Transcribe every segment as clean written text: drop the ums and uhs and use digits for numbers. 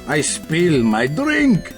I spill my drink.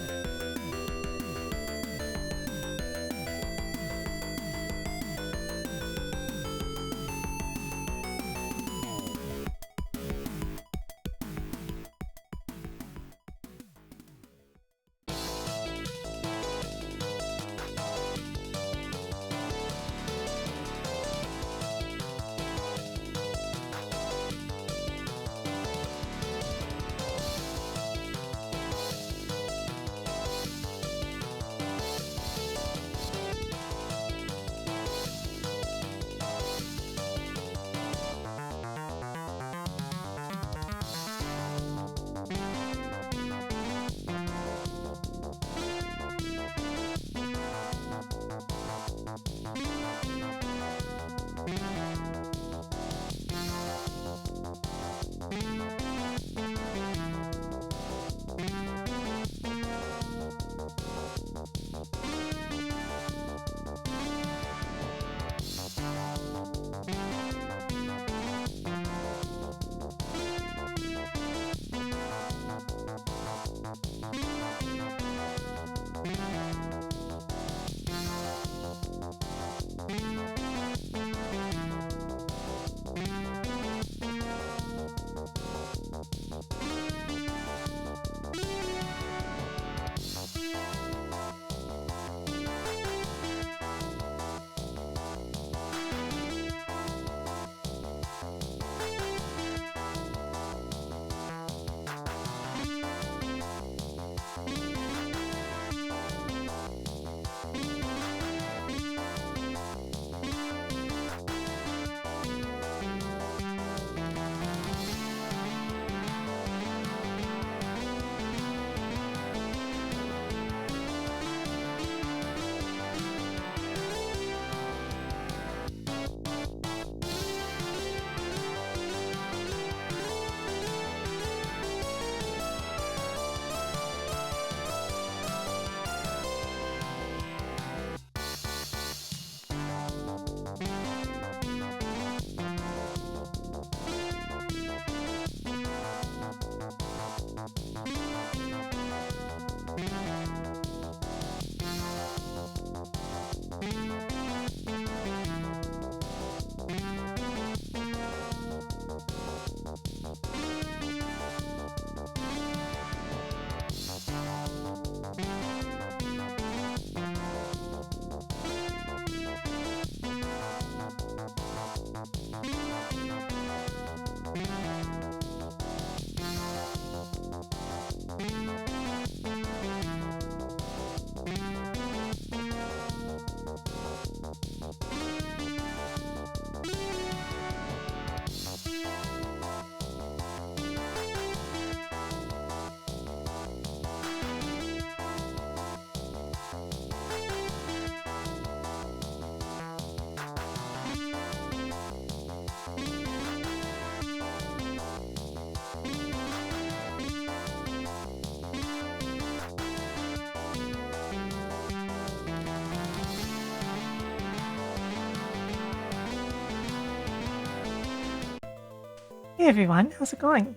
Hey everyone, how's it going?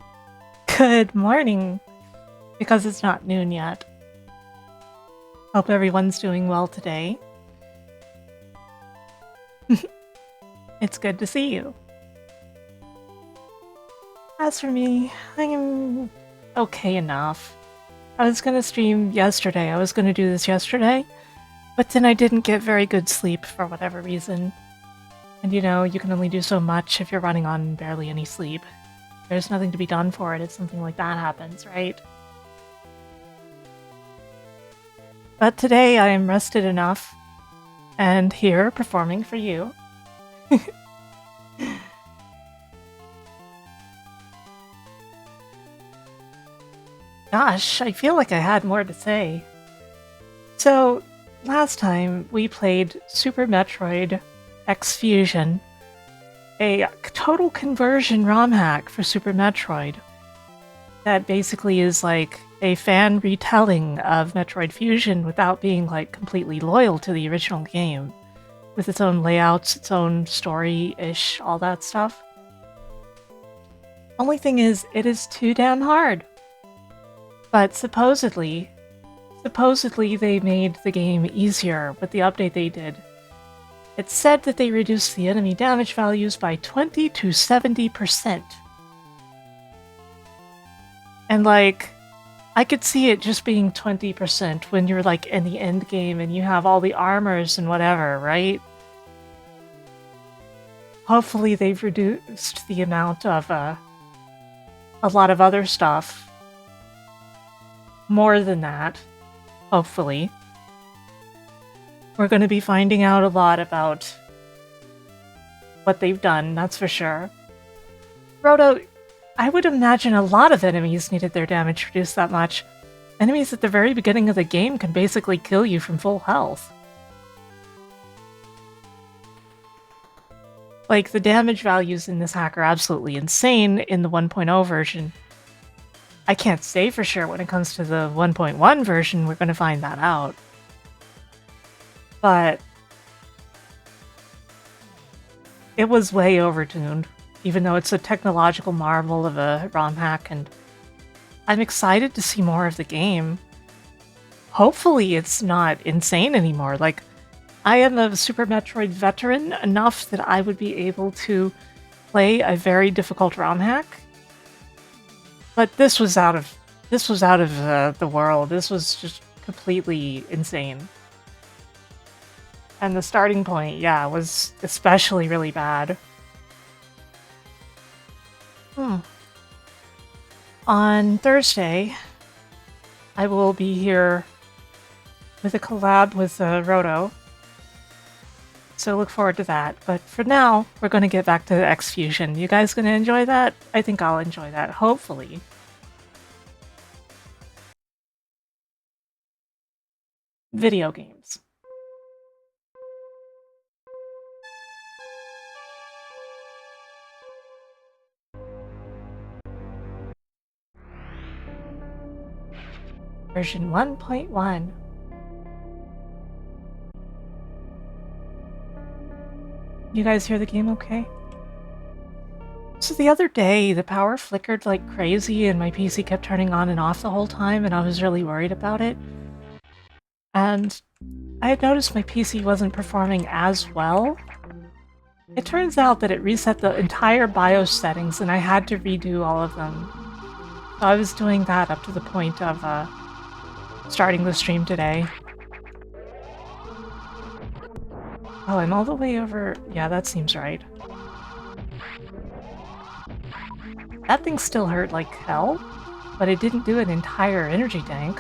Good morning, because it's not noon yet. Hope everyone's doing well today. It's good to see you. As for me, I am okay enough. I was gonna stream yesterday, I was gonna do this yesterday, but then I didn't get very good sleep for whatever reason. And you know, you can only do so much if you're running on barely any sleep. There's nothing to be done for it if something like that happens, right? But today I am rested enough, and here performing for you. Gosh, I feel like I had more to say. So, last time we played Super Metroid X-Fusion, a total conversion ROM hack for Super Metroid that basically is like a fan retelling of Metroid Fusion without being like completely loyal to the original game, with its own layouts, its own story-ish, all that stuff. Only thing is, it is too damn hard. But supposedly they made the game easier with the update they did. It said that they reduced the enemy damage values by 20 to 70%. And like, I could see it just being 20% when you're like in the end game and you have all the armors and whatever, right? Hopefully they've reduced the amount of a lot of other stuff. More than that, hopefully. We're going to be finding out a lot about what they've done, that's for sure. Roto, I would imagine a lot of enemies needed their damage reduced that much. Enemies at the very beginning of the game can basically kill you from full health. Like, the damage values in this hack are absolutely insane in the 1.0 version. I can't say for sure when it comes to the 1.1 version, we're going to find that out. But it was way overtuned, even though it's a technological marvel of a ROM hack, and I'm excited to see more of the game. Hopefully it's not insane anymore. Like, I am a Super Metroid veteran enough that I would be able to play a very difficult ROM hack. But this was out of the world. This was just completely insane. And the starting point, yeah, was especially really bad. On Thursday, I will be here with a collab with Roto. So look forward to that. But for now, we're going to get back to X-Fusion. You guys going to enjoy that? I think I'll enjoy that, hopefully. Video games. Version 1.1. You guys hear the game okay? So the other day, the power flickered like crazy and my PC kept turning on and off the whole time, and I was really worried about it. And I had noticed my PC wasn't performing as well. It turns out that it reset the entire BIOS settings and I had to redo all of them. So I was doing that up to the point of starting the stream today. Oh, I'm all the way over... Yeah, that seems right. That thing still hurt like hell, but it didn't do an entire energy tank.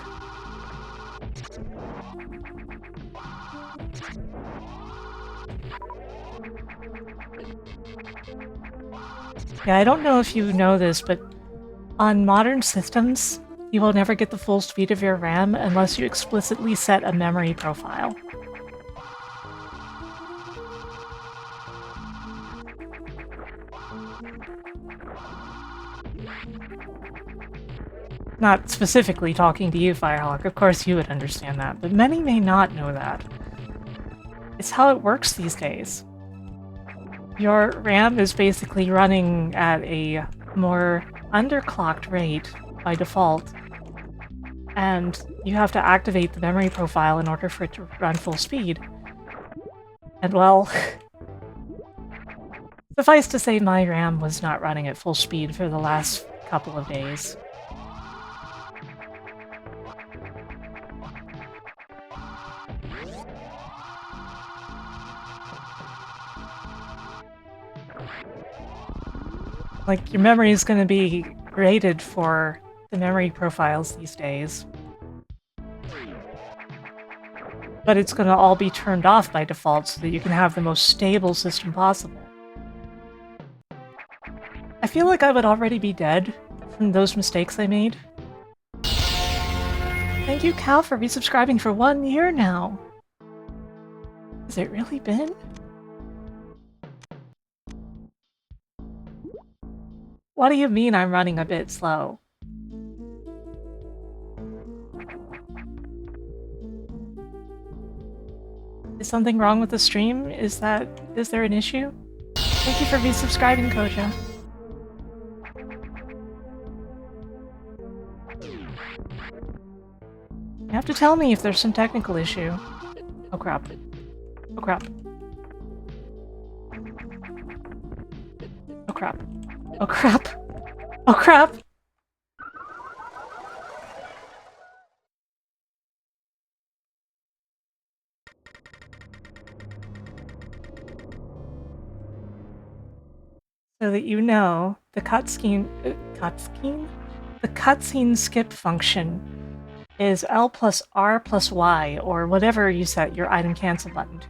Yeah, I don't know if you know this, but on modern systems, you will never get the full speed of your RAM unless you explicitly set a memory profile. Not specifically talking to you, Firehawk, of course you would understand that, but many may not know that. It's how it works these days. Your RAM is basically running at a more underclocked rate by default, and you have to activate the memory profile in order for it to run full speed. And well, suffice to say my RAM was not running at full speed for the last couple of days. Like, your memory is going to be rated for the memory profiles these days. But it's going to all be turned off by default so that you can have the most stable system possible. I feel like I would already be dead from those mistakes I made. Thank you, Cal, for resubscribing for 1 year now. Has it really been? What do you mean I'm running a bit slow? Is something wrong with the stream? Is there an issue? Thank you for resubscribing, Koja. You have to tell me if there's some technical issue. Oh crap. Oh crap. Oh crap. Oh crap. Oh crap! So that you know, the cutscene skip function is L plus R plus Y, or whatever you set your item cancel button to.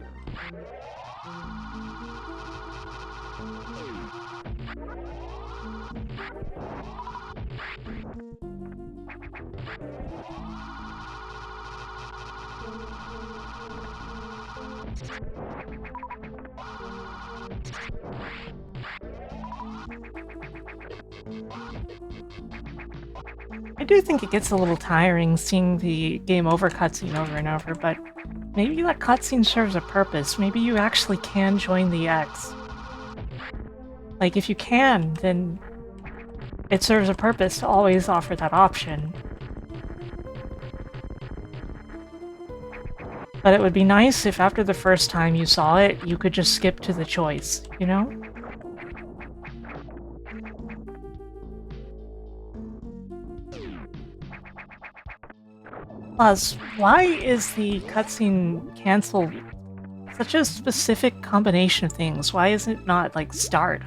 I do think it gets a little tiring seeing the game over cutscene over and over, but maybe that cutscene serves a purpose. Maybe you actually can join the X. Like, if you can, then it serves a purpose to always offer that option. But it would be nice if after the first time you saw it, you could just skip to the choice, you know? Plus, why is the cutscene cancel such a specific combination of things? Why is it not, like, start?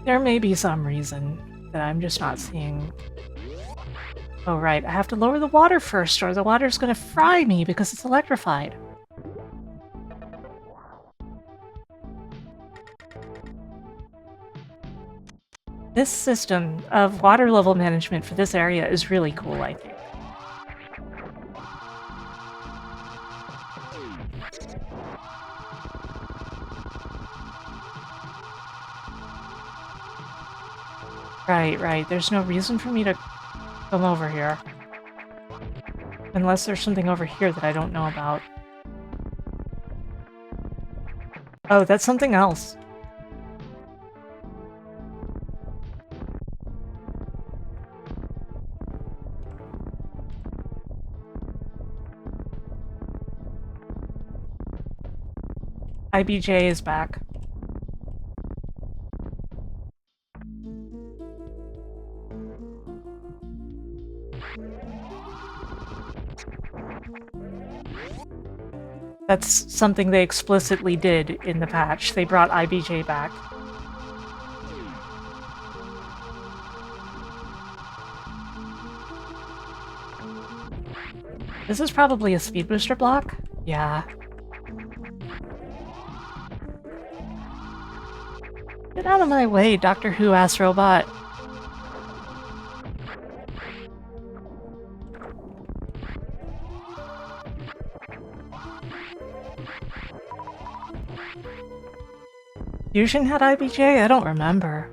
There may be some reason that I'm just not seeing. Oh right, I have to lower the water first or the water's gonna fry me because it's electrified. This system of water level management for this area is really cool, I think. Right. There's no reason for me to come over here. Unless there's something over here that I don't know about. Oh, that's something else. IBJ is back. That's something they explicitly did in the patch. They brought IBJ back. This is probably a speed booster block? Yeah. Get out of my way, Doctor Who-ass robot. Fusion had IBJ? I don't remember.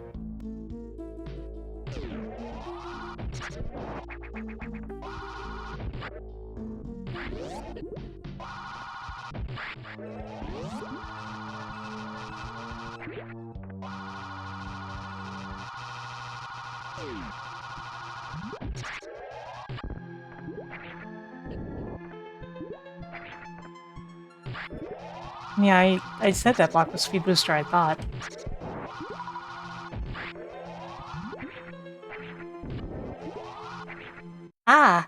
Yeah, I said that block was speed booster, I thought. Ah!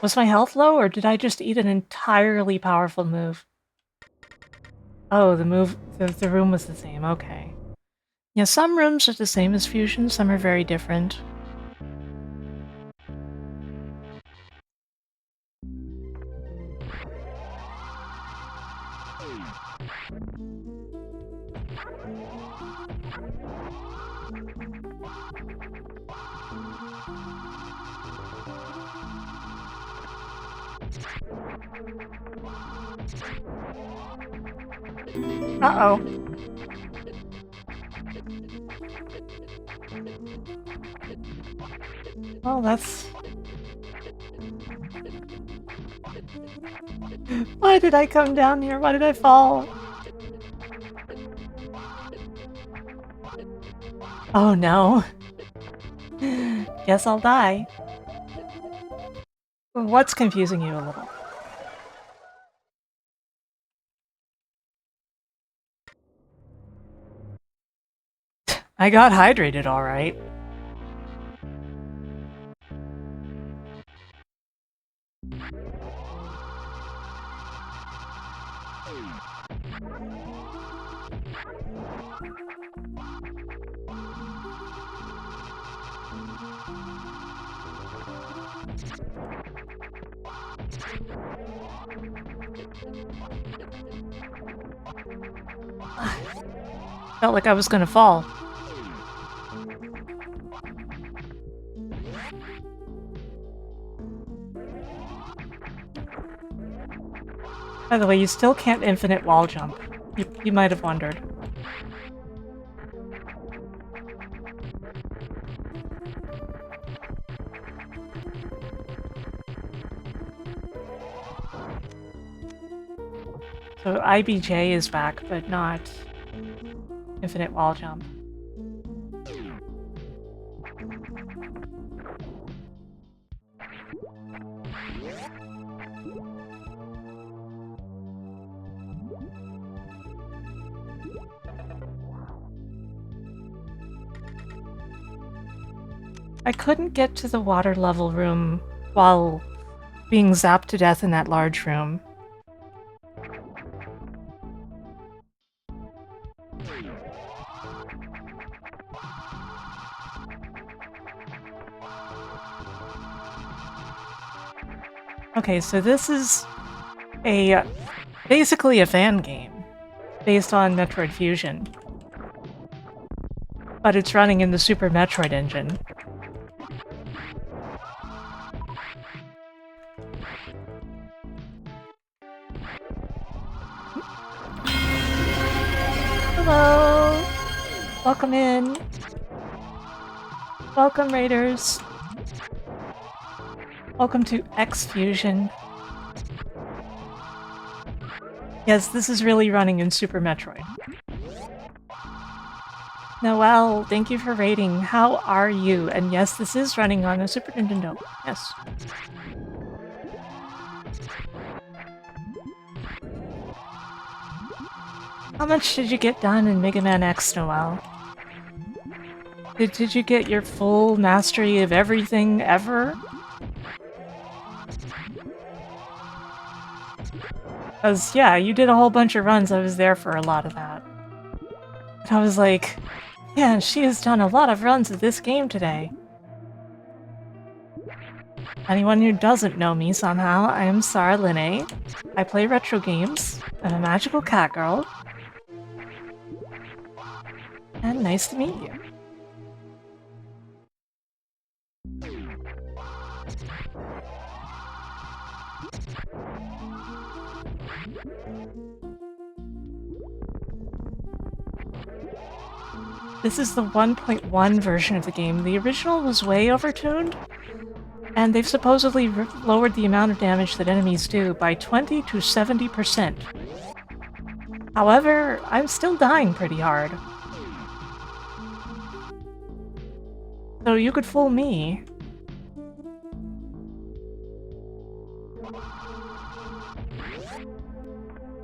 Was my health low, or did I just eat an entirely powerful move? Oh, the room was the same, okay. Yeah, some rooms are the same as Fusion, some are very different. Uh-oh. Well, that's... Why did I come down here? Why did I fall? Oh no. Guess I'll die. What's confusing you a little? I got hydrated alright. Felt like I was gonna fall. By the way, you still can't infinite wall jump. You might have wondered. So IBJ is back, but not infinite wall jump. I couldn't get to the water level room while being zapped to death in that large room. Okay, so this is basically a fan game based on Metroid Fusion. But it's running in the Super Metroid engine. Hello! Welcome in. Welcome, Raiders. Welcome to X-Fusion. Yes, this is really running in Super Metroid. Noelle, thank you for raiding. How are you? And yes, this is running on a Super Nintendo. Yes. How much did you get done in Mega Man X, Noelle? Did you get your full mastery of everything ever? Because, yeah, you did a whole bunch of runs. I was there for a lot of that. And I was like, man, she has done a lot of runs of this game today. Anyone who doesn't know me somehow, I am Sarah Linne. I play retro games. I'm a magical cat girl. And nice to meet you. This is the 1.1 version of the game. The original was way overtuned, and they've supposedly lowered the amount of damage that enemies do by 20 to 70%. However, I'm still dying pretty hard. So you could fool me.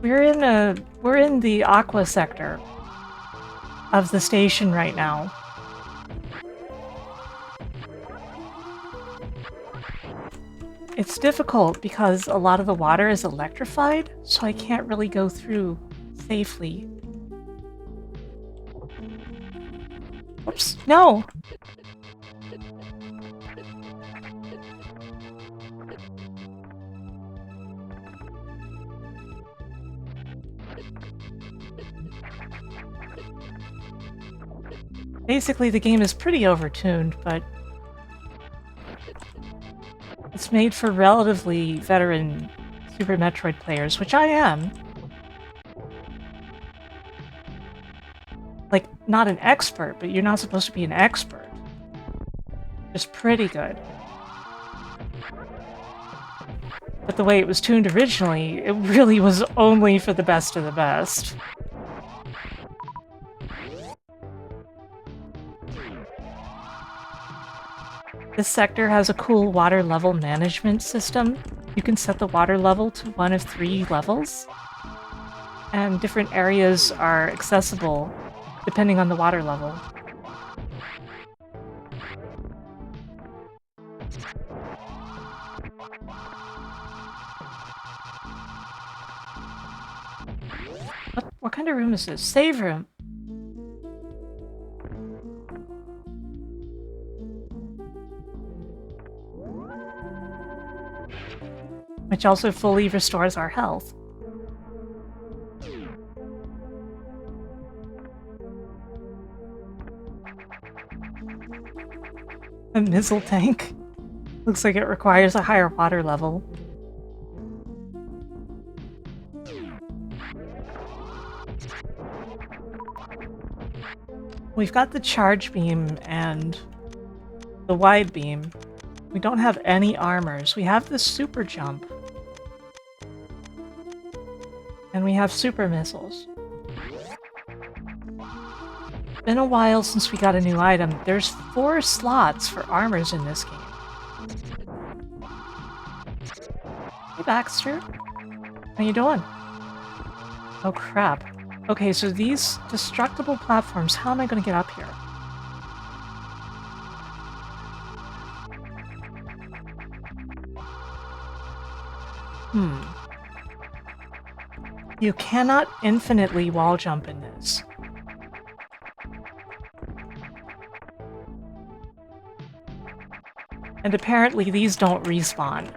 We're in the Aqua sector of the station right now. It's difficult because a lot of the water is electrified, so I can't really go through safely. Oops, no! Basically, the game is pretty overtuned, but it's made for relatively veteran Super Metroid players, which I am. Like, not an expert, but you're not supposed to be an expert. Just pretty good. But the way it was tuned originally, it really was only for the best of the best. This sector has a cool water level management system. You can set the water level to one of 3 levels, and different areas are accessible depending on the water level. What kind of room is this? Save room. Which also fully restores our health. A missile tank. Looks like it requires a higher water level. We've got the charge beam and the wide beam. We don't have any armors. We have the super jump. And we have super missiles. It's been a while since we got a new item. There's 4 slots for armors in this game. Hey Baxter. How you doing? Oh crap. Okay, so these destructible platforms, how am I gonna get up here? You cannot infinitely wall jump in this. And apparently these don't respawn.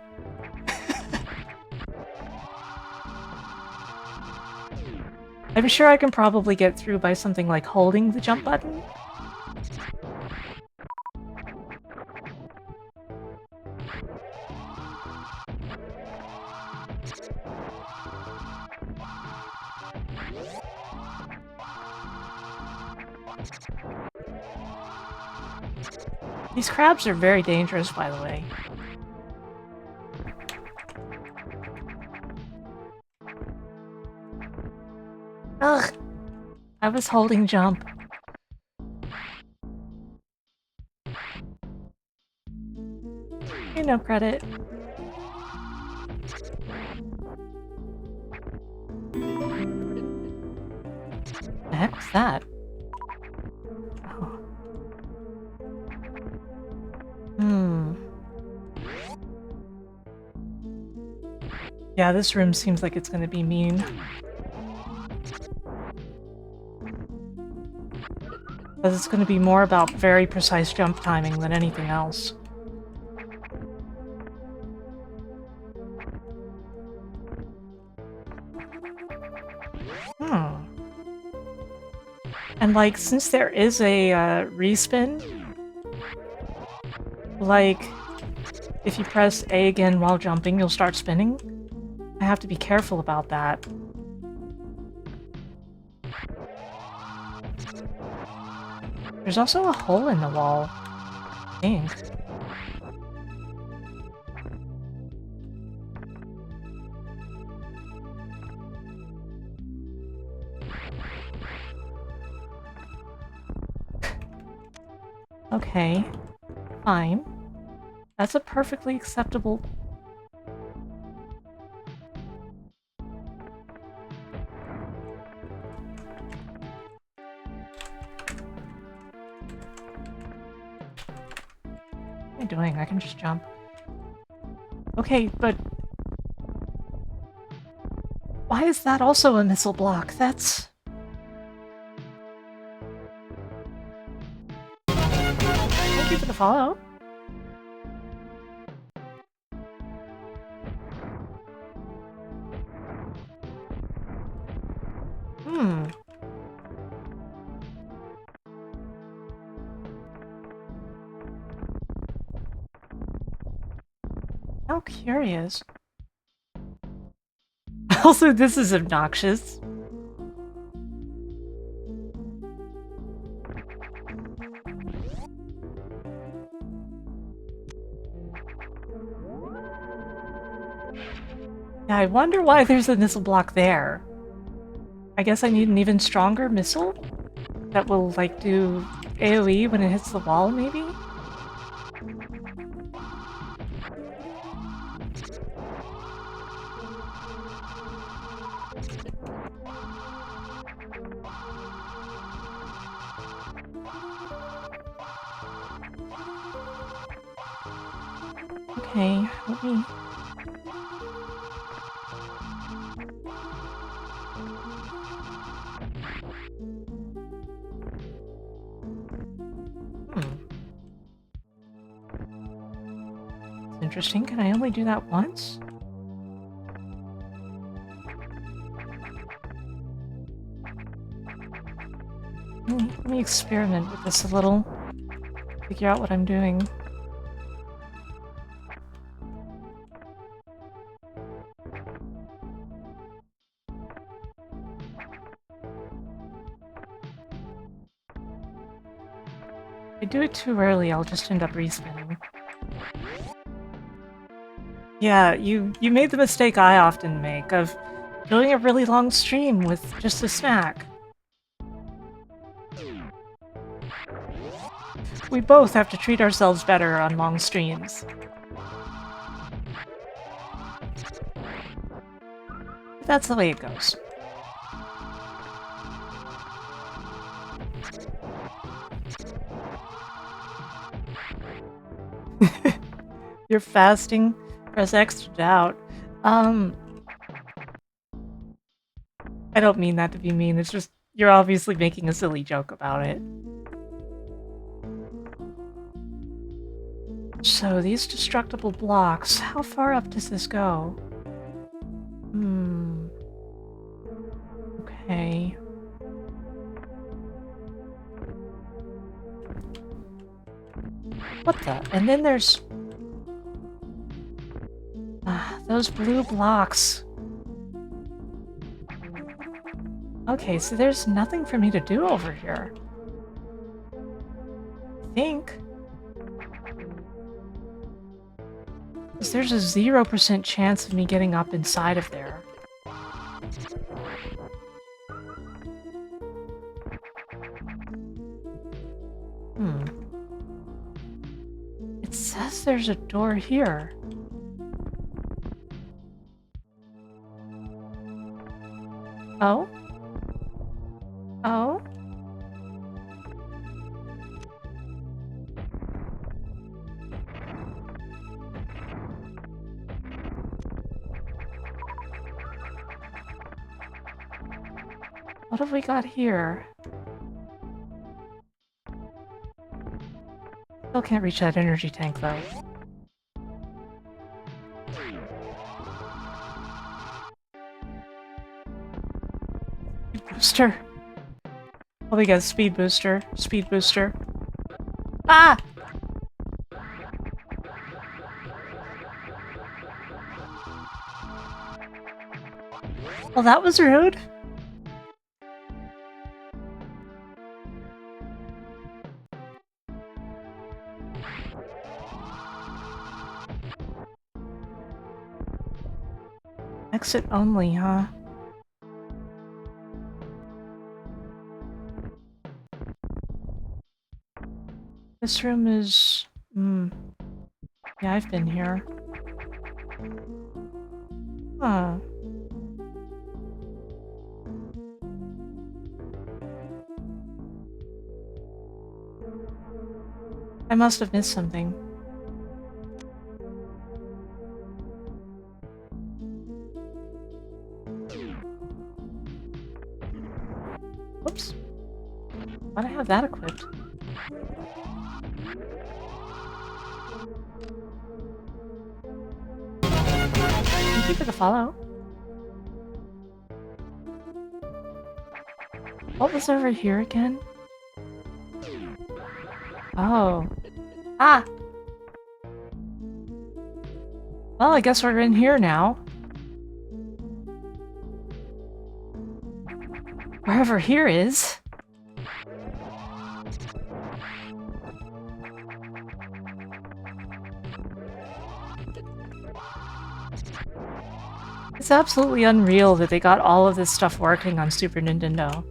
I'm sure I can probably get through by something like holding the jump button. These crabs are very dangerous, by the way. Ugh! I was holding jump. No credit. The heck was that? Oh. Yeah, this room seems like it's gonna be mean. Because it's gonna be more about very precise jump timing than anything else. And like, since there is a respin, like, if you press A again while jumping, you'll start spinning. I have to be careful about that. There's also a hole in the wall, I think. Okay, fine. That's a perfectly acceptable... What am I doing? I can just jump. Okay, but... why is that also a missile block? That's... Thank you for the follow. How curious. Also, this is obnoxious. Yeah, I wonder why there's a missile block there. I guess I need an even stronger missile that will, like, do AoE when it hits the wall, maybe? Okay, let me... It's interesting. Can I only do that once? Let me experiment with this a little. Figure out what I'm doing. If I do it too early, I'll just end up respinning. Yeah, you made the mistake I often make of doing a really long stream with just a snack. We both have to treat ourselves better on long streams. That's the way it goes. You're fasting? Press X to doubt. I don't mean that to be mean, it's just you're obviously making a silly joke about it. So, these destructible blocks, how far up does this go? Okay. What the? And then there's... those blue blocks. Okay, so there's nothing for me to do over here. I think. Because there's a 0% chance of me getting up inside of there. It says there's a door here. Oh? Oh? What have we got here? Still can't reach that energy tank, though. Speed booster. Oh, we got speed booster. Speed booster. Ah! Well, that was rude. Exit only, huh? This room is... Yeah, I've been here. Huh. I must have missed something. Whoops. Why'd I have that equipped? Thank you for the follow. What was over here again? Oh. Ah! Well, I guess we're in here now. Wherever here is. It's absolutely unreal that they got all of this stuff working on Super Nintendo.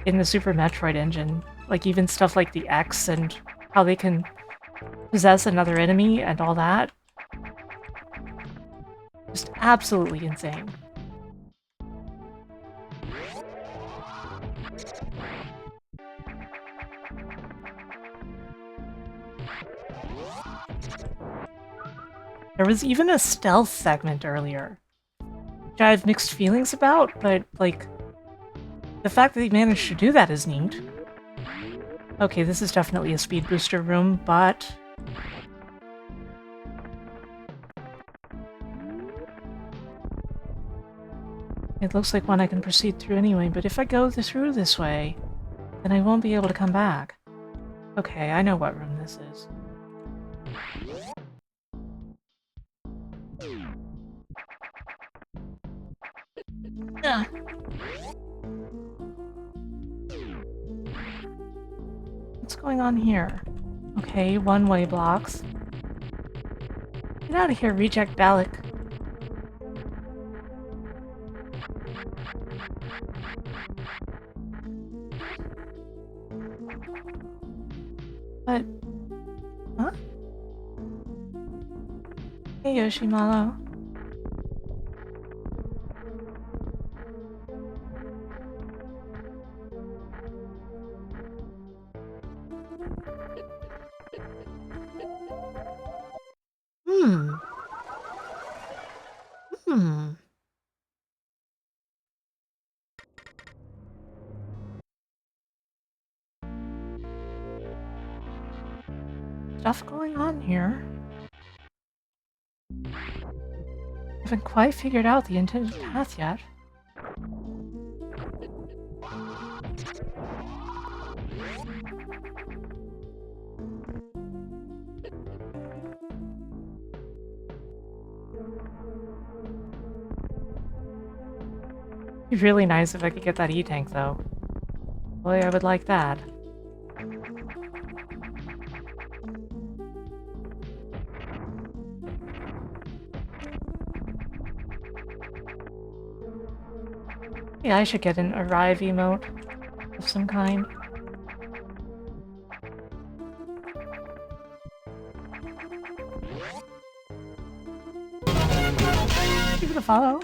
In the Super Metroid engine. Like, even stuff like the X and how they can possess another enemy and all that. Just absolutely insane. There was even a stealth segment earlier, which I have mixed feelings about, but, like, the fact that he managed to do that is neat. Okay, this is definitely a speed booster room, but... it looks like one I can proceed through anyway, but if I go through this way, then I won't be able to come back. Okay, I know what room this is. Ah. What's going on here? Okay, one-way blocks. Get out of here, reject Balak. But... huh? Hey, Yoshimalo. Stuff going on here. Haven't quite figured out the intended path yet. It'd be really nice if I could get that E-tank, though. Boy, I would like that. Yeah, I should get an arrive emote of some kind. Give it a follow.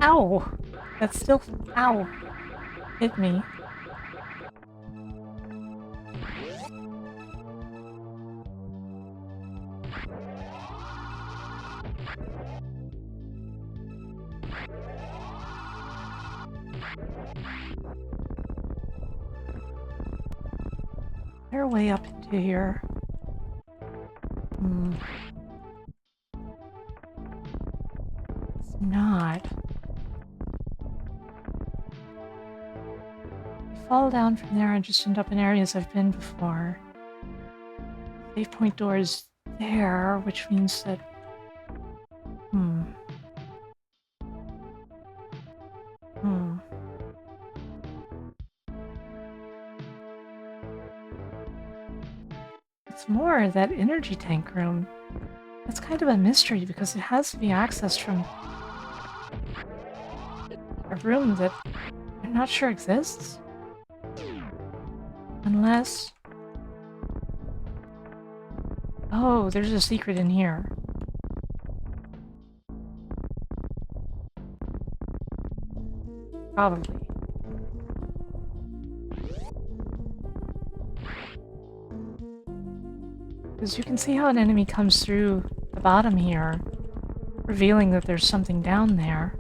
Ow! That's still... ow! Hit me. They're way up into here. It's not. I fall down from there and just end up in areas I've been before. Save point door is there, which means that... It's more that energy tank room. That's kind of a mystery because it has to be accessed from a room that I'm not sure exists. Unless... oh, there's a secret in here. Probably. Because you can see how an enemy comes through the bottom here, revealing that there's something down there.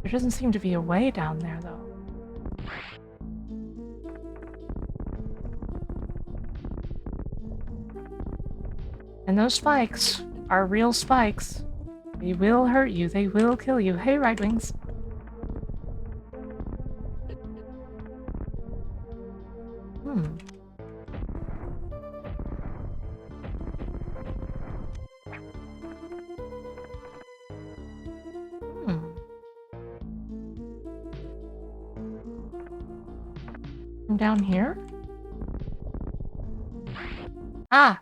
There doesn't seem to be a way down there, though. And those spikes are real spikes. They will hurt you. They will kill you. Hey, Ride Wings. From down here? Ah!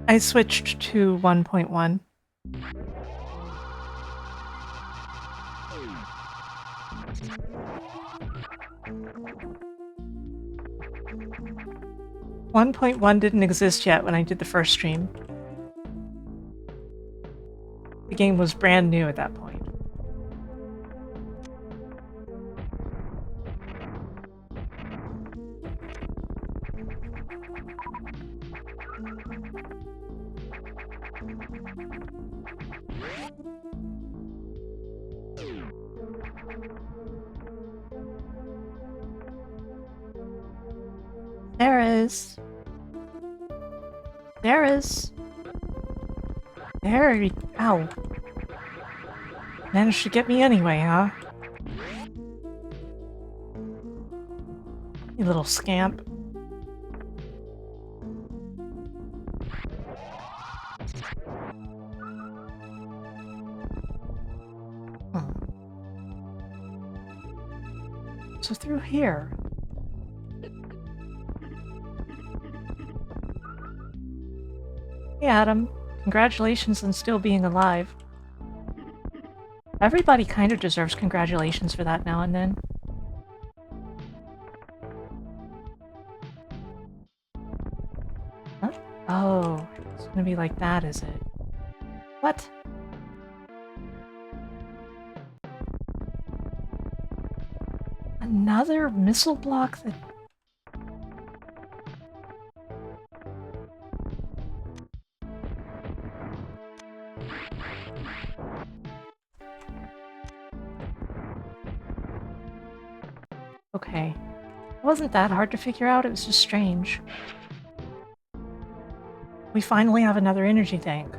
I switched to 1.1. 1.1 didn't exist yet when I did the first stream. The game was brand new at that point. There is. There is. There he... Ow. Managed to get me anyway, huh? You little scamp. So through here. Hey Adam, congratulations on still being alive. Everybody kind of deserves congratulations for that now and then. Huh? Oh, it's gonna be like that, is it? What? Another missile block that... Okay. It wasn't that hard to figure out, it was just strange. We finally have another energy tank.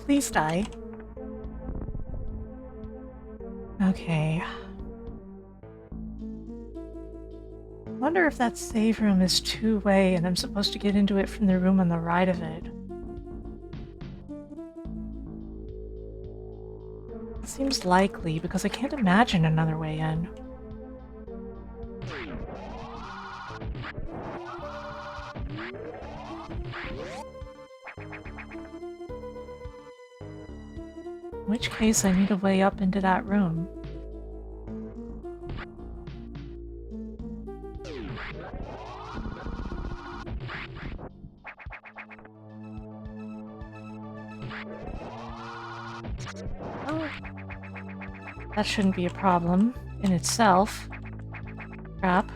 Please die. Okay. Wonder if that save room is two-way and I'm supposed to get into it from the room on the right of it. It seems likely because I can't imagine another way in. In which case I need a way up into that room. Oh. That shouldn't be a problem in itself. Crap.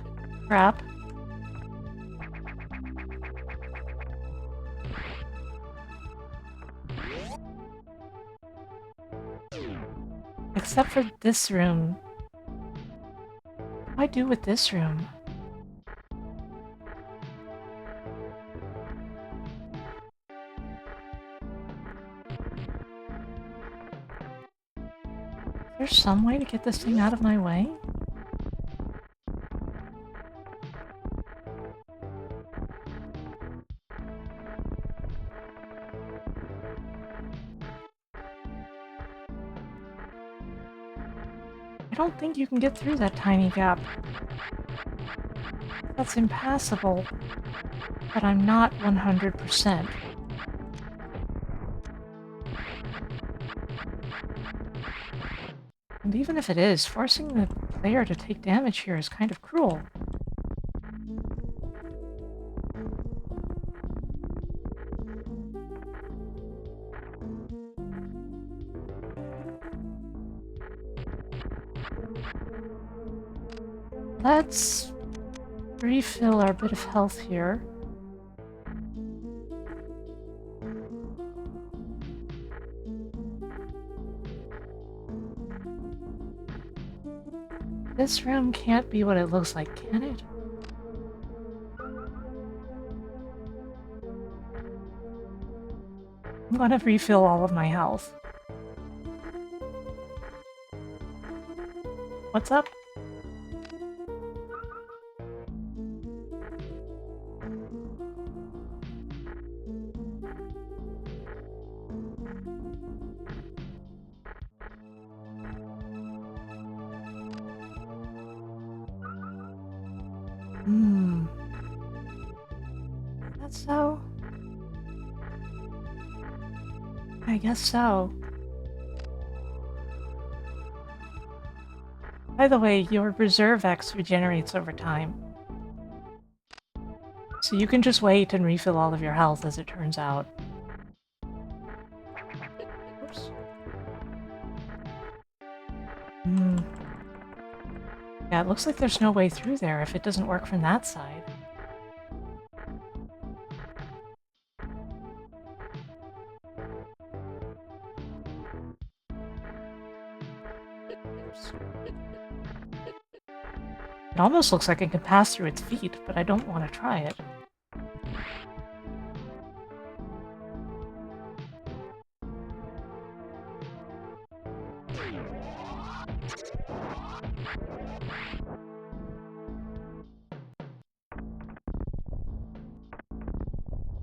Crap. Except for this room. What do I do with this room? Is there some way to get this thing out of my way? I don't think you can get through that tiny gap. That's impassable. But I'm not 100%. And even if it is, forcing the player to take damage here is kind of cruel. Let's refill our bit of health here. This room can't be what it looks like, can it? I'm gonna refill all of my health. What's up? Hmm. That's so? I guess so. By the way, your reserve X regenerates over time. So you can just wait and refill all of your health as it turns out. Oops. Hmm. Yeah, it looks like there's no way through there if it doesn't work from that side. Oops. It almost looks like it can pass through its feet, but I don't want to try it.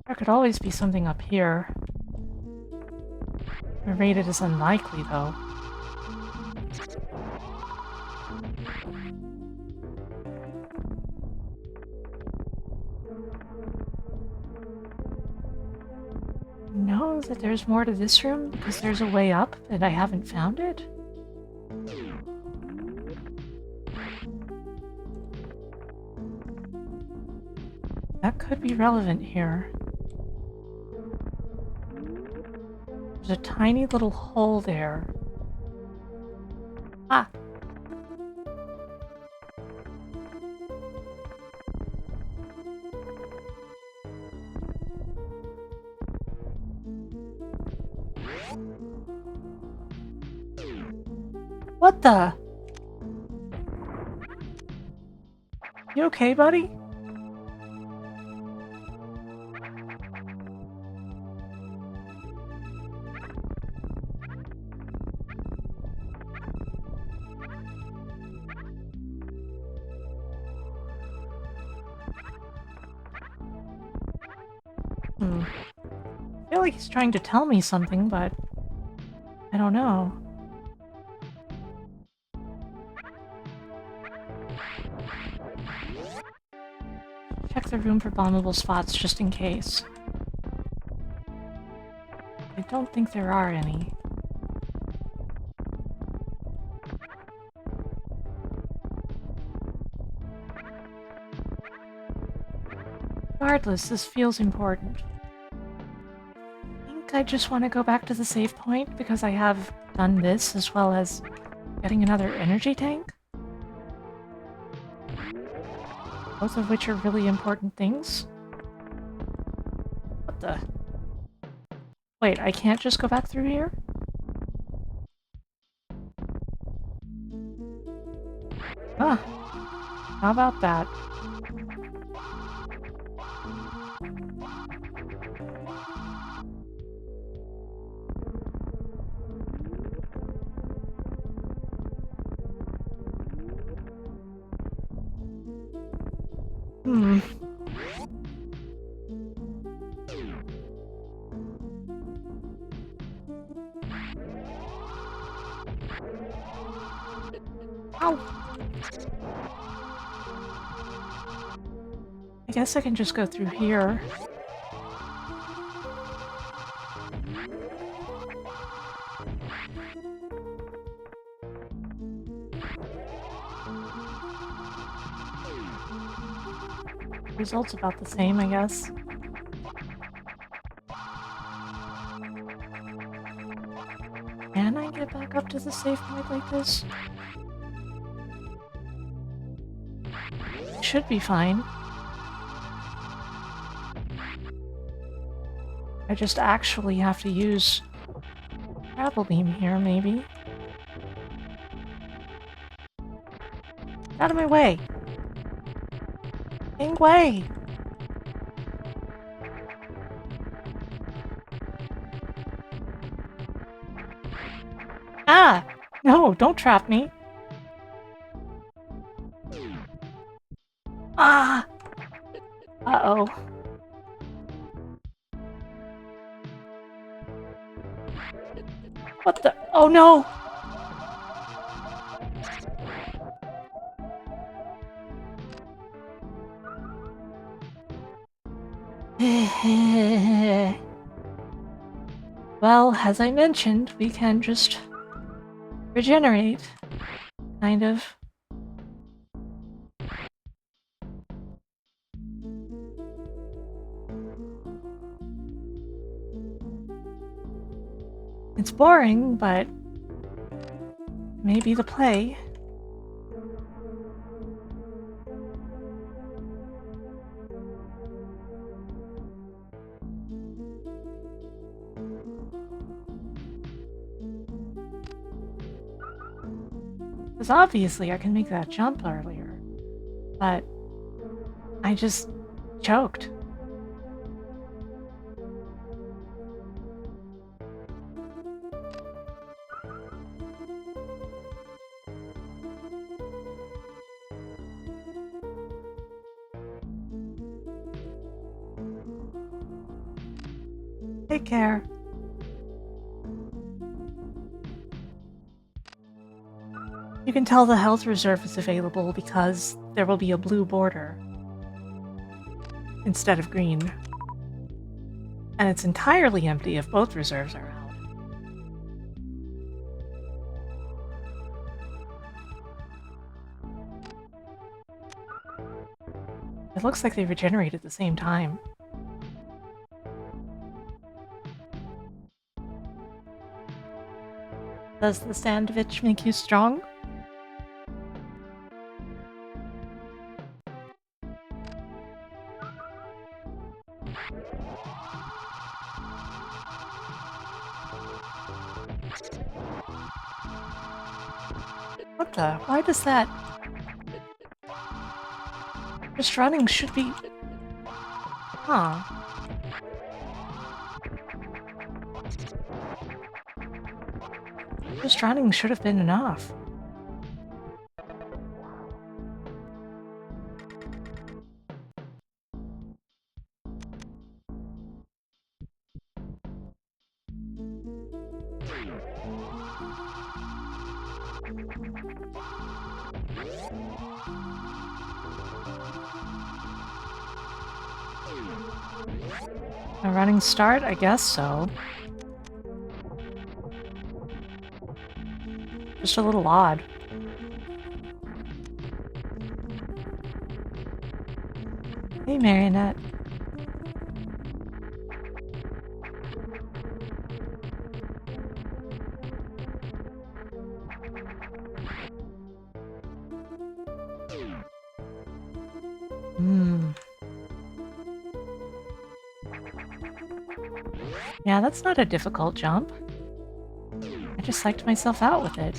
There could always be something up here. I rate it as unlikely, though. Know that there's more to this room because there's a way up and I haven't found it? That could be relevant here. There's a tiny little hole there. Ah! What the? You okay, buddy? I feel like he's trying to tell me something, but I don't know. Check the room for bombable spots just in case. I don't think there are any. Regardless, this feels important. I think I just want to go back to the save point because I have done this as well as getting another energy tank. Both of which are really important things. What the? Wait, I can't just go back through here? Huh. How about that? Hmm. Ow! I guess I can just go through here. Result's about the same, I guess. Can I get back up to the safe point like this? Should be fine. I just actually have to use grapple beam here, maybe. Out of my way! Dang way! Ah! No, don't trap me! Ah! Uh-oh. What the? Oh no! Well, as I mentioned, we can just regenerate. Kind of. It's boring, but maybe the play. Because obviously I can make that jump earlier, but I just choked. Take care. You can tell the health reserve is available because there will be a blue border instead of green. And it's entirely empty if both reserves are out. It looks like they regenerate at the same time. Does the sandwich make you strong? What the? Why does that? Just running should be... Huh. Just running should have been enough. A running start? I guess so. Just a little odd. Hey, Marionette. Yeah, that's not a difficult jump. I just psyched myself out with it.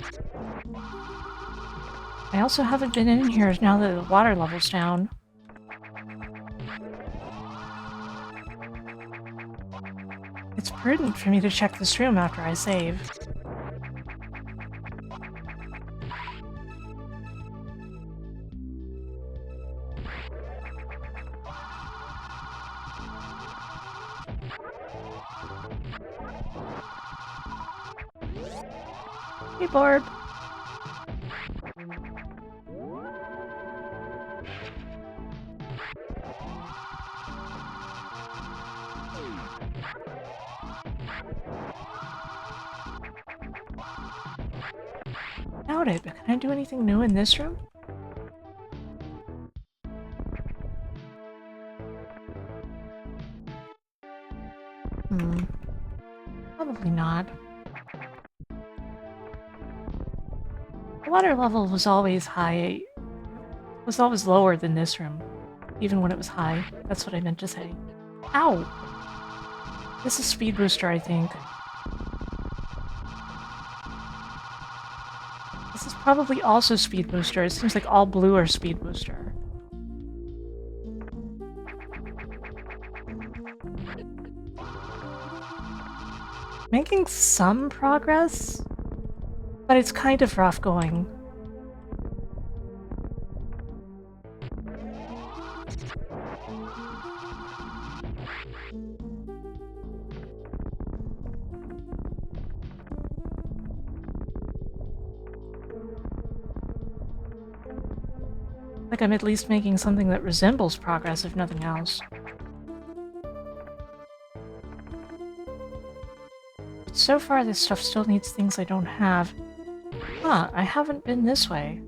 I also haven't been in here now that the water level's down. It's prudent for me to check this room after I save. Hey, Borb. Doubt it, but can I do anything new in this room? Probably not. The water level was always high. Was always lower than this room, even when it was high. That's what I meant to say. Ow! This is Speed Booster, I think. This is probably also Speed Booster. It seems like all blue are Speed Booster. Making some progress, but it's kind of rough going. Like I'm at least making something that resembles progress, if nothing else. so far this stuff still needs things I don't have. Huh, I haven't been this way.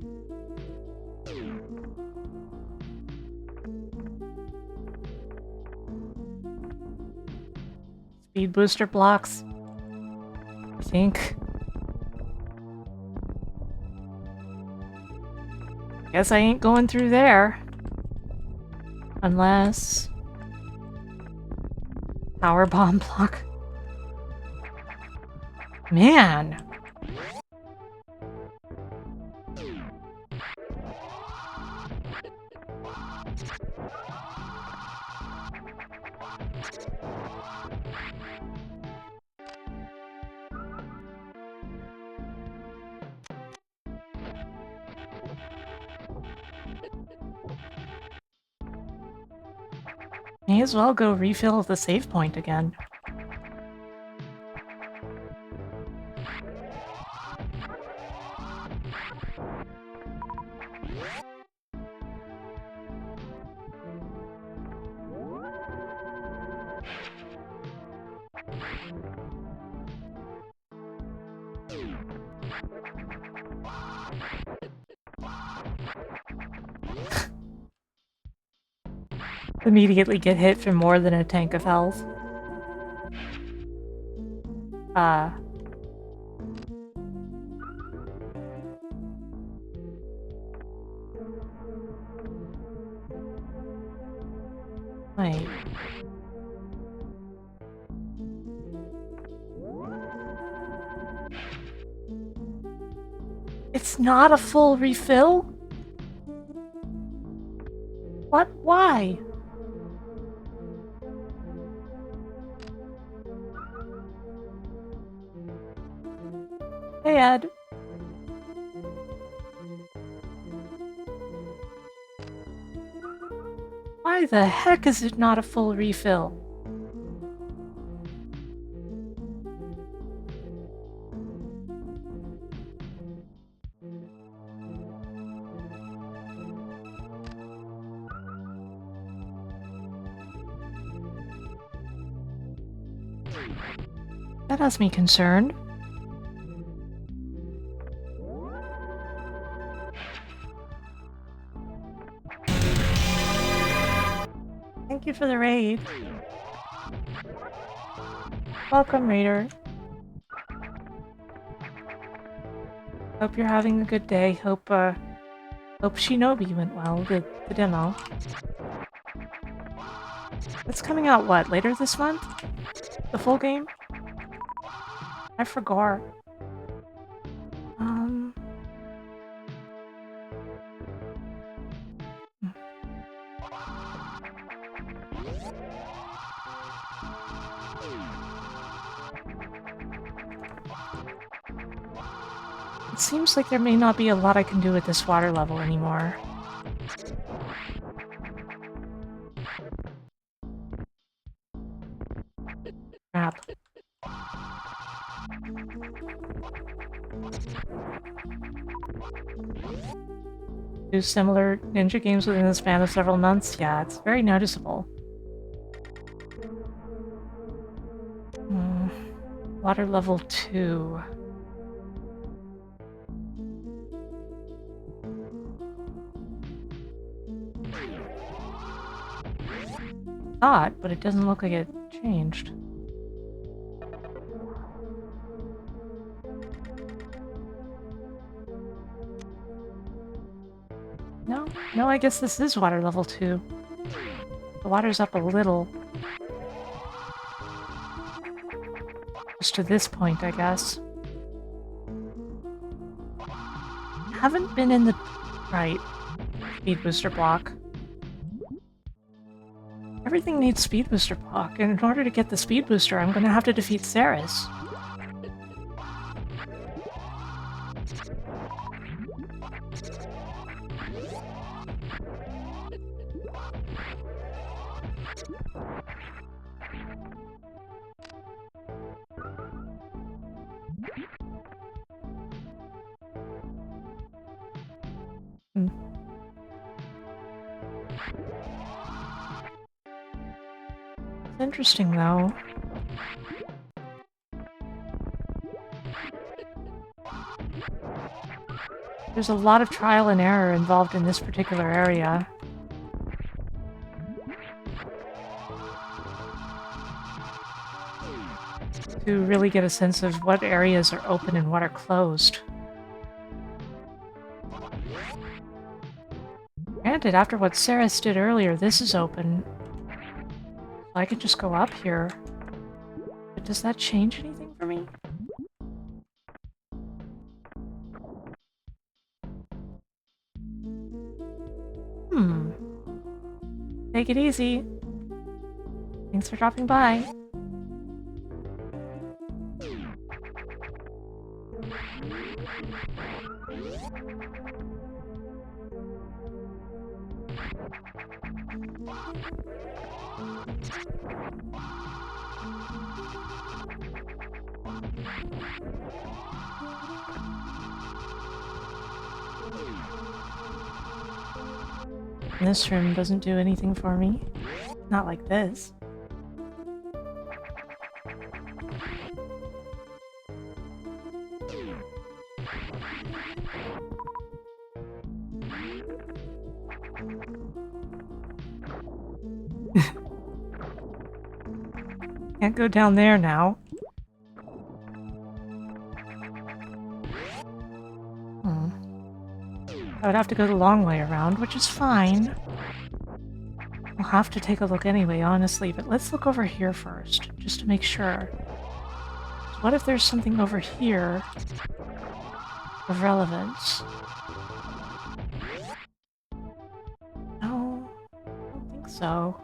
Speed booster blocks. I think. Guess I ain't going through there. Unless... Power bomb block. Man! May as well go refill the save point again. Immediately get hit for more than a tank of health. Wait. It's not a full refill? What? Why? Hey, Ed. Why the heck is it not a full refill? That has me concerned. Thank you for the raid. Welcome, Raider. Hope you're having a good day. Hope Shinobi went well, the demo. It's coming out, what, later this month? The full game? I forgot. It seems like there may not be a lot I can do with this water level anymore. Crap. Do similar ninja games within the span of several months? Yeah, it's very noticeable. Water level 2. Thought, but it doesn't look like it changed. No, I guess this is water level 2. The water's up a little. Just to this point, I guess. Haven't been in the... right. Speed booster block. Everything needs speed booster block, and in order to get the speed booster, I'm gonna have to defeat Ceres. It's interesting, though. There's a lot of trial and error involved in this particular area. To really get a sense of what areas are open and what are closed. Granted, after what Ceres did earlier, this is open. I could just go up here. But does that change anything for me? Take it easy. Thanks for dropping by. This room doesn't do anything for me. Not like this. Can't go down there now. I would have to go the long way around, which is fine. I'll have to take a look anyway, honestly, but let's look over here first, just to make sure. What if there's something over here of relevance? No, I don't think so.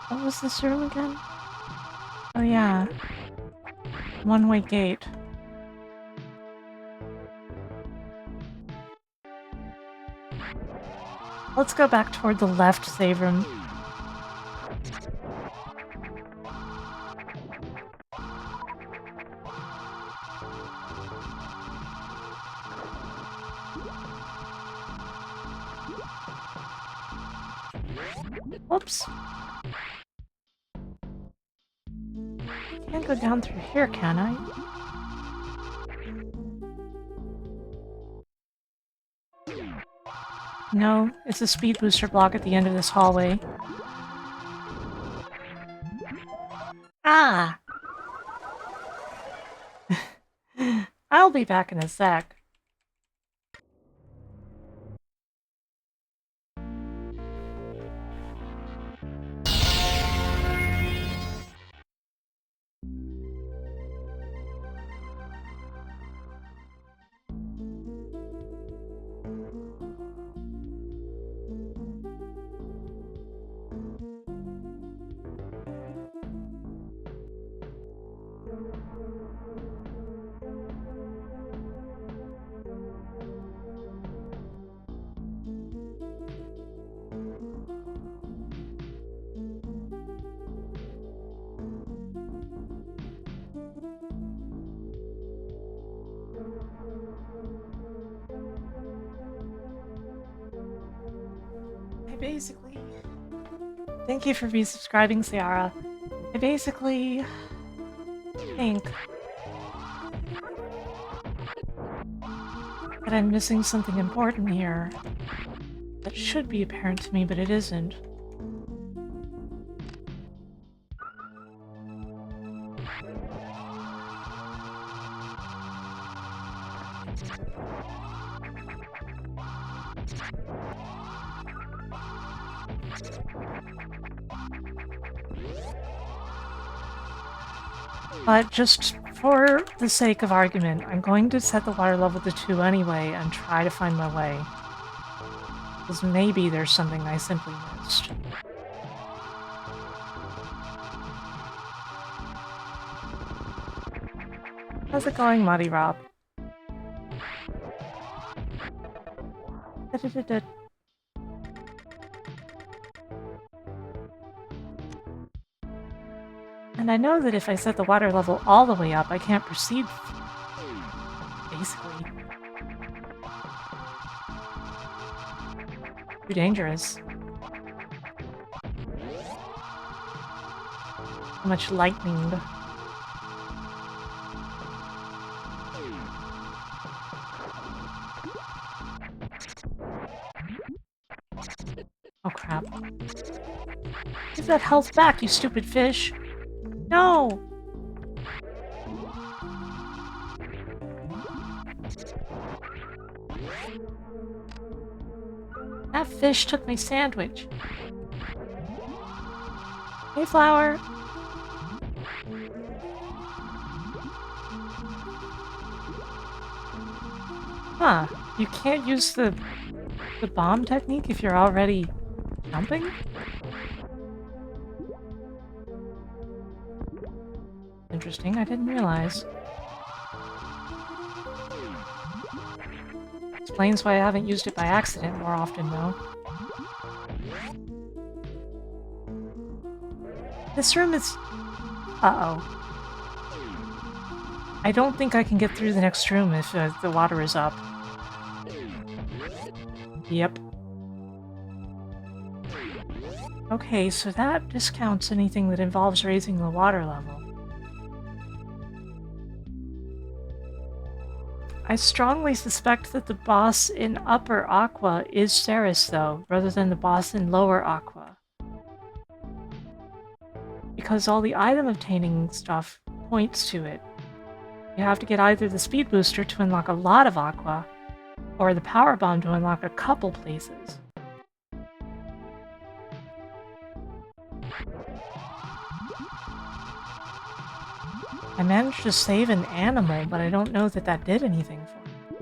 What was this room again? Oh yeah. One-way gate. Let's go back toward the left save room. Whoops. Can't go down through here, can I? No, it's a speed booster block at the end of this hallway. Ah! I'll be back in a sec. Basically... Thank you for resubscribing, Ciara. I basically... think... that I'm missing something important here. That should be apparent to me, but it isn't. But just for the sake of argument, I'm going to set the water level to 2 anyway and try to find my way. Because maybe there's something I simply missed. How's it going, Muddy Rob? And I know that if I set the water level all the way up, I can't proceed. Basically. Too dangerous. Too much lightning. Oh crap. Give that health back, you stupid fish! No! That fish took my sandwich. Hey, flower! Huh. You can't use the bomb technique if you're already jumping? Interesting, I didn't realize. Explains why I haven't used it by accident more often, though. This room is... Uh-oh. I don't think I can get through the next room if the water is up. Yep. Okay, so that discounts anything that involves raising the water level. I strongly suspect that the boss in Upper Aqua is Ceres, though, rather than the boss in Lower Aqua. Because all the item obtaining stuff points to it. You have to get either the speed booster to unlock a lot of Aqua, or the power bomb to unlock a couple places. I managed to save an animal, but I don't know that that did anything for me.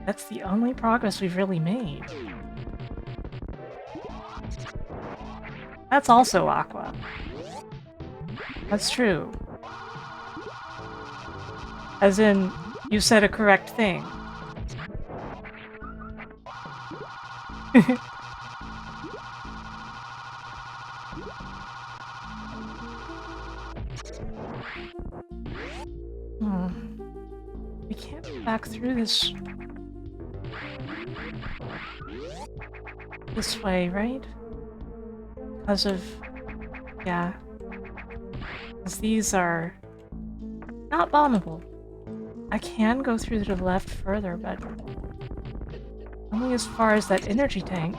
That's the only progress we've really made. That's also Aqua. That's true. As in, you said a correct thing. We can't go back through this way, right? Because of... yeah. Because these are not bombable. I can go through to the left further, but only as far as that energy tank.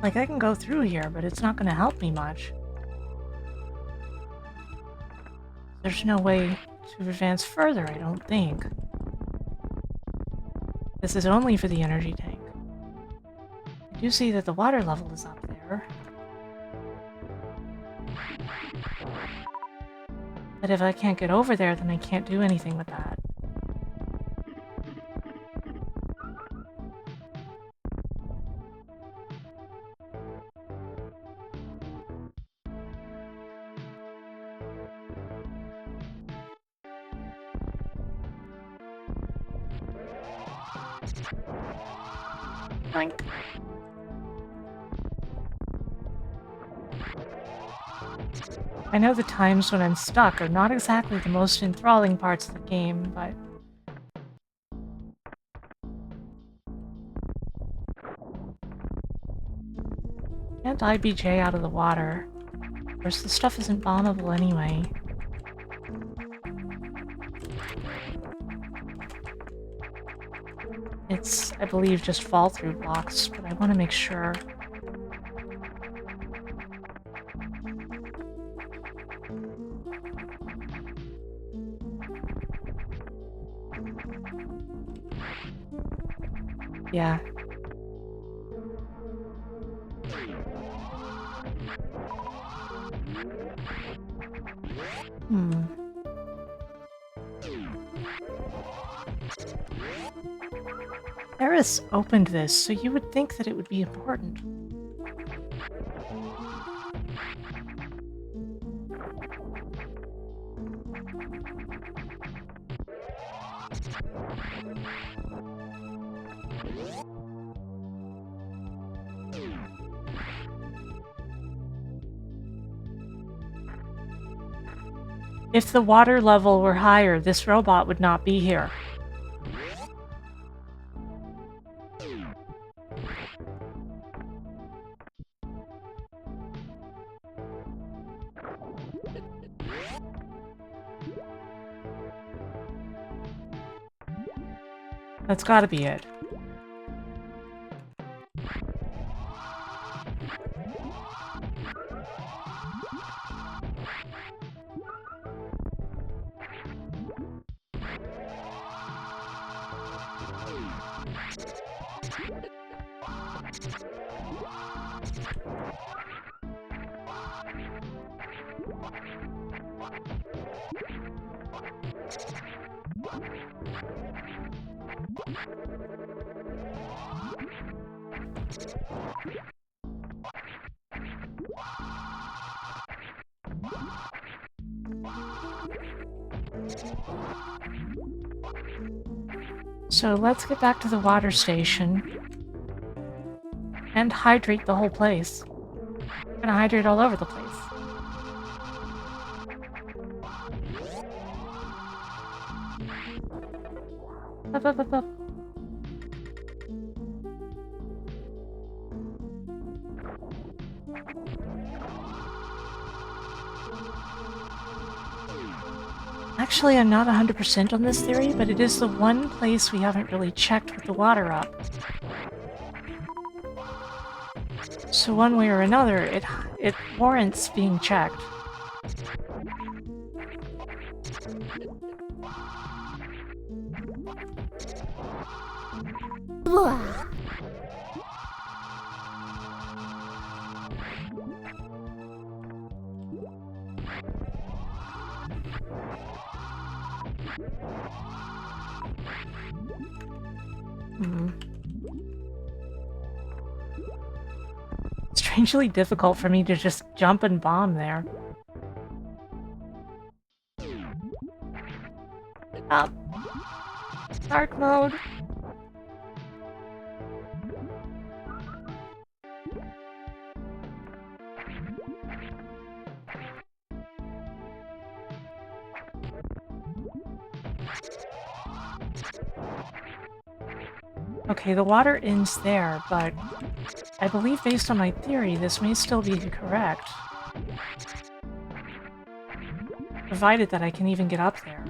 Like, I can go through here, but it's not going to help me much. There's no way to advance further, I don't think. This is only for the energy tank. I do see that the water level is up there. But if I can't get over there, then I can't do anything with that. Boink. I know the times when I'm stuck are not exactly the most enthralling parts of the game, but... can't IBJ out of the water. Of course, the stuff isn't bombable anyway. It's, I believe, just fall-through blocks, but I want to make sure. Yeah. Hmm. Eris opened this, so you would think that it would be important. If the water level were higher, this robot would not be here. That's gotta be it. So let's get back to the water station and hydrate the whole place. We're gonna hydrate all over the place. Up, up, up, up. Actually, I'm not 100% on this theory, but it is the one place we haven't really checked with the water up. So one way or another, it warrants being checked. Strangely difficult for me to just jump and bomb there. Up. Dark mode. Okay, the water ends there, but I believe based on my theory, this may still be correct. Provided that I can even get up there.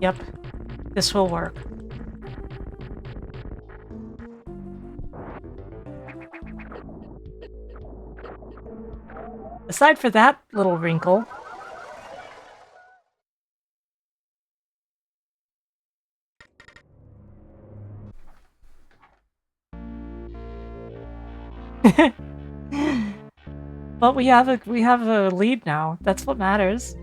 Yep, this will work. Aside for that little wrinkle... But we have a lead now. That's what matters.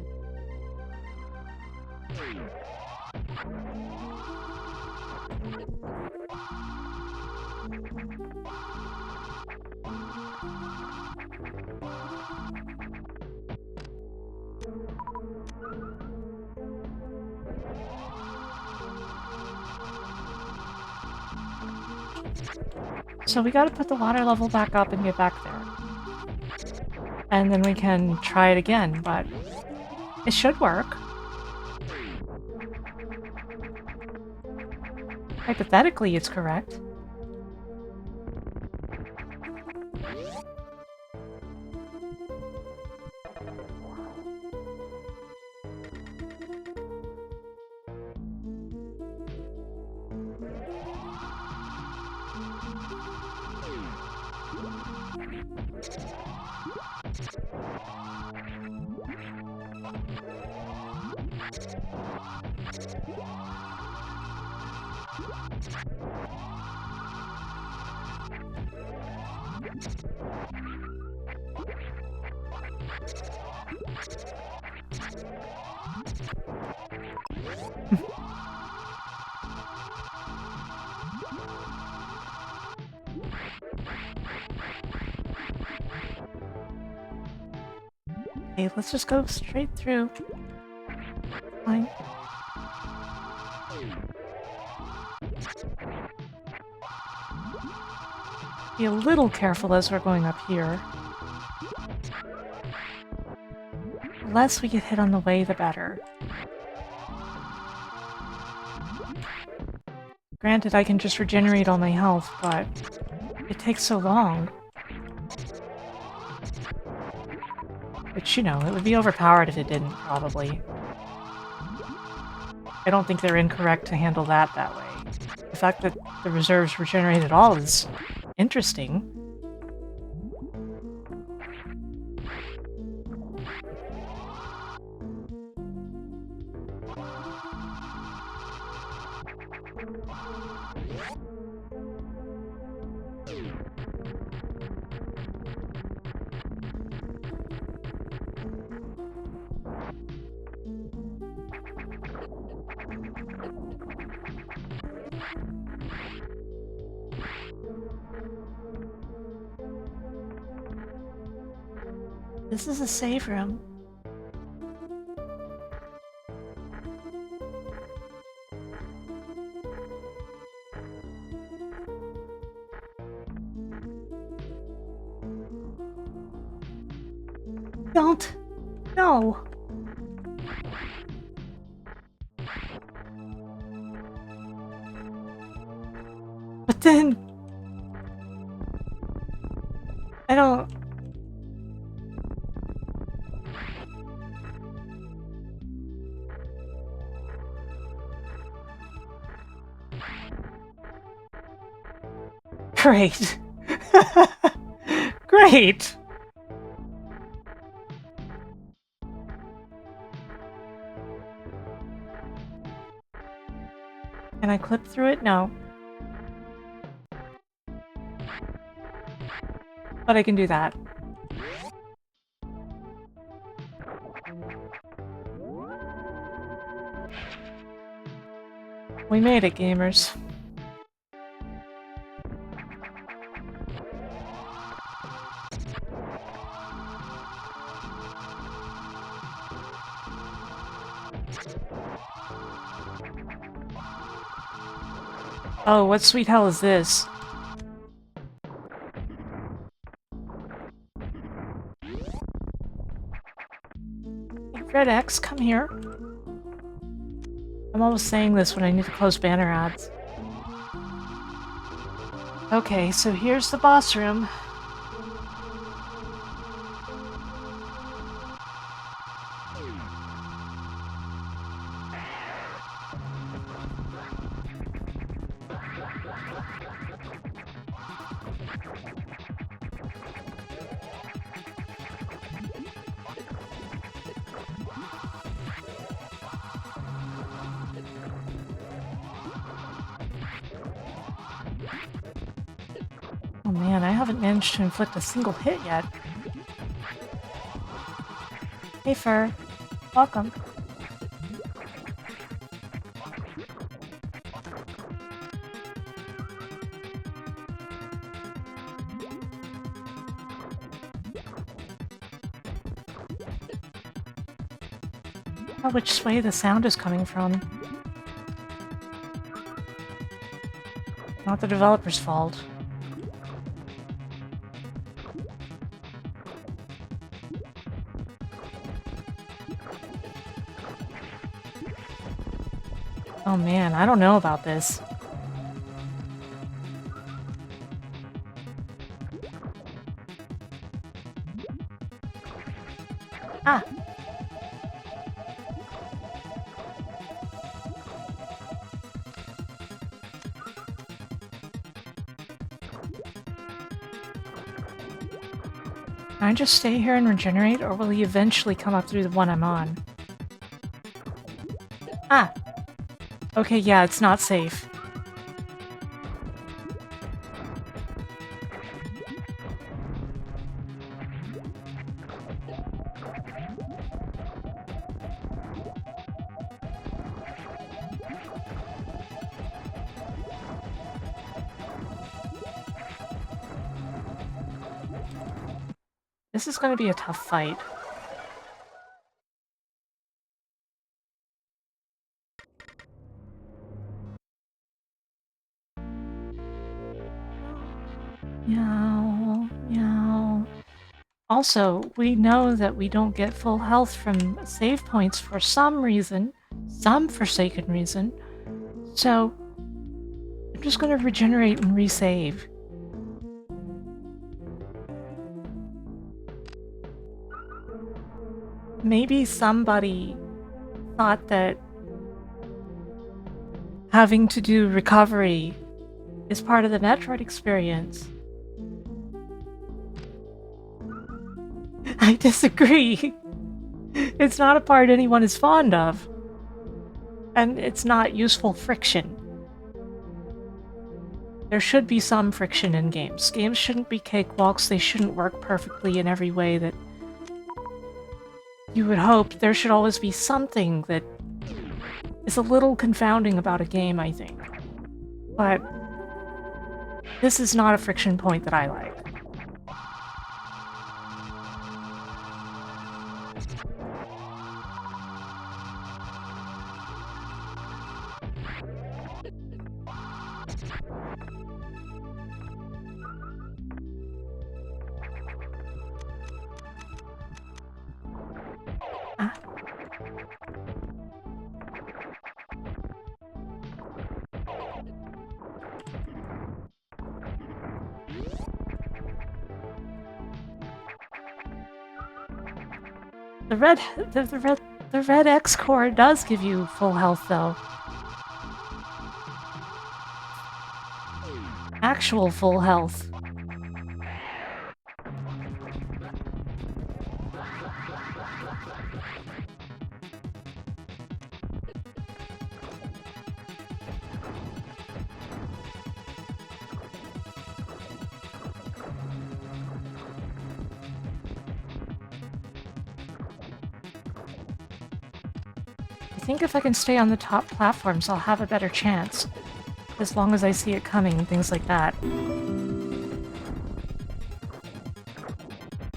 So we gotta put the water level back up and get back there. And then we can try it again, but it should work. Hypothetically, it's correct. Okay, let's just go straight through. Fine. Be a little careful as we're going up here. The less we get hit on the way, the better. Granted, I can just regenerate all my health, but it takes so long. Which, you know, it would be overpowered if it didn't, probably. I don't think they're incorrect to handle that way. The fact that the reserves regenerate at all is interesting. This is a save room. Don't! No! But then... I don't... Great! Great! Can I clip through it? No. But I can do that. We made it, gamers. Oh, what sweet hell is this? Red X, come here. I'm always saying this when I need to close banner ads. Okay, so here's the boss room. Oh man, I haven't managed to inflict a single hit yet. Hey Fur, welcome. Oh, which way the sound is coming from. Not the developer's fault. Oh man, I don't know about this. Ah! Can I just stay here and regenerate, or will he eventually come up through the one I'm on? Ah! Okay, yeah, it's not safe. This is going to be a tough fight. Meow, meow. Also, we know that we don't get full health from save points for some reason, some forsaken reason. So, I'm just going to regenerate and resave. Maybe somebody thought that having to do recovery is part of the Metroid experience. I disagree. It's not a part anyone is fond of. And it's not useful friction. There should be some friction in games. Games shouldn't be cakewalks, they shouldn't work perfectly in every way that you would hope. There should always be something that is a little confounding about a game, I think. But this is not a friction point that I like. The red X core does give you full health, though. Actual full health. I think if I can stay on the top platforms, I'll have a better chance. As long as I see it coming and things like that.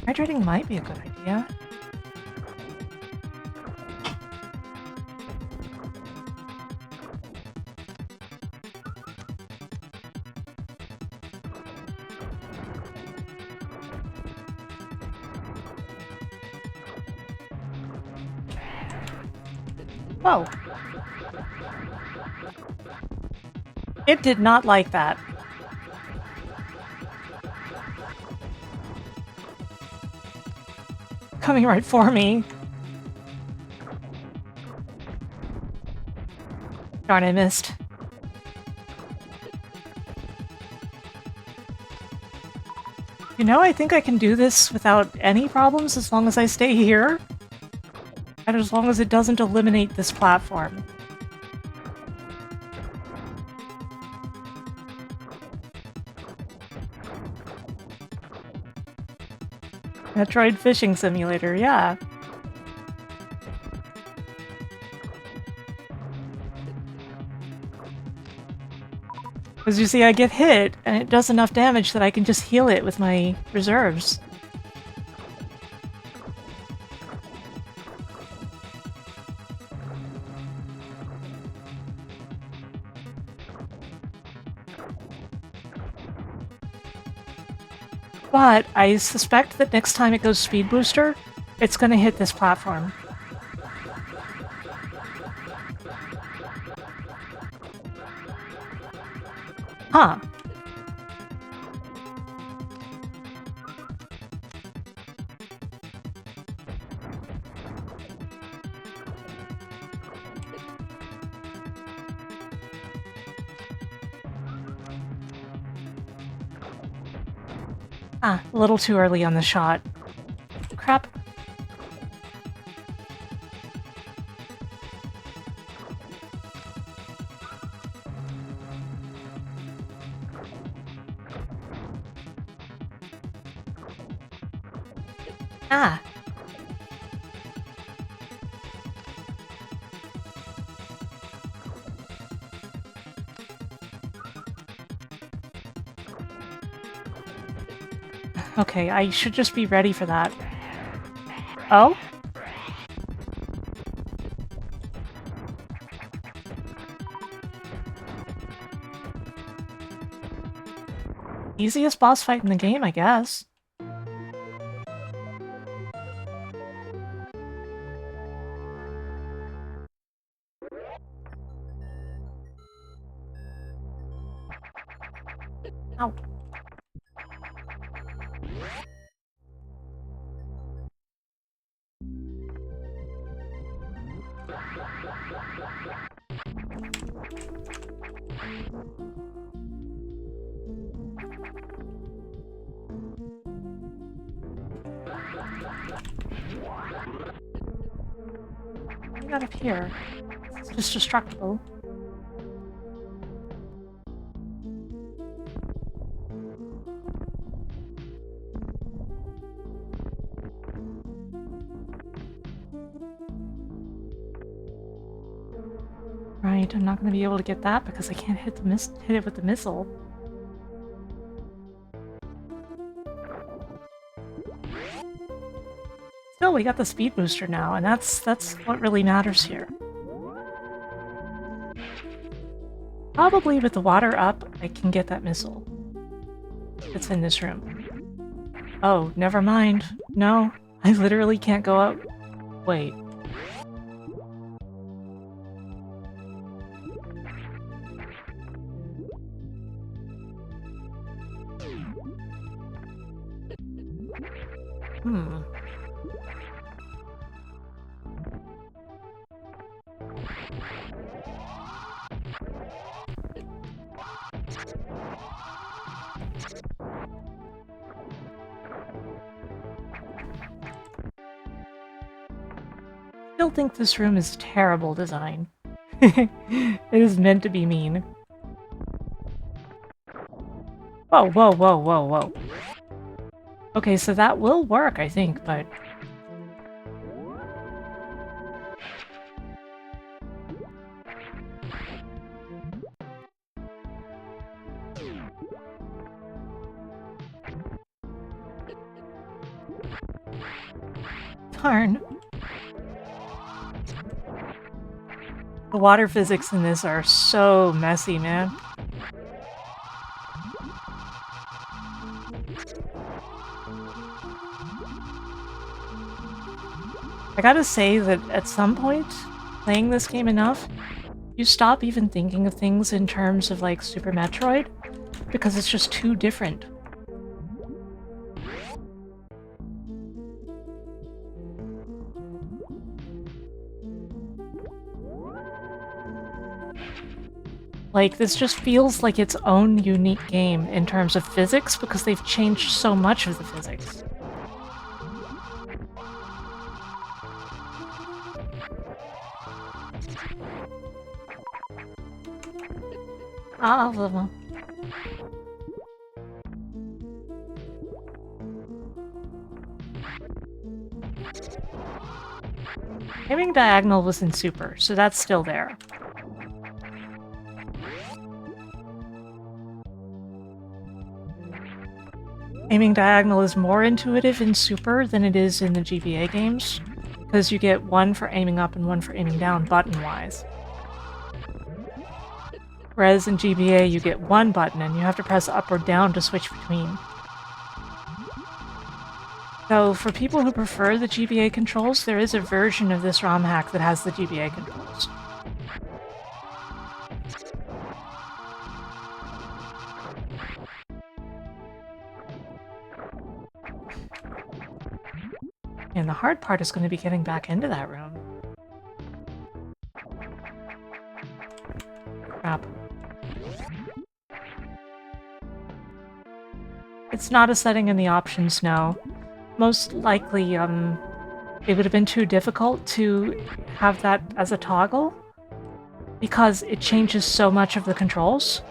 Hydrating might be a good idea. Whoa. It did not like that. Coming right for me. Darn, I missed. You know, I think I can do this without any problems as long as I stay here. And as long as it doesn't eliminate this platform. Metroid Fishing Simulator, yeah. Because you see, I get hit, and it does enough damage that I can just heal it with my reserves. But I suspect that next time it goes Speed Booster, it's gonna hit this platform. Huh. Ah, a little too early on the shot. Crap. Ah. Okay, I should just be ready for that. Oh? Easiest boss fight in the game, I guess. Ow. What do we got up here? It's just destructible. Right, I'm not going to be able to get that because I can't hit it with the missile. Still, we got the speed booster now, and that's what really matters here. Probably with the water up, I can get that missile. It's in this room. Oh, never mind. No, I literally can't go up. Wait. Still think this room is terrible design. It is meant to be mean. Whoa, whoa, whoa, whoa, whoa. Okay, so that will work, I think, but... Darn. The water physics in this are so messy, man. I gotta say that at some point, playing this game enough, you stop even thinking of things in terms of like Super Metroid, because it's just too different. Like, this just feels like its own unique game in terms of physics, because they've changed so much of the physics. Aiming diagonal was in Super, so that's still there. Aiming diagonal is more intuitive in Super than it is in the GBA games, because you get one for aiming up and one for aiming down button-wise. Whereas in GBA you get one button and you have to press up or down to switch between. So for people who prefer the GBA controls, there is a version of this ROM hack that has the GBA controls. And the hard part is going to be getting back into that room. Crap. It's not a setting in the options, no. Most likely, it would have been too difficult to have that as a toggle, because it changes so much of the controls.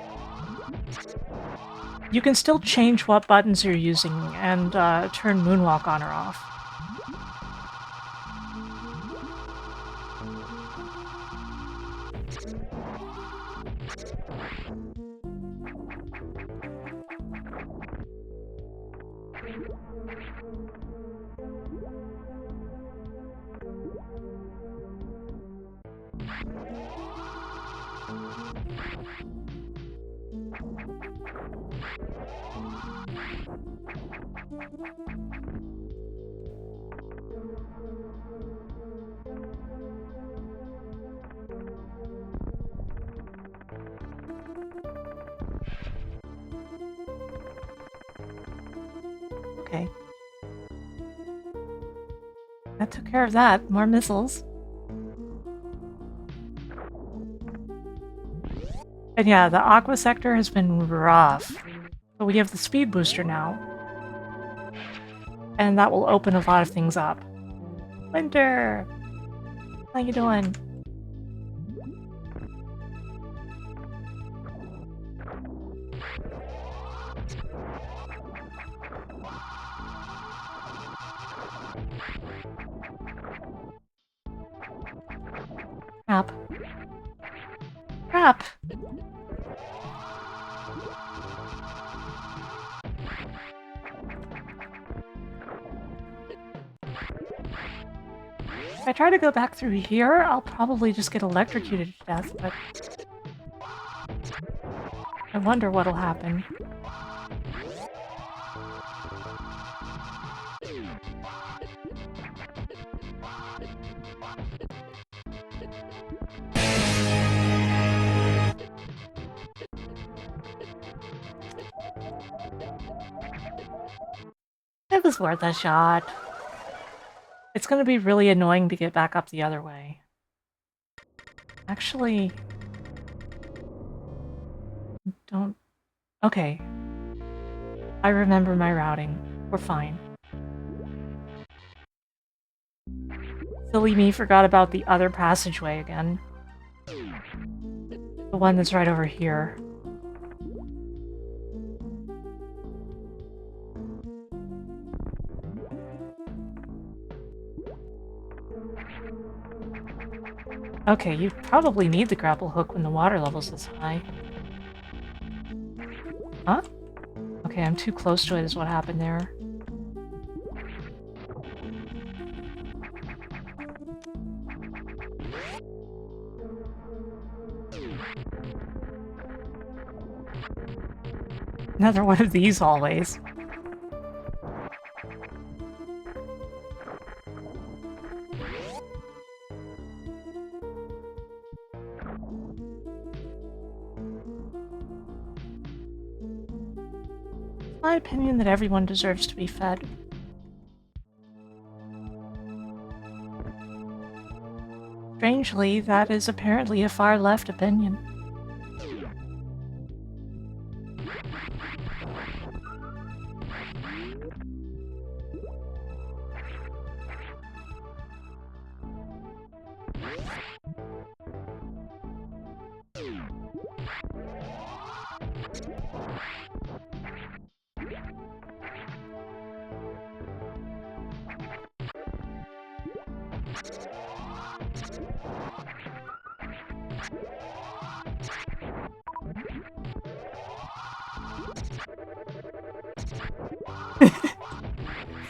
You can still change what buttons you're using and turn Moonwalk on or off. Okay. That took care of that. More missiles. And yeah, the Aqua sector has been rough. But we have the speed booster now. And that will open a lot of things up. Winter! How you doing? Crap. Crap! If I try to go back through here, I'll probably just get electrocuted to death, but... I wonder what'll happen. It was worth a shot. It's gonna be really annoying to get back up the other way. Actually... Don't... Okay. I remember my routing. We're fine. Silly me forgot about the other passageway again. The one that's right over here. Okay, you probably need the grapple hook when the water level's this high. Huh? Okay, I'm too close to it is what happened there. Another one of these hallways. My opinion that everyone deserves to be fed. Strangely, that is apparently a far-left opinion.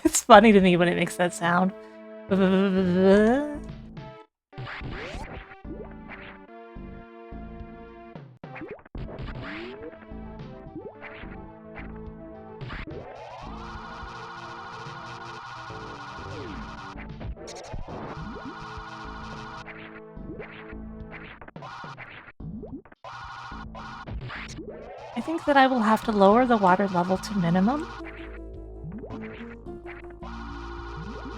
It's funny to me when it makes that sound. I think that I will have to lower the water level to minimum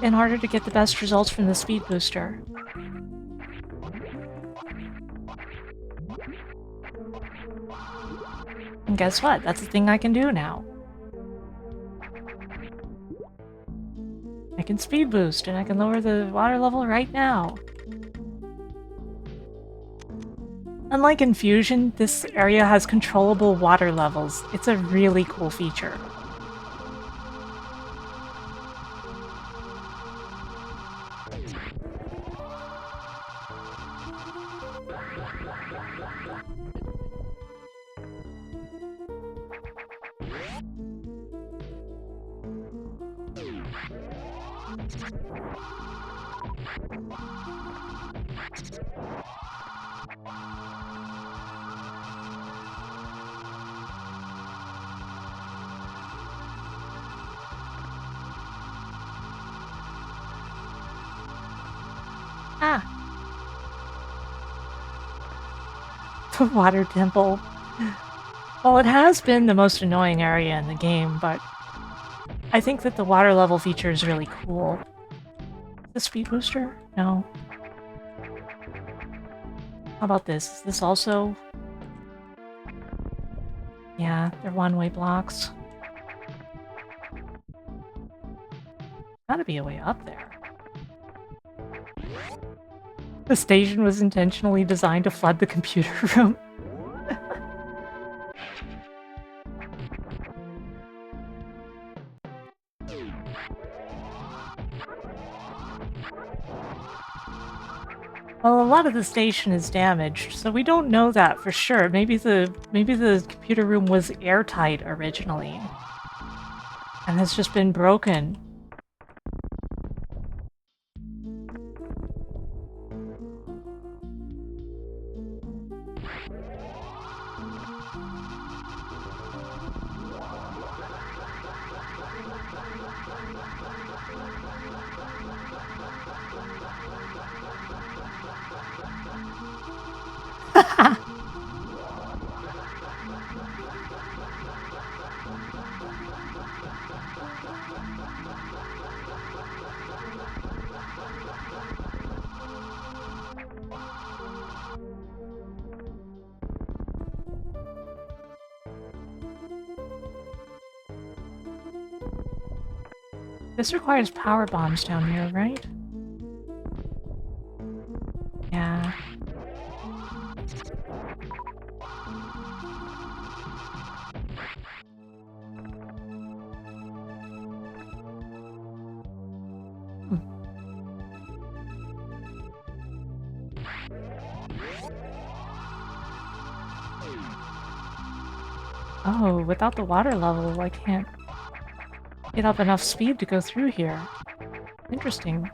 in order to get the best results from the speed booster. And guess what? That's a thing I can do now. I can speed boost and I can lower the water level right now. Unlike in Fusion, this area has controllable water levels. It's a really cool feature. The water temple. Well, it has been the most annoying area in the game, but I think that the water level feature is really cool. The speed booster? No. How about this? Is this also... Yeah, they're one-way blocks. Gotta be a way up there. The station was intentionally designed to flood the computer room. Well, a lot of the station is damaged, so we don't know that for sure. Maybe the computer room was airtight originally and has just been broken. This requires power bombs down here, right? Yeah. Oh, without the water level, I can't get up enough speed to go through here. Interesting.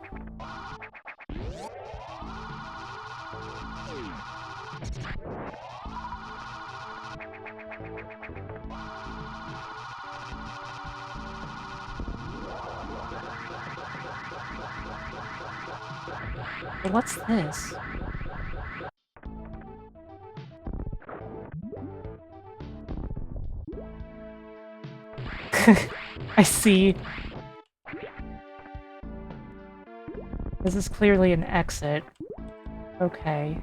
But what's this? I see. This is clearly an exit. Okay.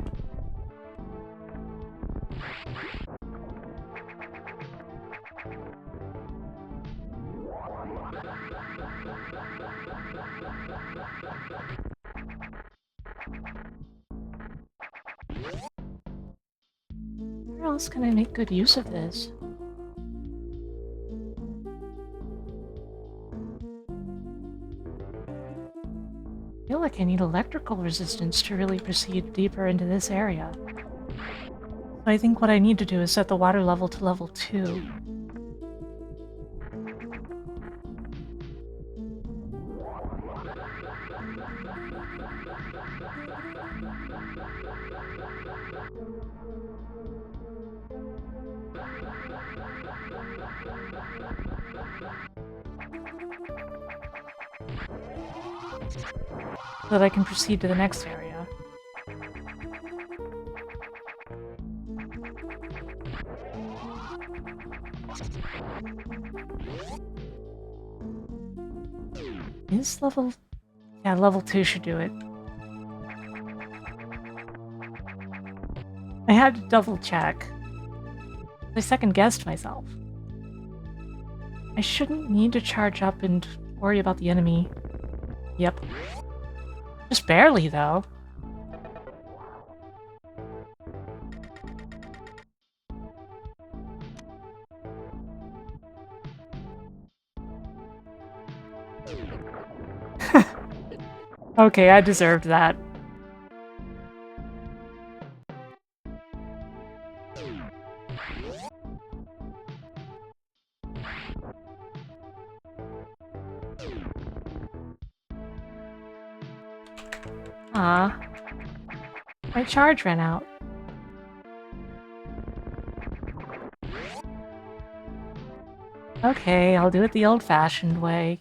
Where else can I make good use of this? I feel like I need electrical resistance to really proceed deeper into this area. So I think what I need to do is set the water level to level 2. So that I can proceed to the next area. Is level... Yeah, level 2 should do it. I had to double check. I second-guessed myself. I shouldn't need to charge up and worry about the enemy. Yep. Just barely, though. Okay, I deserved that. Ah, my charge ran out. Okay, I'll do it the old-fashioned way.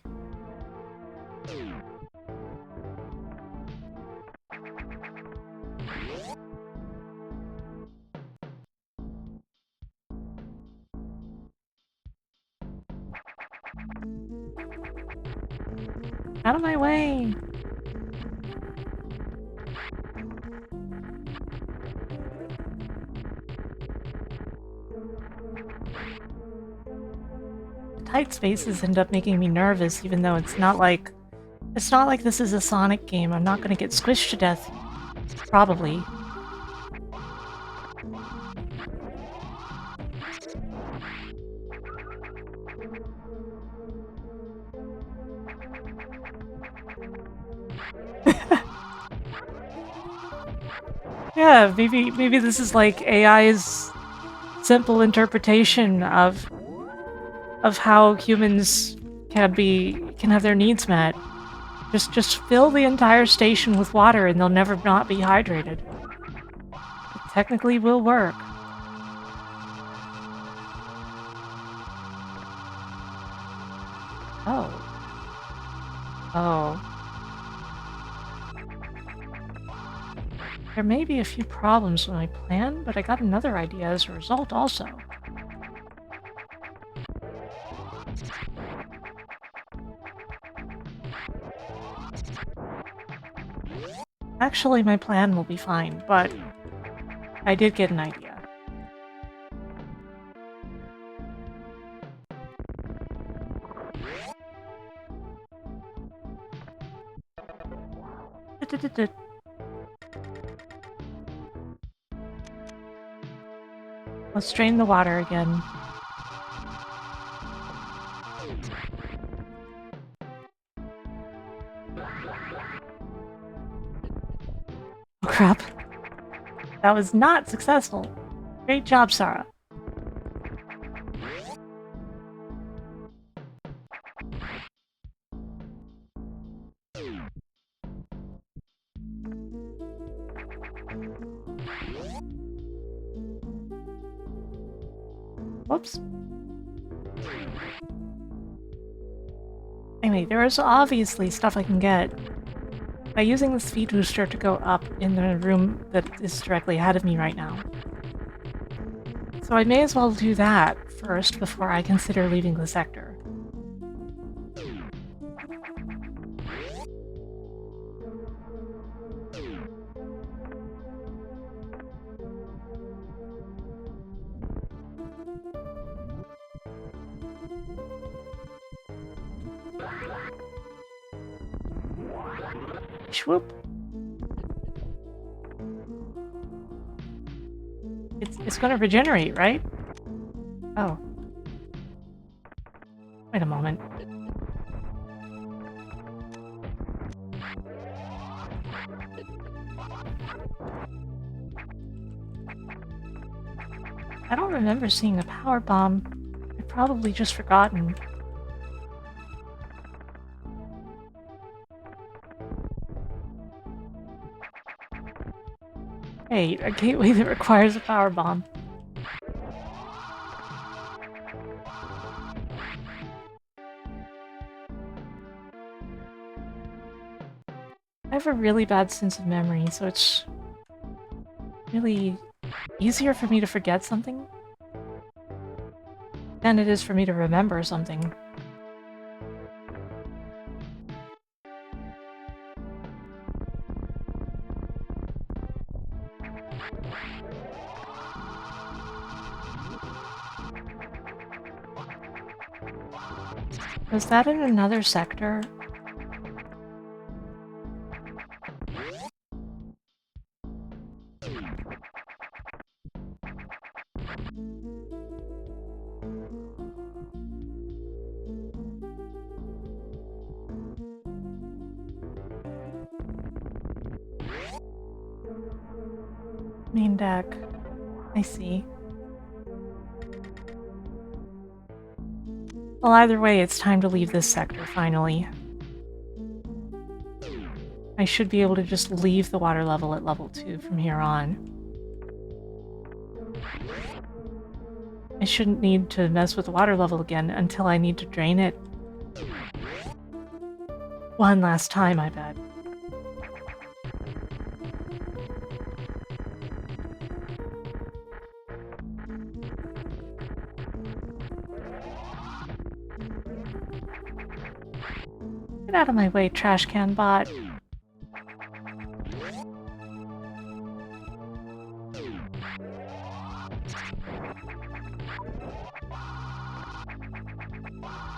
Out of my way! Tight spaces end up making me nervous, even though it's not like this is a Sonic game. I'm not gonna get squished to death. Probably. Yeah, maybe this is like AI's simple interpretation of how humans can have their needs met. Just fill the entire station with water and they'll never not be hydrated. It technically will work. Oh. Oh. There may be a few problems with my plan, but I got another idea as a result also. Actually, my plan will be fine, but I did get an idea. Let's drain the water again. Oh crap. That was not successful. Great job, Sarah. Whoops. Anyway, there is obviously stuff I can get by using the speed booster to go up in the room that is directly ahead of me right now. So I may as well do that first before I consider leaving the sector. Swoop. It's gonna regenerate, right? Oh. Wait a moment. I don't remember seeing a power bomb. I've probably just forgotten. Hey, a gateway that requires a power bomb. I have a really bad sense of memory, so it's really easier for me to forget something than it is for me to remember something. Was that in another sector? Main deck. I see. Well, either way, it's time to leave this sector, finally. I should be able to just leave the water level at level 2 from here on. I shouldn't need to mess with the water level again until I need to drain it. One last time, I bet. Get out of my way, trash can bot.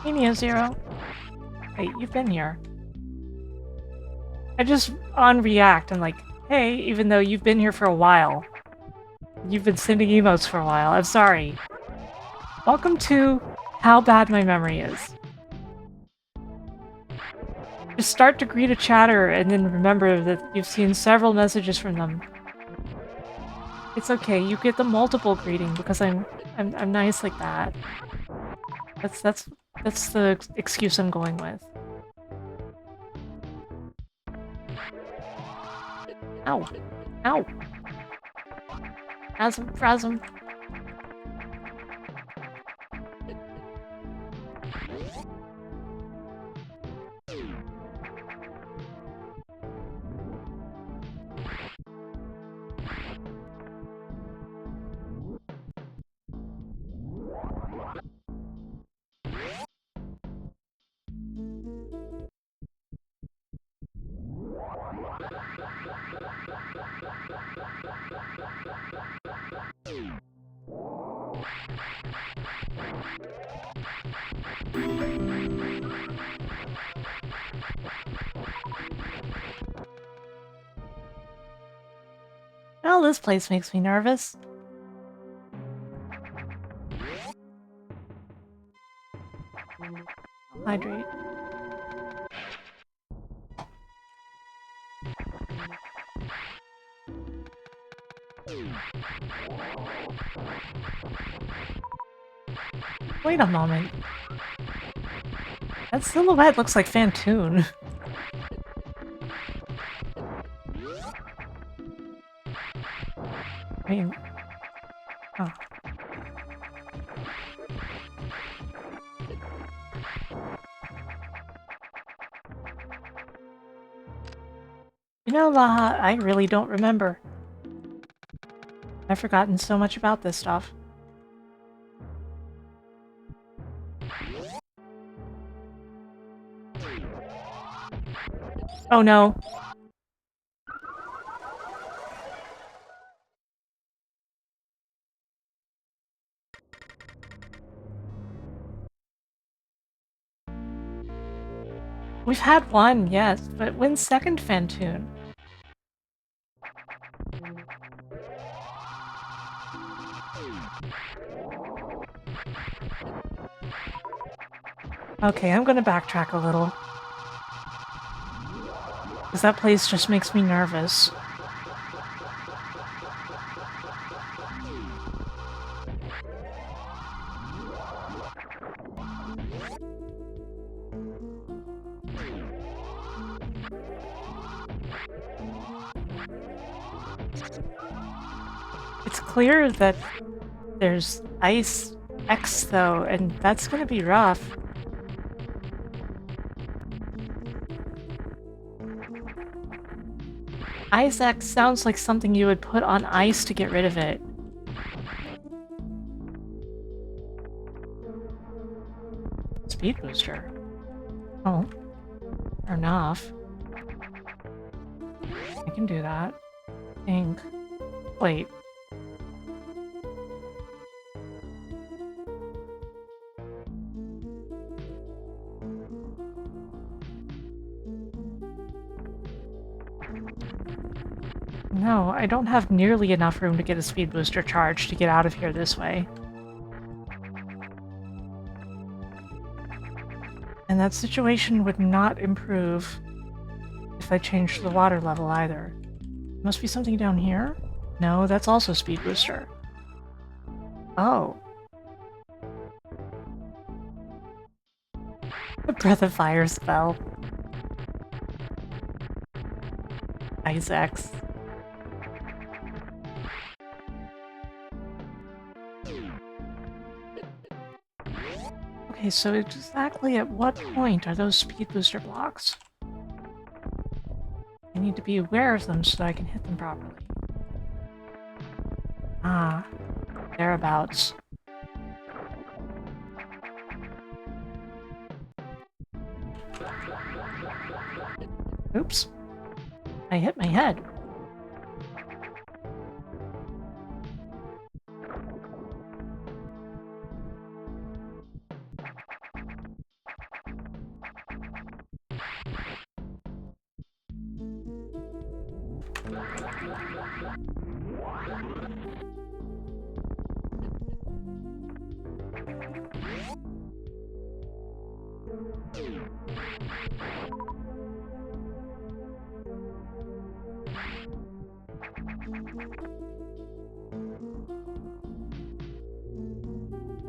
Neo Zero. Wait, you've been here. I just on react and like, hey, even though you've been here for a while. You've been sending emotes for a while. I'm sorry. Welcome to how bad my memory is. Just start to greet a chatter and then remember that you've seen several messages from them. It's okay, you get the multiple greeting because I'm nice like that. That's the excuse I'm going with. Ow. Ow. Phasm. Well, this place makes me nervous. Hydrate. Wait a moment. That silhouette looks like Fantoon. I mean... Oh. You know, Laha, I really don't remember. I've forgotten so much about this stuff. Oh no. We've had one, yes, but when's second Fantoon? Okay, I'm gonna backtrack a little. Because that place just makes me nervous. It's clear that there's Ice X though, and that's gonna be rough. Ice X sounds like something you would put on ice to get rid of it. Speed booster. Oh. Fair enough. I can do that. I think. Wait. No, I don't have nearly enough room to get a speed booster charge to get out of here this way. And that situation would not improve if I changed the water level either. Must be something down here? No, that's also speed booster. Oh. The Breath of Fire spell. Ice X. Okay, so exactly at what point are those speed booster blocks? I need to be aware of them so that I can hit them properly. Ah, thereabouts. Oops. I hit my head.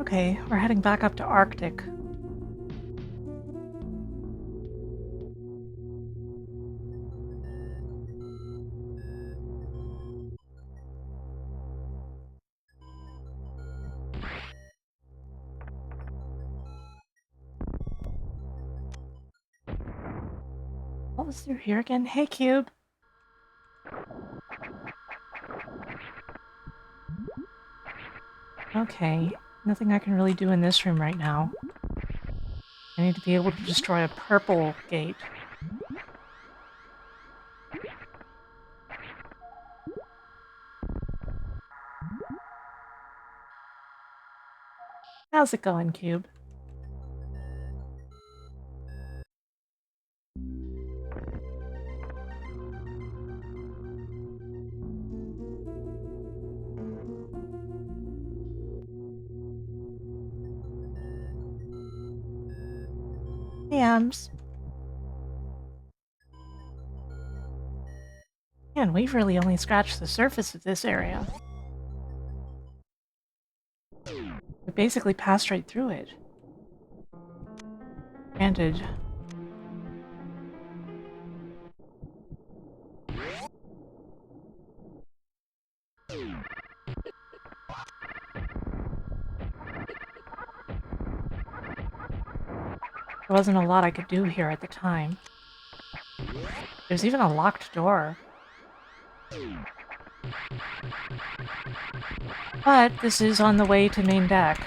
Okay, we're heading back up to Arctic. What was through here again? Hey, Cube! Okay, nothing I can really do in this room right now. I need to be able to destroy a purple gate. How's it going, Cube? Hey, Ams. Man, we've really only scratched the surface of this area. We basically passed right through it. Granted. There wasn't a lot I could do here at the time. There's even a locked door. But this is on the way to main deck.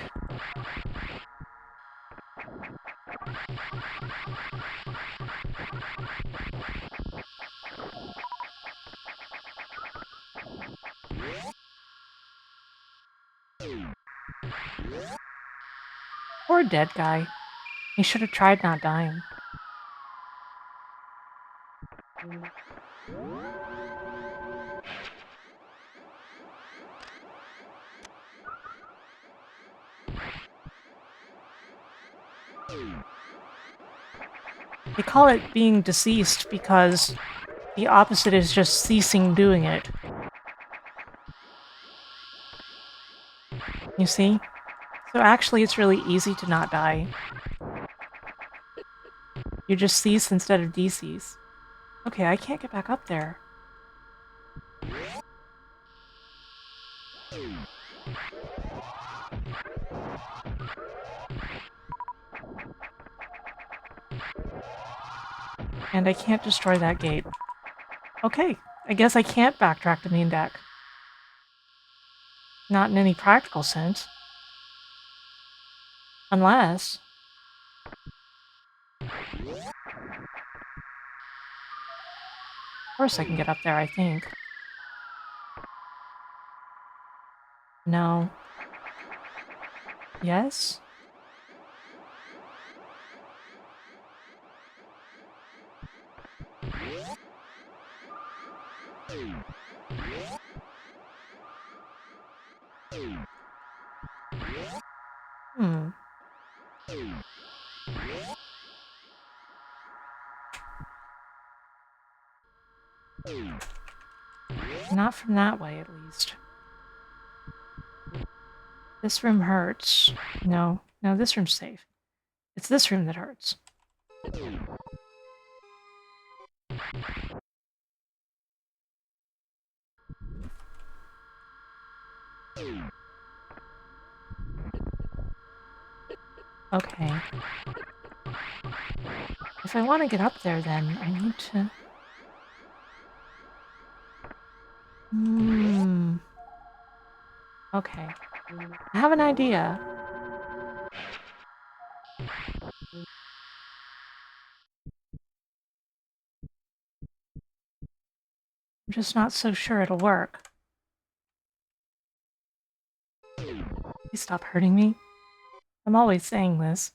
Poor dead guy. He should have tried not dying. They call it being deceased because the opposite is just ceasing doing it. You see? So actually it's really easy to not die. You just cease instead of decease. Okay, I can't get back up there. And I can't destroy that gate. Okay, I guess I can't backtrack to main deck. Not in any practical sense. Unless... Of course I can get up there, I think. No. Yes? Hmm. Not from that way, at least. This room hurts. No. No, this room's safe. It's this room that hurts. Okay. If I want to get up there, then I need to... Hmm. Okay. I have an idea. I'm just not so sure it'll work. Please stop hurting me. I'm always saying this.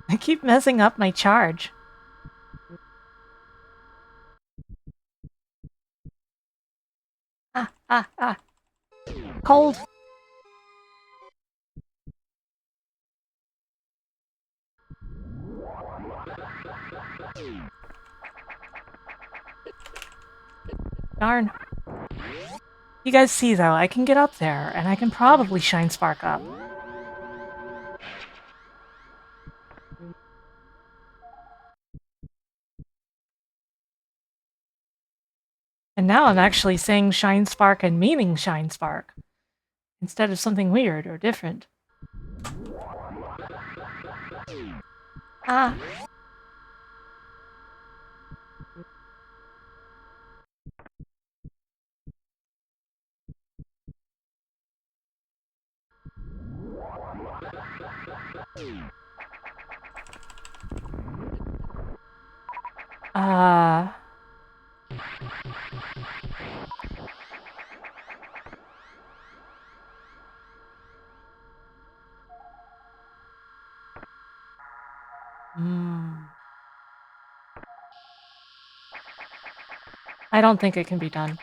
I keep messing up my charge. Ah. Cold. Darn. You guys see, though, I can get up there, and I can probably shine Spark up. And now I'm actually saying Shine Spark and meaning Shine Spark, instead of something weird or different. Ah. Uh... I don't think it can be done.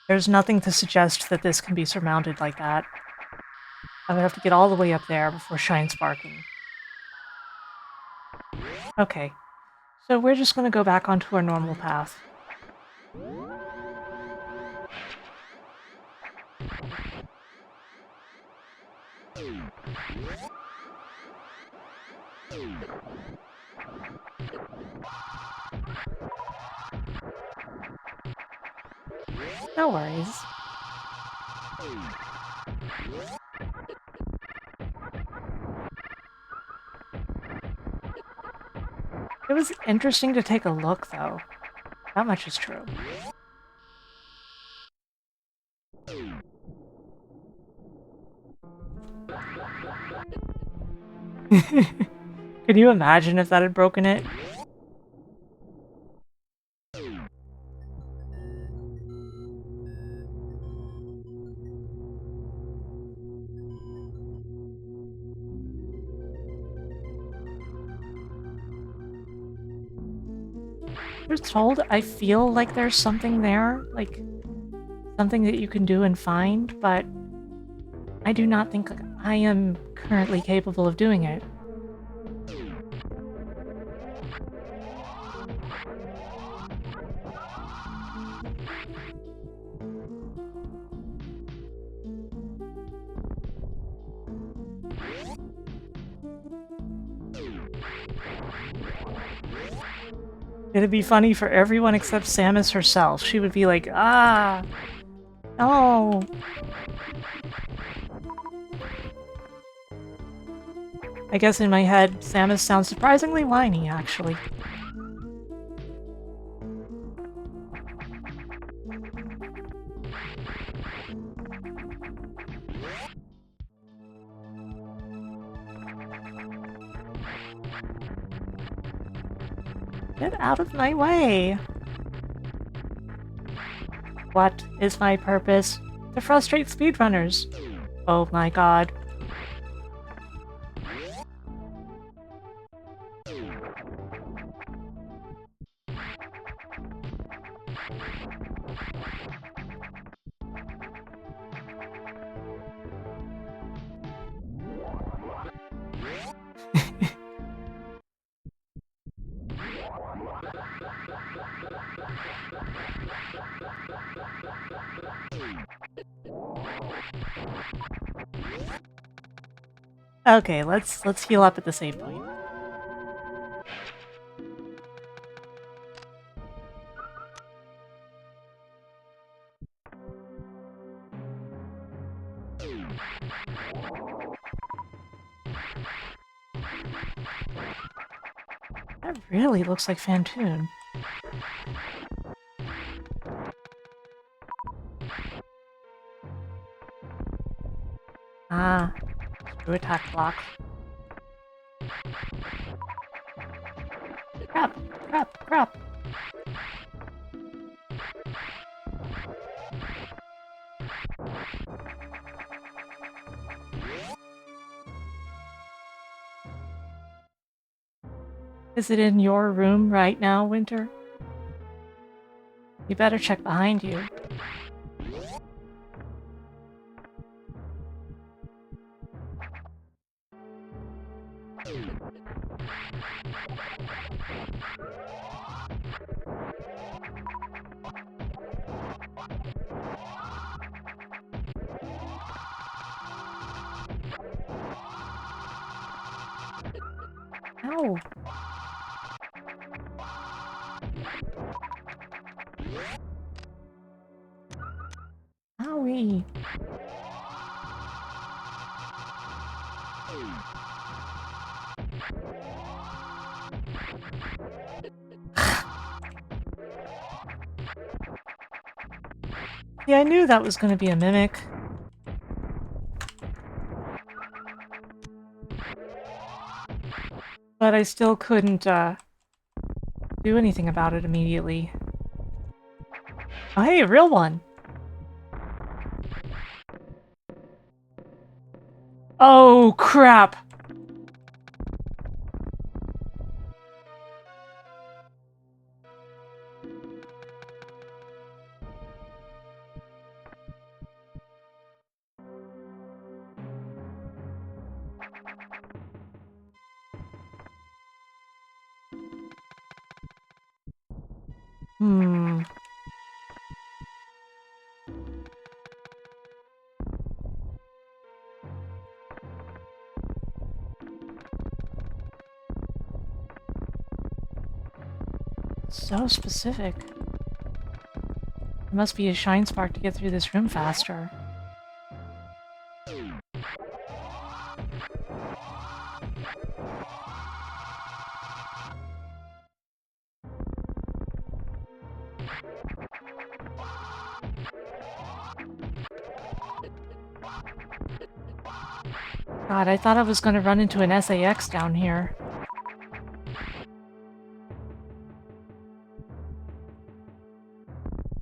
There's nothing to suggest that this can be surmounted like that. I would have to get all the way up there before Shine Sparking. Okay, so we're just gonna go back onto our normal path. No worries. It was interesting to take a look, though. That much is true. Could you imagine if that had broken it? You're told I feel like there's something there, like something that you can do and find, but I do not think I am currently capable of doing it. It'd be funny for everyone except Samus herself. She would be like, ah, no. I guess in my head, Samus sounds surprisingly whiny, actually. Get out of my way! What is my purpose? To frustrate speedrunners. Oh my god. Okay, let's heal up at the save point. That really looks like Fantoon. Ah, screw attack block. Crap, crap, crap. Is it in your room right now, Winter? You better check behind you. Ow. Owie. Yeah, I knew that was going to be a mimic. But I still couldn't, do anything about it immediately. Oh, hey, a real one! Oh, crap! Hmm. So specific. There must be a shine spark to get through this room faster. God, I thought I was going to run into an SAX down here.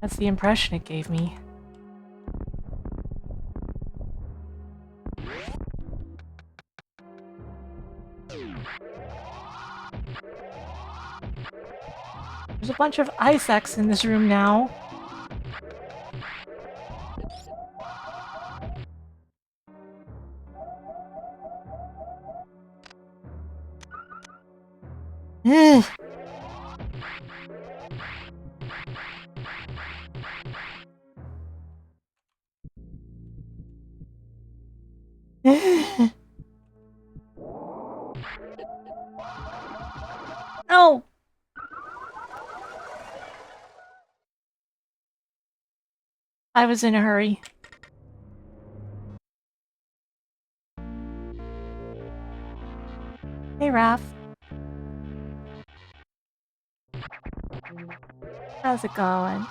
That's the impression it gave me. There's a bunch of Isaacs in this room now. Ugh. No! I was in a hurry. Hey, Raph. How's it going?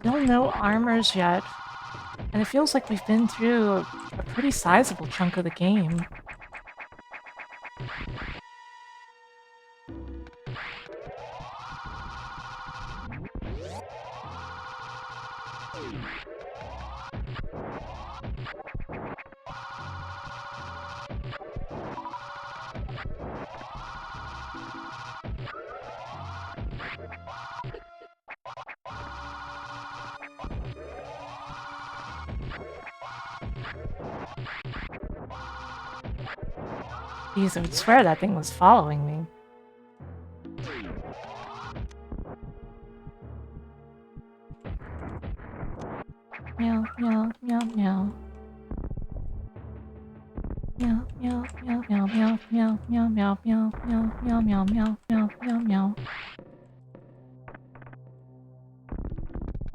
Still no armors yet. And it feels like we've been through a pretty sizable chunk of the game. Jeez, I would swear that thing was following me. Meow, meow, meow, meow. Meow, meow, meow, meow, meow, meow, meow, meow, meow, meow, meow, meow, meow, meow, meow, meow.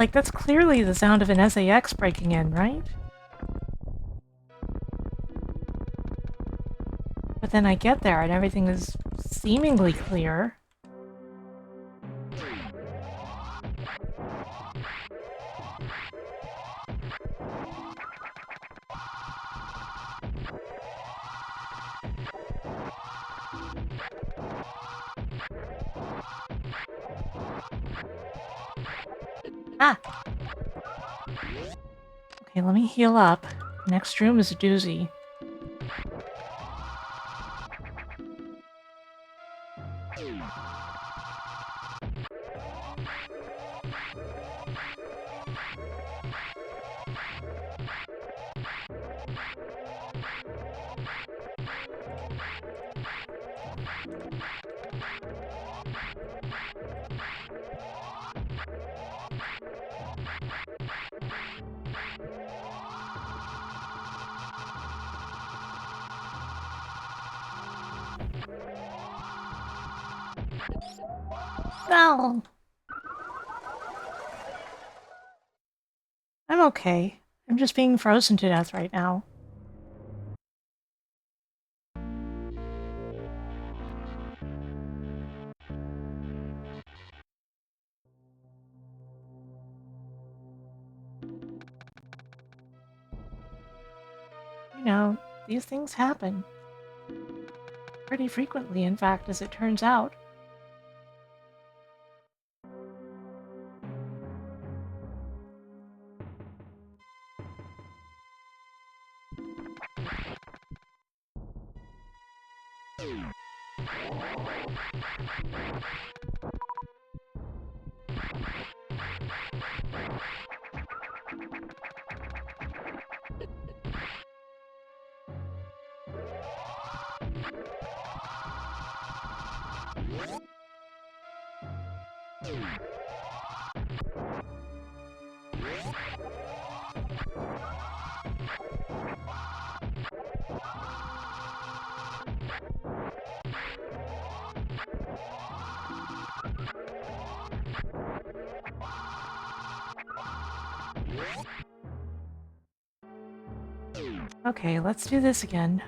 Like, that's clearly the sound of an SAX breaking in, right? But then I get there and everything is seemingly clear. Ah! Okay, let me heal up. Next room is a doozy. No! I'm okay. I'm just being frozen to death right now. You know, these things happen. Pretty frequently, in fact, as it turns out. Okay, let's do this again.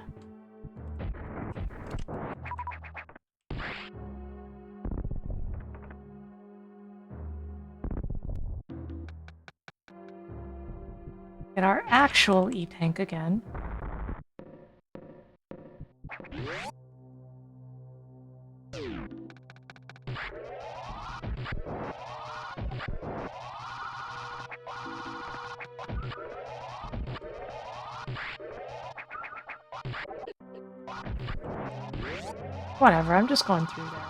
Get our actual E-tank again. Whatever, I'm just going through there.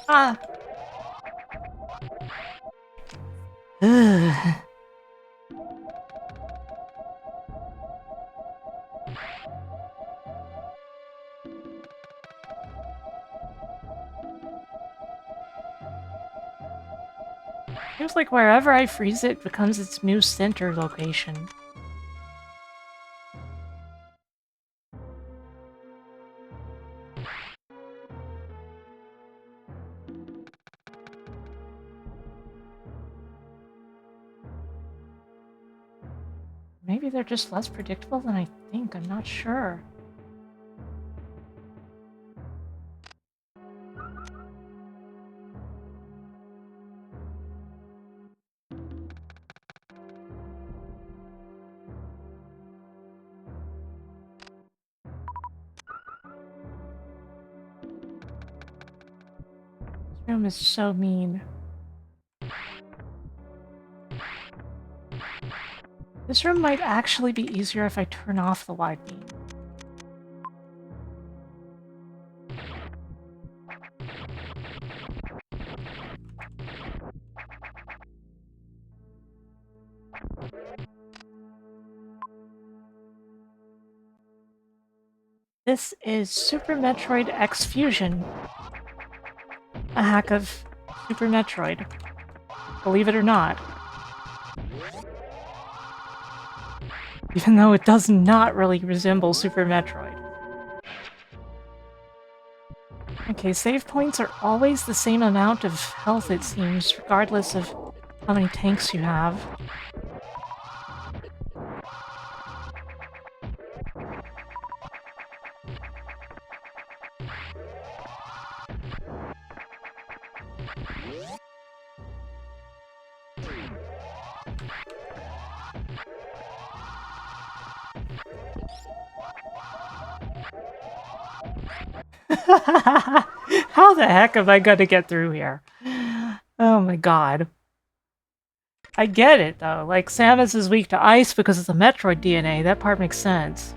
Ah! Ugh. Seems like wherever I freeze it becomes its new center location. Maybe they're just less predictable than I think, I'm not sure. This room is so mean. This room might actually be easier if I turn off the wide beam. This is Super Metroid X-Fusion. A hack of Super Metroid. Believe it or not. Even though it does not really resemble Super Metroid. Okay, save points are always the same amount of health, it seems, regardless of how many tanks you have. How the heck am I gonna get through here? Oh my god. I get it, though. Like, Samus is weak to ice because of the Metroid DNA. That part makes sense.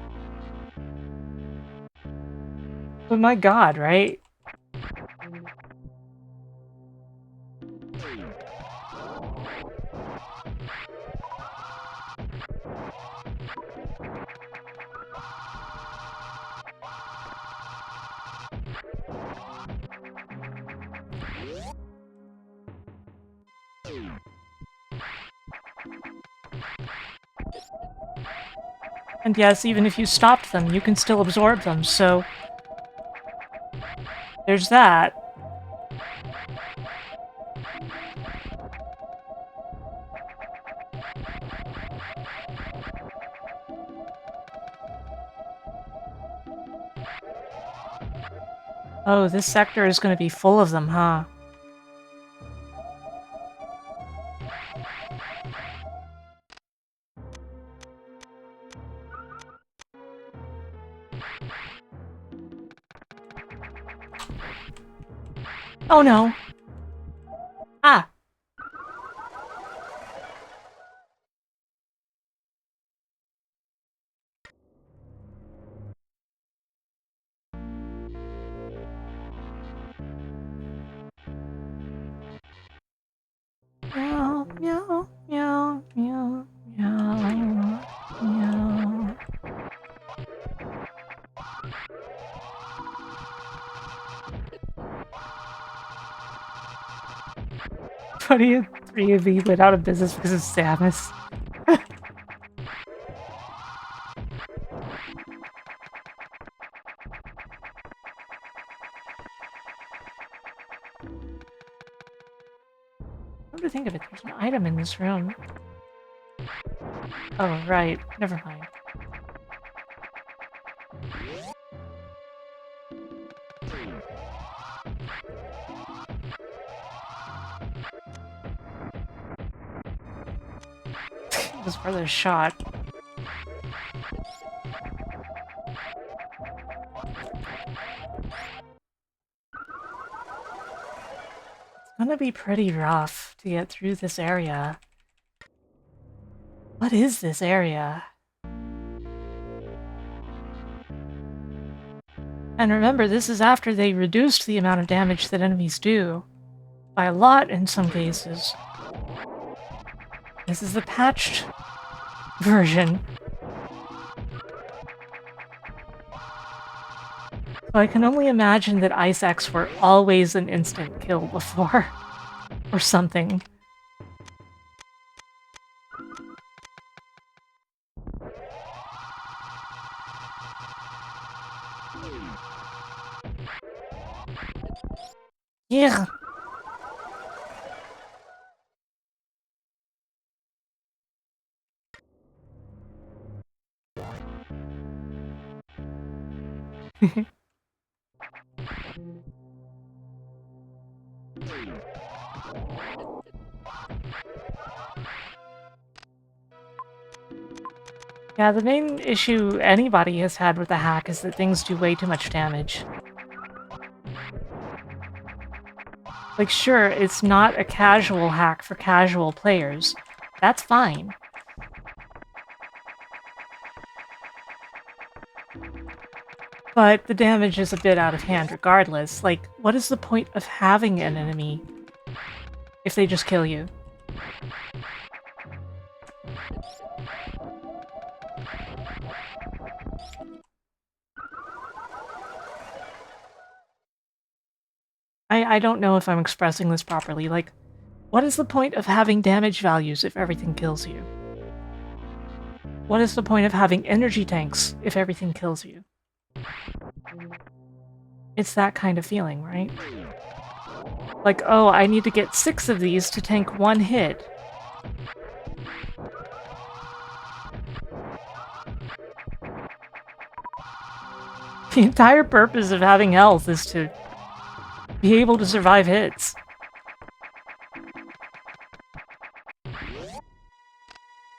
But my god, right? And yes, even if you stopped them, you can still absorb them, so... there's that. Oh, this sector is going to be full of them, huh? Oh no! Ah! Meow, meow, meow, meow, meow, meow. 23 of me went out of business because of Samus. Come to think of it, there's an item in this room. Oh, right. Never mind. It was worth a shot. It's gonna be pretty rough to get through this area. What is this area? And remember, this is after they reduced the amount of damage that enemies do. By a lot in some cases. This is the patched version. So I can only imagine that Ice X were always an instant kill before. Or something. Yeah. Yeah, the main issue anybody has had with the hack is that things do way too much damage. Like, sure, it's not a casual hack for casual players. That's fine. But the damage is a bit out of hand regardless. Like, what is the point of having an enemy if they just kill you? I don't know if I'm expressing this properly. Like, what is the point of having damage values if everything kills you? What is the point of having energy tanks if everything kills you? It's that kind of feeling, right? Like, oh, I need to get 6 of these to tank 1 hit. The entire purpose of having health is to be able to survive hits.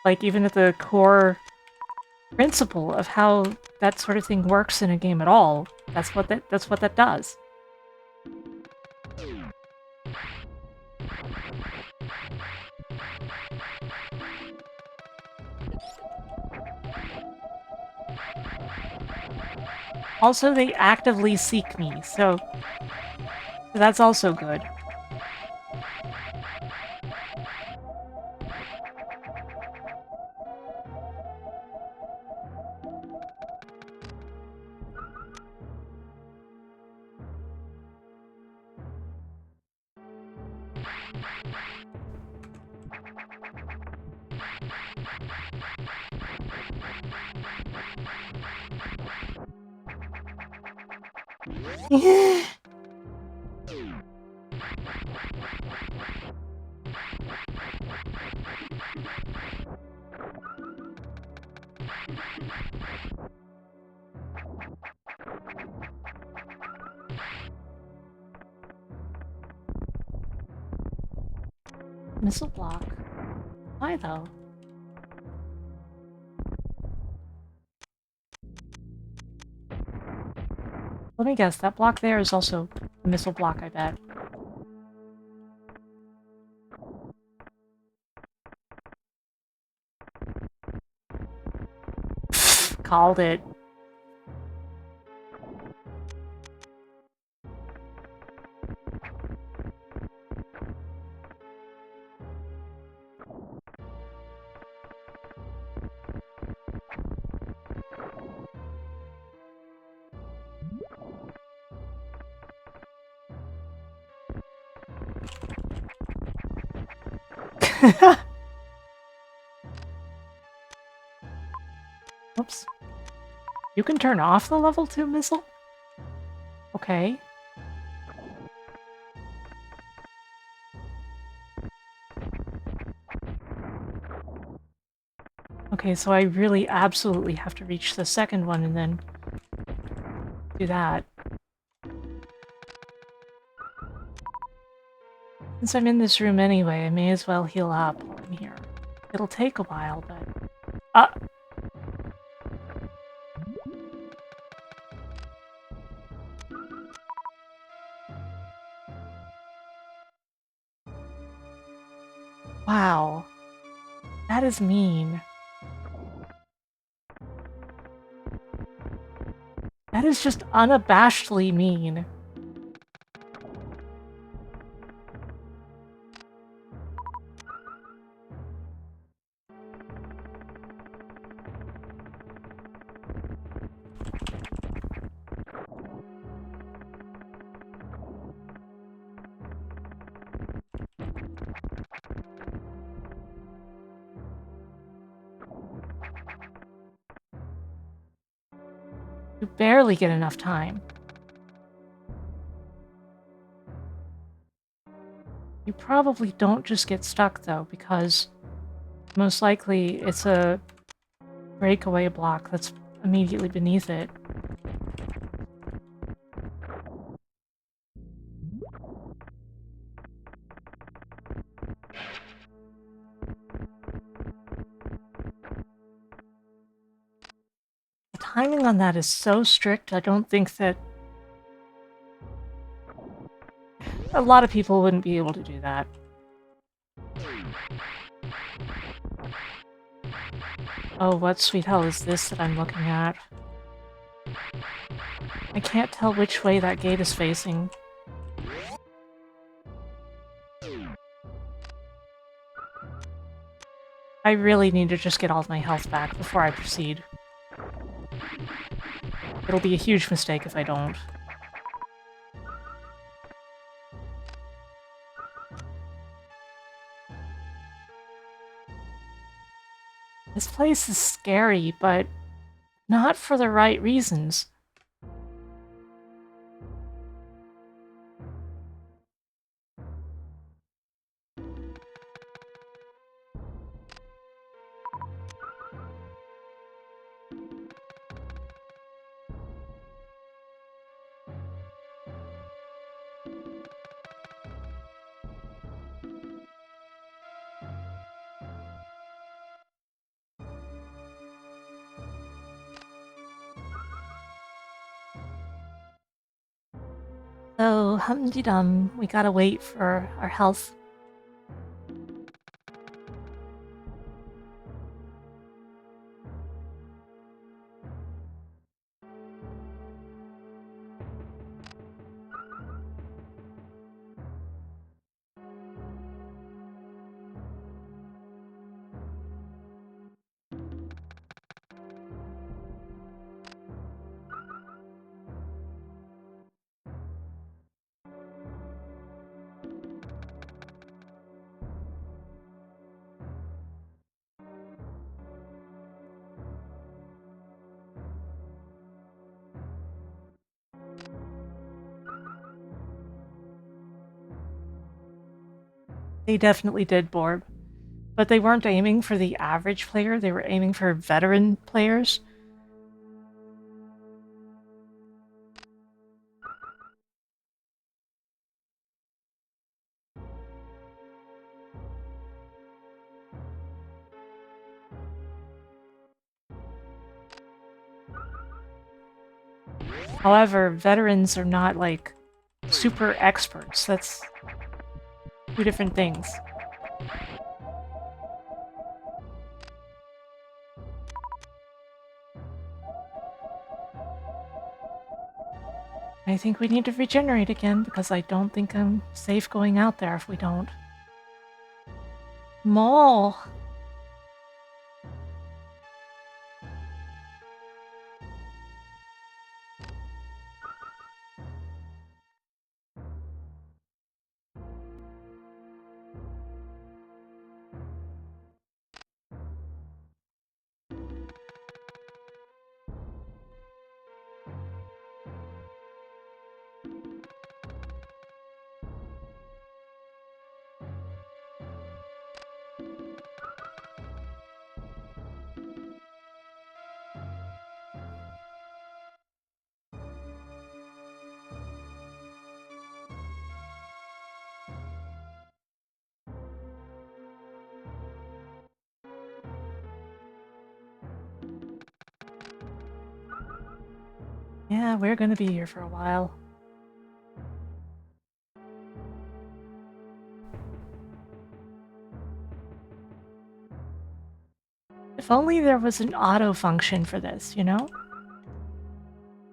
Like, even at the core principle of how that sort of thing works in a game at all, that's what that does. Also, they actively seek me, so that's also good. Missile block. Why though? Let me guess, that block there is also a missile block, I bet. Called it. Oops. You can turn off the level 2 missile? Okay. Okay, so I really absolutely have to reach the second one and then do that. Since I'm in this room anyway, I may as well heal up while I'm here. It'll take a while, but... Wow. That is mean. That is just unabashedly mean. You barely get enough time. You probably don't just get stuck, though, because most likely it's a breakaway block that's immediately beneath it. The timing on that is so strict, I don't think that... A lot of people wouldn't be able to do that. Oh, what sweet hell is this that I'm looking at? I can't tell which way that gate is facing. I really need to just get all of my health back before I proceed. It'll be a huge mistake if I don't. This place is scary, but not for the right reasons. So, hum-de-dum, we gotta wait for our health. They definitely did Borb. But they weren't aiming for the average player, they were aiming for veteran players. However, veterans are not like super experts. That's two different things. I think we need to regenerate again because I don't think I'm safe going out there if we don't. Mole! Yeah, we're gonna be here for a while. If only there was an auto function for this, you know?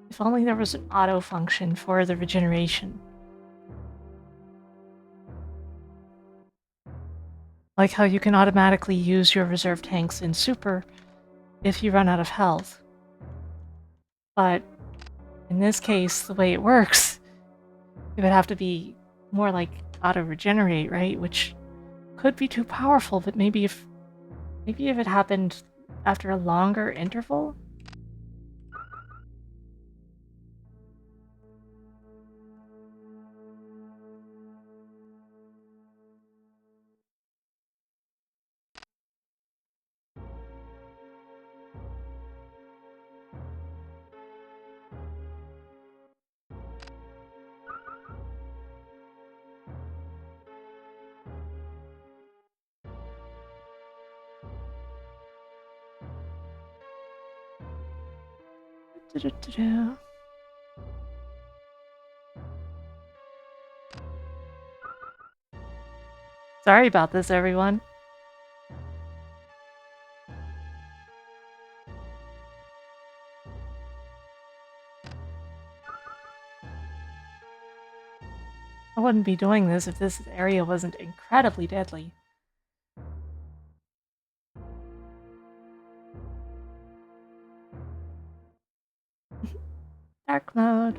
If only there was an auto function for the regeneration. Like how you can automatically use your reserve tanks in Super if you run out of health. But in this case, the way it works, it would have to be more like auto-regenerate, right? Which could be too powerful, but maybe if it happened after a longer interval. Du-du-du-du. Sorry about this, everyone. I wouldn't be doing this if this area wasn't incredibly deadly. Dark mode.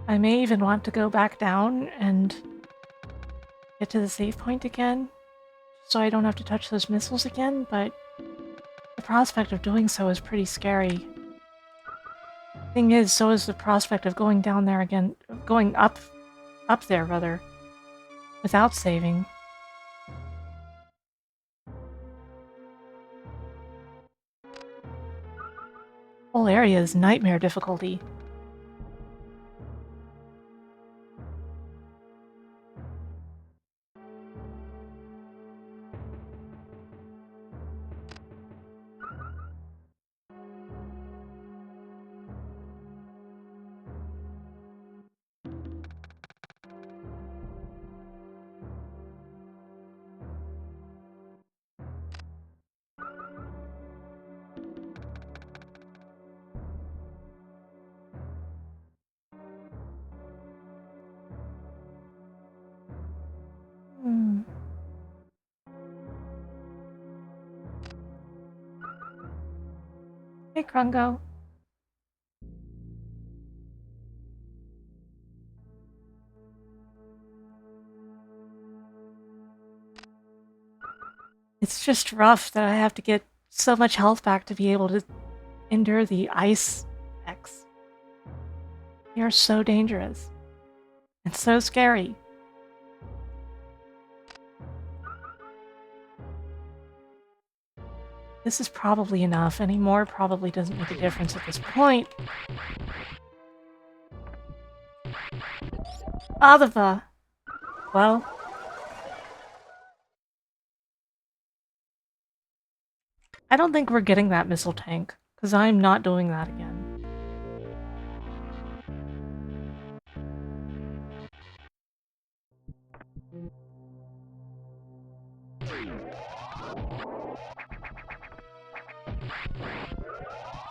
I may even want to go back down and get to the save point again, so I don't have to touch those missiles again, but the prospect of doing so is pretty scary. Thing is, so is the prospect of going down there again, going up there rather, without saving. Whole area is nightmare difficulty. Hey, Krungo. It's just rough that I have to get so much health back to be able to endure the ice X. They are so dangerous. And so scary. This is probably enough. Any more probably doesn't make a difference at this point. Adava! Well... I don't think we're getting that missile tank, because I'm not doing that again.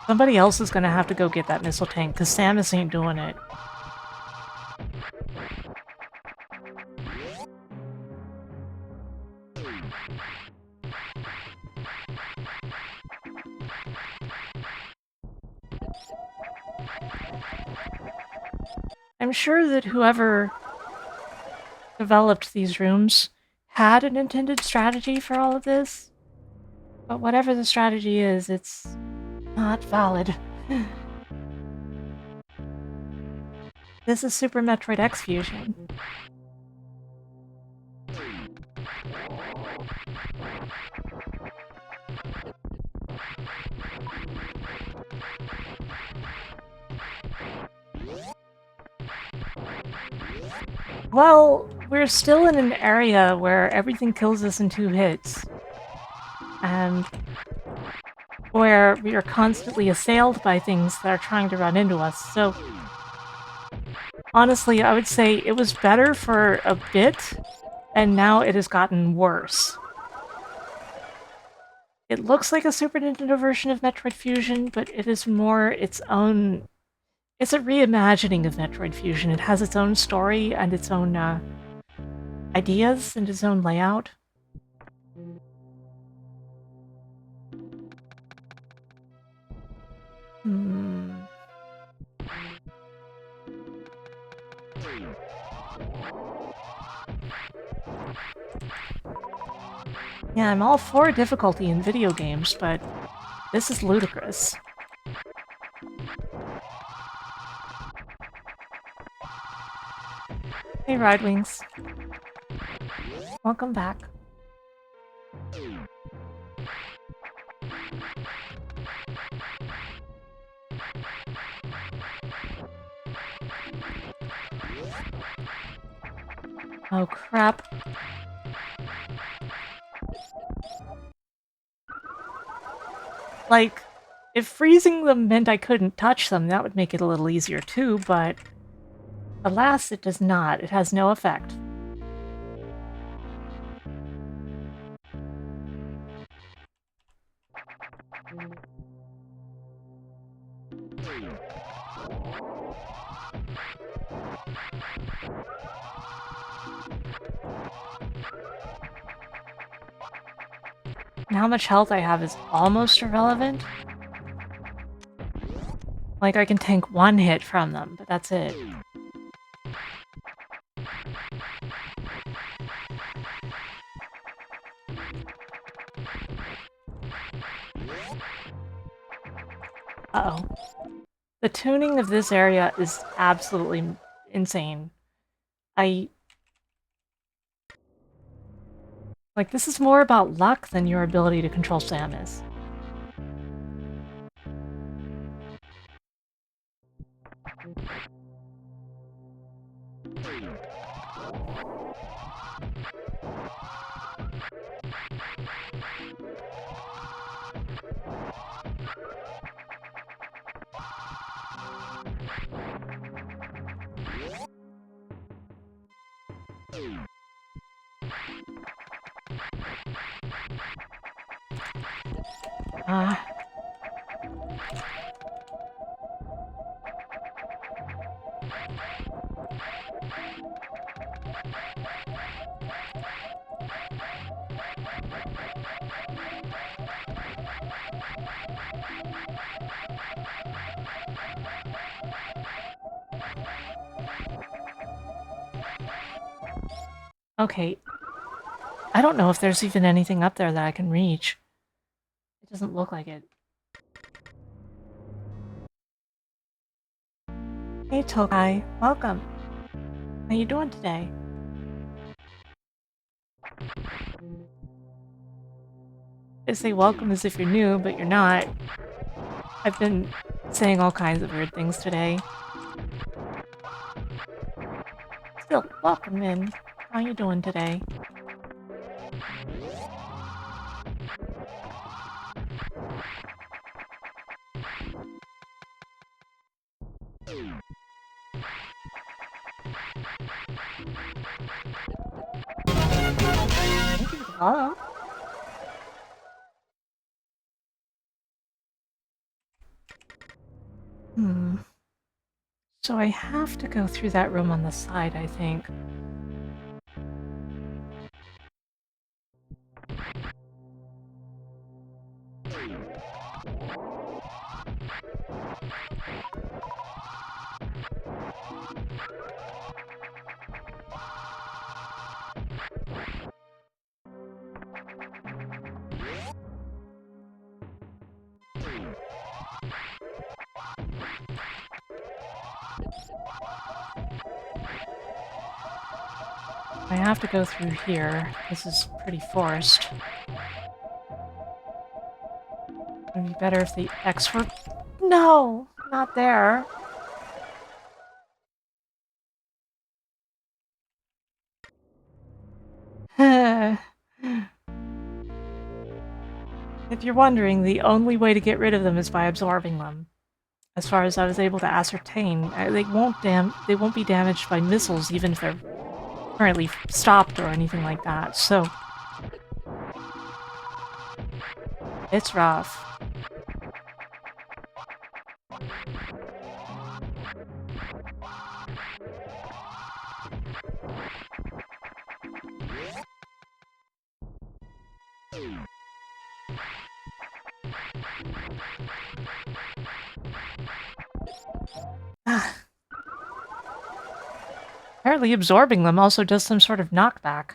Somebody else is gonna have to go get that missile tank, because Samus ain't doing it. I'm sure that whoever developed these rooms had an intended strategy for all of this, but whatever the strategy is, it's not valid. This is Super Metroid X-Fusion. Well, we're still in an area where everything kills us in 2 hits. And where we are constantly assailed by things that are trying to run into us, so... Honestly, I would say it was better for a bit, and now it has gotten worse. It looks like a Super Nintendo version of Metroid Fusion, but it is more its own... It's a reimagining of Metroid Fusion. It has its own story and its own ideas and its own layout. Yeah, I'm all for difficulty in video games, but this is ludicrous. Hey, Ride Wings. Welcome back. Oh, crap. Like, if freezing them meant I couldn't touch them, that would make it a little easier too, but... Alas, it does not. It has no effect. And how much health I have is almost irrelevant. Like, I can tank 1 hit from them, but that's it. Uh-oh. The tuning of this area is absolutely insane. Like, this is more about luck than your ability to control Samus. Okay. I don't know if there's even anything up there that I can reach. It doesn't look like it. Hey, Tokai. Welcome. How you doing today? I say welcome as if you're new, but you're not. I've been saying all kinds of weird things today. Still, welcome in. How you doing today? Thank you for the follow. So I have to go through that room on the side, I think. I have to go through here. This is pretty forced. It'd be better if the X were... No! Not there. If you're wondering, the only way to get rid of them is by absorbing them. As far as I was able to ascertain, they won't be damaged by missiles even if they're currently stopped or anything like that, so... It's rough. Apparently absorbing them also does some sort of knockback.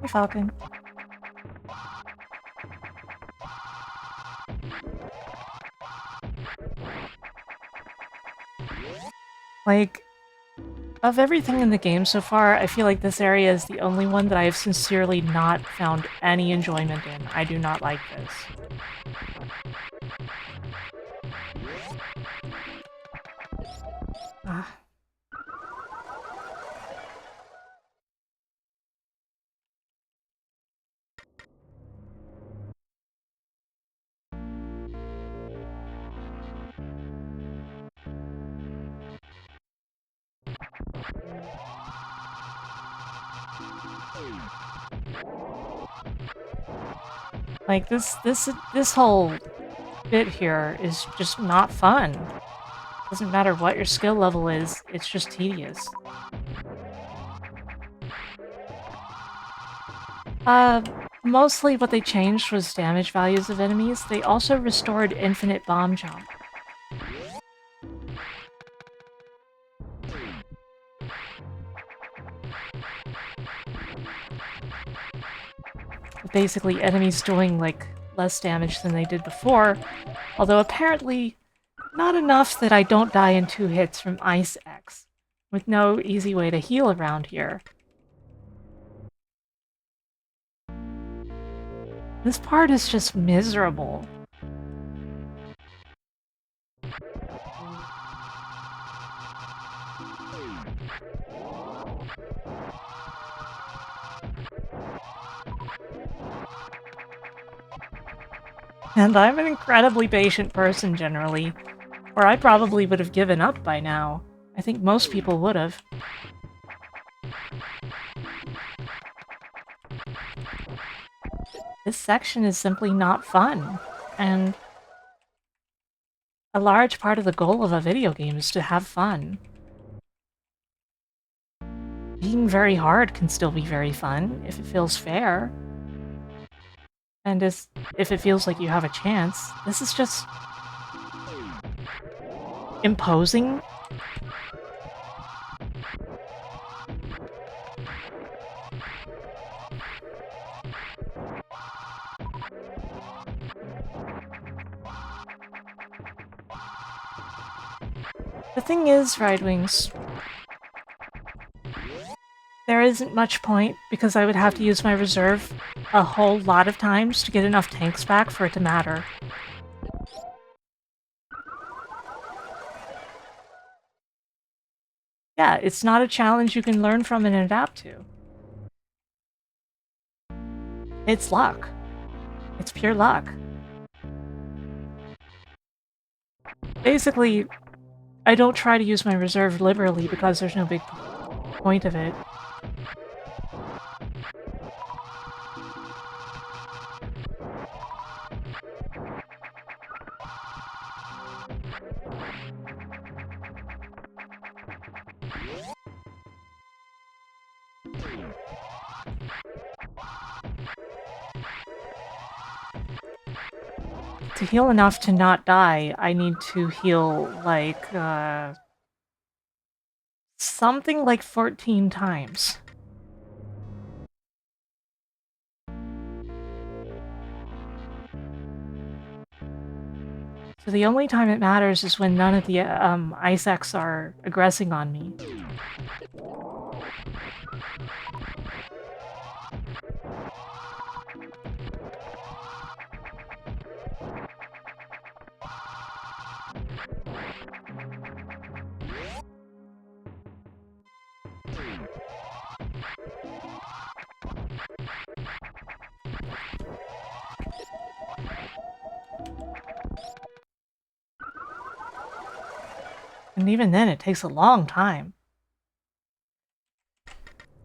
Hey, Falcon. Like, of everything in the game so far, I feel like this area is the only one that I have sincerely not found any enjoyment in. I do not like this. Ah. Like, this whole bit here is just not fun. Doesn't matter what your skill level is, it's just tedious. Mostly what they changed was damage values of enemies. They also restored infinite bomb jump. Basically, enemies doing, like, less damage than they did before, although apparently not enough that I don't die in 2 hits from Ice X, with no easy way to heal around here. This part is just miserable. And I'm an incredibly patient person, generally, or I probably would have given up by now. I think most people would have. This section is simply not fun, and a large part of the goal of a video game is to have fun. Being very hard can still be very fun if it feels fair. And if it feels like you have a chance. This is just imposing. The thing is, Ride Wings, there isn't much point because I would have to use my reserve a whole lot of times to get enough tanks back for it to matter. Yeah, it's not a challenge you can learn from and adapt to. It's luck. It's pure luck. Basically, I don't try to use my reserve liberally because there's no big point of it. To heal enough to not die, I need to heal, like, something like 14 times. So the only time it matters is when none of the Isaacs are aggressing on me. And even then, it takes a long time.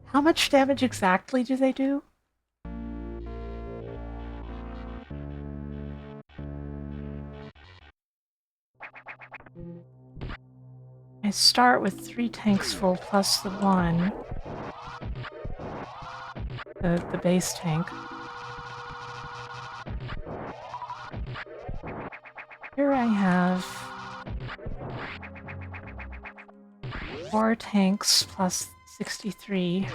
How much damage exactly do they do? I start with 3 tanks full plus the 1. The base tank. Here I have 4 tanks plus 63.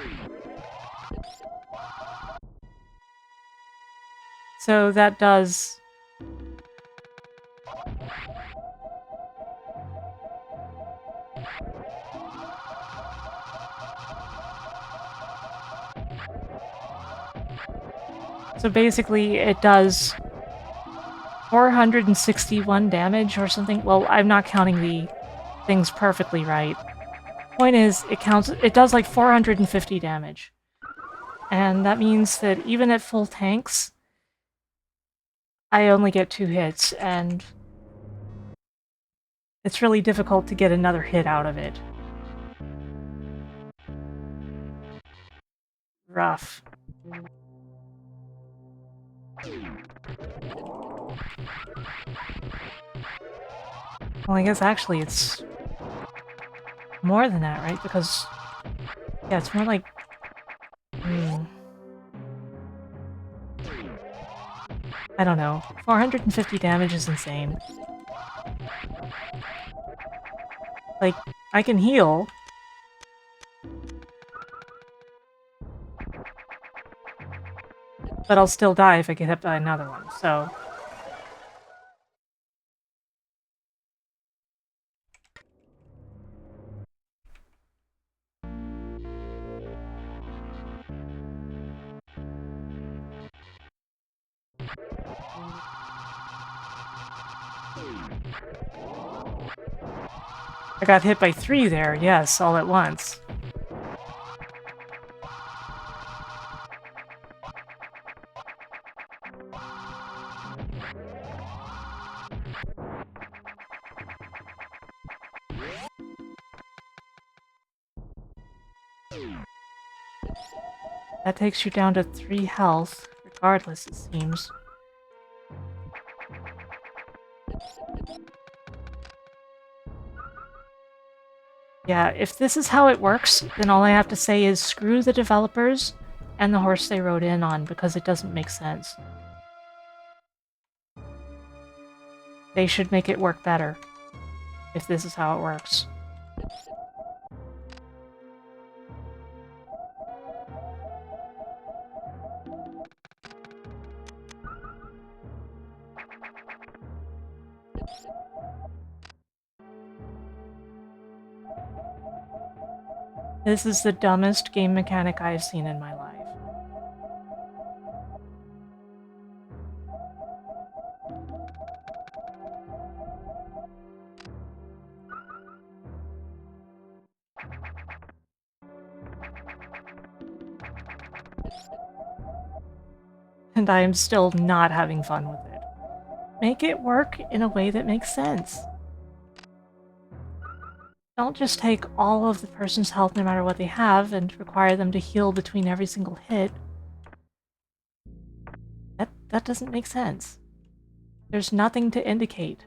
So that does... So basically it does 461 damage or something. Well, I'm not counting the things perfectly right. Point is, it does like 450 damage. And that means that even at full tanks, I only get 2 hits, and it's really difficult to get another hit out of it. Rough. Well, I guess actually it's more than that, right? Because, yeah, it's more like... I don't know. 450 damage is insane. Like, I can heal. But I'll still die if I get hit by another one, so... I got hit by 3 there, yes, all at once. That takes you down to 3 health for regardless, it seems. Yeah, if this is how it works, then all I have to say is screw the developers and the horse they rode in on, because it doesn't make sense. They should make it work better, if this is how it works. This is the dumbest game mechanic I've seen in my life. And I am still not having fun with it. Make it work in a way that makes sense. Don't just take all of the person's health no matter what they have and require them to heal between every single hit. That doesn't make sense. There's nothing to indicate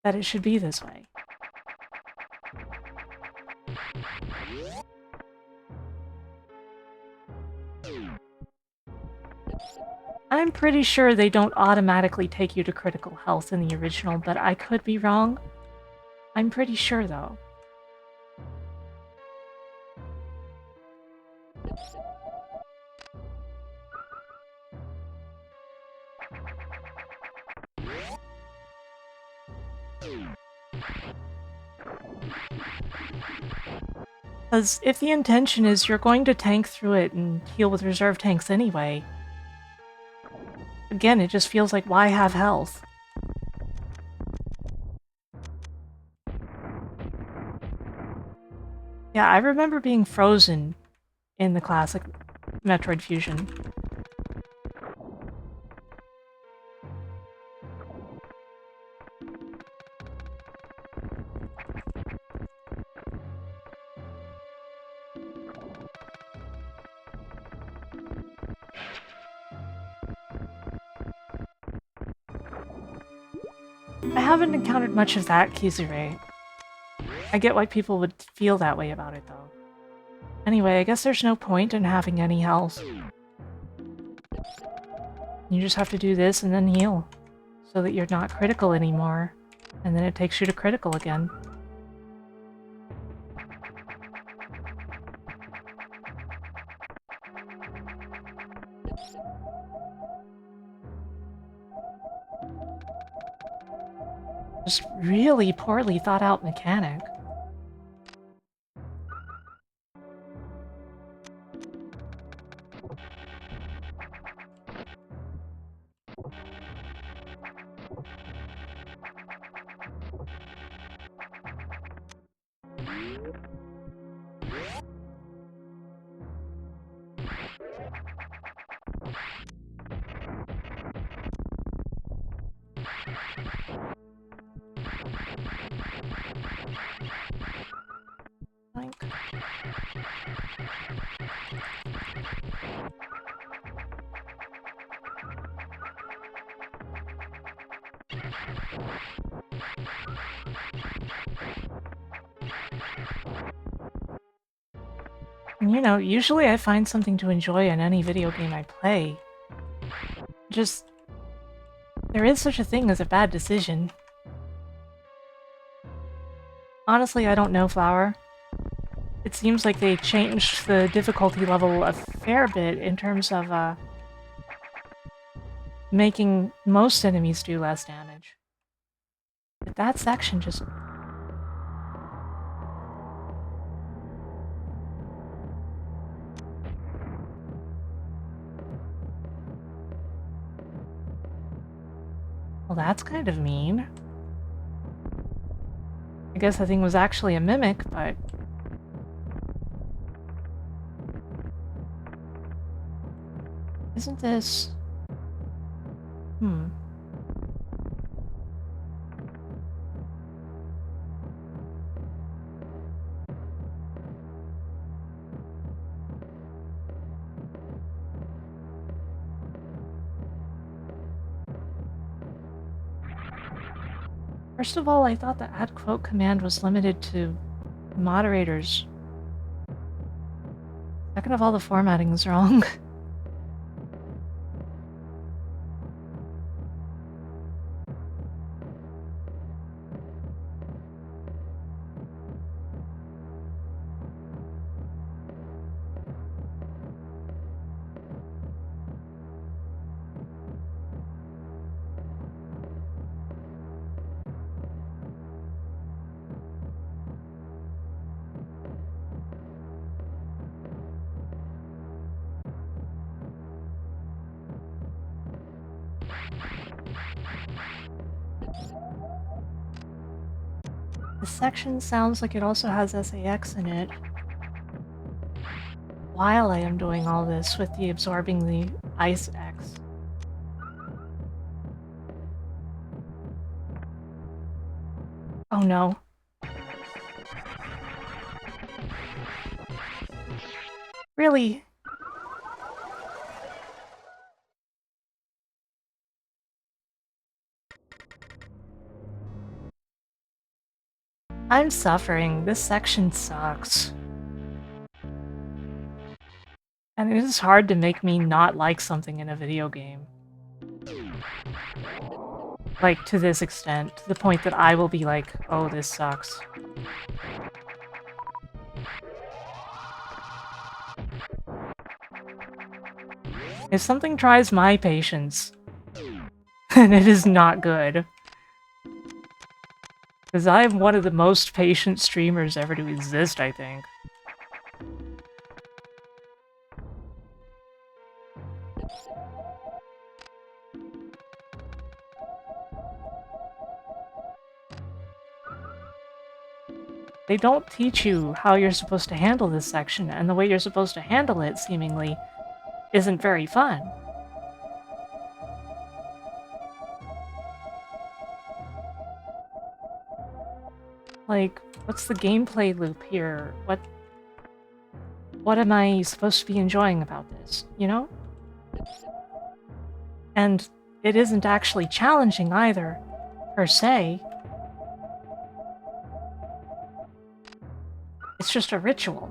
that it should be this way. I'm pretty sure they don't automatically take you to critical health in the original, but I could be wrong. I'm pretty sure, though. Because if the intention is you're going to tank through it and heal with reserve tanks anyway, again, it just feels like, why have health? Yeah, I remember being frozen in the classic Metroid Fusion. I haven't encountered much of that Kizure. I get why people would feel that way about it, though. Anyway, I guess there's no point in having any health. You just have to do this and then heal, so that you're not critical anymore, and then it takes you to critical again. Just really poorly thought out mechanic. Like... And you know, usually I find something to enjoy in any video game I play. Just... there is such a thing as a bad decision. Honestly, I don't know, Flower. It seems like they changed the difficulty level a fair bit in terms of, making most enemies do less damage. But that section just... well, that's kind of mean. I guess the thing was actually a mimic, but... isn't this... First of all, I thought the add quote command was limited to moderators. Second of all, the formatting is wrong. This section sounds like it also has SAX in it. While I am doing all this with the absorbing the ice X. Oh no. Really? I'm suffering. This section sucks. And it is hard to make me not like something in a video game. Like, to this extent. To the point that I will be like, oh, this sucks. If something tries my patience, then it is not good. Because I'm one of the most patient streamers ever to exist, I think. They don't teach you how you're supposed to handle this section, and the way you're supposed to handle it, seemingly, isn't very fun. Like, what's the gameplay loop here? What am I supposed to be enjoying about this, you know? And it isn't actually challenging either, per se. It's just a ritual.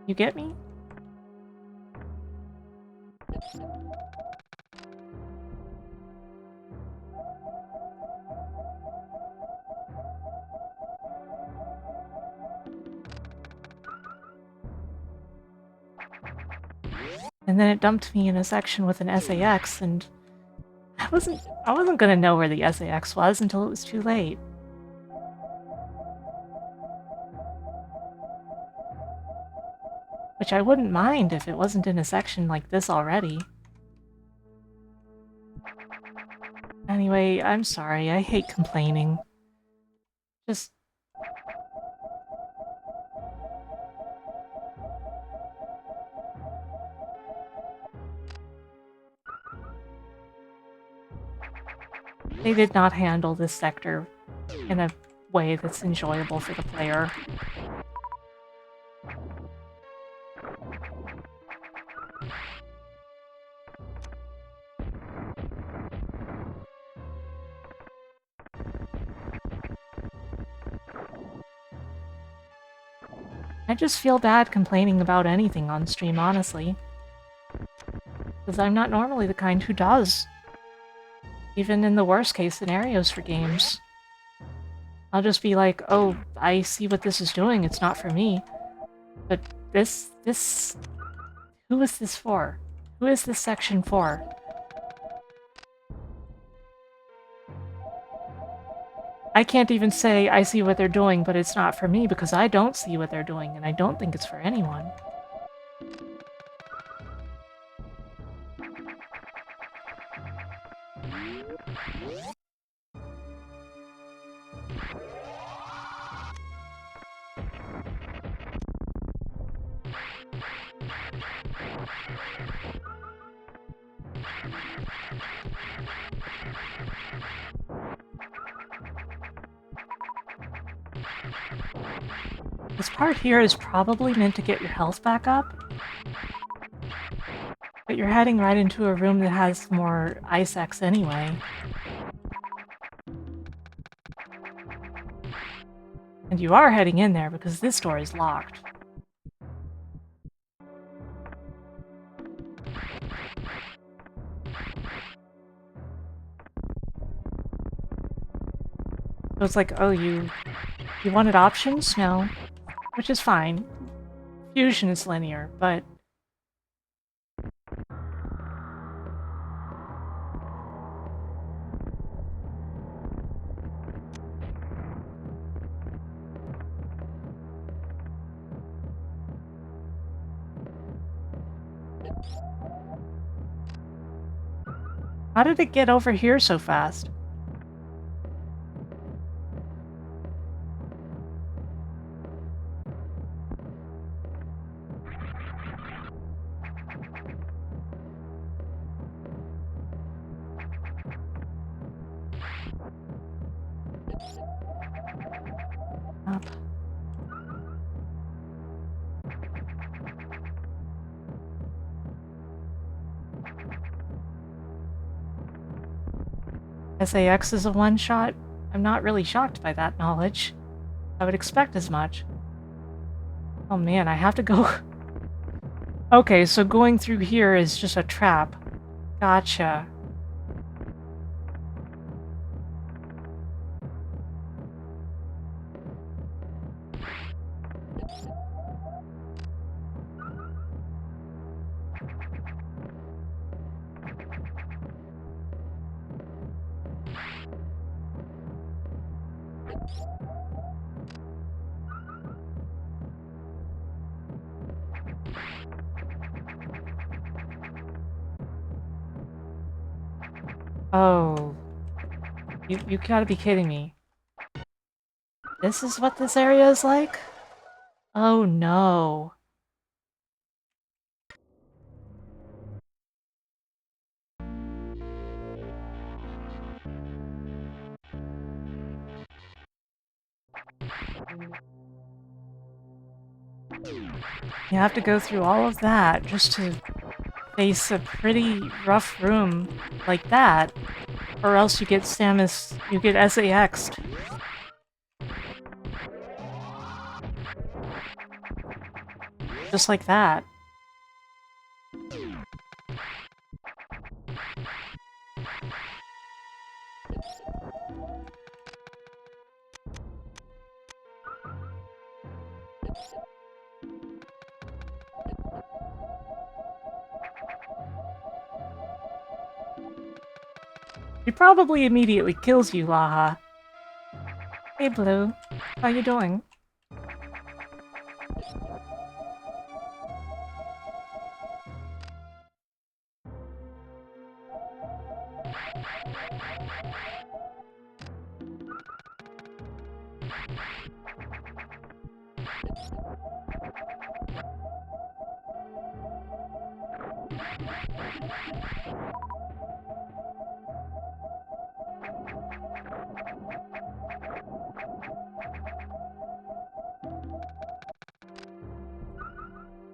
You get me? And then it dumped me in a section with an SAX, and I wasn't gonna know where the SAX was until it was too late. Which I wouldn't mind if it wasn't in a section like this already. Anyway, I'm sorry, I hate complaining. Just... They did not handle this sector in a way that's enjoyable for the player. I just feel bad complaining about anything on stream, honestly. Because I'm not normally the kind who does. Even in the worst case scenarios for games. I'll just be like, oh, I see what this is doing, it's not for me. But this... Who is this for? Who is this section for? I can't even say I see what they're doing, but it's not for me, because I don't see what they're doing, and I don't think it's for anyone. This part here is probably meant to get your health back up. But you're heading right into a room that has more ice X anyway. And you are heading in there because this door is locked. So it's like, oh, you wanted options? No. Which is fine. Fusion is linear, but... How did it get over here so fast? Up. SAX is a one-shot? I'm not really shocked by that knowledge. I would expect as much. Oh man, I have to go... Okay, so going through here is just a trap. Gotcha. Oh. You gotta be kidding me. This is what this area is like? Oh no. You have to go through all of that just to face a pretty rough room like that, or else you get you get SAX'd. Just like that. He probably immediately kills you, Laha. Hey, Blue. How you doing?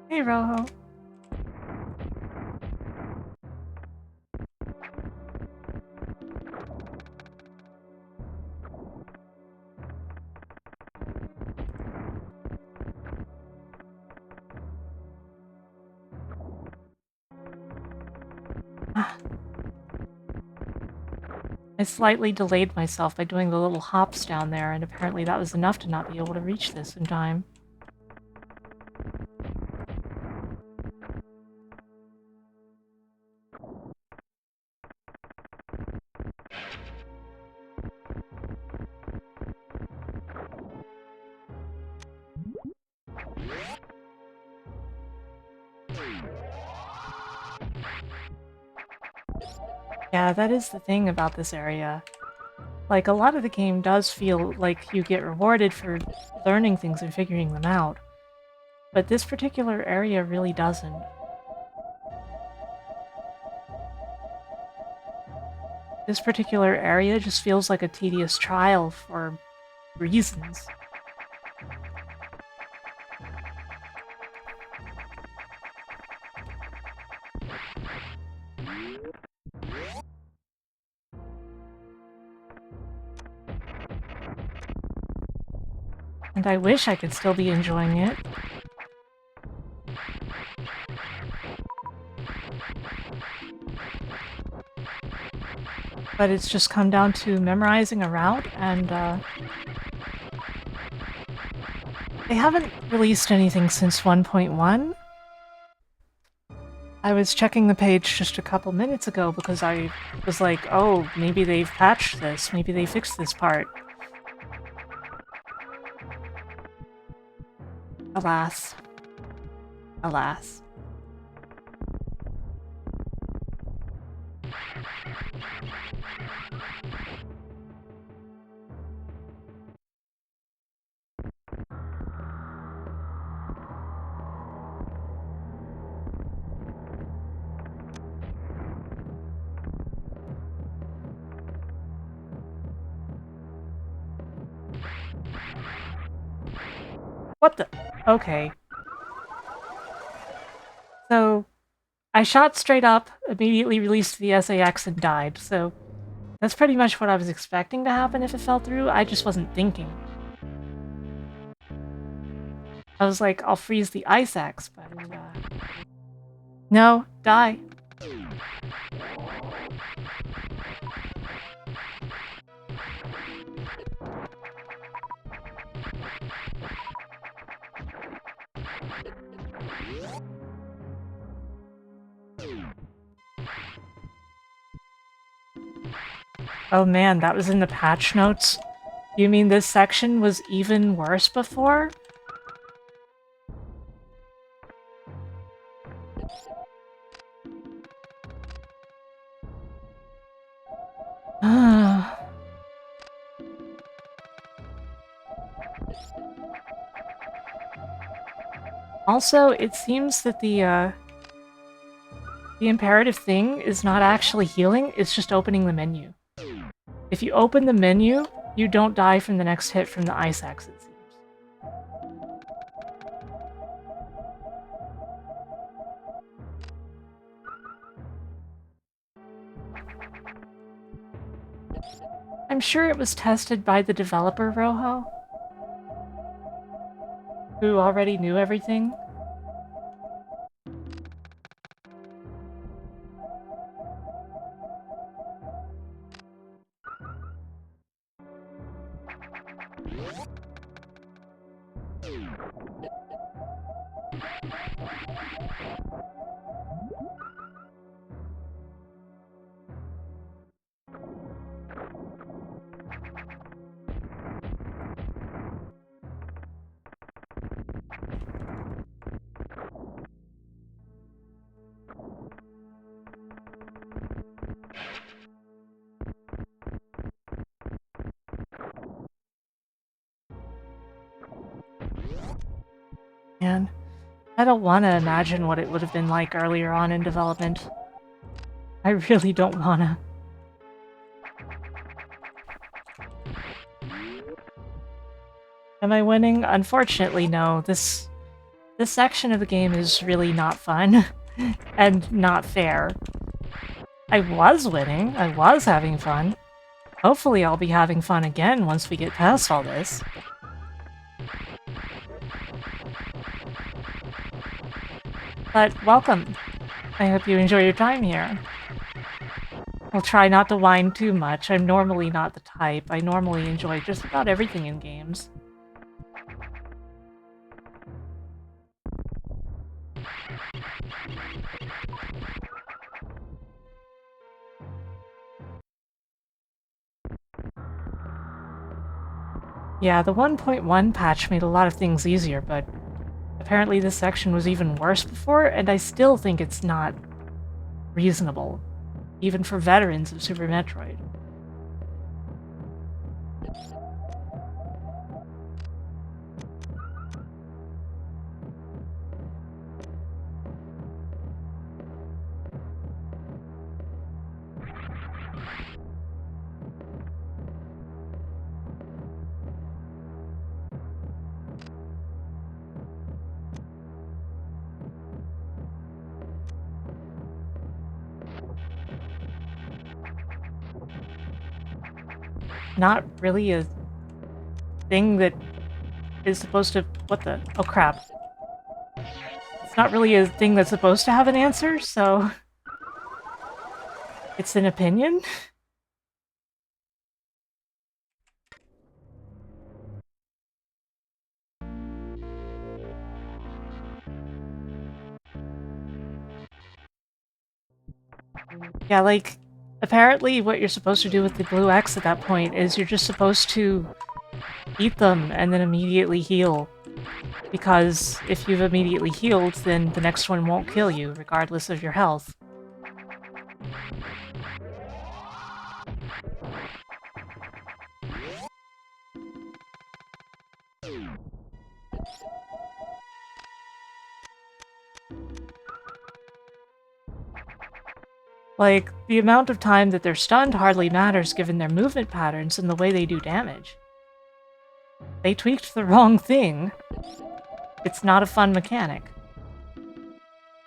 Hey, Roho. I slightly delayed myself by doing the little hops down there, and apparently that was enough to not be able to reach this in time. Yeah, that is the thing about this area. Like, a lot of the game does feel like you get rewarded for learning things and figuring them out. But this particular area really doesn't. This particular area just feels like a tedious trial for reasons. And I wish I could still be enjoying it. But it's just come down to memorizing a route, and they haven't released anything since 1.1. I was checking the page just a couple minutes ago because I was like, oh, maybe they've patched this, maybe they fixed this part. Alas. Alas. What the? Okay. So, I shot straight up, immediately released the SAX and died, so that's pretty much what I was expecting to happen if it fell through. I just wasn't thinking. I was like, I'll freeze the ice axe, but no, die. Oh man, that was in the patch notes? You mean this section was even worse before? Also, it seems that the imperative thing is not actually healing, it's just opening the menu. If you open the menu, you don't die from the next hit from the ice axe, it seems. I'm sure it was tested by the developer, Rojo, who already knew everything. Man, I don't want to imagine what it would have been like earlier on in development. I really don't wanna. Am I winning? Unfortunately, no. This section of the game is really not fun and not fair. I was winning. I was having fun. Hopefully I'll be having fun again once we get past all this. But welcome. I hope you enjoy your time here. I'll try not to whine too much. I'm normally not the type. I normally enjoy just about everything in games. Yeah, the 1.1 patch made a lot of things easier, but apparently this section was even worse before, and I still think it's not reasonable, even for veterans of Super Metroid. Not really a thing that is supposed to... What the... Oh, crap. It's not really a thing that's supposed to have an answer, so... It's an opinion? Yeah, like, apparently what you're supposed to do with the blue X at that point is you're just supposed to eat them and then immediately heal. Because if you've immediately healed, then the next one won't kill you, regardless of your health. Like, the amount of time that they're stunned hardly matters given their movement patterns and the way they do damage. They tweaked the wrong thing. It's not a fun mechanic.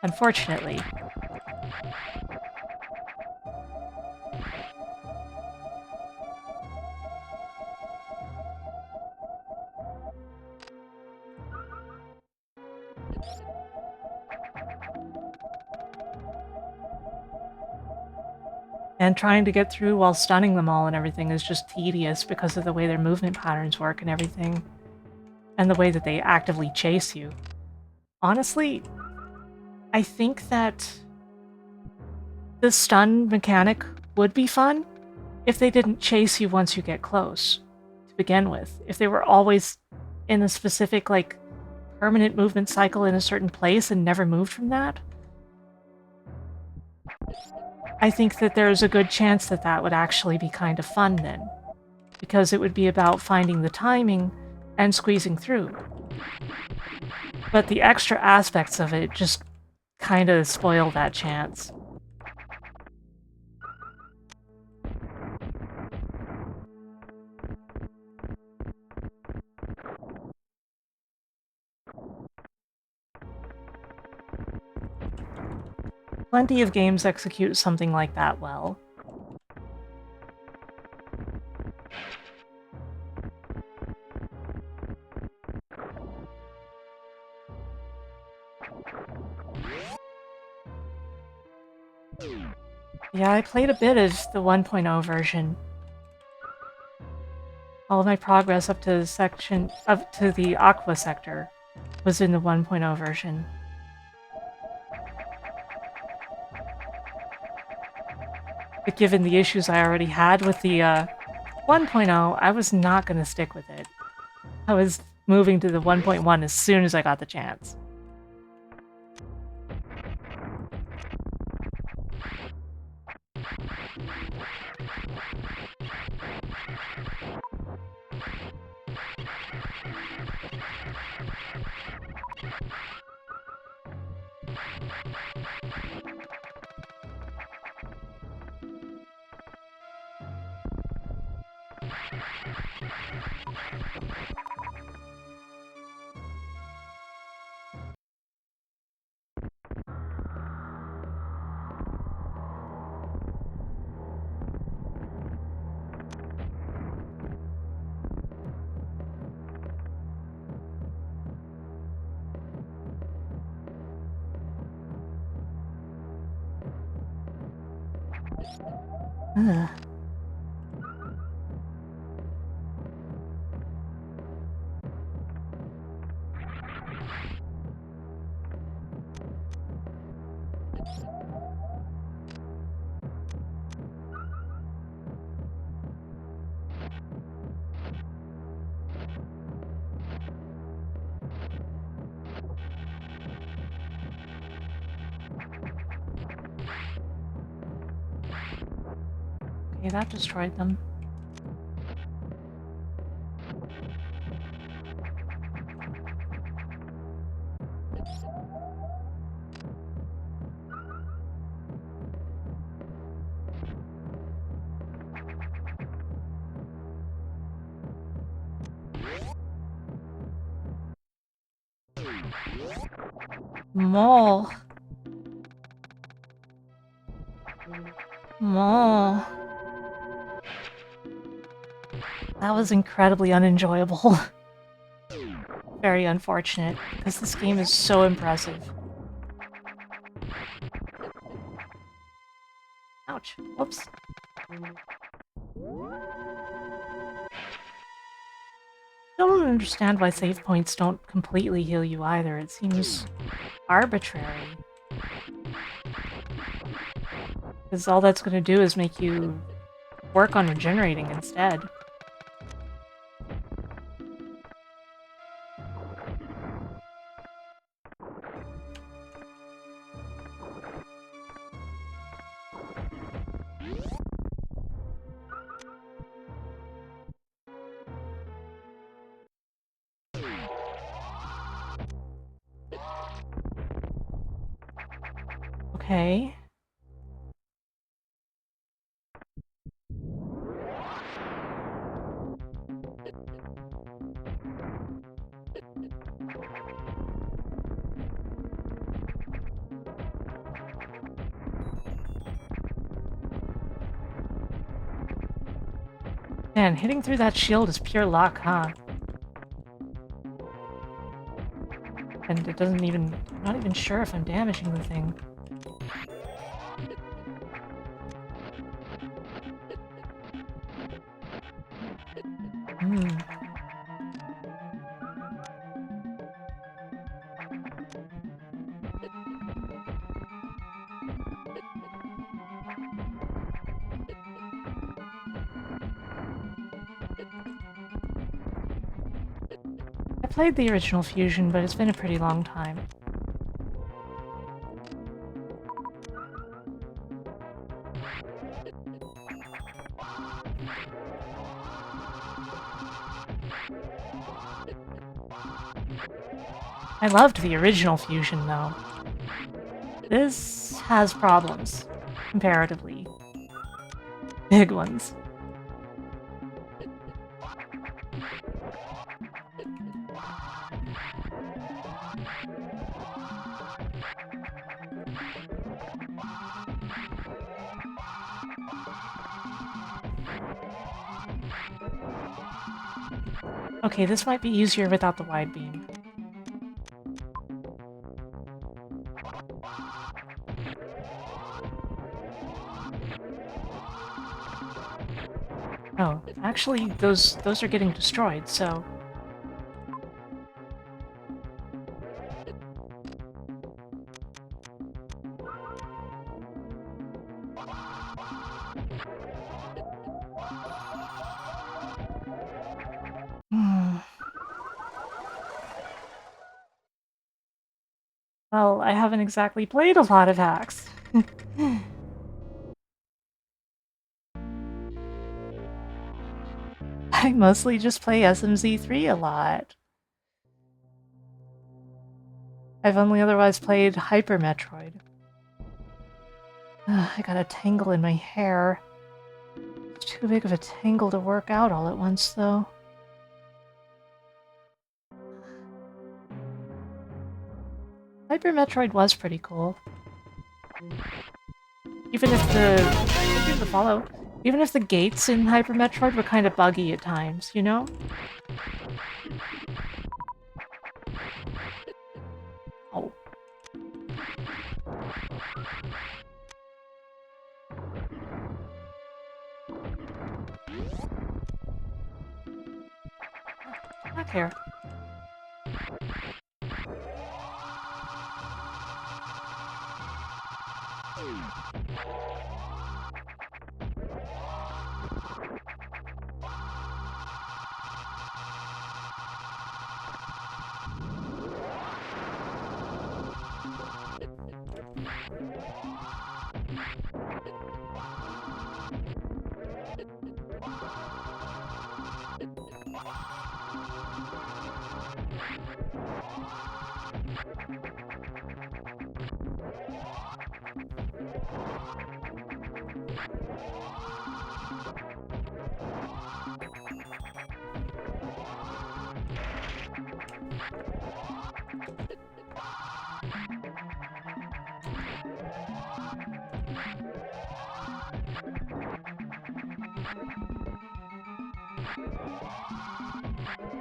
Unfortunately. And trying to get through while stunning them all and everything is just tedious because of the way their movement patterns work and everything. And the way that they actively chase you. Honestly, I think that the stun mechanic would be fun if they didn't chase you once you get close, to begin with. If they were always in a specific, like, permanent movement cycle in a certain place and never moved from that. I think that there's a good chance that that would actually be kind of fun then, because it would be about finding the timing and squeezing through. But the extra aspects of it just kind of spoil that chance. Plenty of games execute something like that well. Yeah, I played a bit of the 1.0 version. All of my progress up to the Aqua sector was in the 1.0 version. But given the issues I already had with the 1.0, I was not going to stick with it. I was moving to the 1.1 as soon as I got the chance. Ugh. Okay, that destroyed them. Mole. Mole. That was incredibly unenjoyable. very unfortunate, because this game is so impressive. Ouch. Whoops. Don't understand why save points don't completely heal you either. It seems arbitrary. Because all that's going to do is make you work on regenerating instead. Okay. Man, hitting through that shield is pure luck, huh? And it doesn't even... I'm not even sure if I'm damaging the thing. Hmm. I played the original Fusion, but it's been a pretty long time. I loved the original Fusion, though. This has problems, comparatively. Big ones. Okay, this might be easier without the wide beam. Oh, actually, those are getting destroyed, so... Hmm. Well, I haven't exactly played a lot of hacks. I mostly just play SMZ3 a lot. I've only otherwise played Hyper Metroid. I got a tangle in my hair. It's too big of a tangle to work out all at once, though. Hyper Metroid was pretty cool. Even if the follow. Even if the gates in Hyper Metroid were kind of buggy at times, you know? Oh. Back here.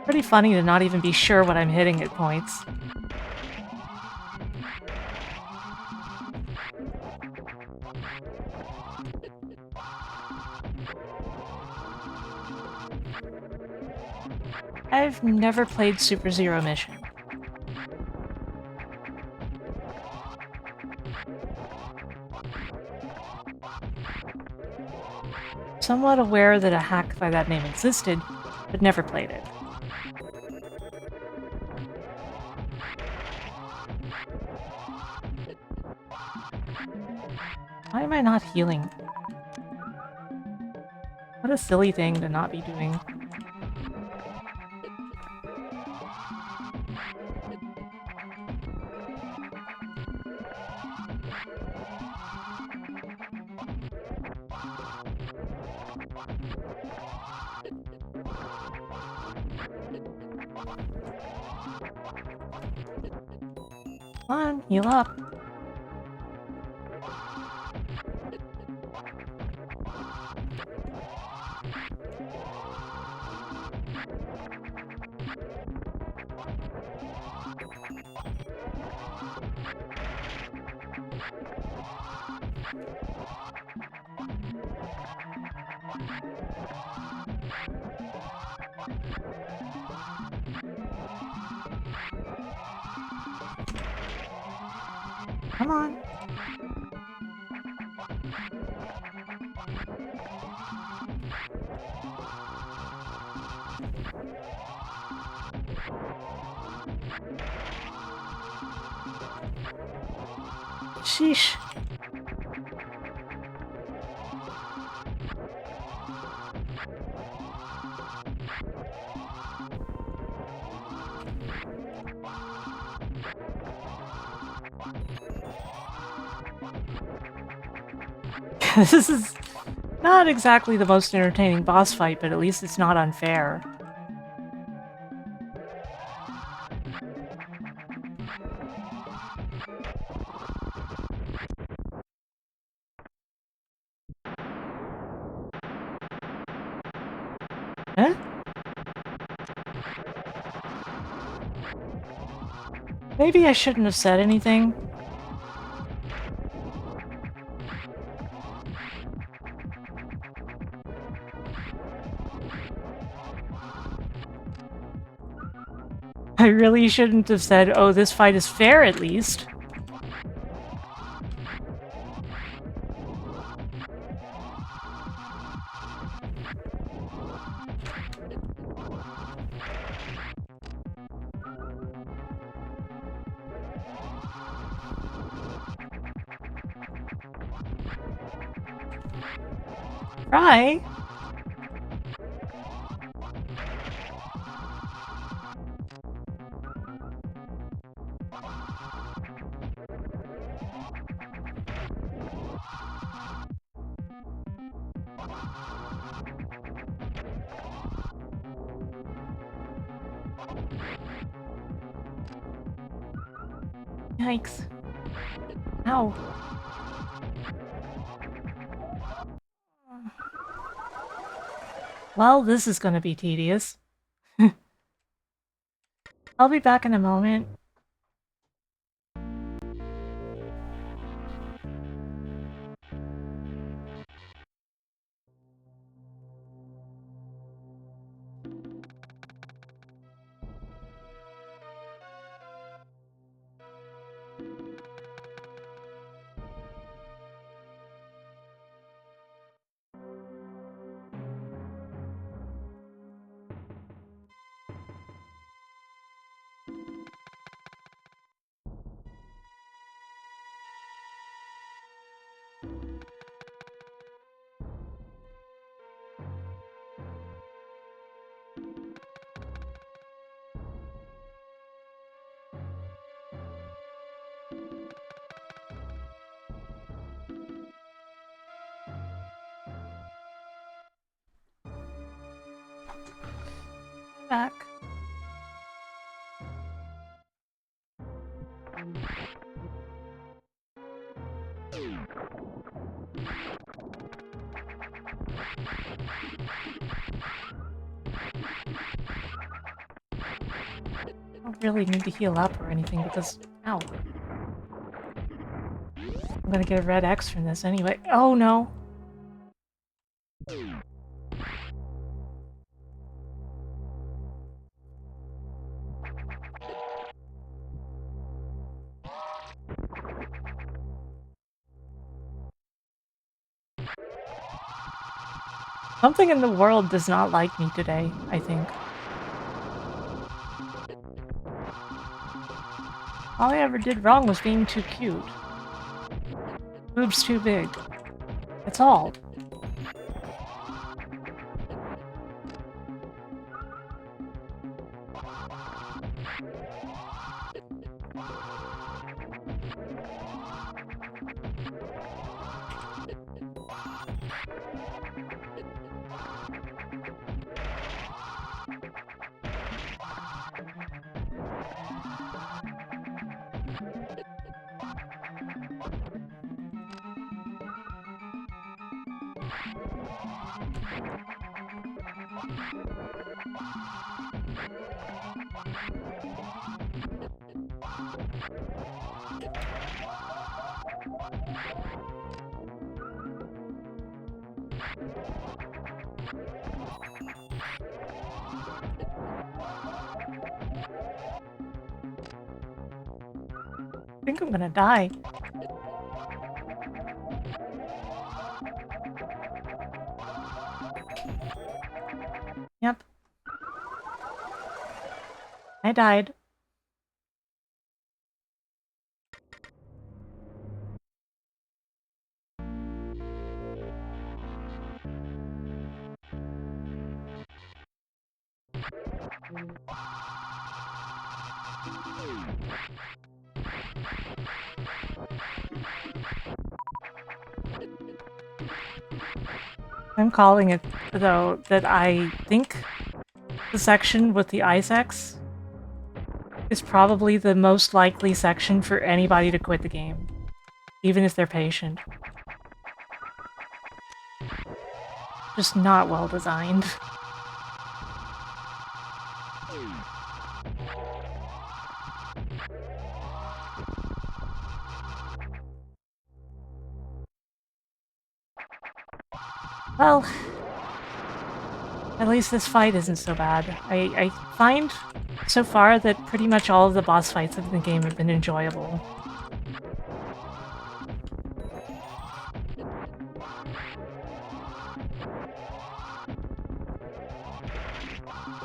Pretty funny to not even be sure what I'm hitting at points. I've never played Super Zero Mission. Somewhat aware that a hack by that name existed, but never played it. Why am I not healing? What a silly thing to not be doing. Come on, heal up. Come on. Sheesh. This is not exactly the most entertaining boss fight, but at least it's not unfair. Huh? Maybe I shouldn't have said anything. I really shouldn't have said, oh, this fight is fair at least. Try. Yikes. Ow. Well, this is gonna be tedious. I'll be back in a moment. Back. don't really need to heal up or anything because... Ow. I'm gonna get a red X from this anyway. Oh no! Something in the world does not like me today, I think. All I ever did wrong was being too cute. Boobs too big. That's all. I think I'm gonna die. Yep. I died. I'm calling it, though, that I think the section with the Isaacs is probably the most likely section for anybody to quit the game, even if they're patient. Just not well designed. Well, at least this fight isn't so bad. I find so far that pretty much all of the boss fights of the game have been enjoyable.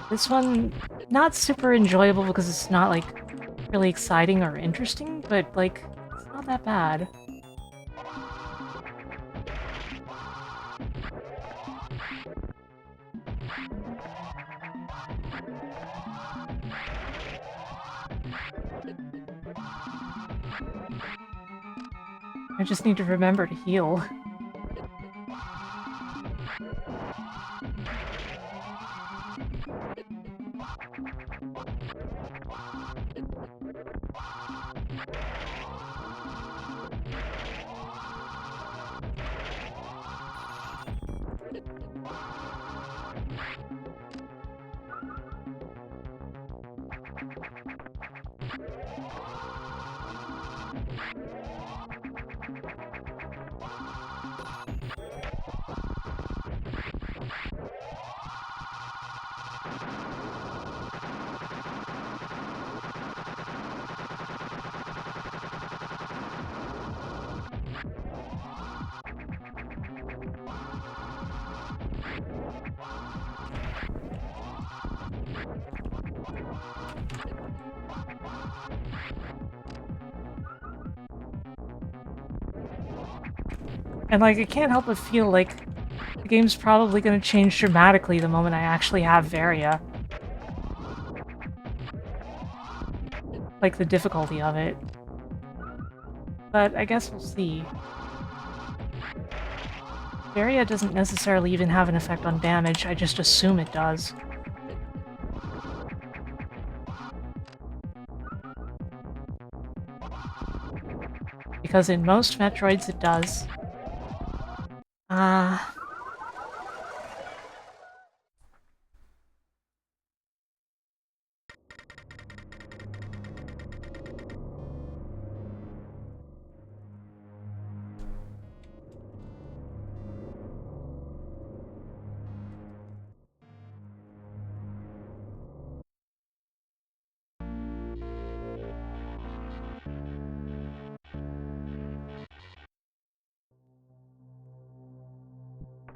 This one, not super enjoyable because it's not, like, really exciting or interesting, but, like, it's not that bad. I just need to remember to heal. And, like, I can't help but feel like the game's probably gonna change dramatically the moment I actually have Varia. Like, the difficulty of it. But I guess we'll see. Varia doesn't necessarily even have an effect on damage, I just assume it does. Because in most Metroids it does.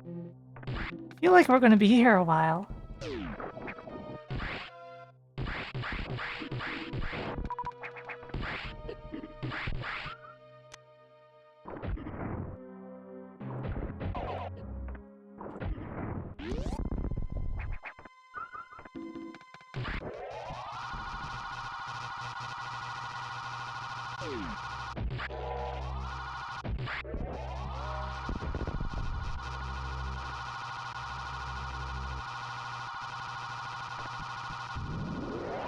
I feel like we're gonna be here a while.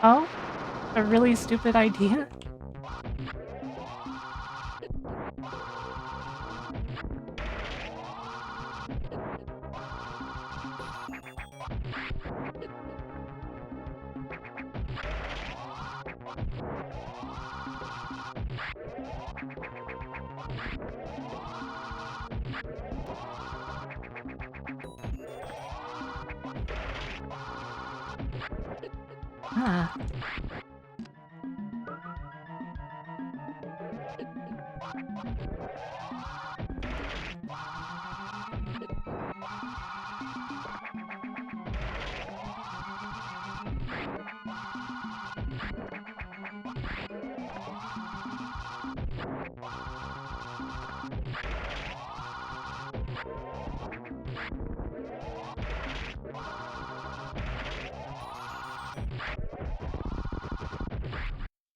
Oh? A really stupid idea? Ah.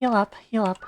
Heal up, heal up.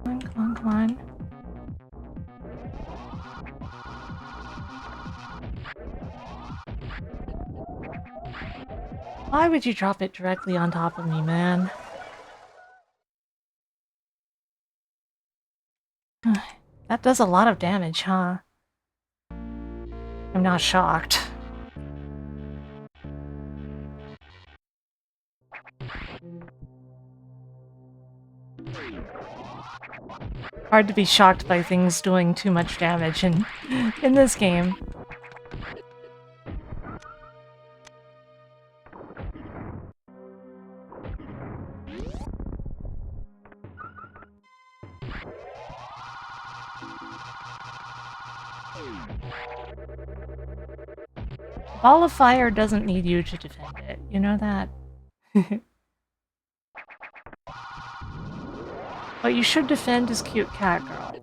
Come on, come on, come on. Why would you drop it directly on top of me, man? That does a lot of damage, huh? I'm not shocked. Hard to be shocked by things doing too much damage in this game. Ball of Fire doesn't need you to defend it, you know that? What you should defend is cute cat girl.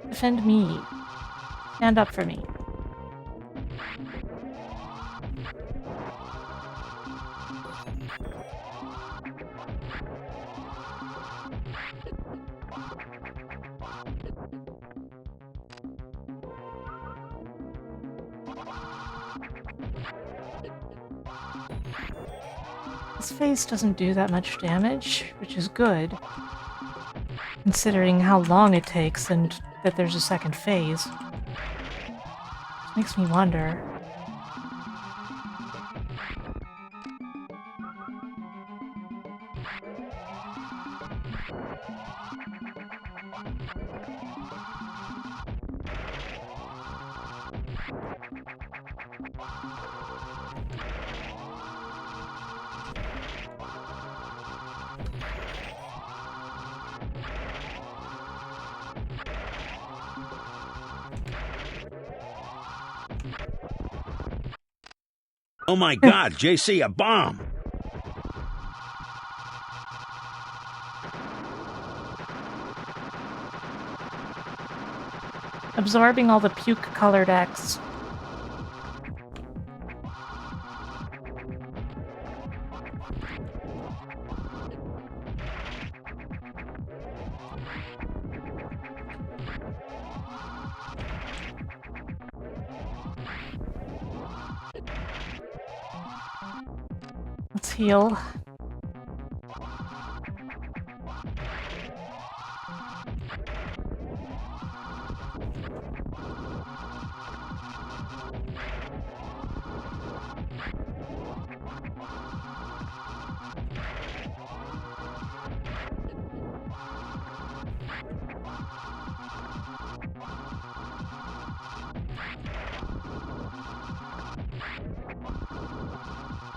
Defend me. Stand up for me. His face doesn't do that much damage, which is good, considering how long it takes and that there's a second phase. This makes me wonder. Oh my god, JC, a bomb! Absorbing all the puke-colored X. Let's heal.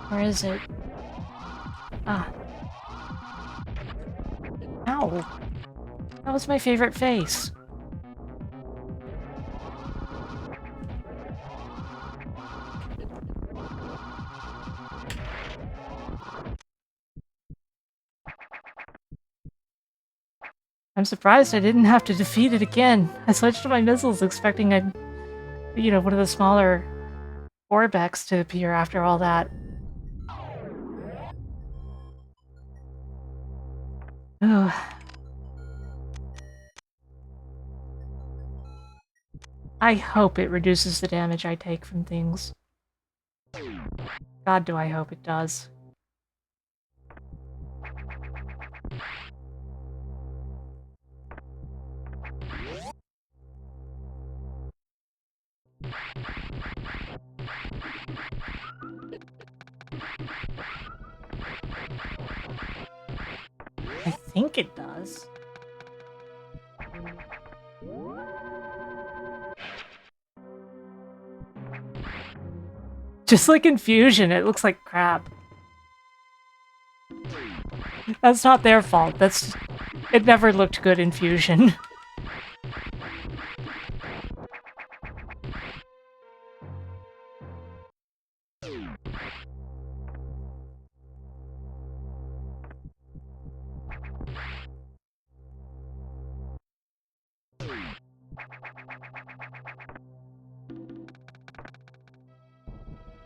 Where is it? Ah. Ow. That was my favorite face. I'm surprised I didn't have to defeat it again. I switched to my missiles expecting one of the smaller Orbex to appear after all that. Ugh. I hope it reduces the damage I take from things. God, do I hope it does. I think it does. Just like in Fusion, it looks like crap. That's not their fault. It never looked good in Fusion.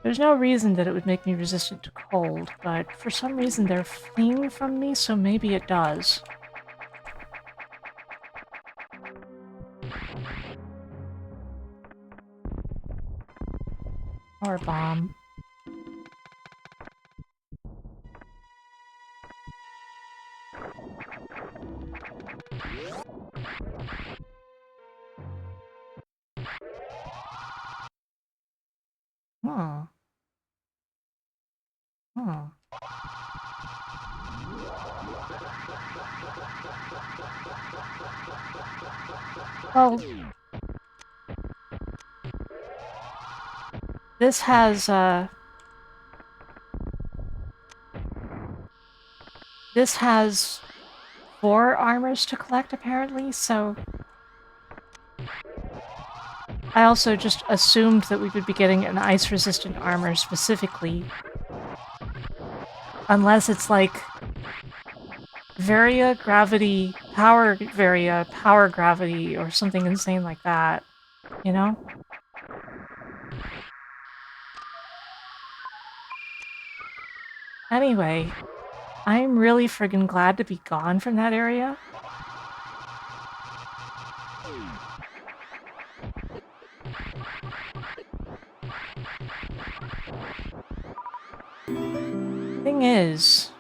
There's no reason that it would make me resistant to cold, but for some reason they're fleeing from me, so maybe it does. Or a bomb. Hmm. Hmm. Well, this has, this has 4 armors to collect, apparently, so... I also just assumed that we would be getting an ice-resistant armor specifically. Unless it's like... Varia Gravity, Varia, Power Gravity, or something insane like that. You know? Anyway, I'm really friggin' glad to be gone from that area. Thing is...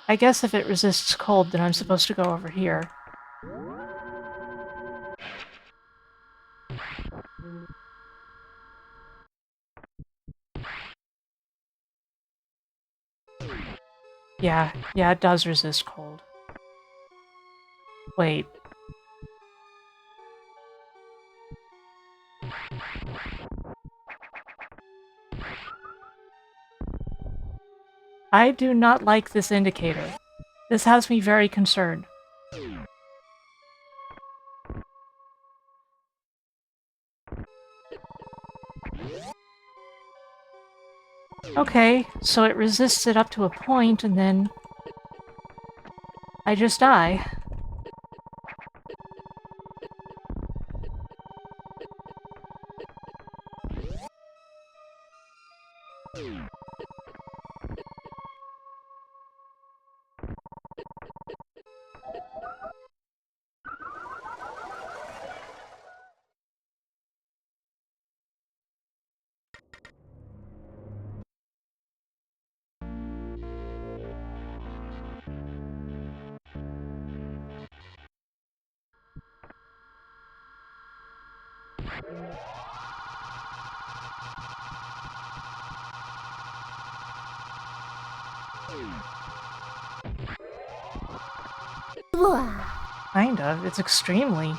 I guess if it resists cold, then I'm supposed to go over here. Yeah, it does resist cold. Wait. I do not like this indicator. This has me very concerned. Okay, so it resists it up to a point, and then... I just die. Kind of. It's extremely.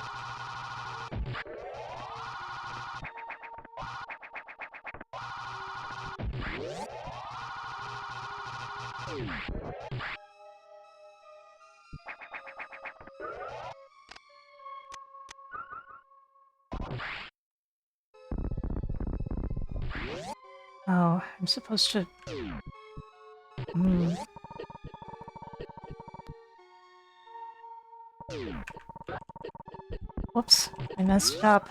Oh, I'm supposed to... Whoops, I messed it up.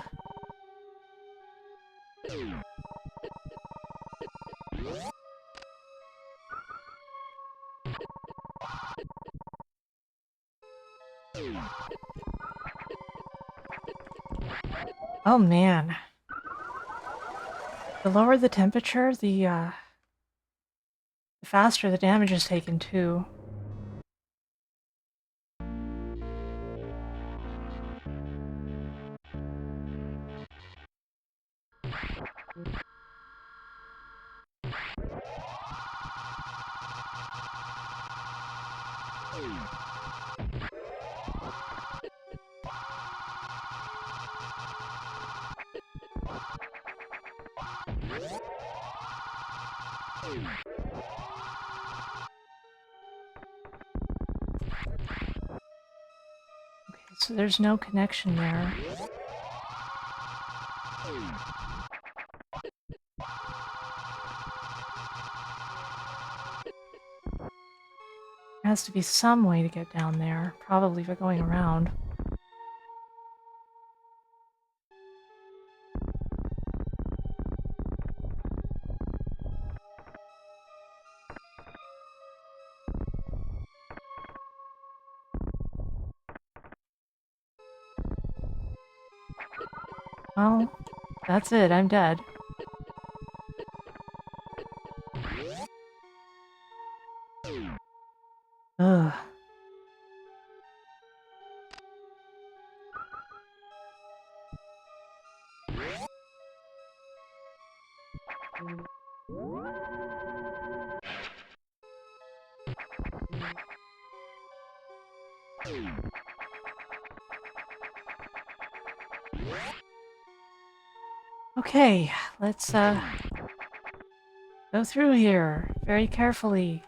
Oh man. The lower the temperature, the faster the damage is taken too. Okay, so there's no connection there. There has to be some way to get down there, probably by going around. Well, that's it, I'm dead. Ugh. Okay, let's go through here very carefully.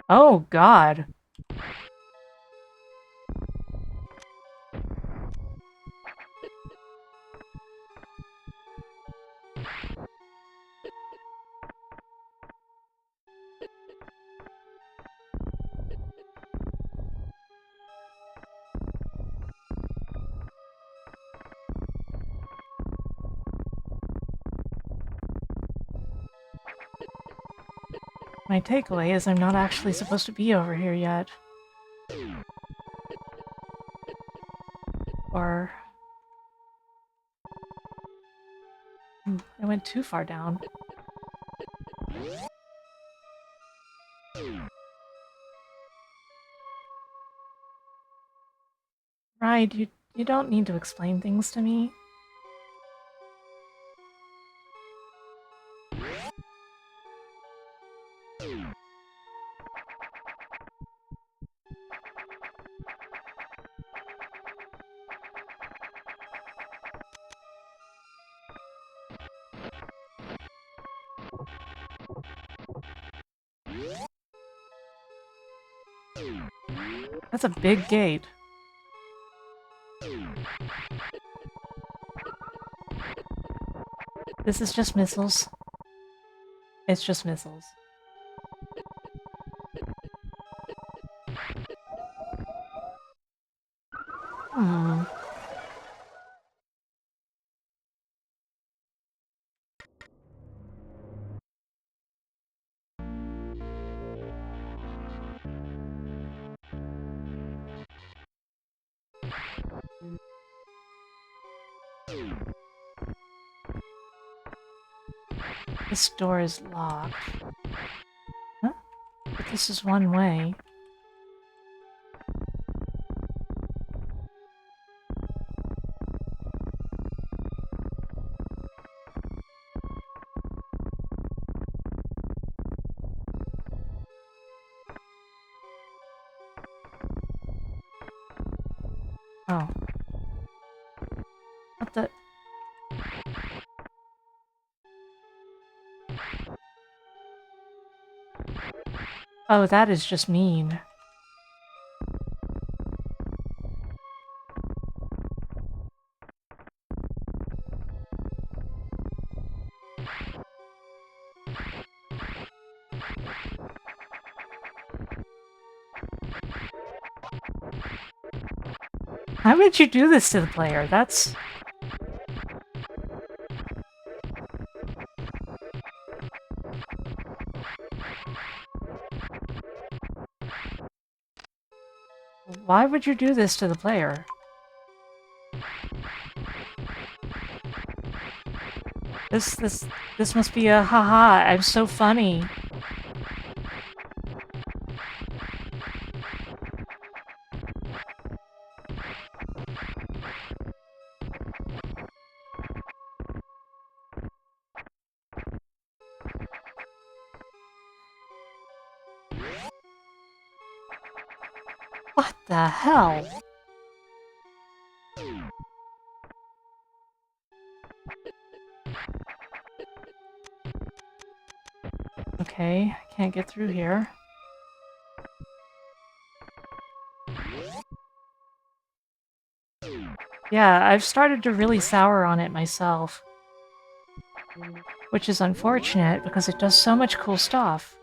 Oh god. My takeaway is I'm not actually supposed to be over here yet. Or... I went too far down. Right, you don't need to explain things to me. That's a big gate. This is just missiles. It's just missiles. Hmm. This door is locked. Huh? But this is one way. Oh. What the... Oh, that is just mean. Why would you do this to the player? That's... Why would you do this to the player? This must be a haha, I'm so funny. What the hell? Okay, I can't get through here. Yeah, I've started to really sour on it myself. Which is unfortunate, because it does so much cool stuff.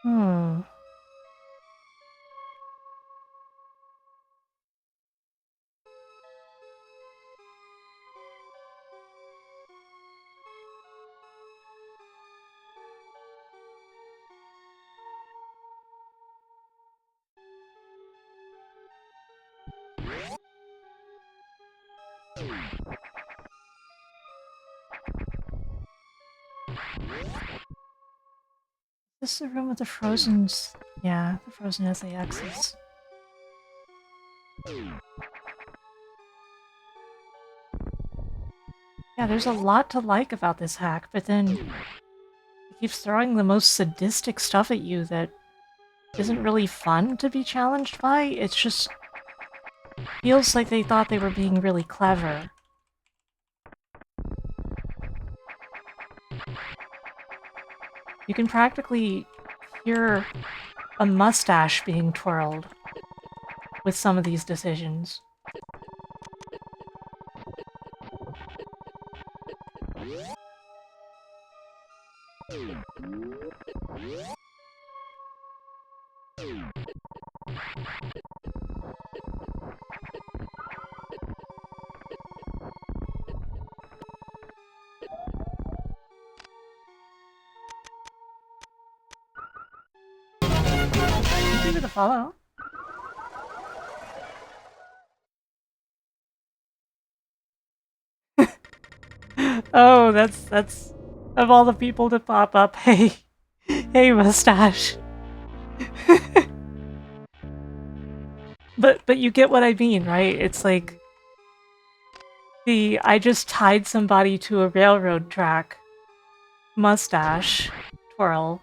Hmm. This is the room with the Frozens. Yeah, the Frozen SAXs. Yeah, there's a lot to like about this hack, but then it keeps throwing the most sadistic stuff at you that isn't really fun to be challenged by. It's just feels like they thought they were being really clever. You can practically hear a mustache being twirled with some of these decisions. Thank you for the follow. Oh, that's of all the people to pop up. Hey, hey, mustache. But you get what I mean, right? It's like the I just tied somebody to a railroad track mustache twirl.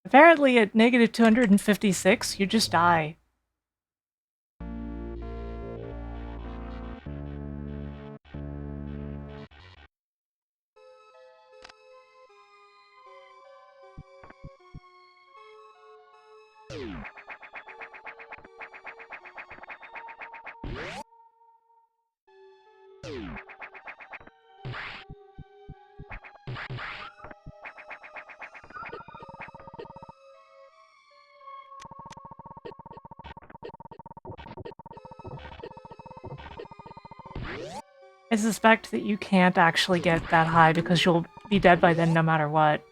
Apparently at negative 256, you just die. I suspect that you can't actually get that high because you'll be dead by then no matter what.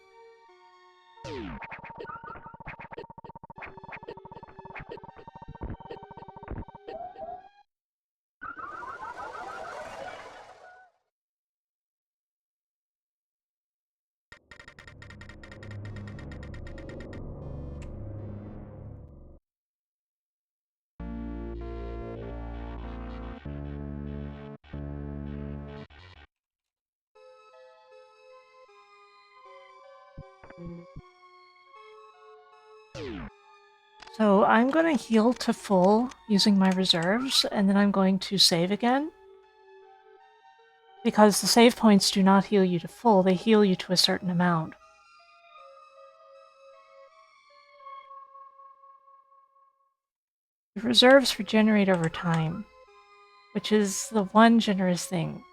So I'm going to heal to full using my reserves, and then I'm going to save again. Because the save points do not heal you to full, they heal you to a certain amount. The reserves regenerate over time, which is the one generous thing.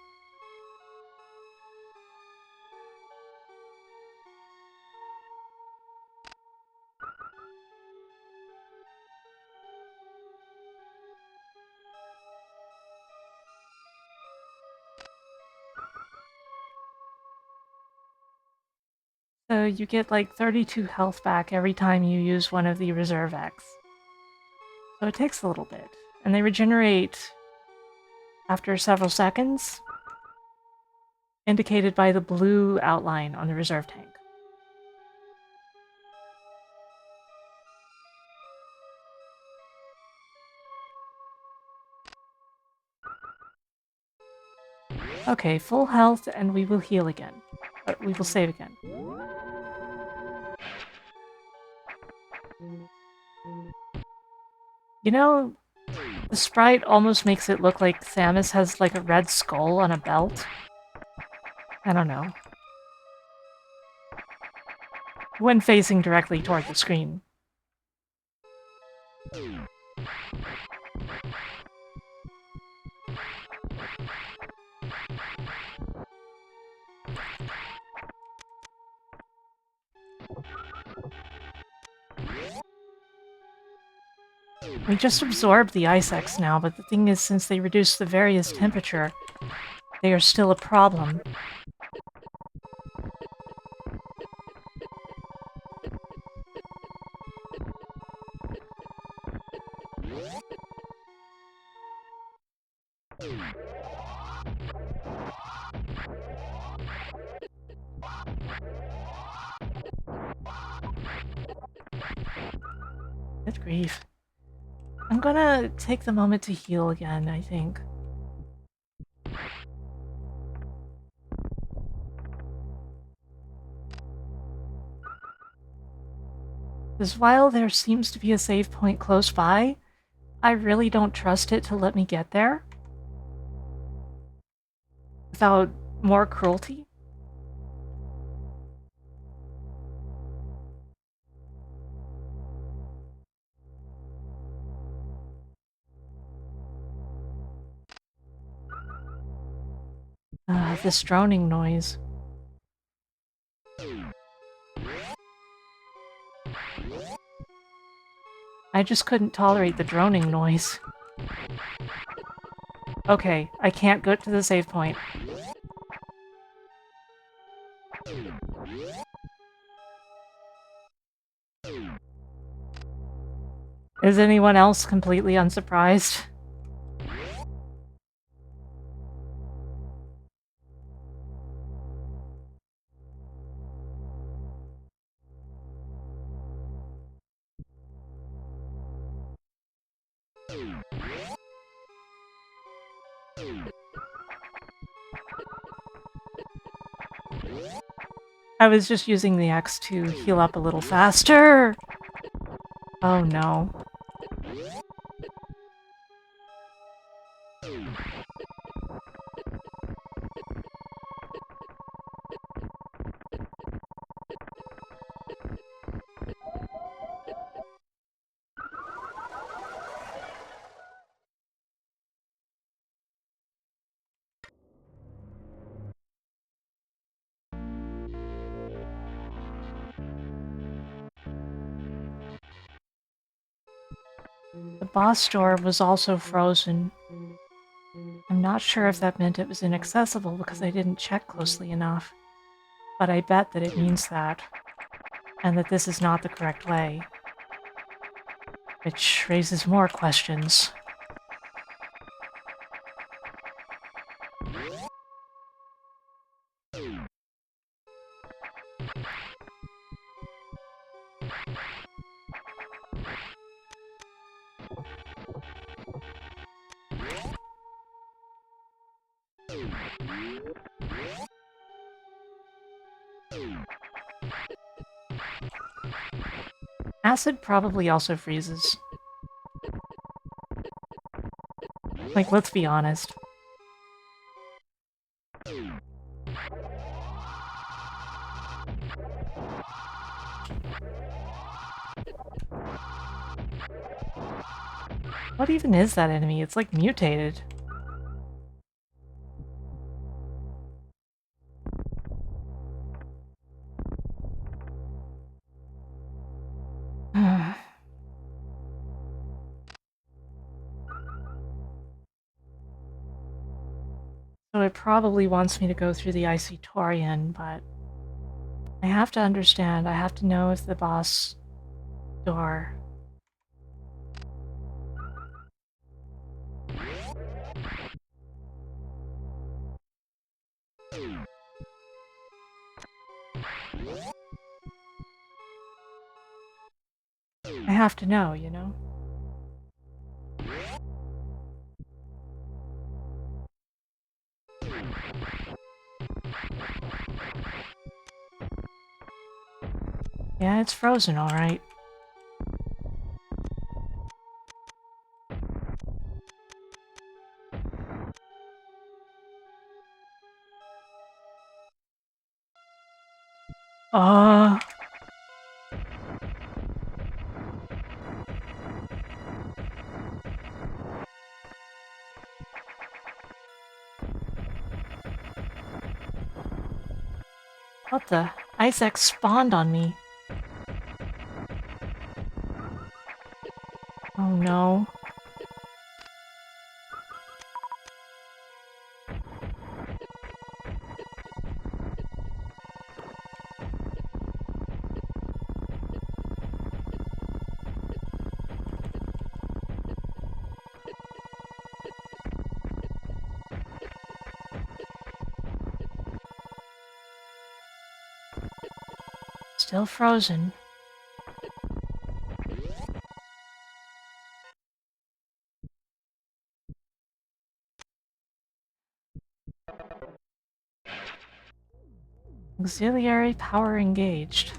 So you get like 32 health back every time you use one of the reserve X. So it takes a little bit. And they regenerate after several seconds, indicated by the blue outline on the reserve tank. Okay, full health, and we will heal again. We will save again. You know, the sprite almost makes it look like Samus has like a red skull on a belt. I don't know. When facing directly toward the screen. We just absorbed the Ice X now, but the thing is, since they reduce the various temperature, they are still a problem. Good grief. I'm gonna take the moment to heal again, I think. Because while there seems to be a save point close by, I really don't trust it to let me get there without more cruelty. This droning noise. I just couldn't tolerate the droning noise. Okay, I can't go to the save point. Is anyone else completely unsurprised? I was just using the X to heal up a little faster! Oh no. The boss door was also frozen. I'm not sure if that meant it was inaccessible because I didn't check closely enough, but I bet that it means that, and that this is not the correct way. Which raises more questions. Acid probably also freezes. Like, let's be honest. What even is that enemy? It's like mutated. So it probably wants me to go through the Icy Torian, but I have to understand, I have to know if the boss door... I have to know, you know? Yeah, it's frozen, alright. What the? Isaac spawned on me. Oh no. Still frozen. Auxiliary power engaged.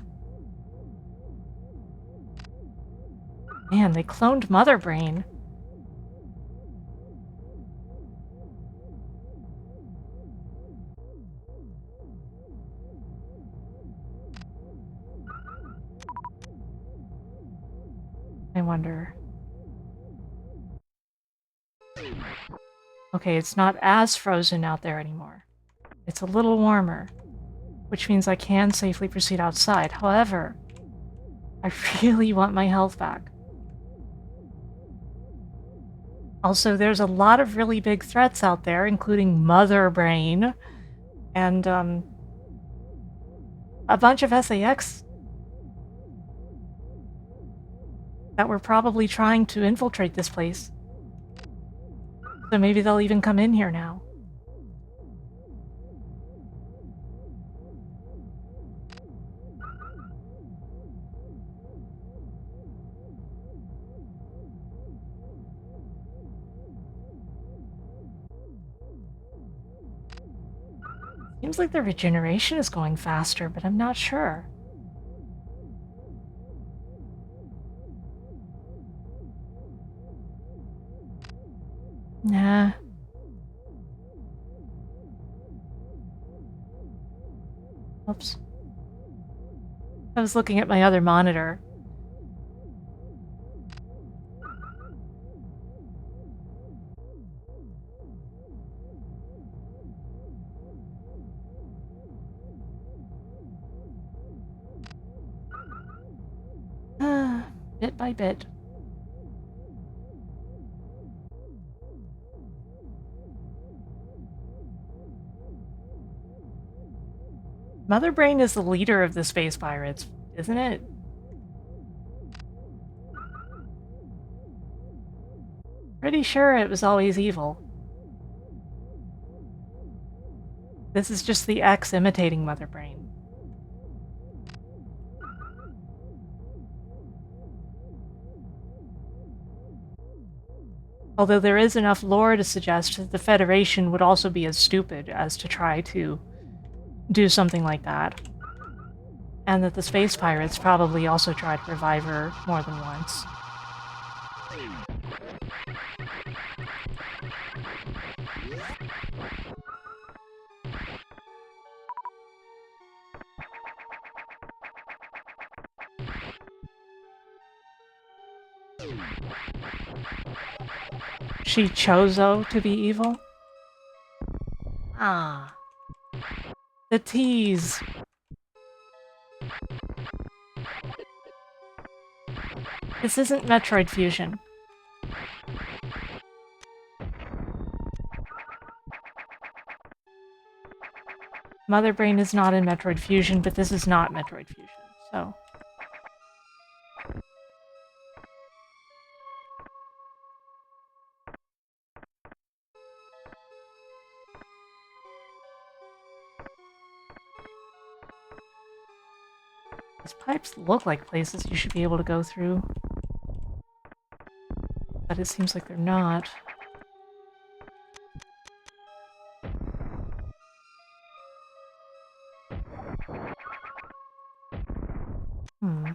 Man, they cloned Mother Brain. I wonder. Okay, it's not as frozen out there anymore. It's a little warmer, which means I can safely proceed outside. However, I really want my health back. Also, there's a lot of really big threats out there, including Mother Brain, and, a bunch of SAX that were probably trying to infiltrate this place. So maybe they'll even come in here now. Seems like the regeneration is going faster, but I'm not sure. Nah. Oops. I was looking at my other monitor. Bit by bit. Mother Brain is the leader of the space pirates, isn't it? Pretty sure it was always evil. This is just the X imitating Mother Brain. Although there is enough lore to suggest that the Federation would also be as stupid as to try to do something like that. And that the space pirates probably also tried to revive her more than once. She chose to be evil? Ah. The tease. This isn't Metroid Fusion. Mother Brain is not in Metroid Fusion, but this is not Metroid Fusion, so... These pipes look like places you should be able to go through. But it seems like they're not. Hmm.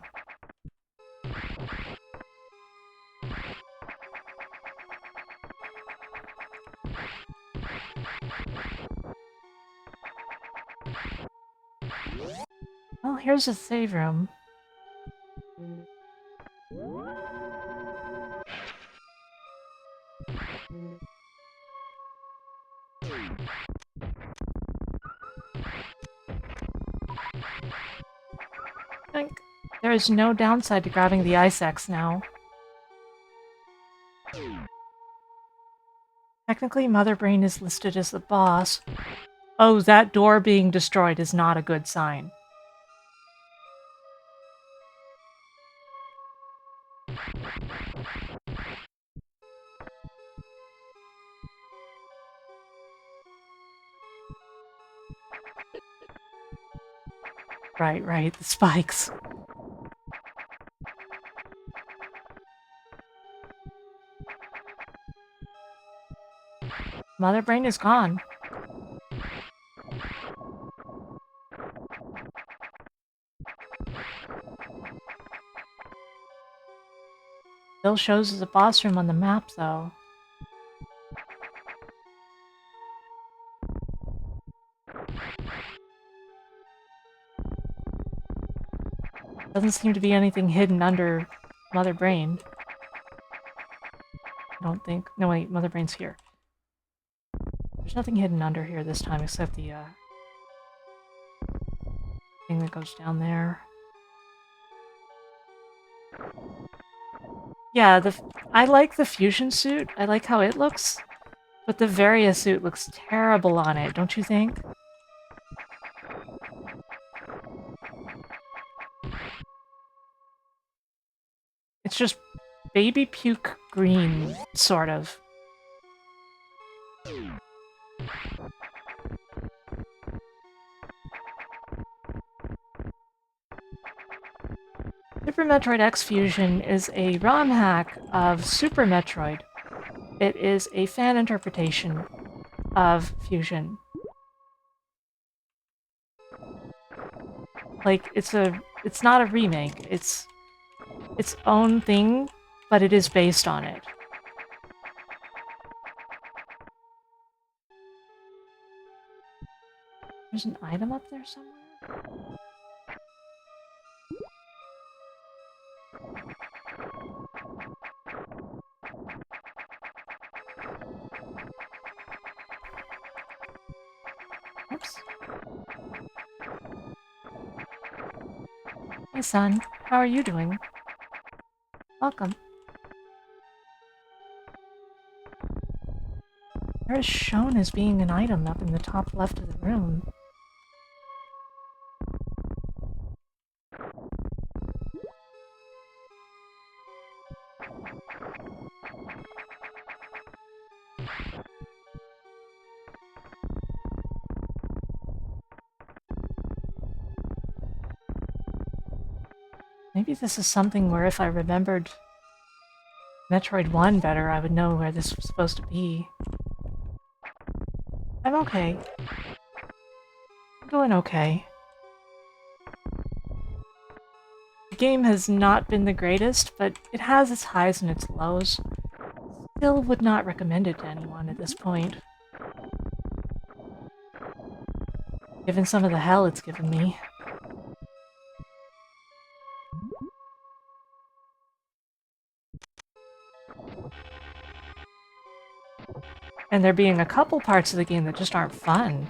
Well, here's a save room. I think there is no downside to grabbing the Ice Axe now. Technically, Mother Brain is listed as the boss. Oh, that door being destroyed is not a good sign. Right, the spikes. Mother Brain is gone. Still shows as a boss room on the map, though. Doesn't seem to be anything hidden under Mother Brain. I don't think. No, wait, Mother Brain's here. There's nothing hidden under here this time except the thing that goes down there. Yeah, I like the fusion suit. I like how it looks. But the Varia suit looks terrible on it, don't you think? It's just baby puke green, sort of. Super Metroid X-Fusion is a ROM hack of Super Metroid. It is a fan interpretation of Fusion. Like, it's not a remake, it's its own thing, but it is based on it. There's an item up there somewhere? Oops. Hey son, how are you doing? Welcome. There is shown as being an item up in the top left of the room. Maybe this is something where if I remembered Metroid 1 better, I would know where this was supposed to be. I'm okay. I'm doing okay. The game has not been the greatest, but it has its highs and its lows. Still would not recommend it to anyone at this point. Given some of the hell it's given me. And there being a couple parts of the game that just aren't fun.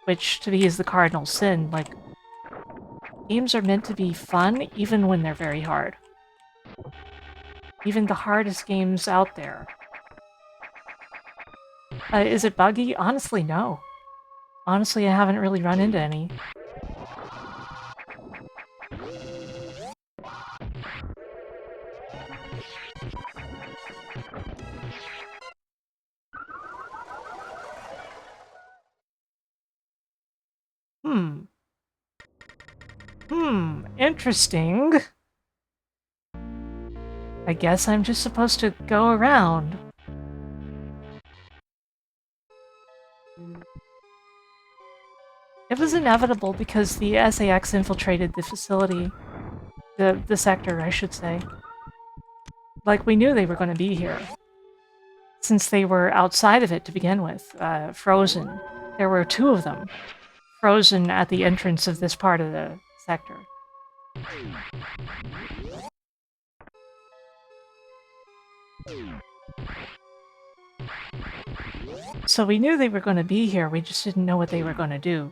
Which, to me, is the cardinal sin. Like, games are meant to be fun even when they're very hard. Even the hardest games out there. Is it buggy? Honestly, no. Honestly, I haven't really run into any. Interesting. I guess I'm just supposed to go around. It was inevitable because the SAX infiltrated the facility. The sector, I should say. Like, we knew they were going to be here. Since they were outside of it to begin with. Frozen. There were 2 of them. Frozen at the entrance of this part of the sector. So we knew they were going to be here, we just didn't know what they were going to do.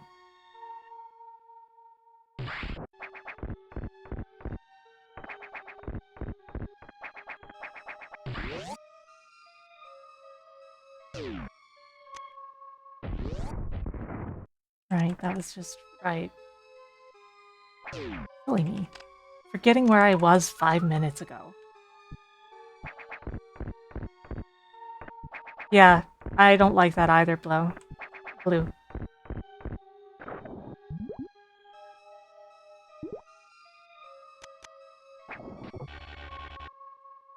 Right, that was just right. Silly me. Forgetting where I was 5 minutes ago. Yeah, I don't like that either, Blue.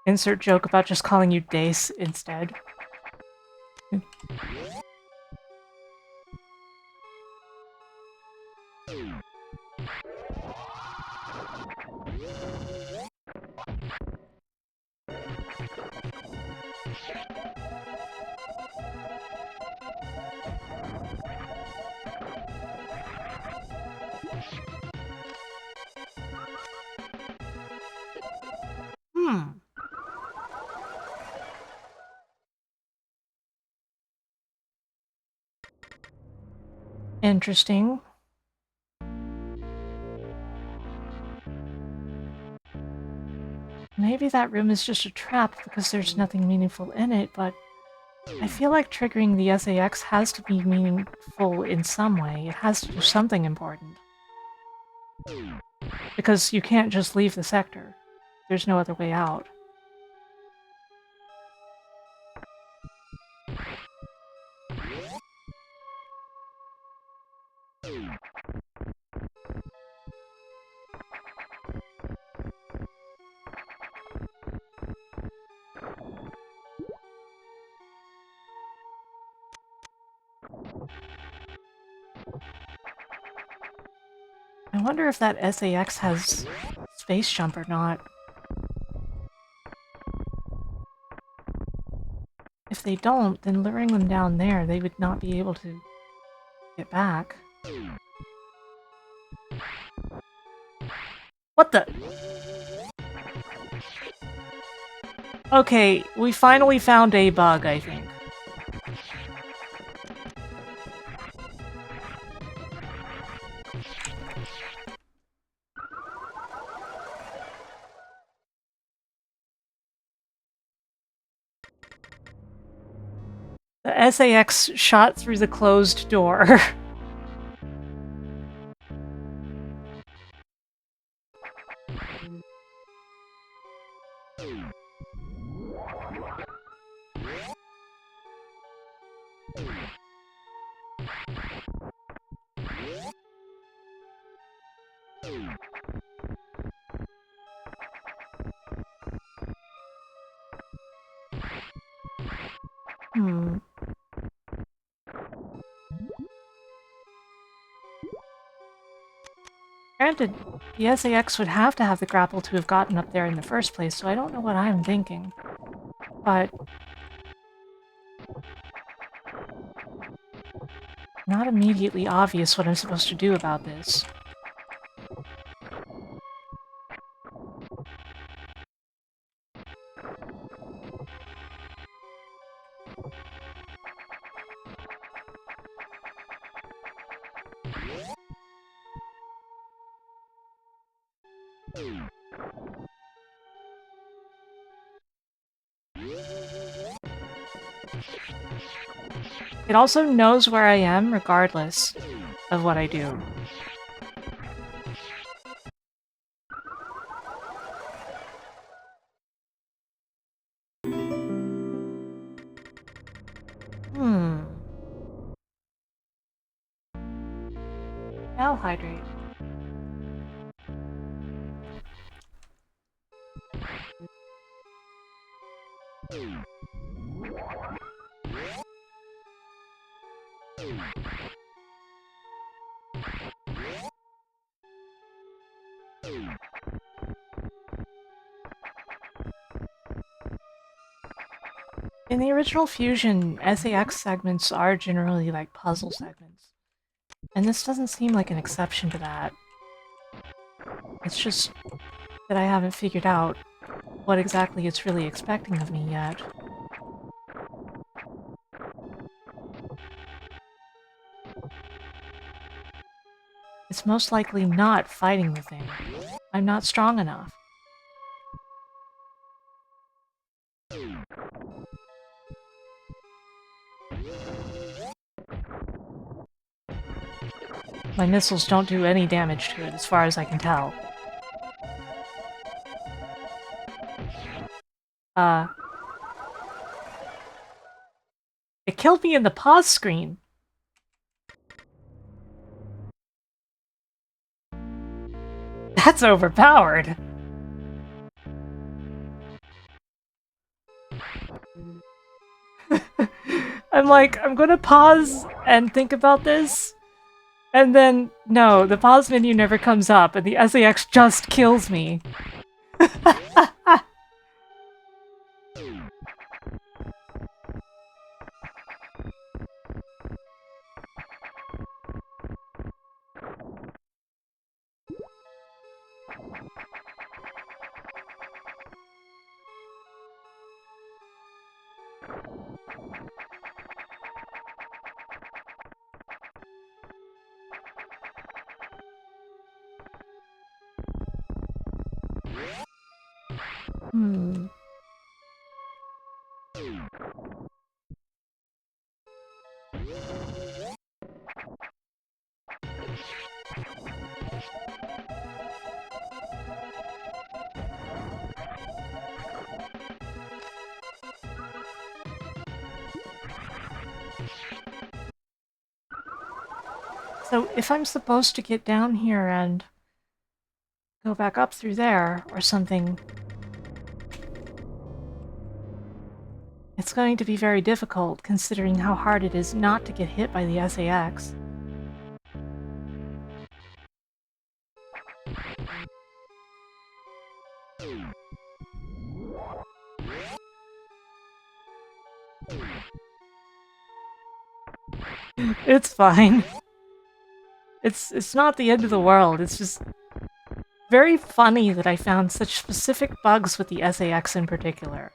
Insert joke about just calling you Dace instead. Interesting. Maybe that room is just a trap because there's nothing meaningful in it, but I feel like triggering the SAX has to be meaningful in some way. It has to do something important. Because you can't just leave the sector. There's no other way out. I wonder if that SAX has space jump or not. If they don't, then luring them down there, they would not be able to get back. What the? Okay, we finally found a bug, I think. The SAX shot through the closed door. Hmm. Granted, the SAX would have to have the grapple to have gotten up there in the first place, so I don't know what I'm thinking. But... not immediately obvious what I'm supposed to do about this. It also knows where I am regardless of what I do. Now hydrate. In the original Fusion, SAX segments are generally like puzzle segments. And this doesn't seem like an exception to that. It's just that I haven't figured out what exactly it's really expecting of me yet. It's most likely not fighting the thing. I'm not strong enough. My missiles don't do any damage to it, as far as I can tell. It killed me in the pause screen! That's overpowered! I'm like, I'm gonna pause and think about this, and then, no, the pause menu never comes up, and the SAX just kills me. So if I'm supposed to get down here and go back up through there, or something, it's going to be very difficult, considering how hard it is not to get hit by the SAX. It's fine. It's not the end of the world, it's just very funny that I found such specific bugs with the SAX in particular.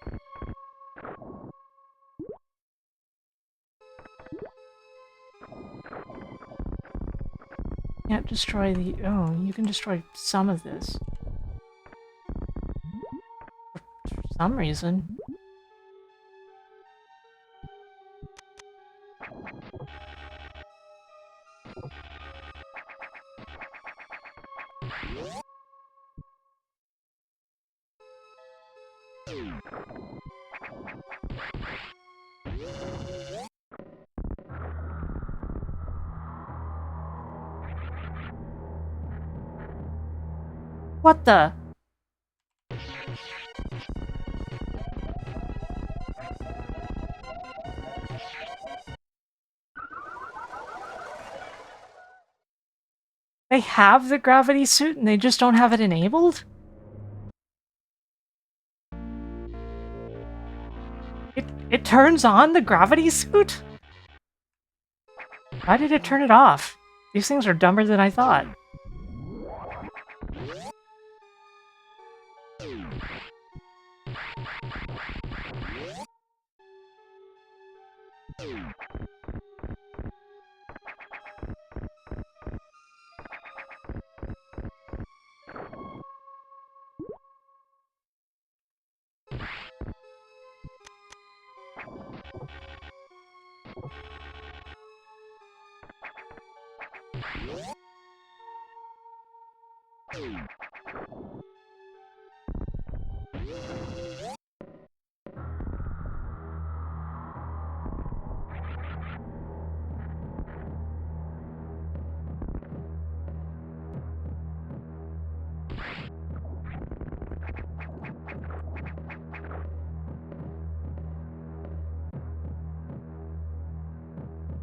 Can't destroy the... oh, you can destroy some of this. For some reason. What the? They have the gravity suit and they just don't have it enabled? It turns on the gravity suit? Why did it turn it off? These things are dumber than I thought.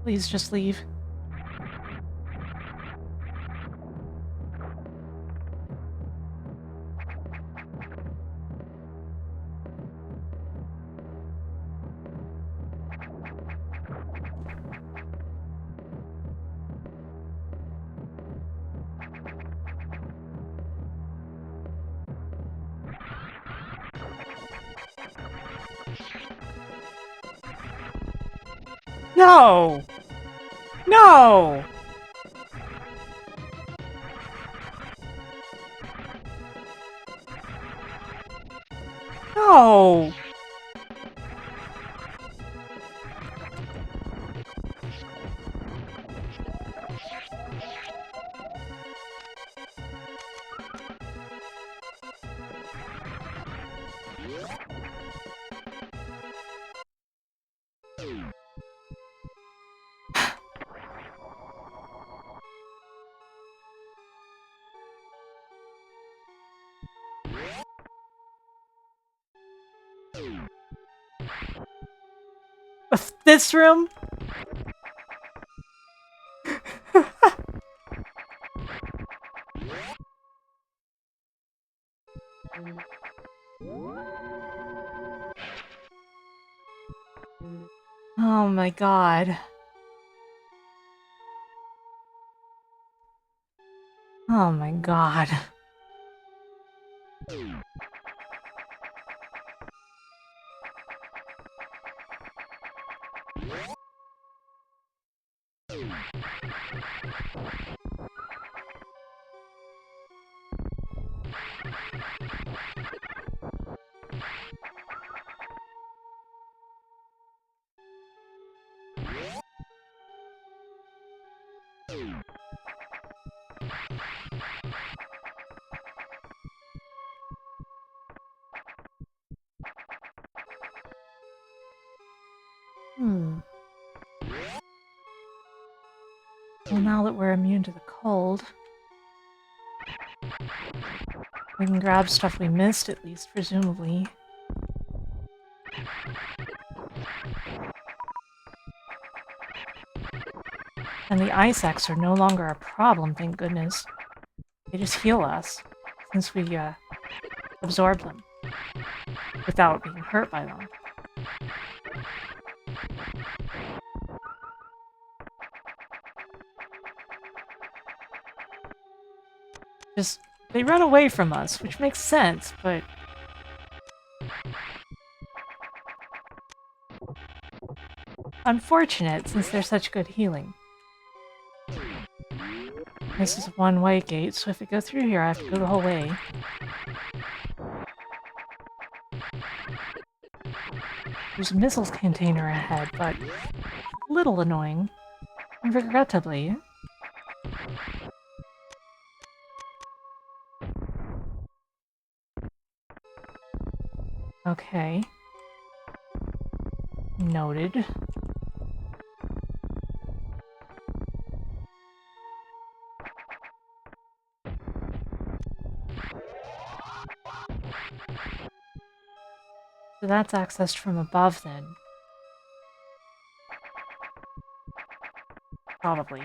Please just leave. No! No! No! This room? Oh my god. Oh my god. Well, now that we're immune to the cold, we can grab stuff we missed, at least, presumably. And the ice X are no longer a problem, thank goodness. They just heal us, since we absorb them, without being hurt by them. Just, they run away from us, which makes sense, but... unfortunate, since they're such good healing. This is a one-way gate, so if I go through here, I have to go the whole way. There's a missiles container ahead, but a little annoying. Regrettably. Okay. Noted. So that's accessed from above, then. Probably.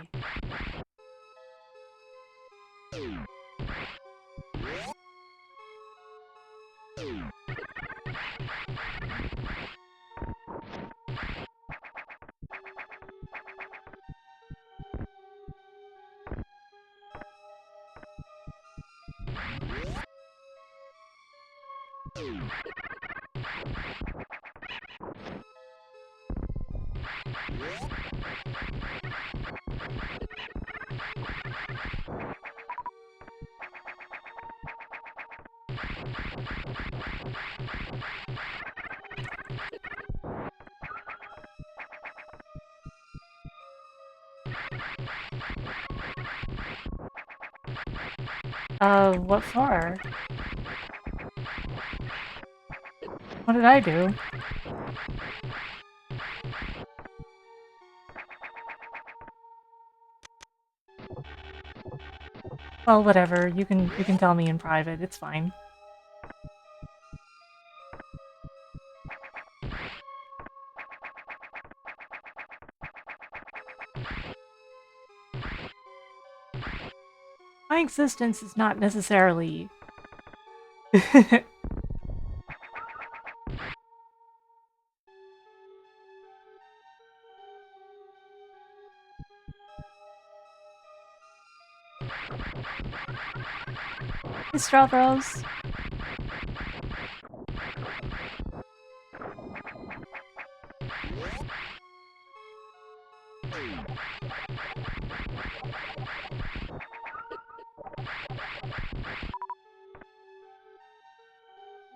What for? What did I do? Well, whatever. You can tell me in private. It's fine. My existence is not necessarily... Hey, Strawbros.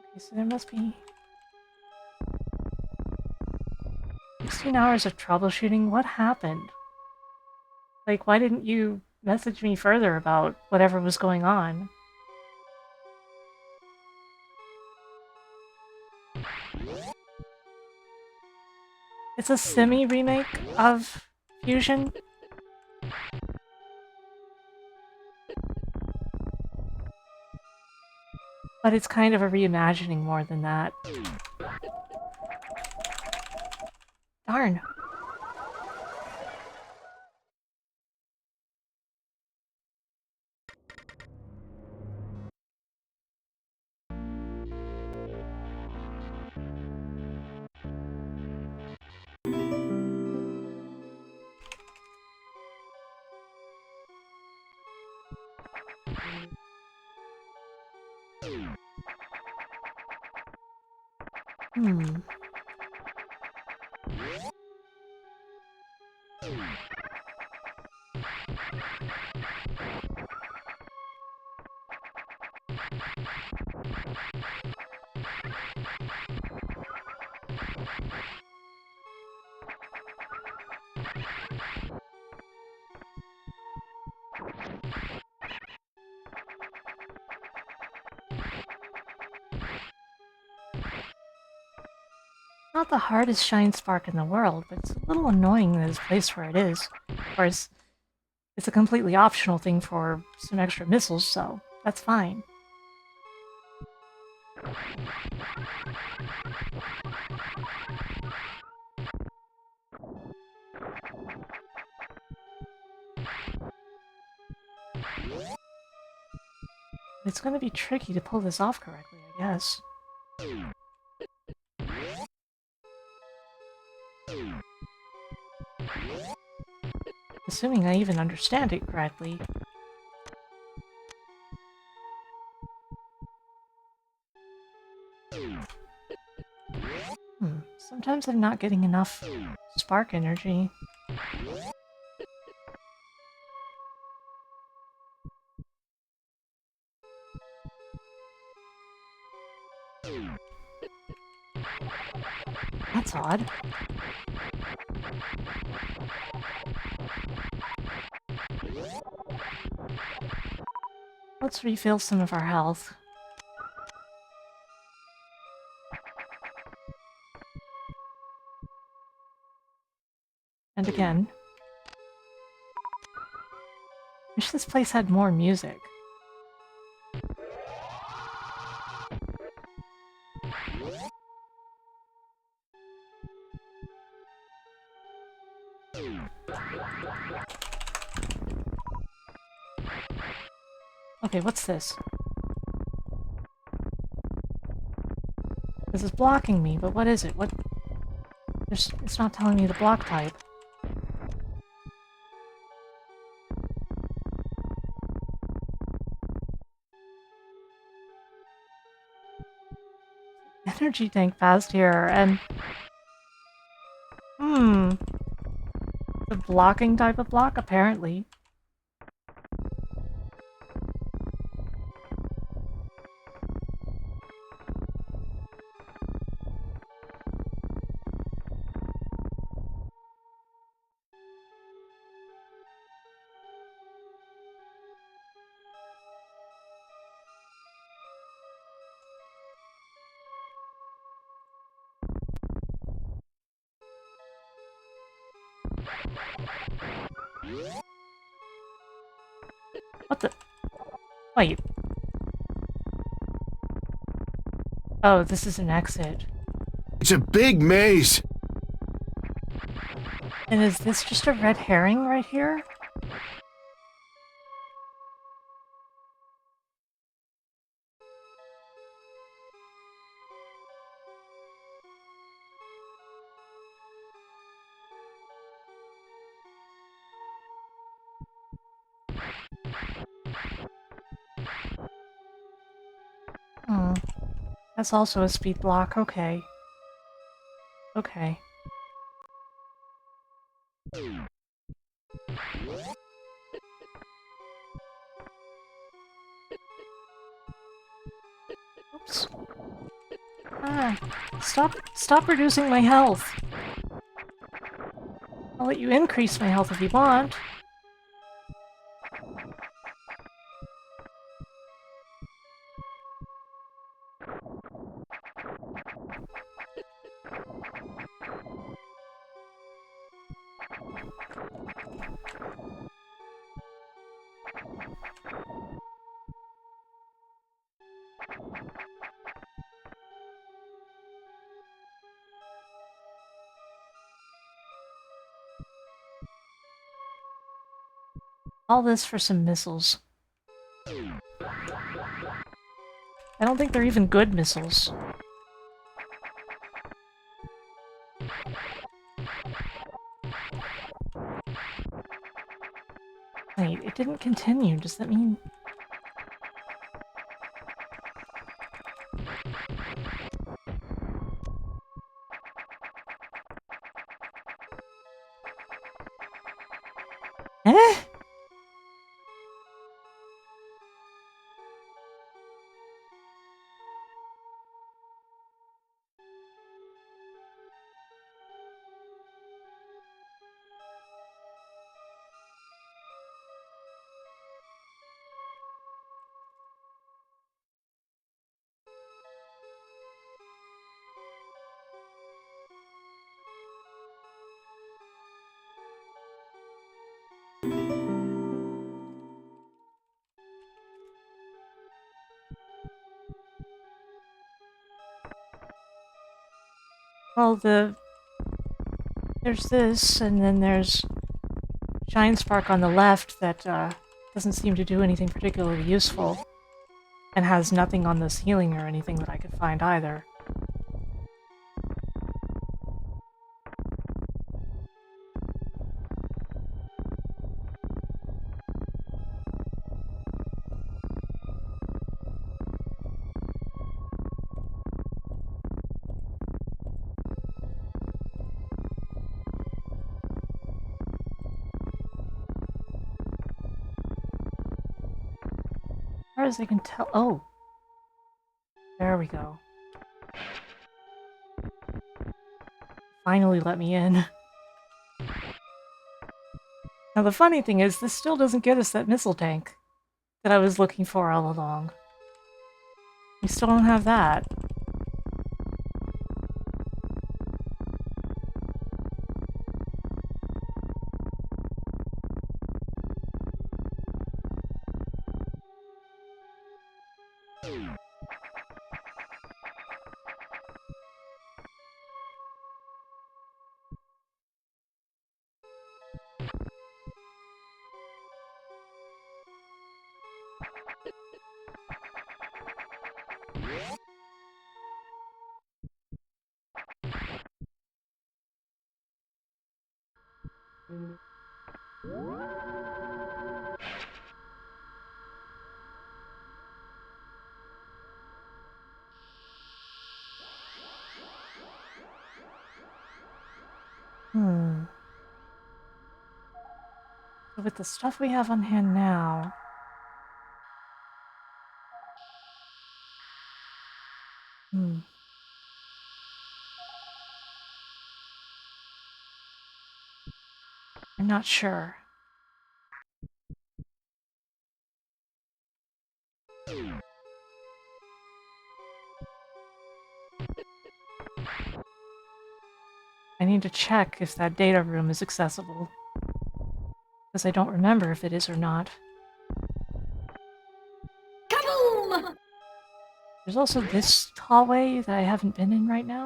Okay, so there must be 16 hours of troubleshooting. What happened? Like, why didn't you message me further about whatever was going on? It's a semi-remake of Fusion. But it's kind of a reimagining more than that. Darn. Hmm. Not the hardest shine spark in the world, but it's a little annoying that it's placed where it is. Of course, it's a completely optional thing for some extra missiles, so that's fine. It's gonna be tricky to pull this off correctly, I guess. Assuming I even understand it correctly. Sometimes I'm not getting enough spark energy. That's odd. Let's refill some of our health. And again. Wish this place had more music. Okay, what's this? This is blocking me, but what is it? What? It's not telling me the block type. Energy tank passed here, and... The blocking type of block, apparently. What the? Wait. Oh, this is an exit. It's a big maze. And is this just a red herring right here? Hmm. That's also a speed block. Okay. Okay. Oops. Ah. Stop reducing my health. I'll let you increase my health if you want. All this for some missiles. I don't think they're even good missiles. Wait, it didn't continue. Does that mean... Eh? Well, there's this, and then there's Shine Spark on the left that doesn't seem to do anything particularly useful, and has nothing on this healing or anything that I could find either. As far as I can tell... Oh! There we go. Finally let me in. Now the funny thing is, this still doesn't get us that missile tank that I was looking for all along. We still don't have that. So with the stuff we have on hand now... I'm not sure. I need to check if that data room is accessible. Because I don't remember if it is or not. Kaboom! There's also this hallway that I haven't been in right now.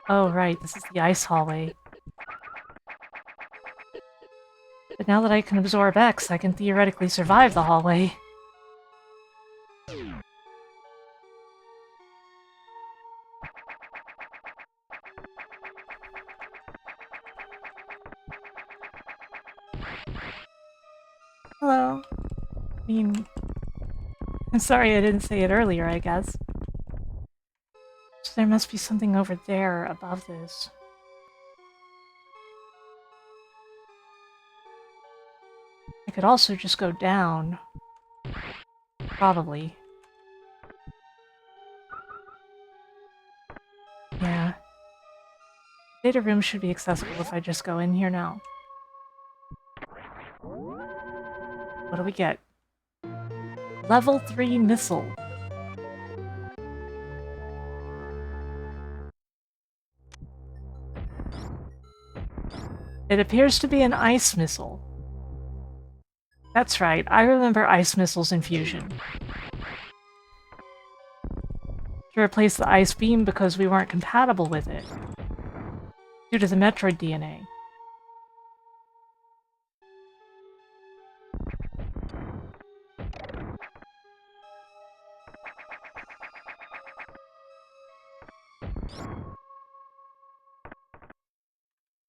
Oh, right, this is the ice hallway. But now that I can absorb X, I can theoretically survive the hallway. Hello. I mean... I'm sorry I didn't say it earlier, I guess. So there must be something over there above this. I could also just go down. Probably. Yeah. Data room should be accessible if I just go in here now. What do we get? Level 3 missile. It appears to be an ice missile. That's right, I remember ice missiles in Fusion. To replace the ice beam because we weren't compatible with it. Due to the Metroid DNA.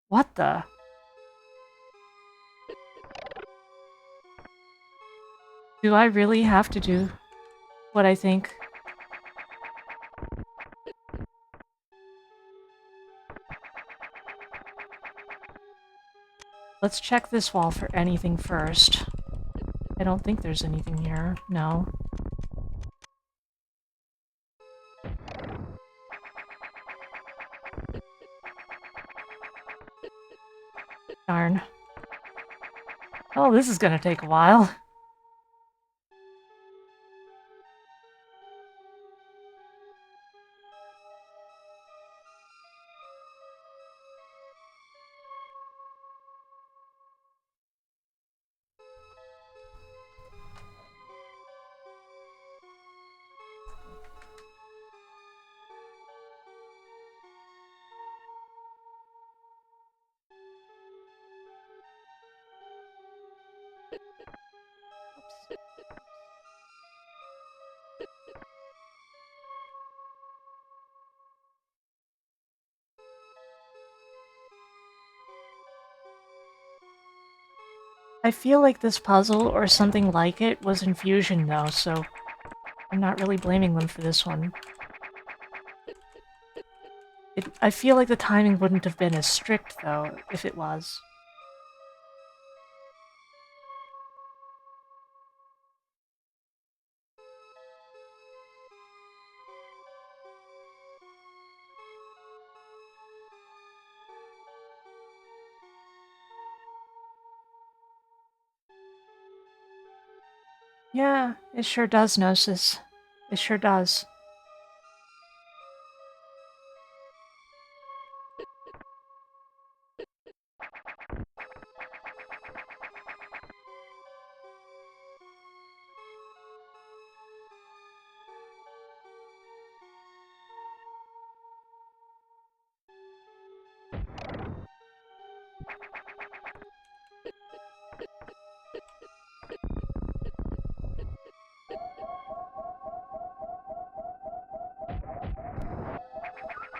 What the? Do I really have to do what I think? Let's check this wall for anything first. I don't think there's anything here. No. Darn. Oh, this is gonna take a while. I feel like this puzzle, or something like it, was in Fusion though, so I'm not really blaming them for this one. I feel like the timing wouldn't have been as strict, though, if it was. Yeah, it sure does, Gnosis. It sure does.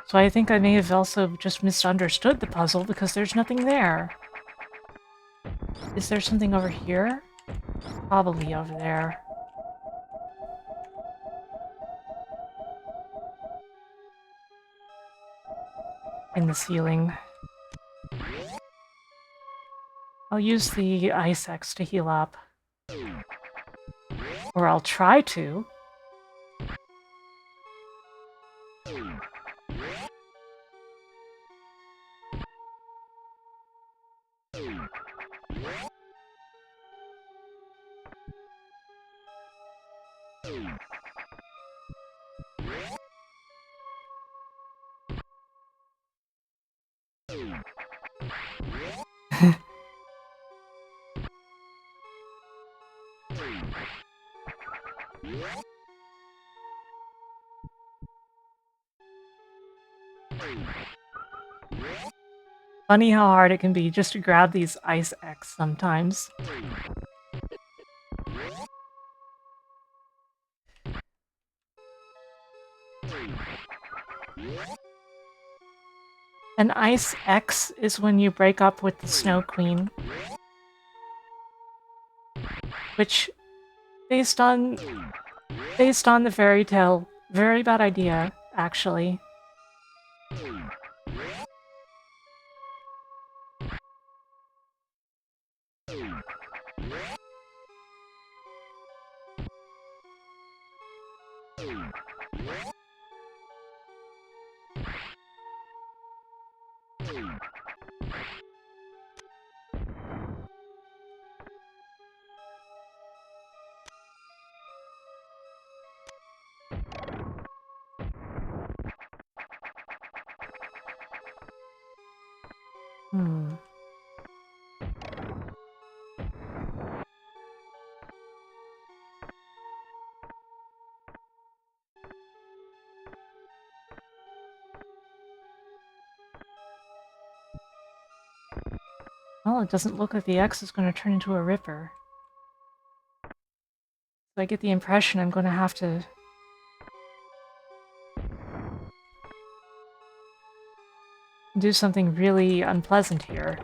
So I think I may have also just misunderstood the puzzle because there's nothing there. Is there something over here? Probably over there. In the ceiling. I'll use the ice axe to heal up. Or I'll try to. Funny how hard it can be just to grab these ice X sometimes. An ice X is when you break up with the Snow Queen. Which, based on the fairy tale, very bad idea, actually. Well, it doesn't look like the X is going to turn into a Ripper. So I get the impression I'm going to have to... do something really unpleasant here.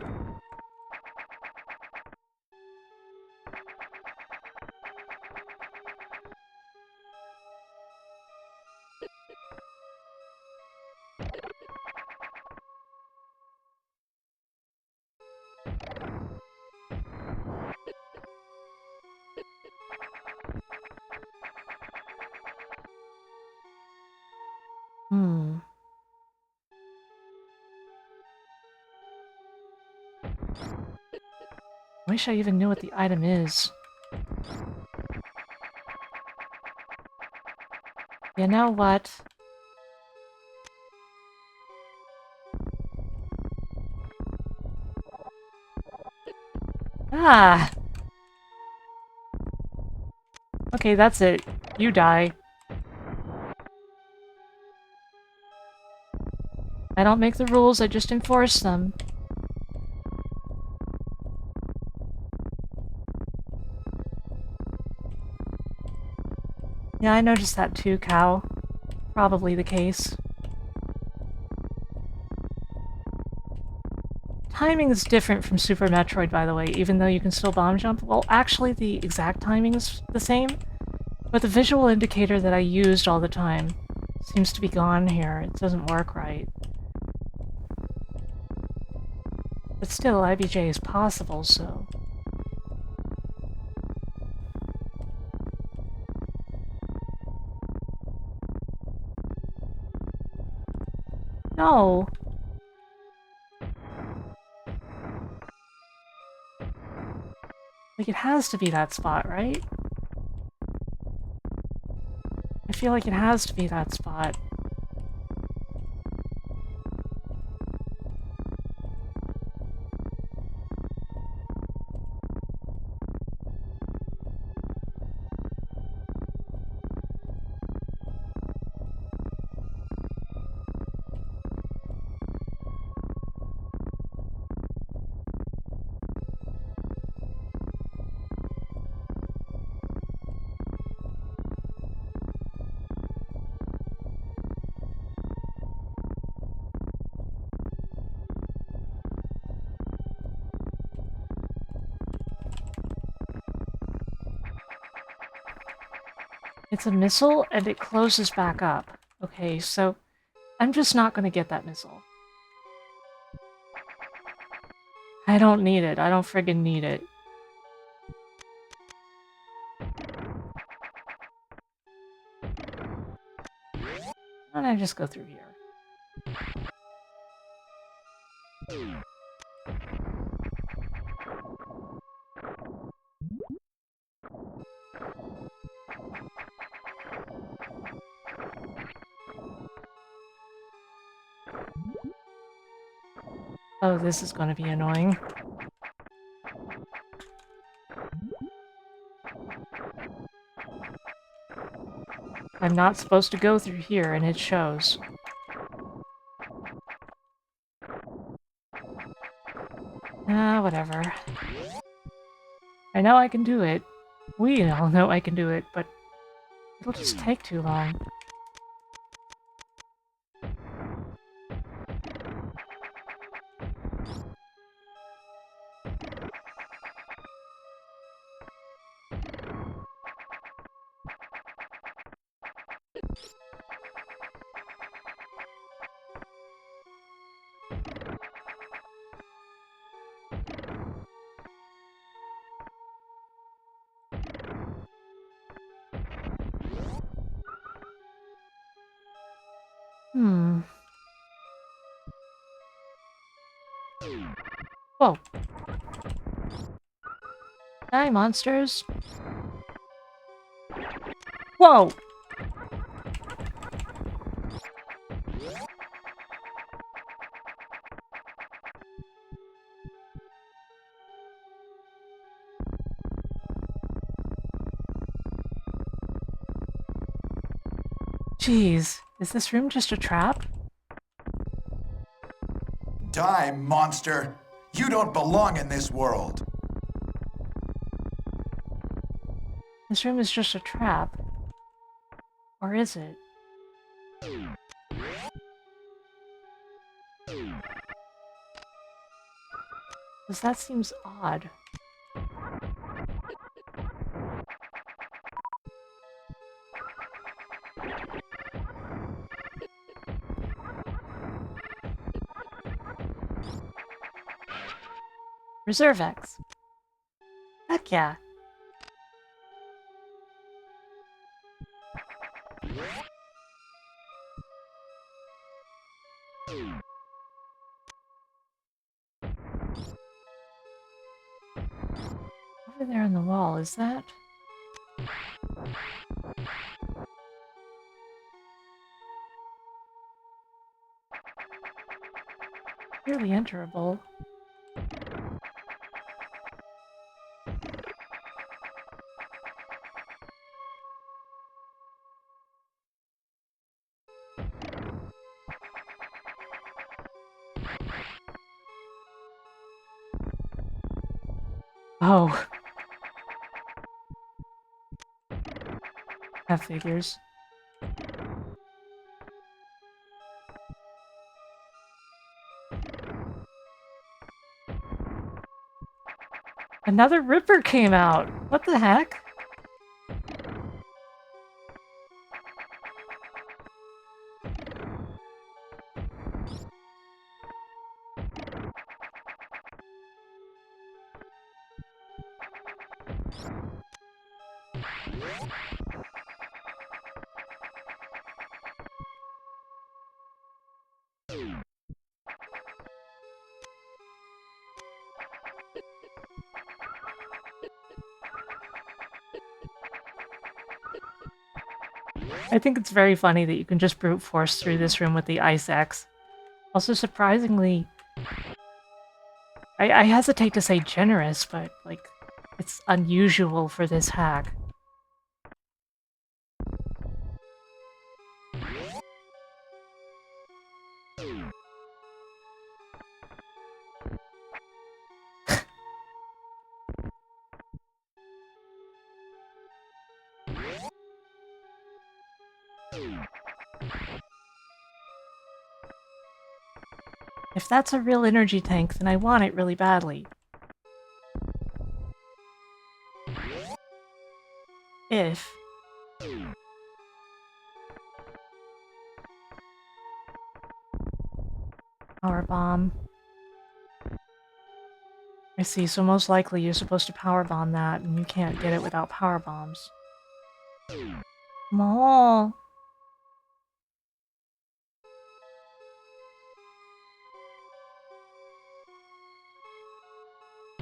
I wish I even knew what the item is. You know what? Ah! Okay, that's it. You die. I don't make the rules, I just enforce them. Yeah, I noticed that too, Cow. Probably the case. Timing is different from Super Metroid, by the way, even though you can still bomb jump. Well, actually, the exact timing is the same, but the visual indicator that I used all the time seems to be gone here. It doesn't work right. But still, IBJ is possible, so... No! Like, it has to be that spot, right? I feel like it has to be that spot. It's a missile and it closes back up. Okay, so I'm just not gonna get that missile. I don't need it. I don't friggin' need it. Why don't I just go through here? Oh, this is gonna be annoying. I'm not supposed to go through here, and it shows. Ah, whatever. I know I can do it. We all know I can do it, but it'll just take too long. Whoa. Hi, monsters. Whoa! Jeez, is this room just a trap? Die, monster! You don't belong in this world! This room is just a trap. Or is it? Because that seems odd. Reserve X. Heck yeah. Over there on the wall, is that? Clearly enterable. Oh. That figures. Another Ripper came out! What the heck? I think it's very funny that you can just brute force through this room with the Ice Axe. Also, surprisingly, I hesitate to say generous, but, like, it's unusual for this hack. If that's a real energy tank, then I want it really badly. If Power bomb. I see, so most likely you're supposed to power bomb that, and you can't get it without power bombs. Mole.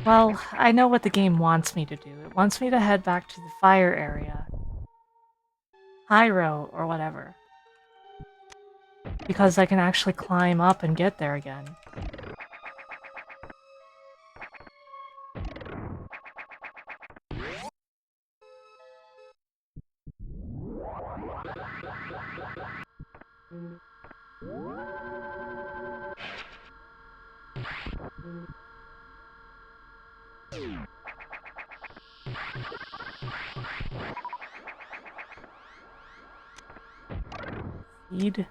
Well, I know what the game wants me to do. It wants me to head back to the fire area. Pyro, or whatever. Because I can actually climb up and get there again. Seed.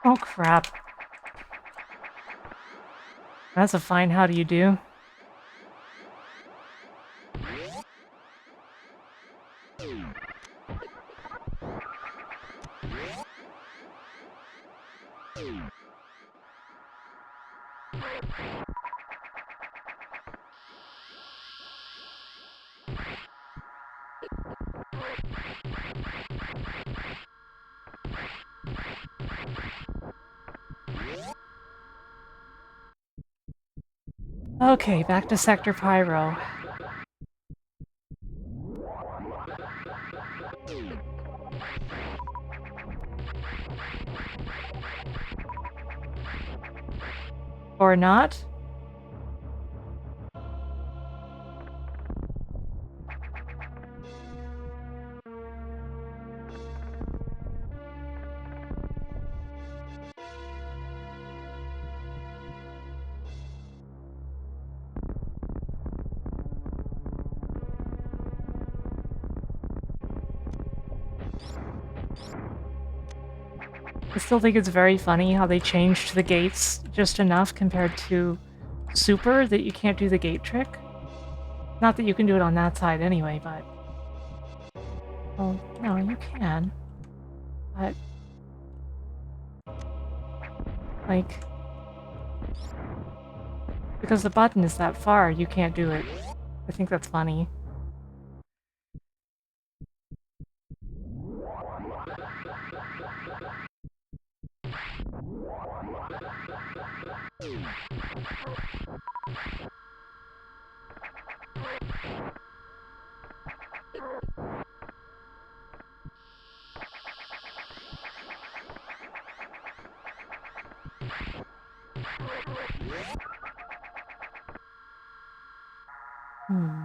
Oh crap. That's a fine how do you do. Okay, back to Sector Pyro. Or not? I still think it's very funny how they changed the gates just enough compared to Super that you can't do the gate trick. Not that you can do it on that side anyway, but... Well, no, you can. But... Like... Because the button is that far, you can't do it. I think that's funny. Hmm.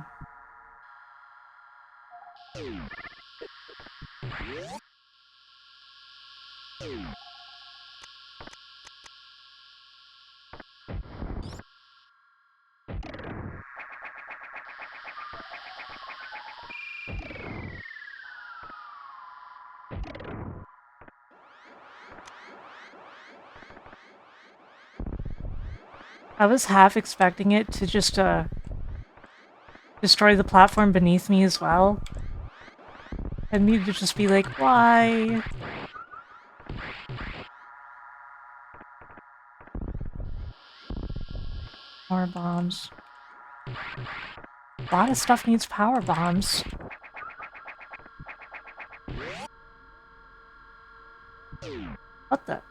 I was half expecting it to just, destroy the platform beneath me as well. And me to just be like, why? Power bombs. A lot of stuff needs power bombs. What the?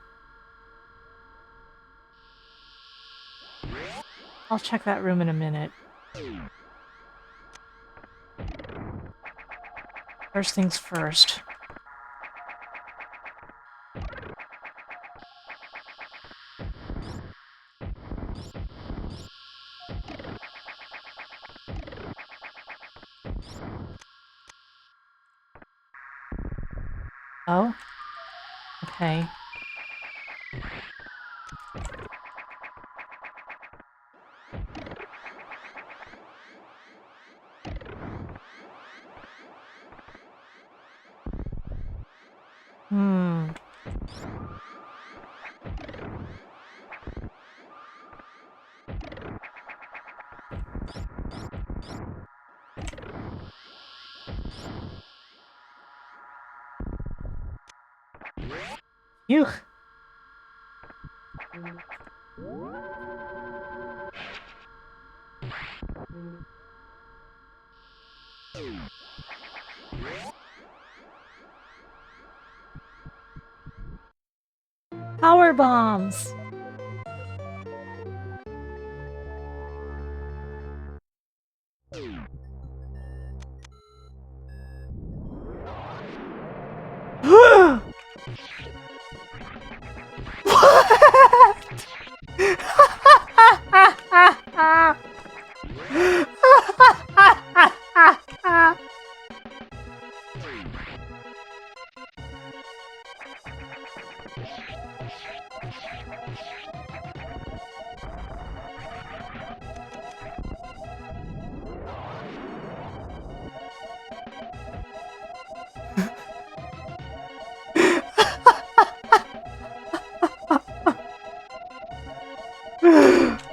I'll check that room in a minute. First things first. Oh? Okay. Hmm. Phew. Power bombs!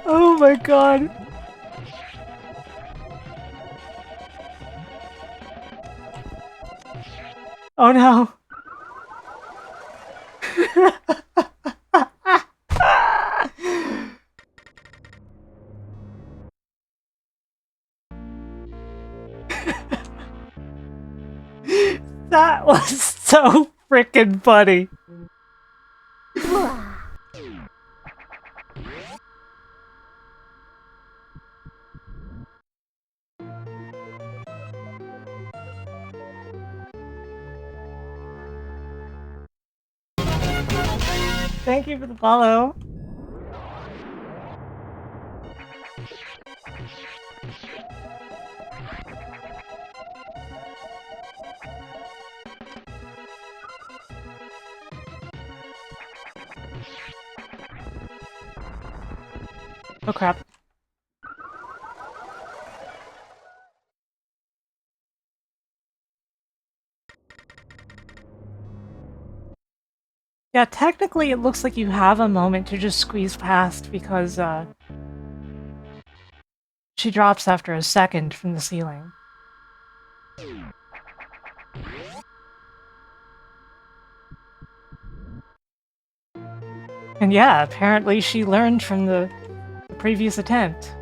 Oh my god. Oh no. That was so freaking funny. Thank you for the follow. Oh crap. Yeah, technically it looks like you have a moment to just squeeze past because she drops after a second from the ceiling. And yeah, apparently she learned from the previous attempt.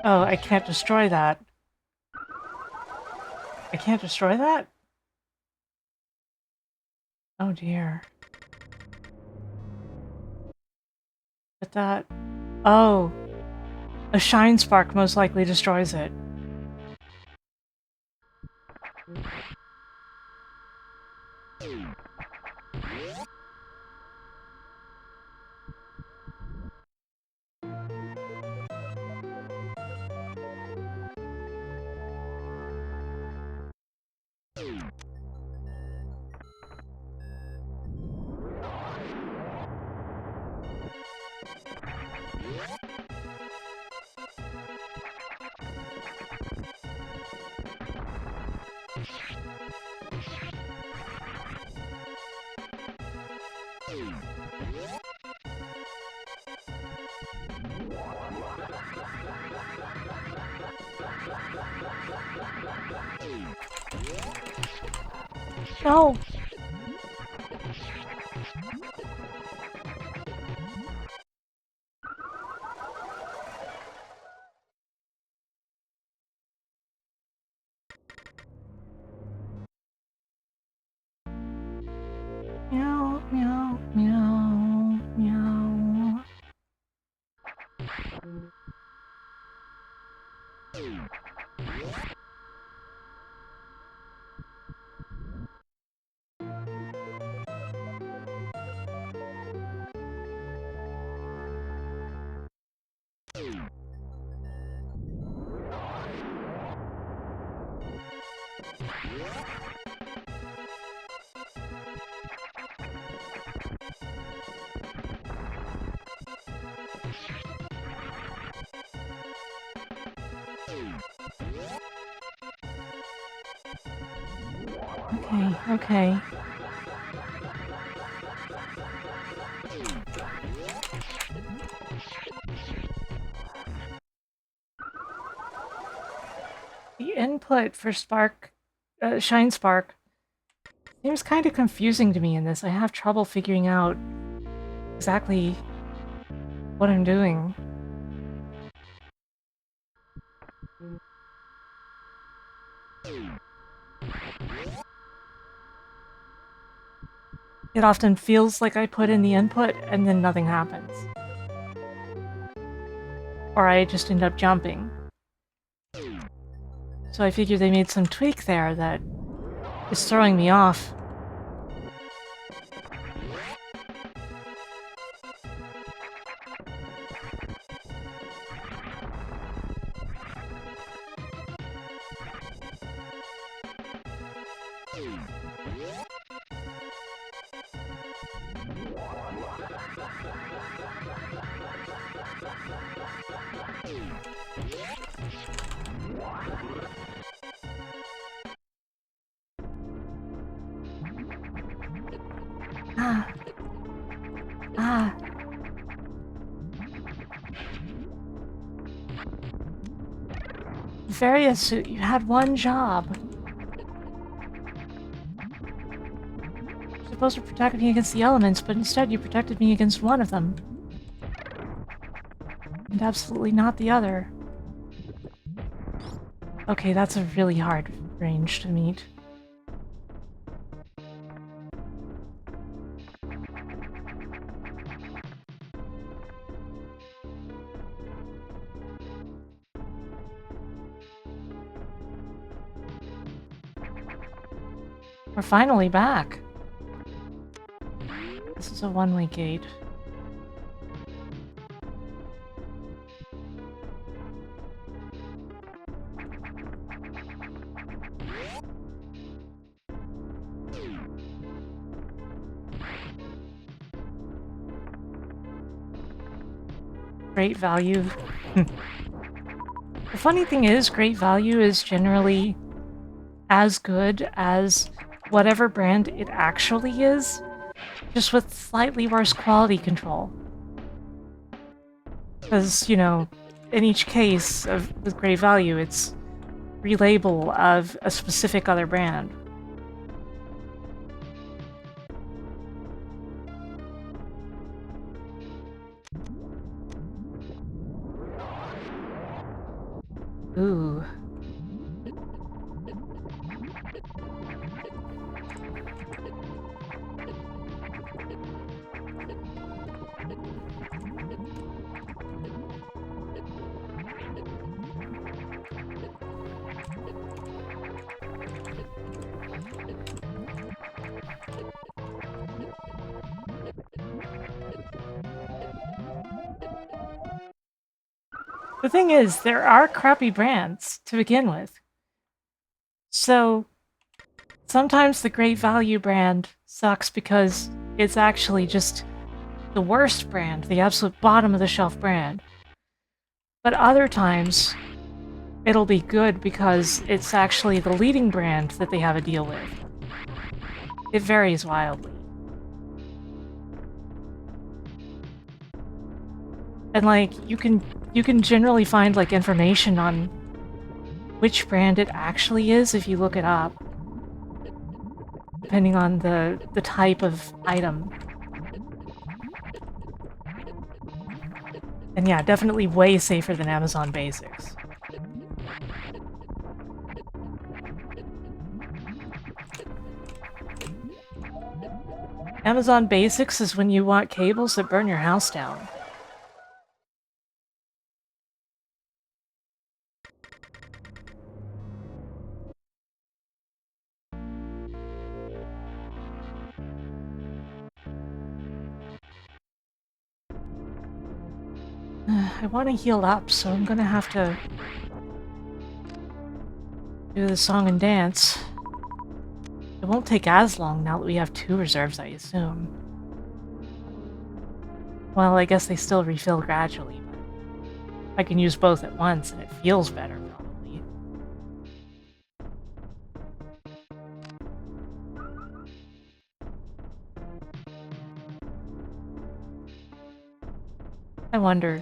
Oh, I can't destroy that. I can't destroy that? Oh dear. But that... Oh. A shine spark most likely destroys it. No! Meow, meow, meow, meow. Okay, okay. The input for Shine Spark seems kind of confusing to me in this. I have trouble figuring out exactly what I'm doing. It often feels like I put in the input and then nothing happens. Or I just end up jumping. So I figured they made some tweak there that is throwing me off. Ah. Ah. Various suit, you had one job. You're supposed to protect me against the elements, but instead you protected me against one of them. And absolutely not the other. Okay, that's a really hard range to meet. We're finally back. This is a one-way gate. Great value. The funny thing is, great value is generally as good as whatever brand it actually is, just with slightly worse quality control. Because, you know, in each case with great value, it's relabel of a specific other brand. Ooh. The thing is, there are crappy brands to begin with. So, sometimes the great value brand sucks because it's actually just the worst brand, the absolute bottom of the shelf brand. But other times, it'll be good because it's actually the leading brand that they have a deal with. It varies wildly. And like, you can generally find like information on which brand it actually is if you look it up. Depending on the type of item. And yeah, definitely way safer than Amazon Basics. Amazon Basics is when you want cables that burn your house down. I want to heal up, so I'm gonna have to do the song and dance. It won't take as long now that we have 2 reserves, I assume. Well, I guess they still refill gradually, but I can use both at once and it feels better, probably. I wonder...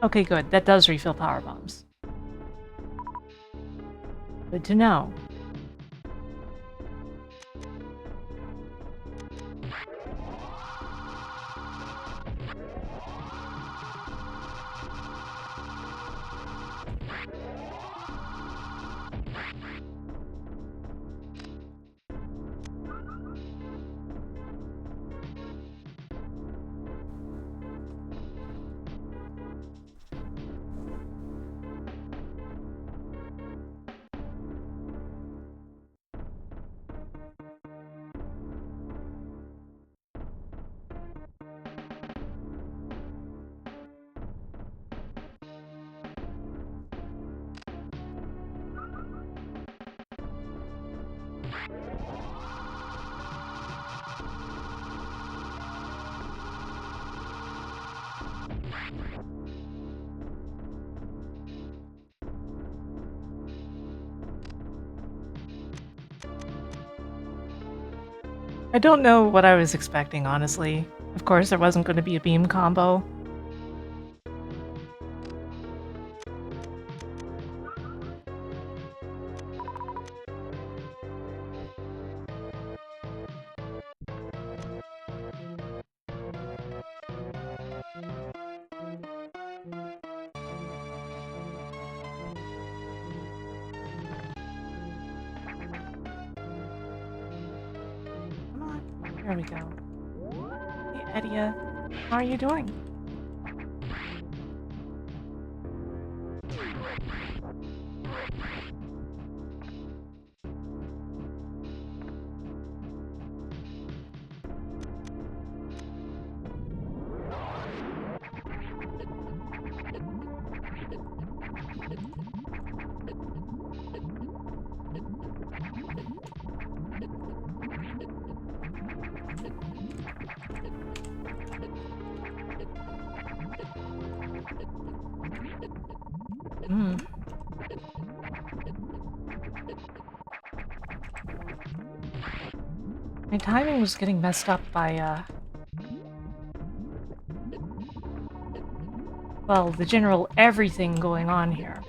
Okay, good. That does refill power bombs. Good to know. I don't know what I was expecting, honestly. Of course, there wasn't going to be a beam combo. Come on. There we go. Hey, Edia. How are you doing? Hmm. My timing was getting messed up by, well, the general everything going on here.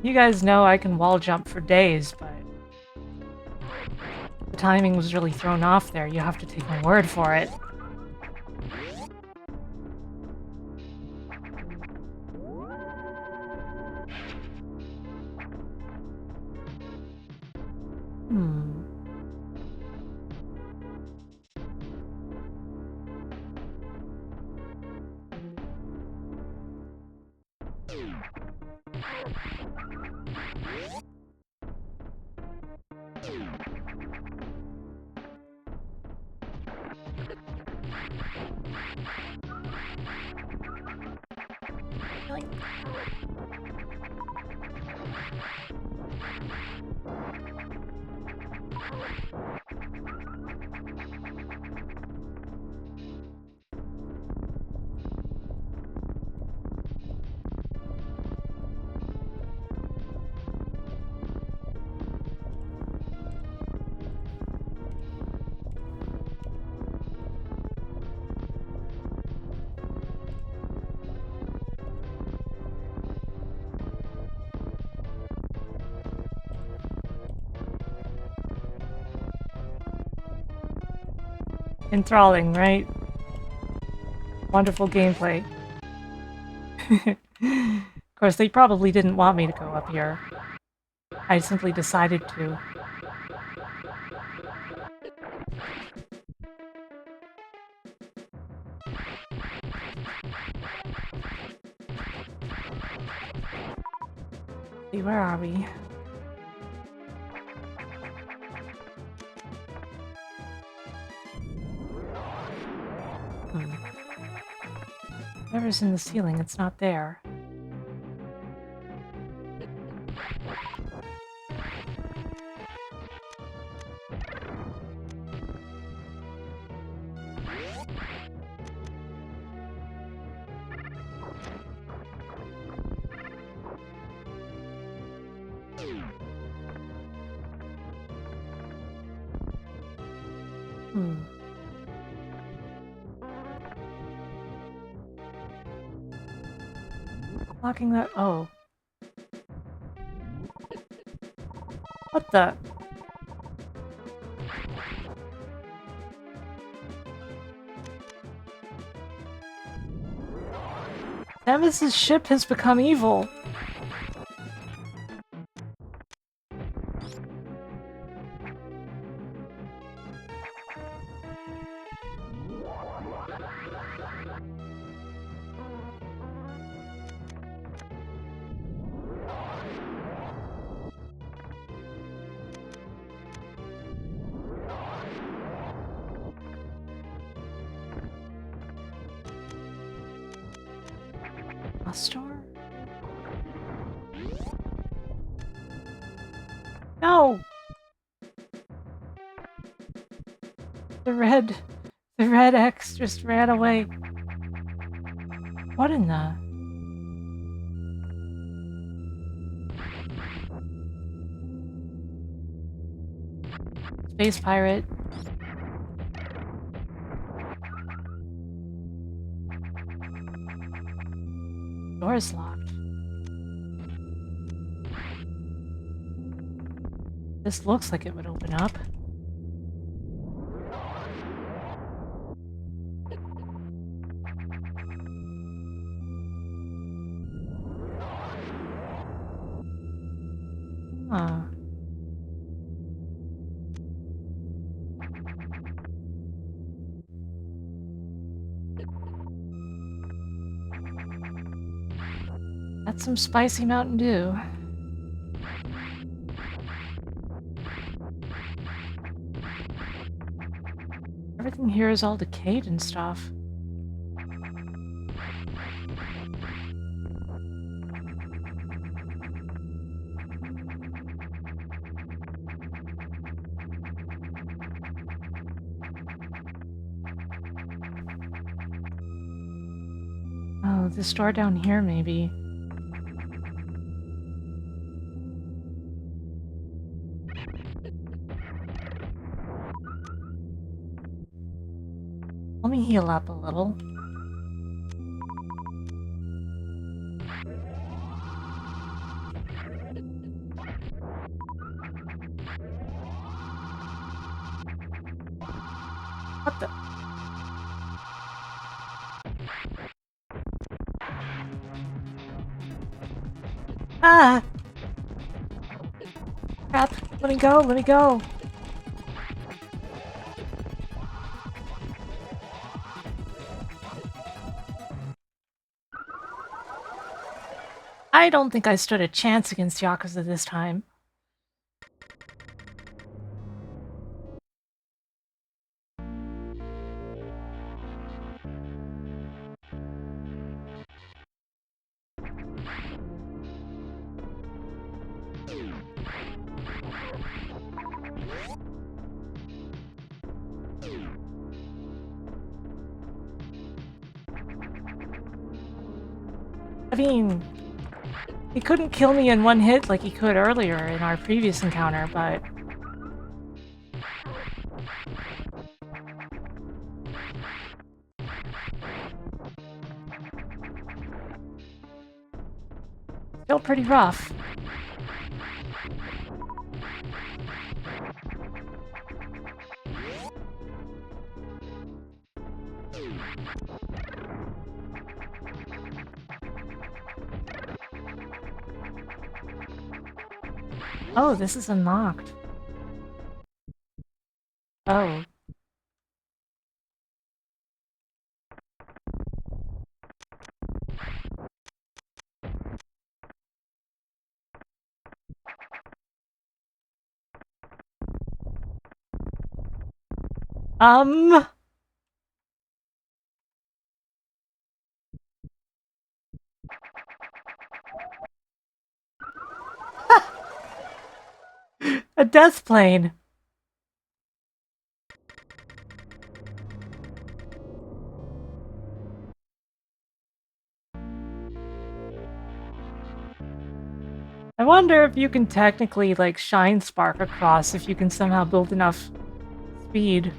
You guys know I can wall jump for days, but the timing was really thrown off there. You have to take my word for it. Hmm. Like... Enthralling, right? Wonderful gameplay. Of course, they probably didn't want me to go up here. I simply decided to. See, where are we? Whatever's in the ceiling, it's not there. Locking that. Oh. What the? Samus's ship has become evil. A store? No! The red X just ran away. What in the? Space pirate. Door is locked. This looks like it would open up. Huh. That's some spicy Mountain Dew. Everything here is all decayed and stuff. Oh, this door down here, maybe. Let me heal up a little. What the? Ah! Crap! Let me go! Let me go! I don't think I stood a chance against Yakuza this time. I mean, he couldn't kill me in one hit like he could earlier in our previous encounter, but... still pretty rough. Oh, this is unlocked. Oh. A death plane. I wonder if you can technically, like, shine spark across if you can somehow build enough speed.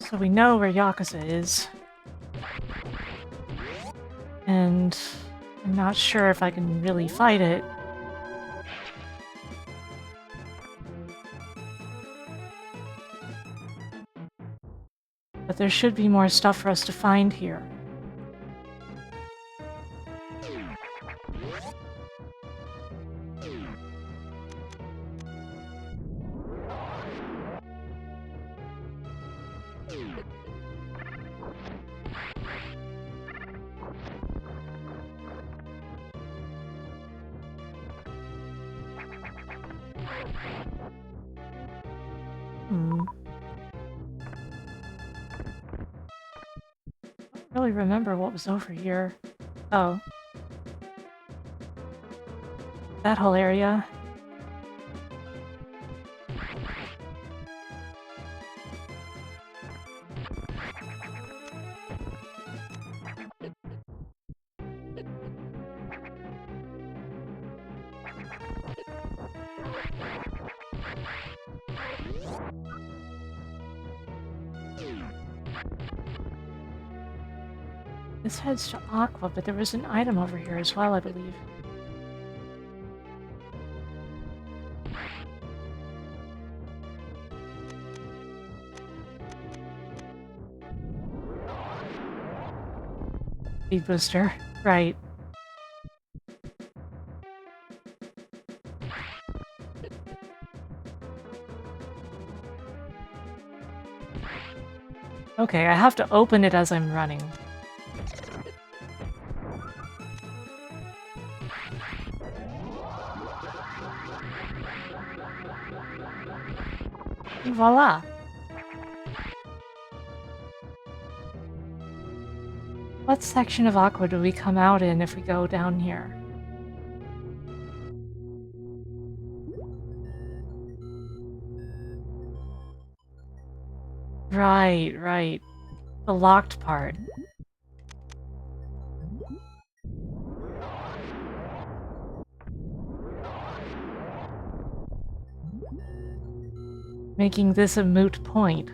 So we know where Yakuza is. And I'm not sure if I can really fight it. But there should be more stuff for us to find here. I don't really remember what was over here. Oh. That whole area. This heads to Aqua, but there was an item over here as well, I believe. Speed booster. Right. Okay, I have to open it as I'm running. And voila! What section of Aqua do we come out in if we go down here? Right, right. The locked part. Making this a moot point.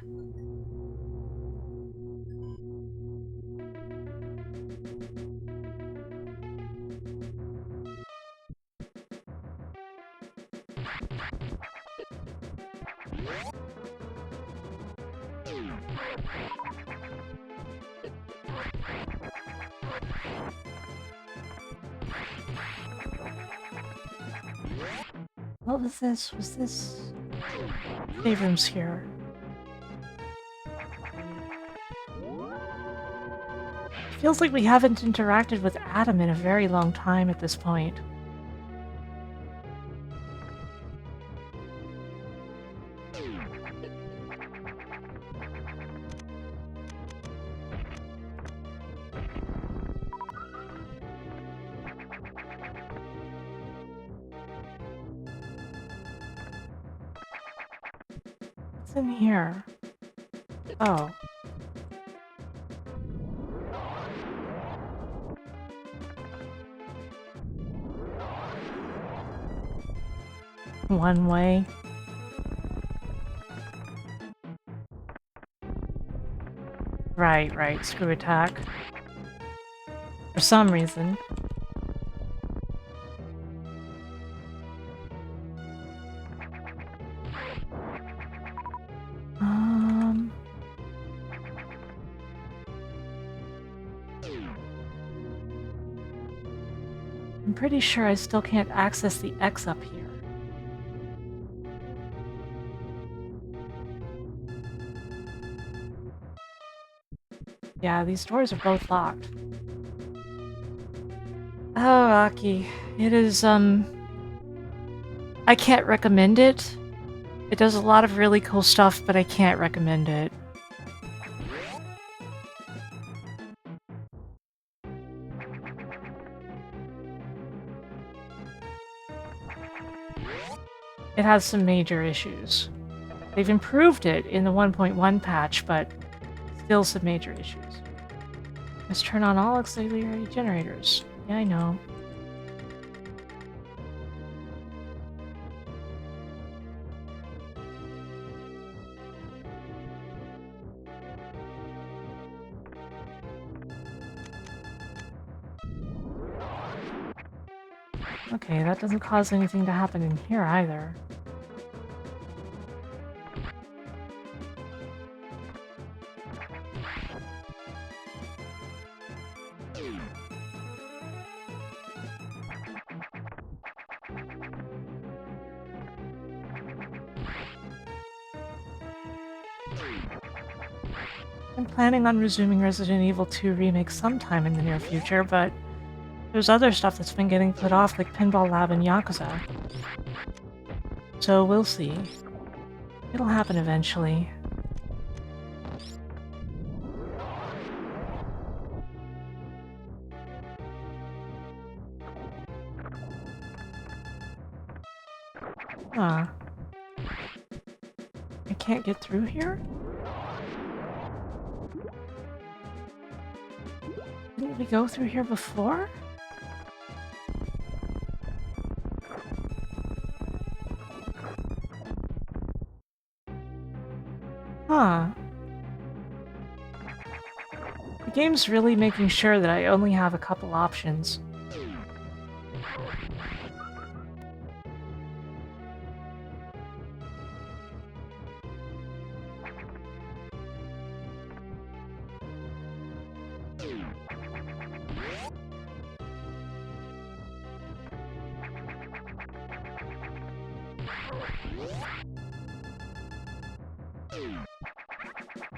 What was this? Was this... Save room's here. Feels like we haven't interacted with Adam in a very long time at this point. What's in here? Oh. One way. Right, right. Screw attack. For some reason. I'm pretty sure I still can't access the X up here. Yeah, these doors are both locked. Oh, Aki. It is, I can't recommend it. It does a lot of really cool stuff, but I can't recommend it. It has some major issues. They've improved it in the 1.1 patch, but still some major issues. Let's turn on all auxiliary generators. Yeah, I know. Okay, that doesn't cause anything to happen in here either. I'm planning on resuming Resident Evil 2 Remake sometime in the near future, but there's other stuff that's been getting put off, like Pinball Lab and Yakuza. So we'll see. It'll happen eventually. Huh. I can't get through here? Didn't we go through here before? Huh. The game's really making sure that I only have a couple options.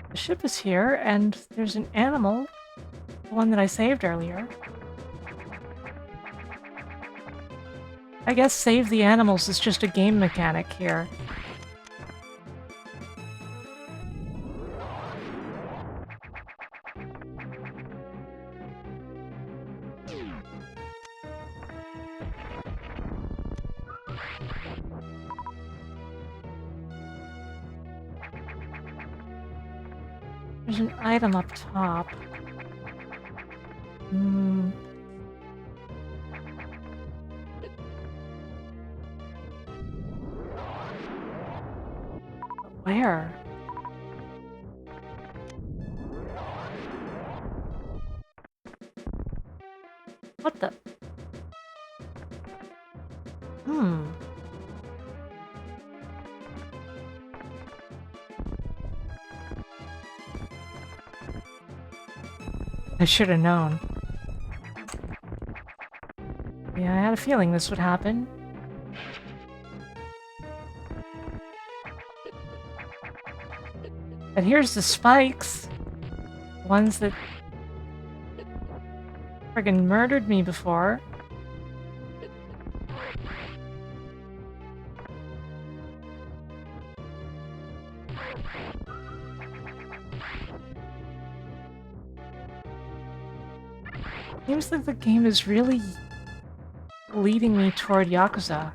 The ship is here, and there's an animal, the one that I saved earlier. I guess save the animals is just a game mechanic here. There's an item up top. Where? What the? I should have known. Yeah, I had a feeling this would happen. But here's the spikes. Ones that friggin' murdered me before. Seems like the game is really leading me toward Yakuza.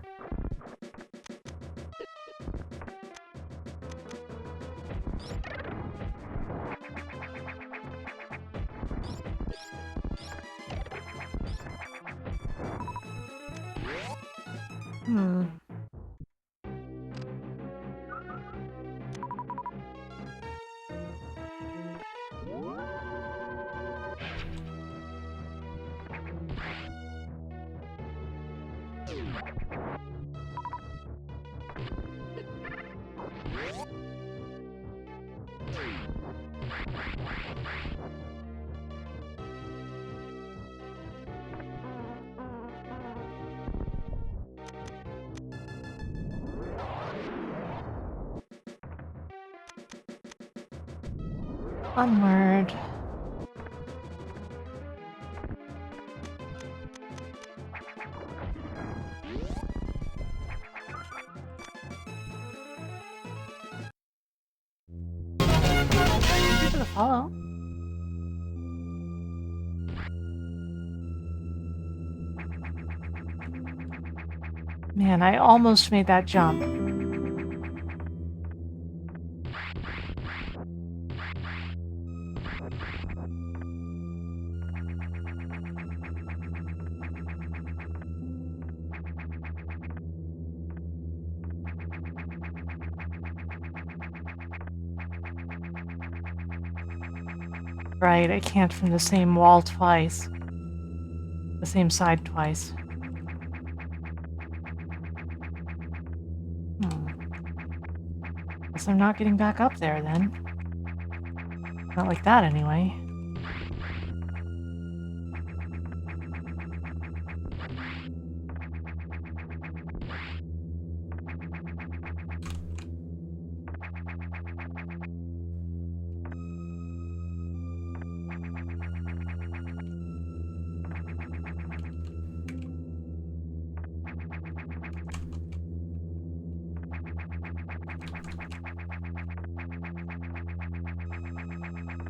Onward. Thank you for the follow. Man, I almost made that jump. Right, I can't from the same wall twice. The same side twice. Guess I'm not getting back up there then. Not like that anyway.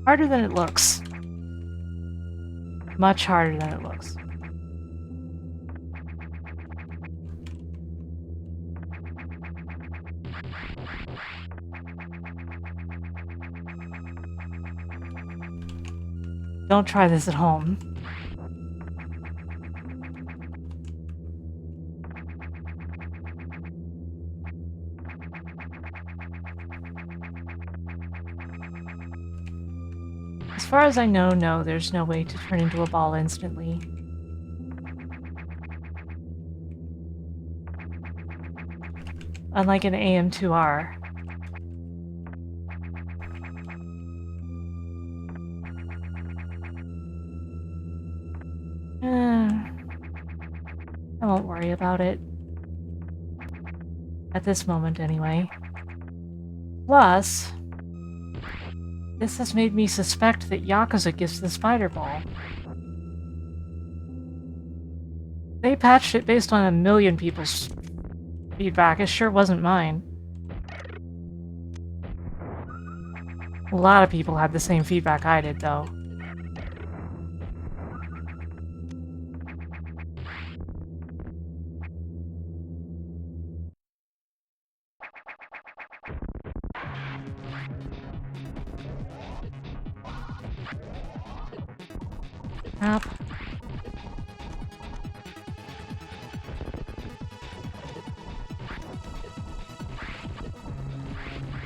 Harder than it looks. Much harder than it looks. Don't try this at home. As far as I know, no, there's no way to turn into a ball instantly. Unlike an AM2R. I won't worry about it. At this moment, anyway. Plus, this has made me suspect that Yakuza gives the spider ball. They patched it based on 1 million people's feedback. It sure wasn't mine. A lot of people had the same feedback I did, though. Crap.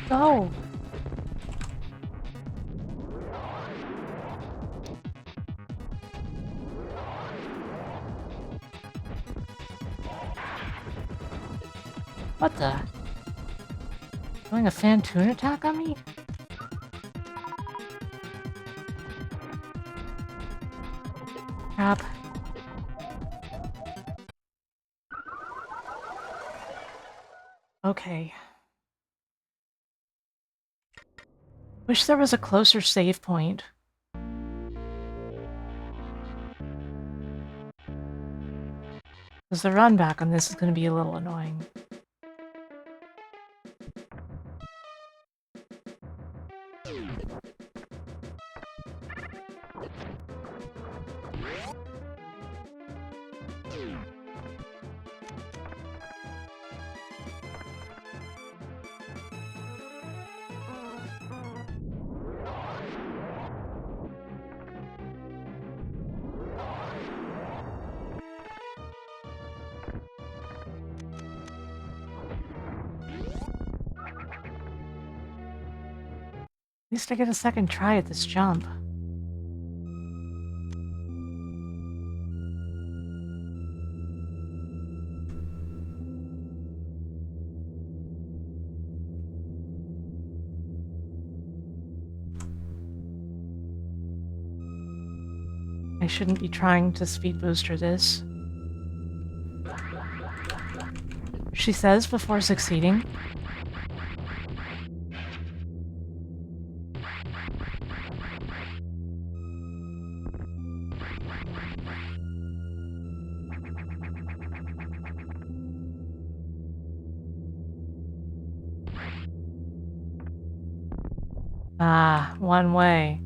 Go! What the? Doing a Fantoon attack on me? Crap. Okay. Wish there was a closer save point. Because the run back on this is going to be a little annoying. At least I get a second try at this jump. I shouldn't be trying to speed booster this. She says before succeeding. Ah, one way.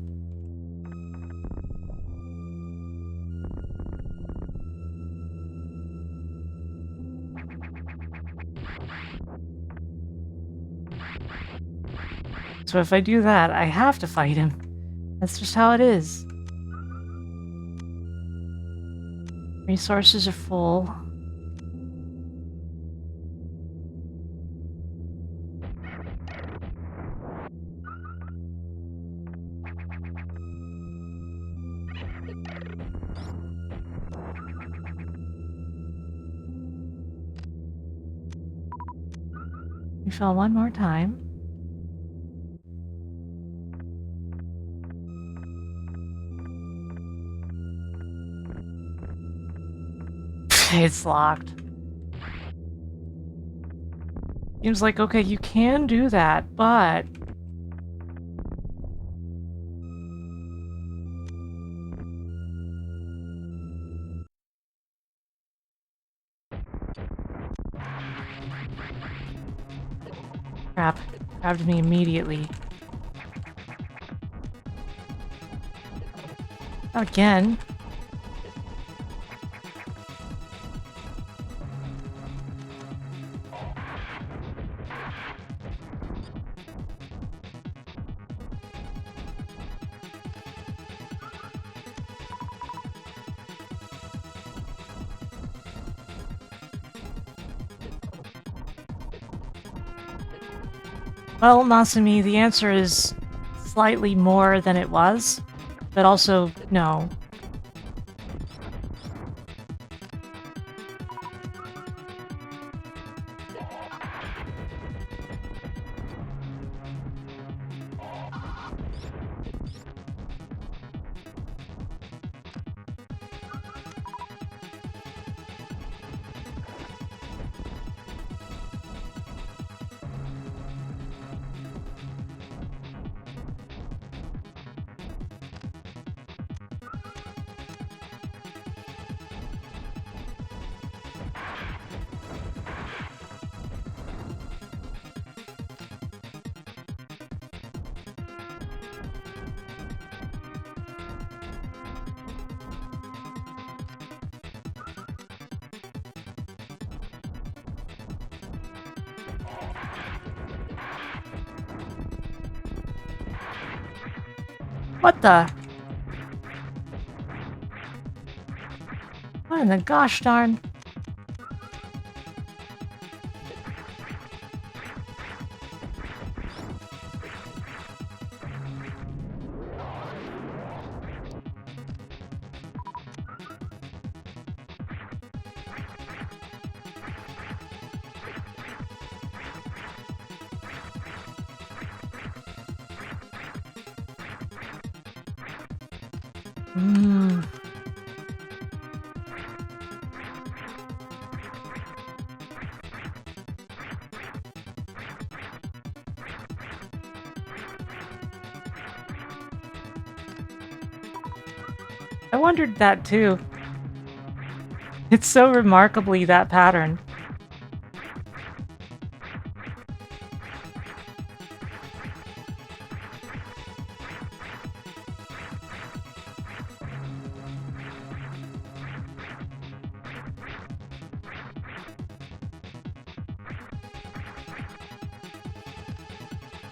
So if I do that, I have to fight him. That's just how it is. Resources are full. We fell one more time. It's locked. Seems like, okay, you can do that, but... Crap. Grabbed me immediately. Again. Well, Masumi, the answer is slightly more than it was, but also no. What the? What in the gosh darn? I wondered that too. It's so remarkably that pattern.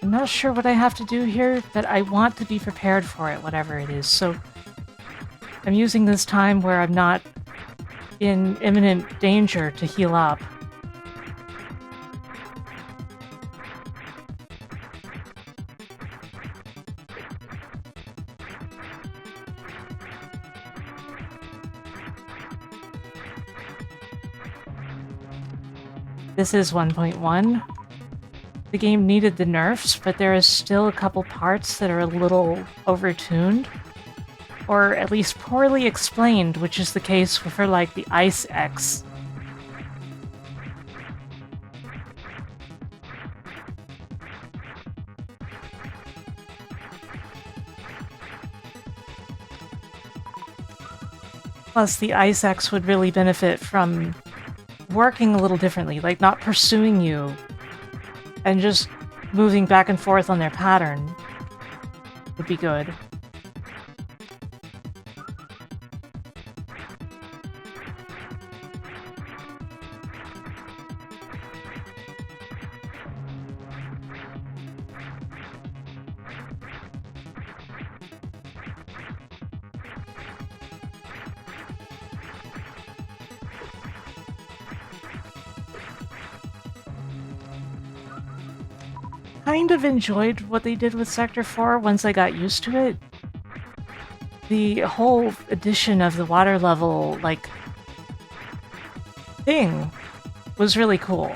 I'm not sure what I have to do here, but I want to be prepared for it, whatever it is. So I'm using this time where I'm not in imminent danger to heal up. This is 1.1. The game needed the nerfs, but there is still a couple parts that are a little overtuned. Or at least poorly explained, which is the case for like the Ice X. Plus, the Ice X would really benefit from working a little differently, like not pursuing you and just moving back and forth on their pattern. would be good. Kind of enjoyed what they did with Sector 4 once I got used to it. The whole addition of the water level, like, thing was really cool.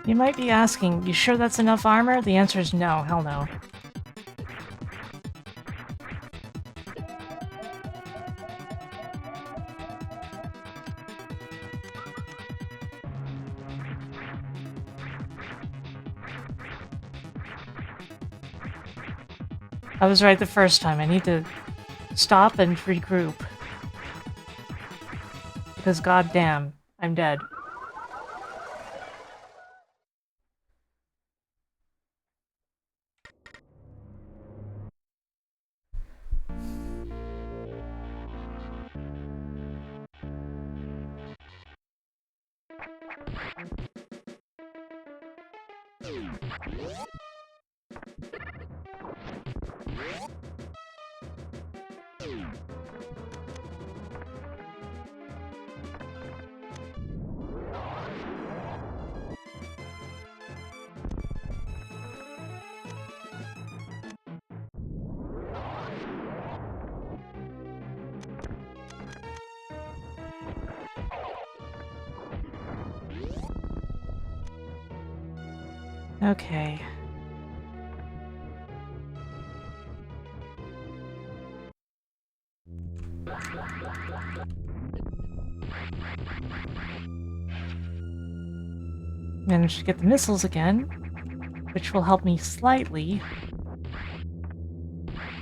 You might be asking, you sure that's enough armor? The answer is no, hell no. I was right the first time. I need to stop and regroup. Because goddamn, I'm dead. Okay. Managed to get the missiles again, which will help me slightly.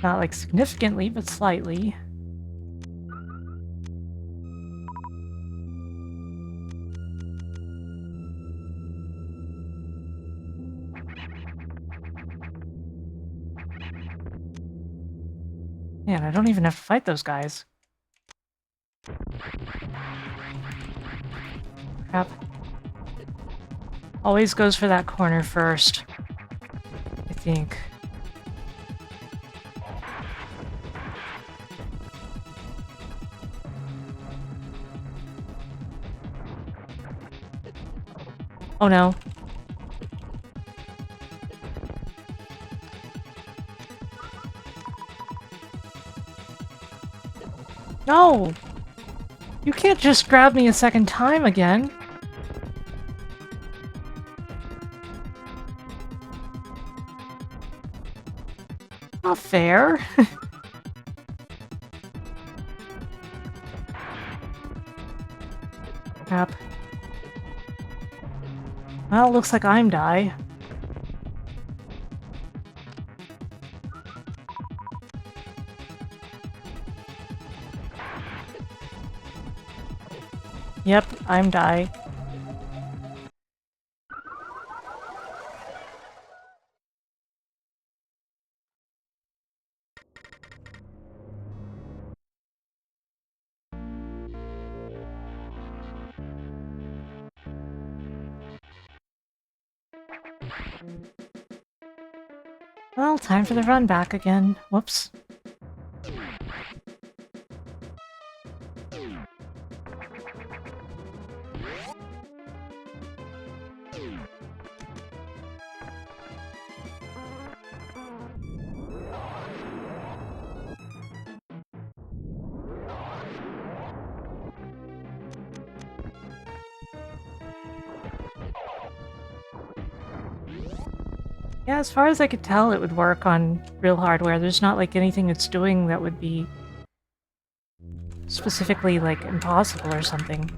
Not like significantly, but slightly. Man, I don't even have to fight those guys. Crap. Always goes for that corner first, I think. Oh no. No! You can't just grab me a second time again. Not fair. Crap. Well, looks like I'm die. Yep, I'm die. Well, time for the run back again. Whoops. Yeah, as far as I could tell, it would work on real hardware. There's not like anything it's doing that would be specifically like impossible or something.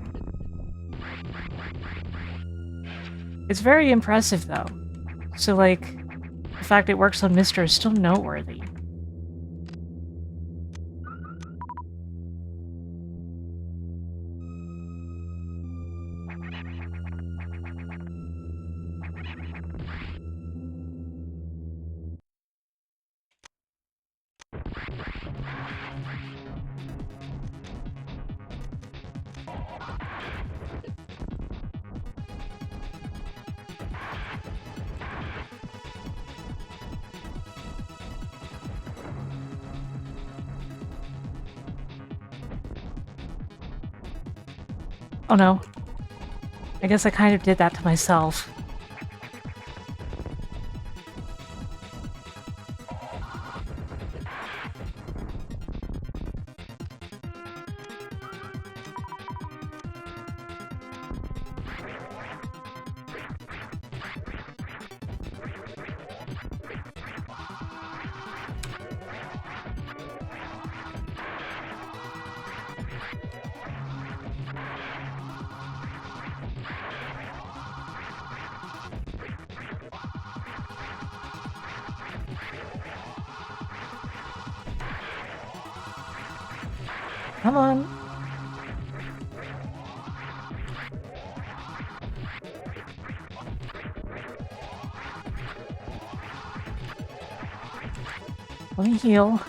It's very impressive though. So like, the fact it works on Mister is still noteworthy. Oh no. I guess I kind of did that to myself. Come on. Let me heal.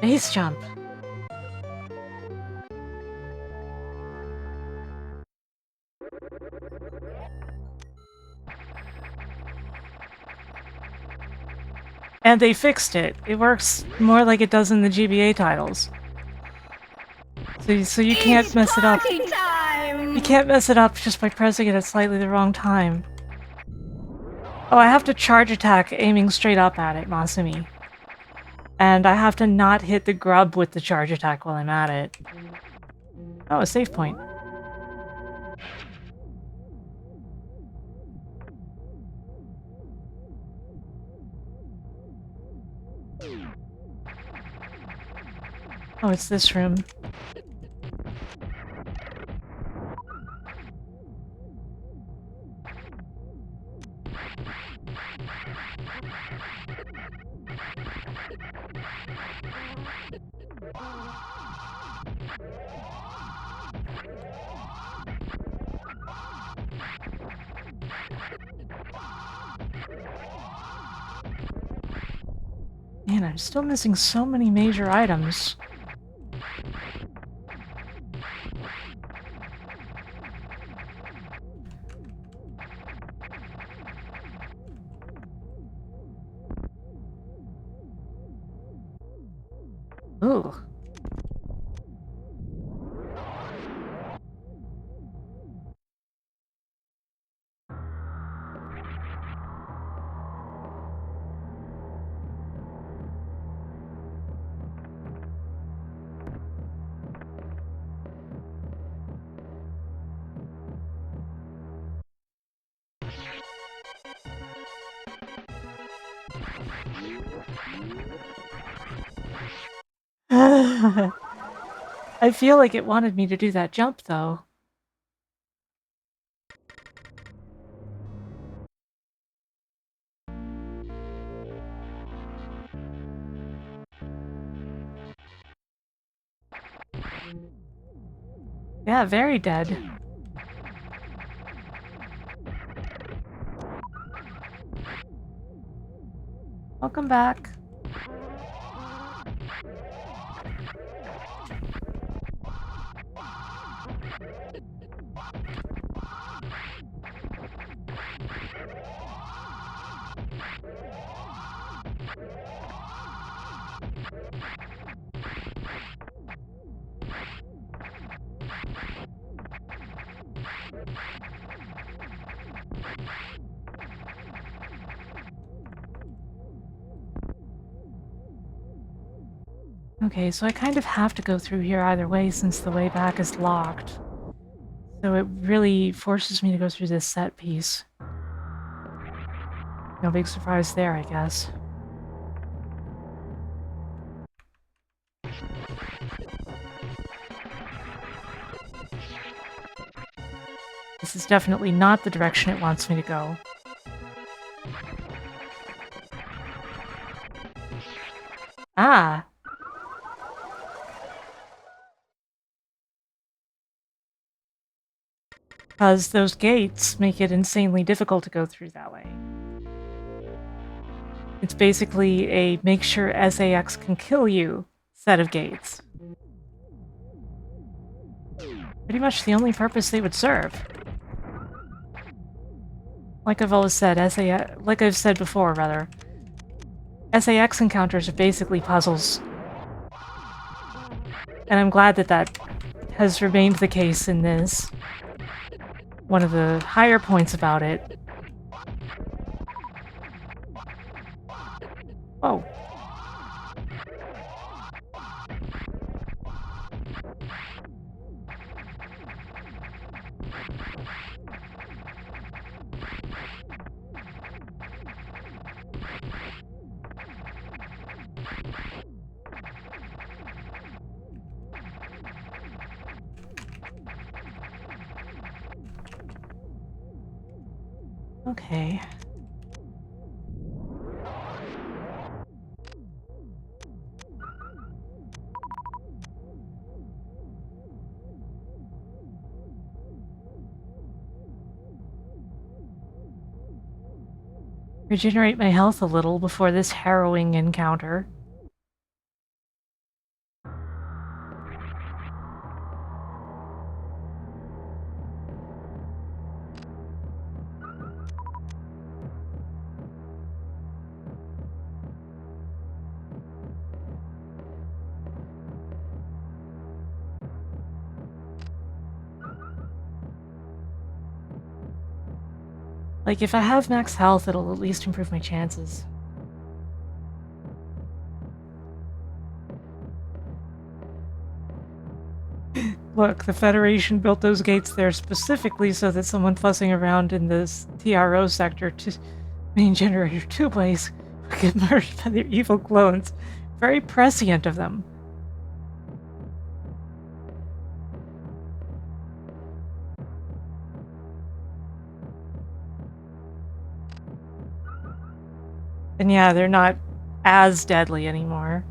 Base jump. And they fixed it. It works more like it does in the GBA titles. So you can't mess it up. You can't mess it up just by pressing it at slightly the wrong time. Oh, I have to charge attack aiming straight up at it, Masumi. And I have to not hit the grub with the charge attack while I'm at it. Oh, a save point. Oh, it's this room. Man, I'm still missing so many major items. Ooh. I feel like it wanted me to do that jump, though. Yeah, very dead. Welcome back. Okay, so I kind of have to go through here either way since the way back is locked. So it really forces me to go through this set piece. No big surprise there, I guess. This is definitely not the direction it wants me to go. Ah! Because those gates make it insanely difficult to go through that way. It's basically a make sure SAX can kill you set of gates. Pretty much the only purpose they would serve. Like I've always said, like I've said before, rather, SAX encounters are basically puzzles. And I'm glad that that has remained the case in this. One of the higher points about it. Whoa. Okay. Regenerate my health a little before this harrowing encounter. Like, if I have max health, it'll at least improve my chances. Look, the Federation built those gates there specifically so that someone fussing around in this TRO sector to main generator 2 place would get murdered by their evil clones. Very prescient of them. And yeah, they're not as deadly anymore.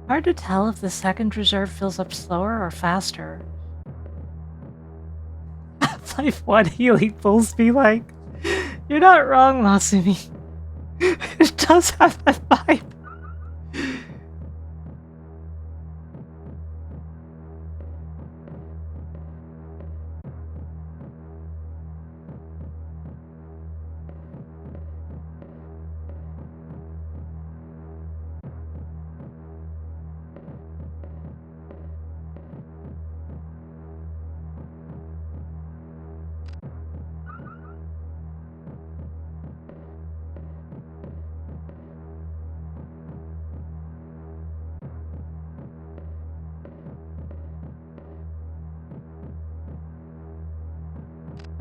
Hard to tell if the second reserve fills up slower or faster. Half-Life 1 healing pulls me like... You're not wrong, Masumi. It does have that vibe.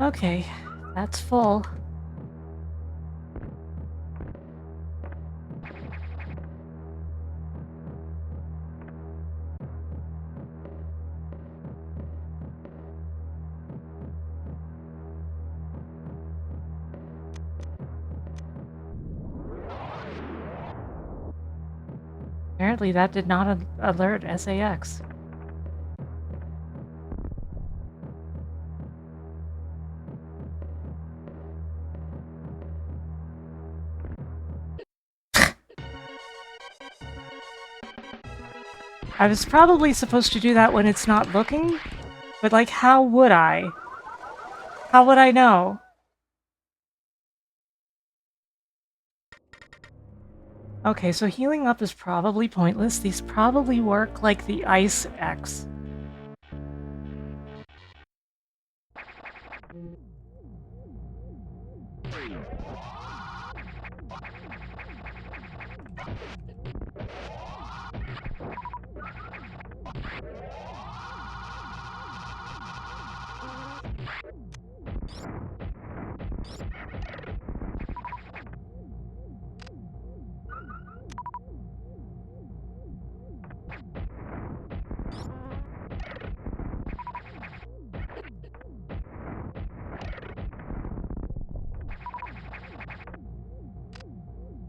Okay, that's full. Apparently that did not alert SAX. I was probably supposed to do that when it's not looking, but like, how would I? How would I know? Okay, so healing up is probably pointless. These probably work like the Ice X.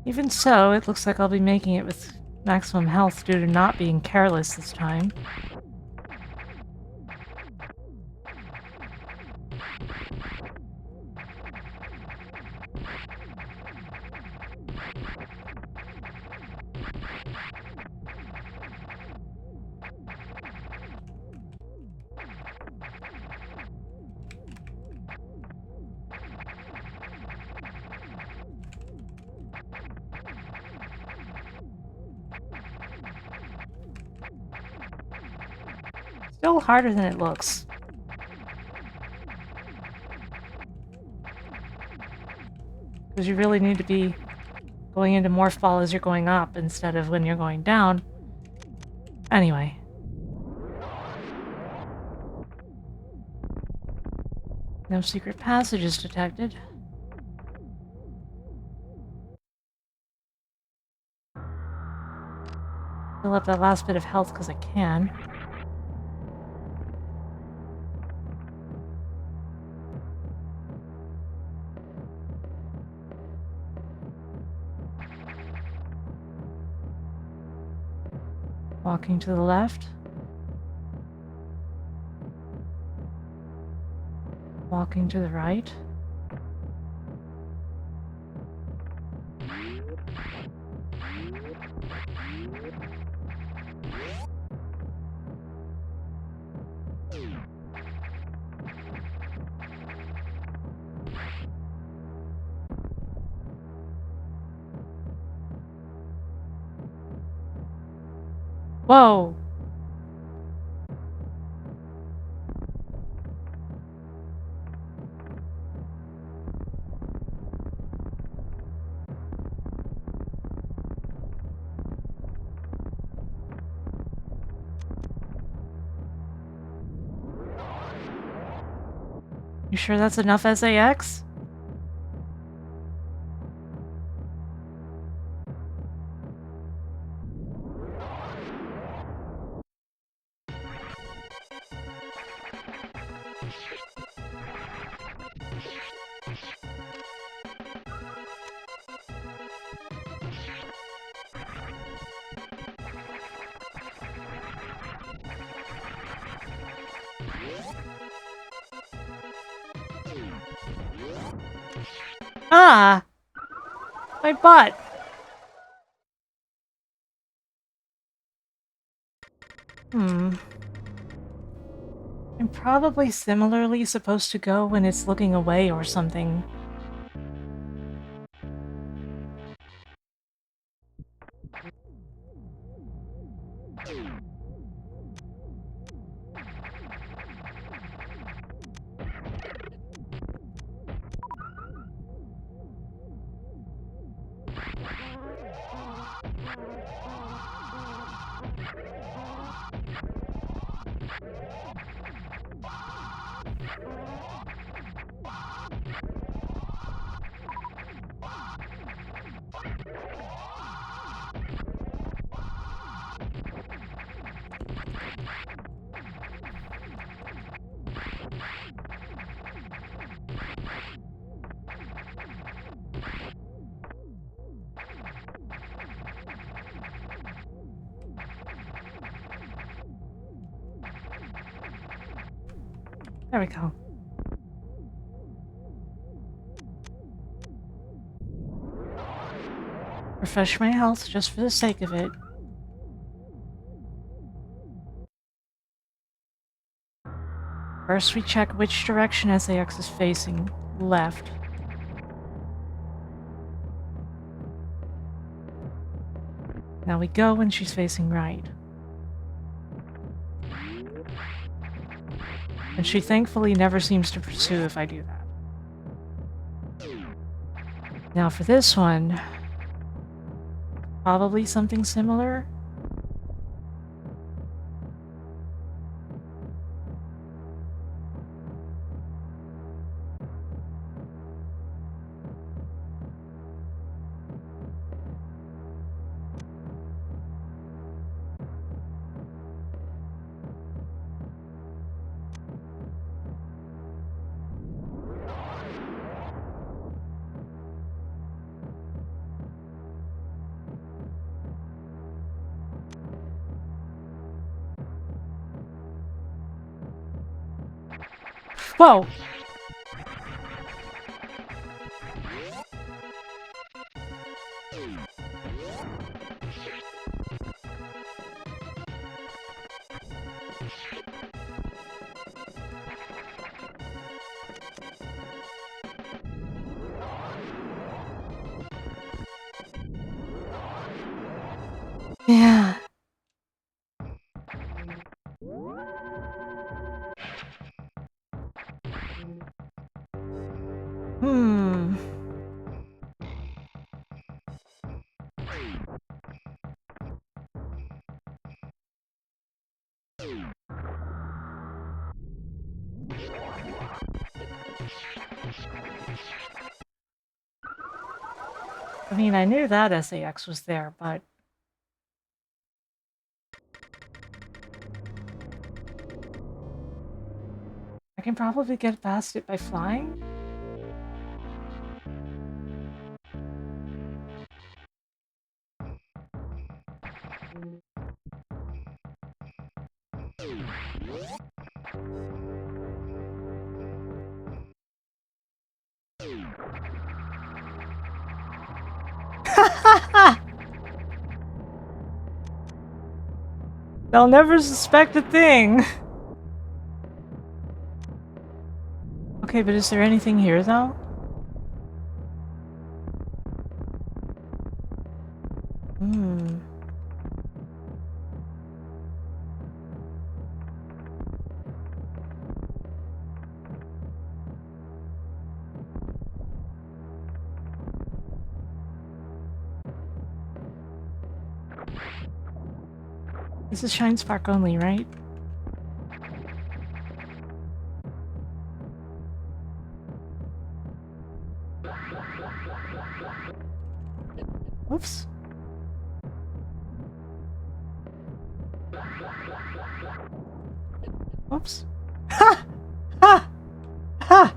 Even so, it looks like I'll be making it with maximum health due to not being careless this time. Still harder than it looks. Because you really need to be going into morph ball as you're going up instead of when you're going down. Anyway. No secret passages detected. Fill up that last bit of health because I can. Walking to the left. Walking to the right. Whoa! You sure that's enough SAX? Ah! My butt! I'm probably similarly supposed to go when it's looking away or something. There we go. Refresh my health just for the sake of it. First we check which direction SAX is facing. Left. Now we go when she's facing right. And she thankfully never seems to pursue if I do that. Now for this one, probably something similar. Whoa! Yeah. Hmm. I mean, I knew that SAX was there, but... I can probably get past it by flying? They'll never suspect a thing! Okay, but is there anything here, though? Hmm. This is Shine Spark only, right? Oops. Oops. Ha! Ha! Ha!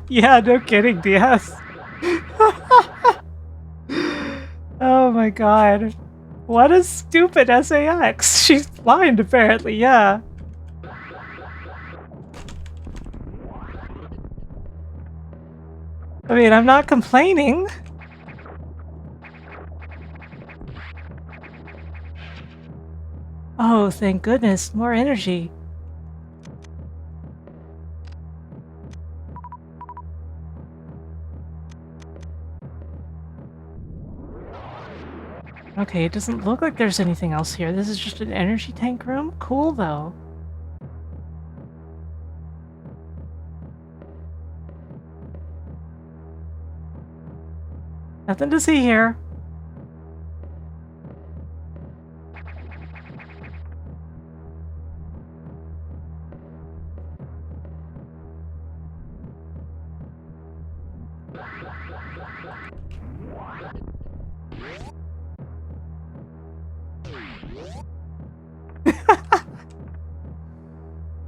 Yeah, no kidding, DS. Oh my god. What a stupid SAX. She's blind, apparently, yeah. I mean, I'm not complaining. Oh, thank goodness. More energy. Okay, it doesn't look like there's anything else here. This is just an energy tank room? Cool, though. Nothing to see here.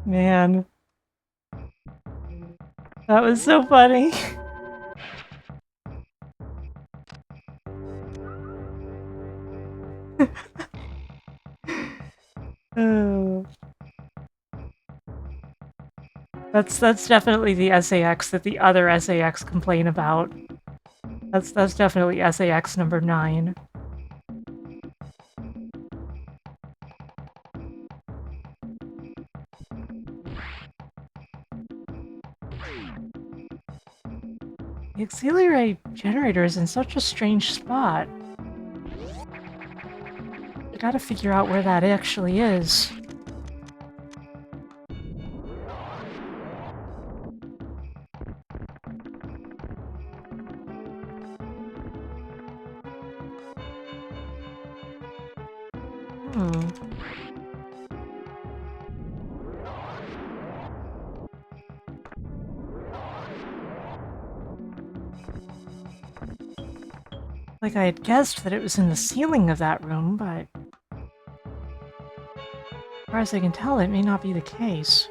Man. That was so funny. Oh. That's definitely the SAX that the other SAX complain about. That's definitely SAX number 9. The auxiliary generator is in such a strange spot. I gotta figure out where that actually is. Hmm. Like I had guessed that it was in the ceiling of that room, but as far as I can tell, it may not be the case.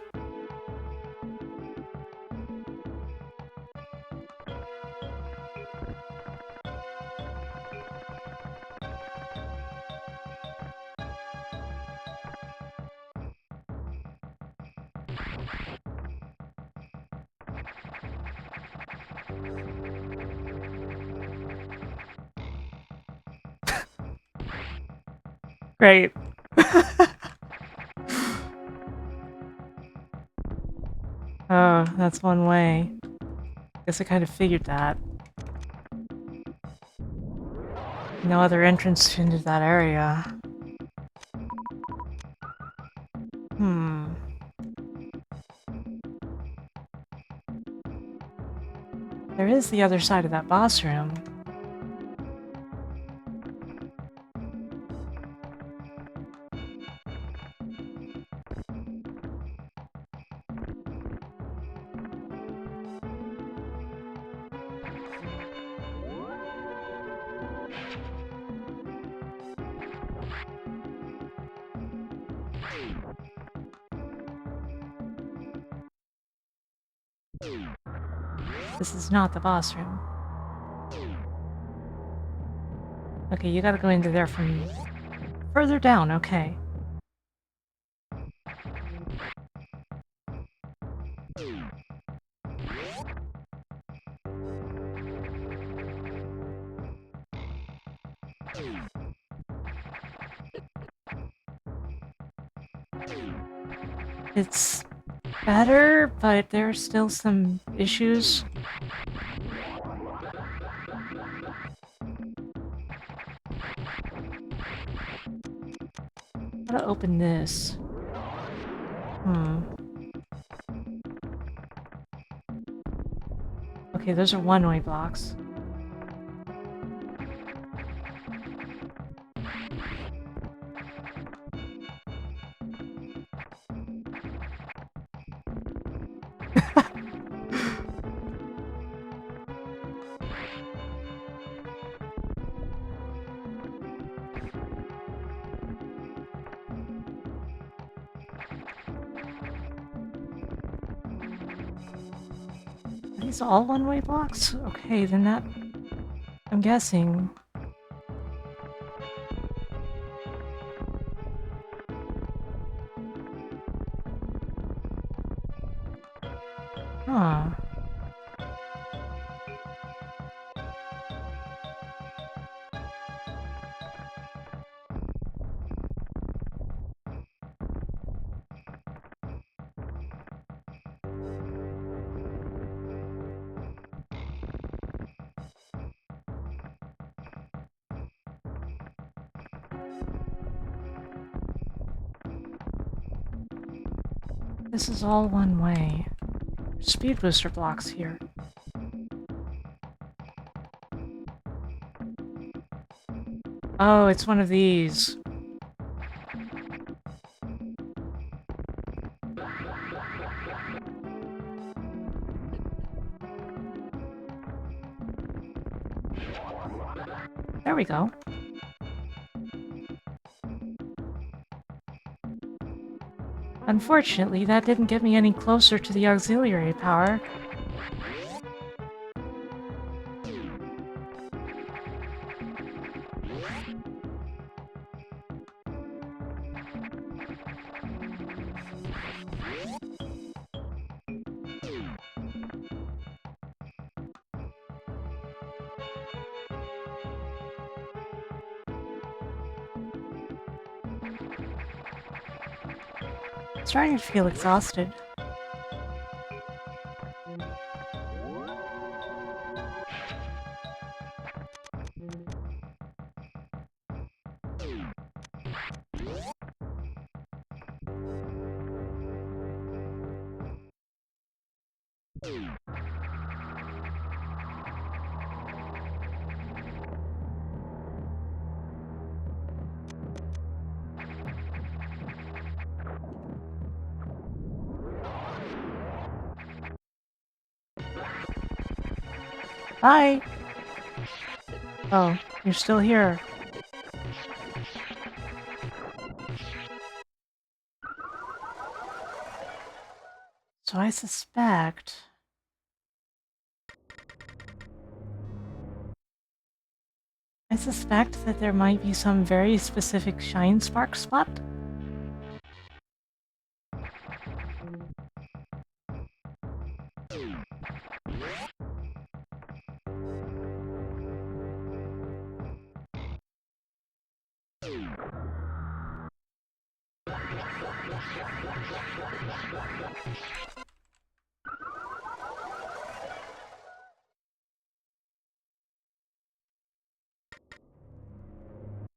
Great. Oh, that's one way. Guess I kind of figured that. No other entrance into that area. Hmm. There is the other side of that boss room. This is not the boss room. Okay, you gotta go into there from further down, okay. It's better, but there are still some issues. How to open this? Hmm. Okay, those are one-way blocks. Are these all one-way blocks? Okay, then that... I'm guessing... Huh. This is all one way. Speed booster blocks here. Oh, it's one of these. There we go. Unfortunately, that didn't get me any closer to the auxiliary power. Starting to feel exhausted. Hi! Oh, you're still here. So I suspect... that there might be some very specific shine spark spot.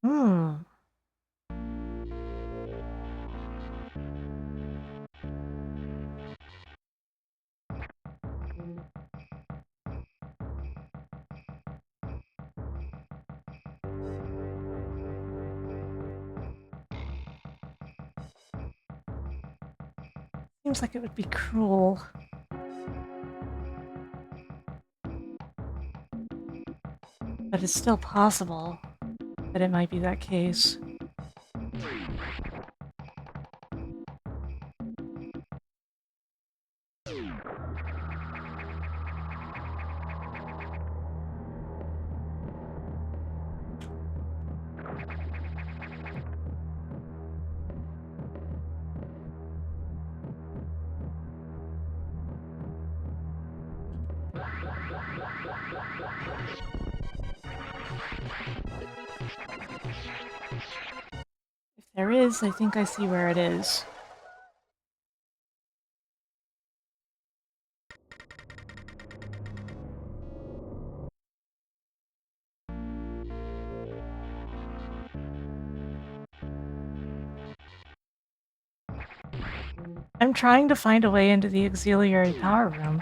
Hmm. Seems like it would be cruel. But it's still possible that it might be that case. If there is, I think I see where it is. I'm trying to find a way into the auxiliary power room.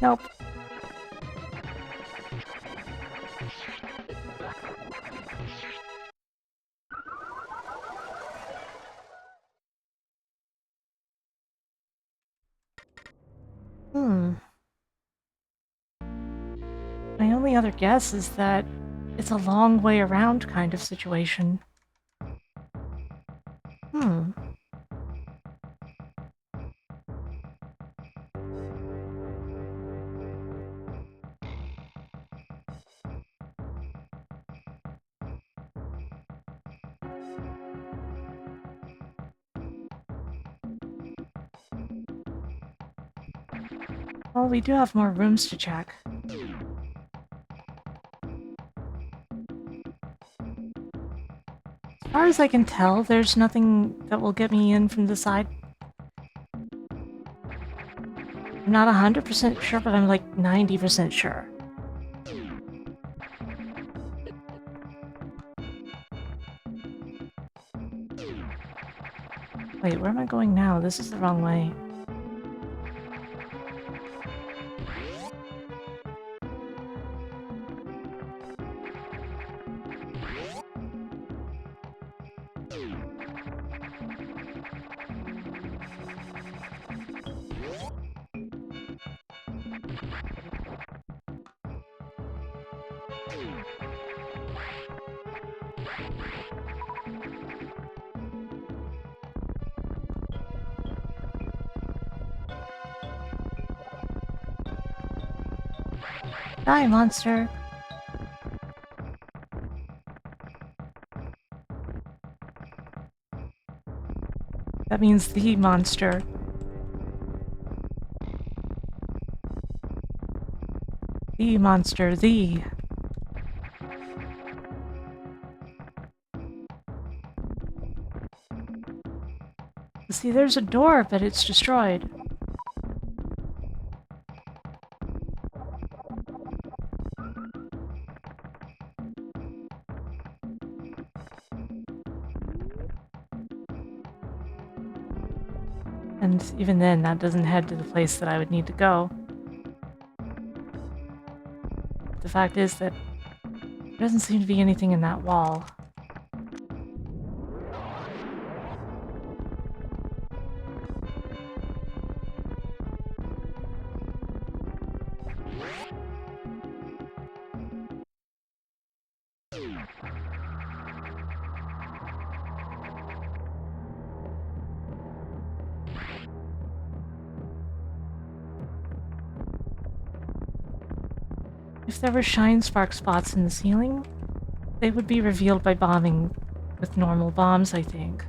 Nope. My only other guess is that it's a long way around kind of situation. Well, we do have more rooms to check. As far as I can tell, there's nothing that will get me in from the side. I'm not 100% sure, but I'm like 90% sure. Wait, where am I going now? This is the wrong way. Die, monster! That means the monster. The monster, the. See, there's a door, but it's destroyed. And even then, that doesn't head to the place that I would need to go. The fact is that there doesn't seem to be anything in that wall. If there were shine spark spots in the ceiling, they would be revealed by bombing with normal bombs, I think.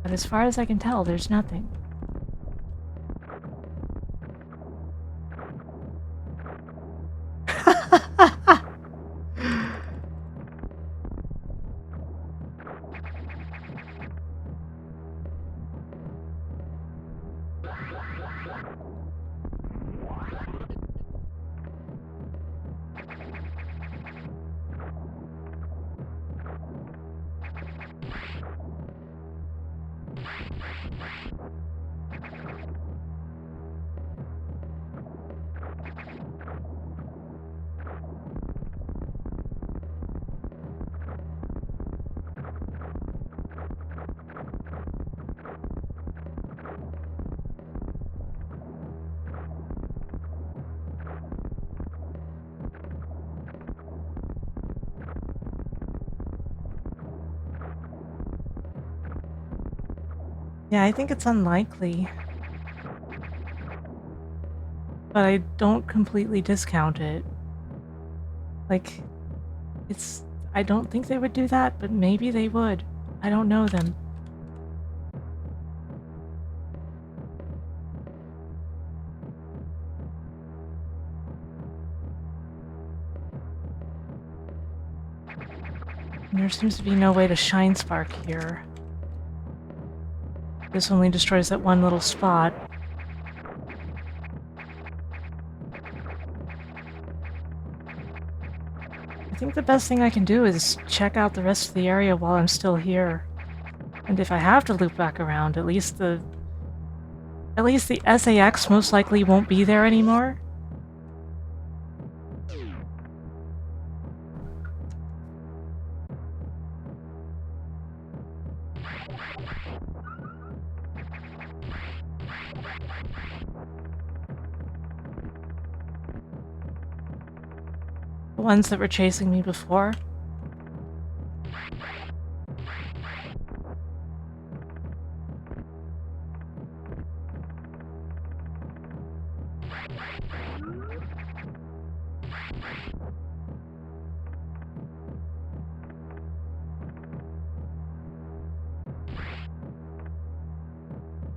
But as far as I can tell, there's nothing. Yeah, I think it's unlikely. But I don't completely discount it. Like, I don't think they would do that, but maybe they would. I don't know them. And there seems to be no way to shine spark here. This only destroys that one little spot. I think the best thing I can do is check out the rest of the area while I'm still here. And if I have to loop back around, at least the SAX most likely won't be there anymore. The ones that were chasing me before.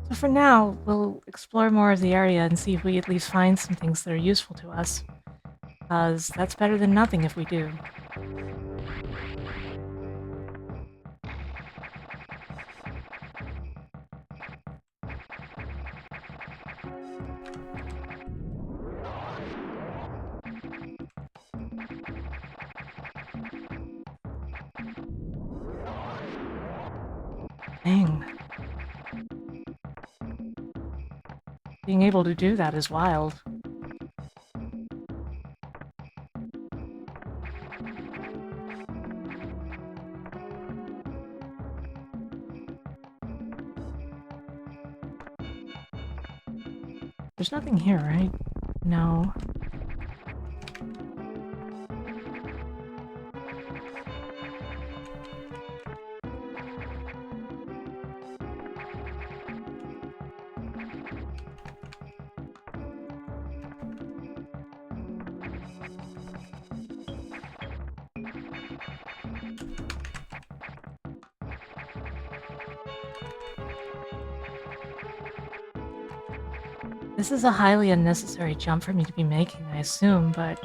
So for now, we'll explore more of the area and see if we at least find some things that are useful to us. Because that's better than nothing if we do. Dang. Being able to do that is wild. There's nothing here, right? No. This is a highly unnecessary jump for me to be making, I assume, but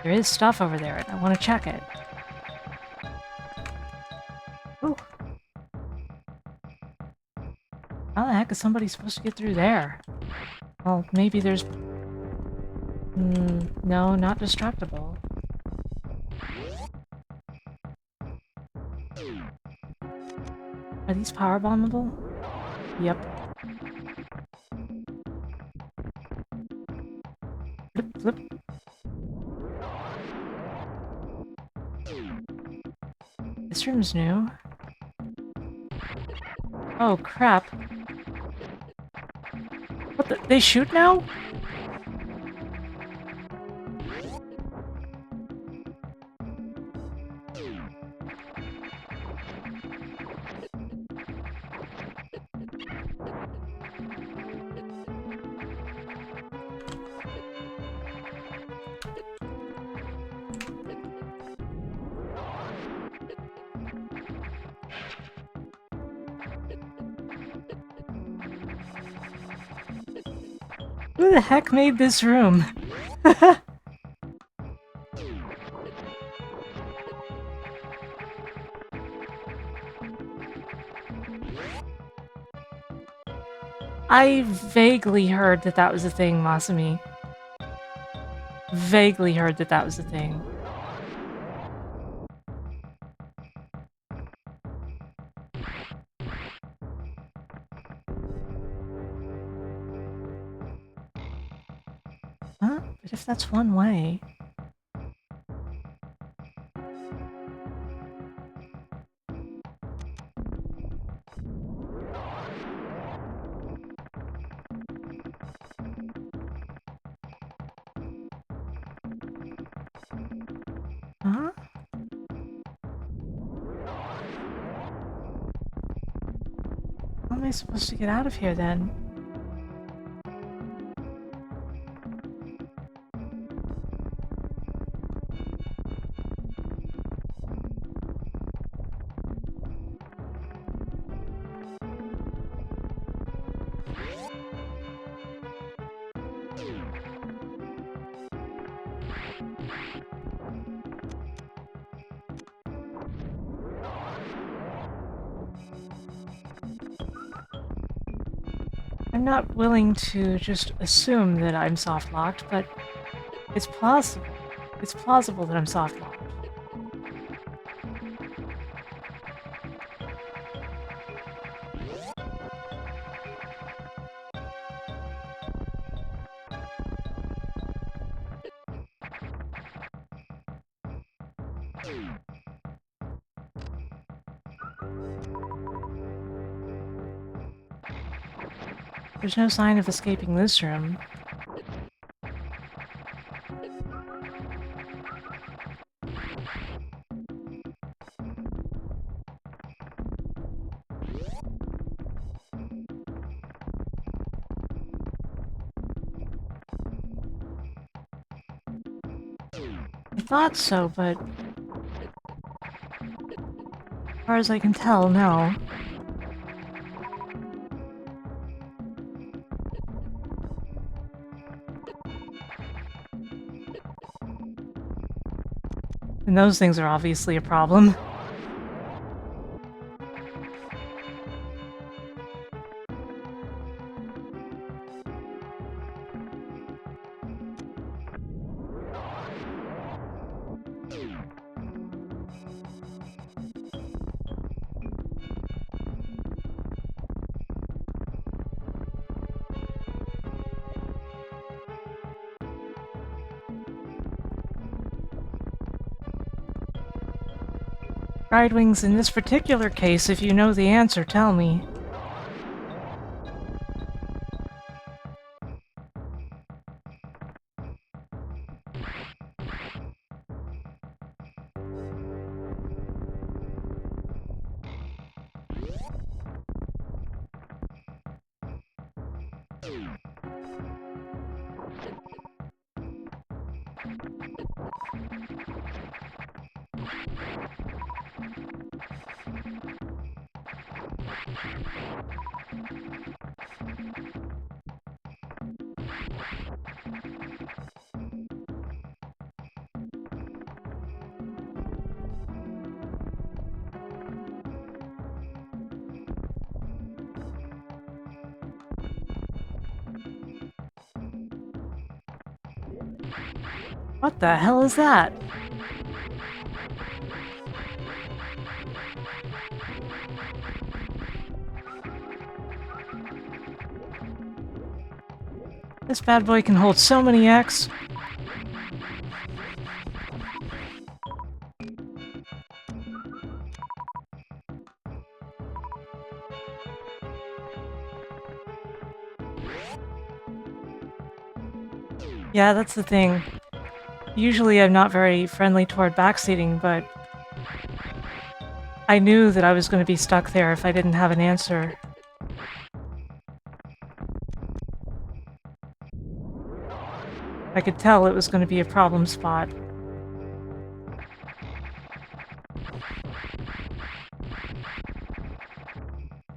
there is stuff over there and I want to check it. Ooh. How the heck is somebody supposed to get through there? Well, maybe there's... no, not destructible. Are these power bombable? Yep. Flip, flip. This room's new. Oh, crap. What the? They shoot now? Who the heck made this room? I vaguely heard that that was a thing, Masumi. Vaguely heard that that was a thing. Huh? But if that's one way... Huh? How am I supposed to get out of here then? I'm not willing to just assume that I'm soft-locked, but it's plausible. It's plausible that I'm soft-locked. There's no sign of escaping this room. I thought so, but... as far as I can tell, no. And those things are obviously a problem. Wings, in this particular case, if you know the answer, tell me. What the hell is that? This bad boy can hold so many X. Yeah, that's the thing. Usually I'm not very friendly toward backseating, but I knew that I was going to be stuck there if I didn't have an answer. I could tell it was going to be a problem spot.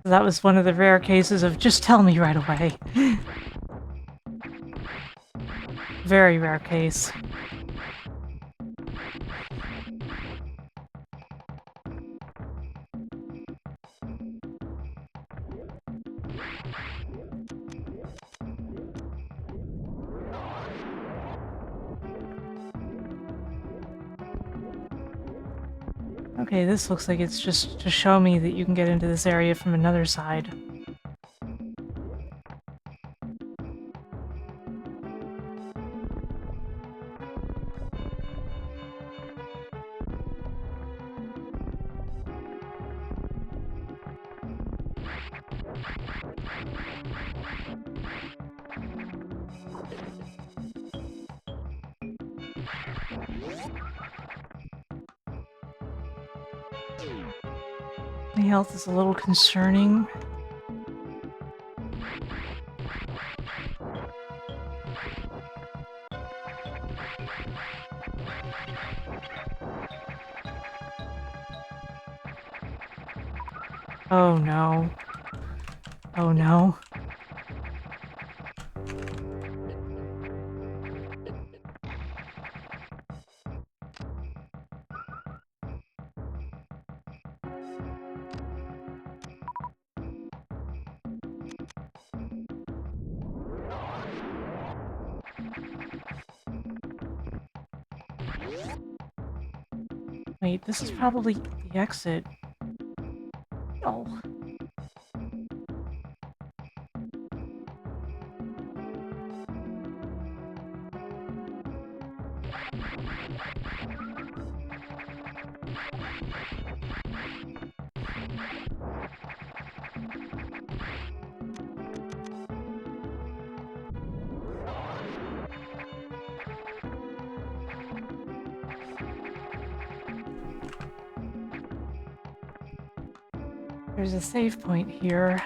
That was one of the rare cases of just tell me right away. Very rare case. Okay, this looks like it's just to show me that you can get into this area from another side. My health is a little concerning. Oh no. Oh no. Wait, this is probably the exit. Oh. There's a save point here.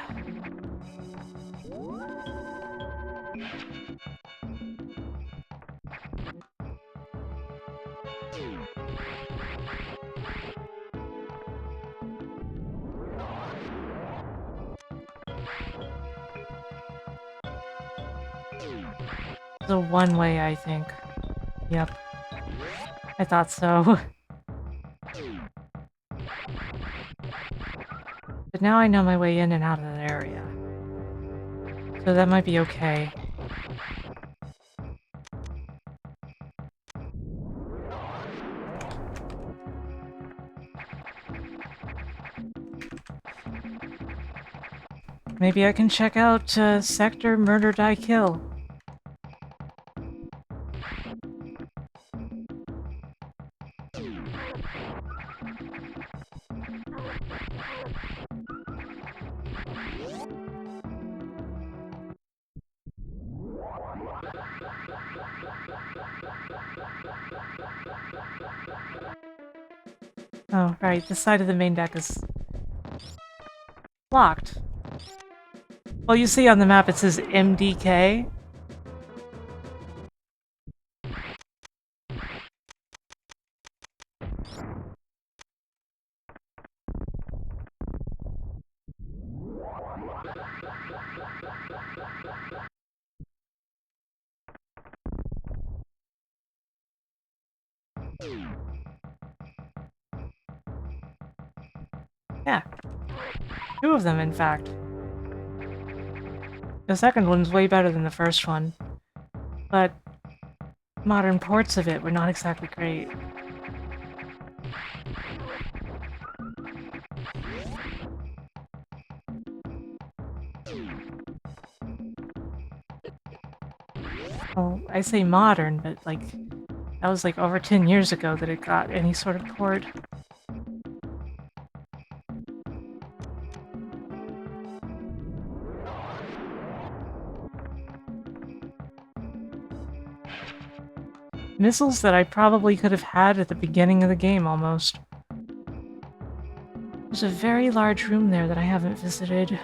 The one way, I think. Yep. I thought so. But now I know my way in and out of that area. So that might be okay. Maybe I can check out Sector Murder Die Kill. Oh, right, this side of the main deck is locked. Well, you see on the map it says MDK. Yeah. 2 of them, in fact. The second one's way better than the first one. But modern ports of it were not exactly great. Well, I say modern, but like, that was like over 10 years ago that it got any sort of port. Missiles that I probably could have had at the beginning of the game, almost. There's a very large room there that I haven't visited.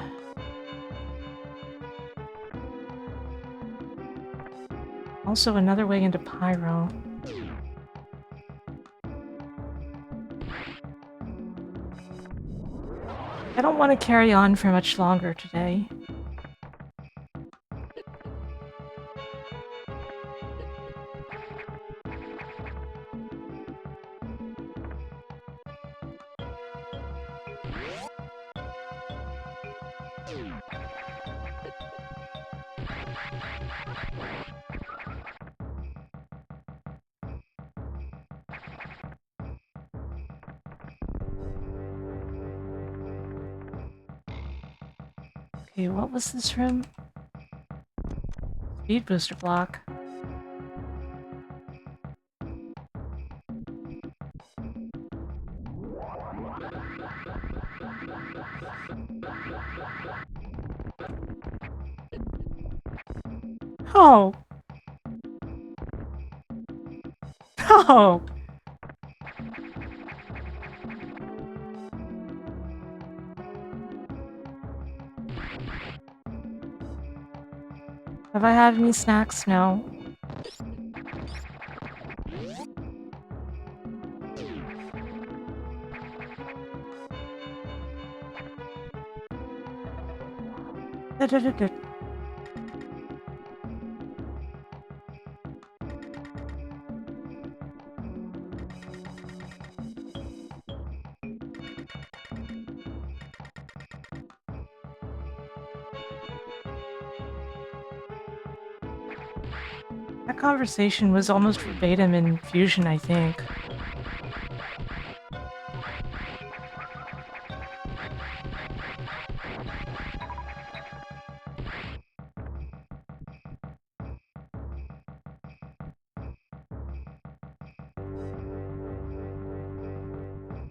Also, another way into Pyro. I don't want to carry on for much longer today. Okay, what was this room? Speed booster block. Oh! Oh! Have I had any snacks? No. Da-da-da-da. That conversation was almost verbatim in Fusion, I think.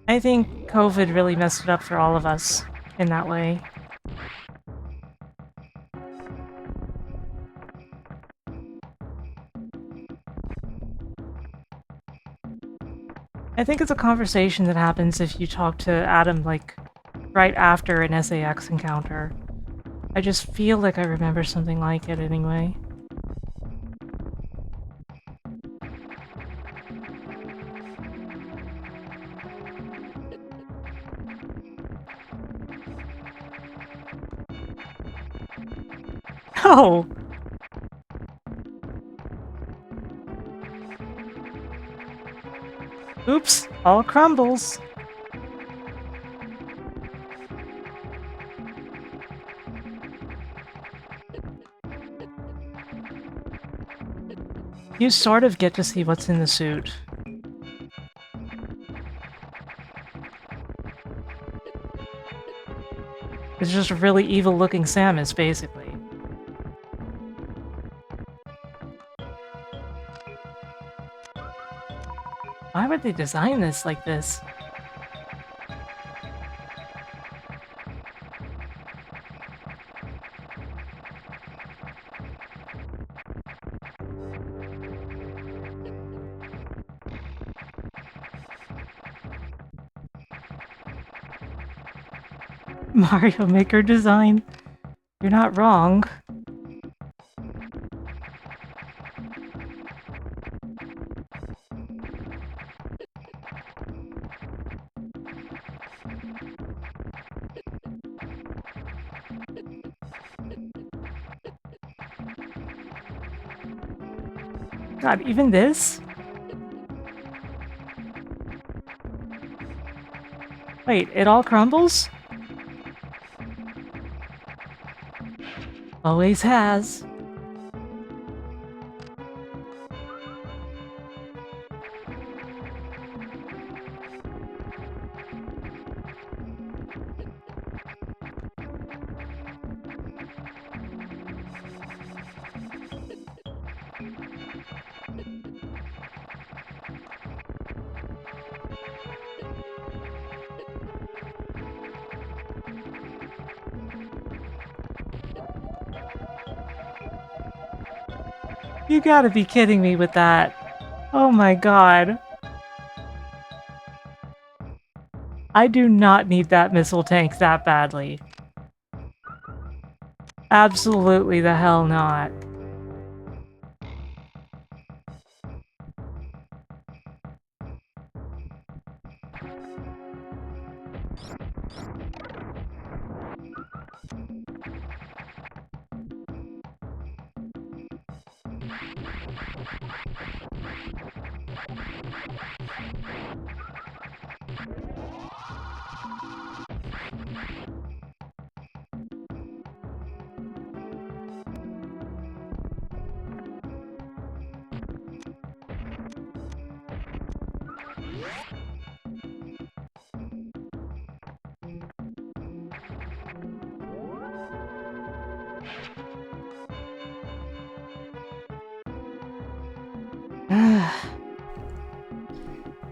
I think COVID really messed it up for all of us in that way. I think it's a conversation that happens if you talk to Adam, like, right after an SAX encounter. I just feel like I remember something like it anyway. Oh! Oops, all crumbles. You sort of get to see what's in the suit. It's just a really evil-looking Samus, basically. Why would they design this like this? Mario Maker design. You're not wrong. God, even this? Wait, it all crumbles? Always has. You gotta be kidding me with that. Oh my god. I do not need that missile tank that badly. Absolutely the hell not.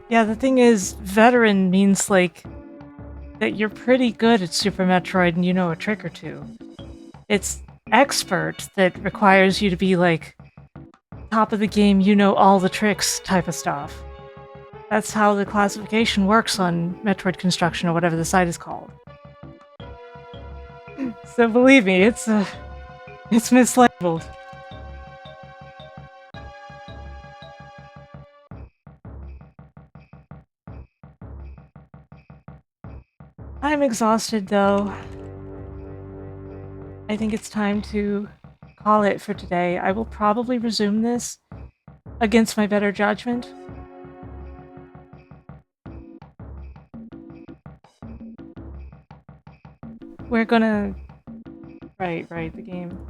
Yeah, the thing is, veteran means, like, that you're pretty good at Super Metroid and you know a trick or two. It's expert that requires you to be, like, top of the game, you know all the tricks type of stuff. That's how the classification works on Metroid Construction or whatever the site is called. So believe me, it's mislabeled. I'm exhausted though. I think it's time to call it for today. I will probably resume this against my better judgment. We're gonna... Right, the game.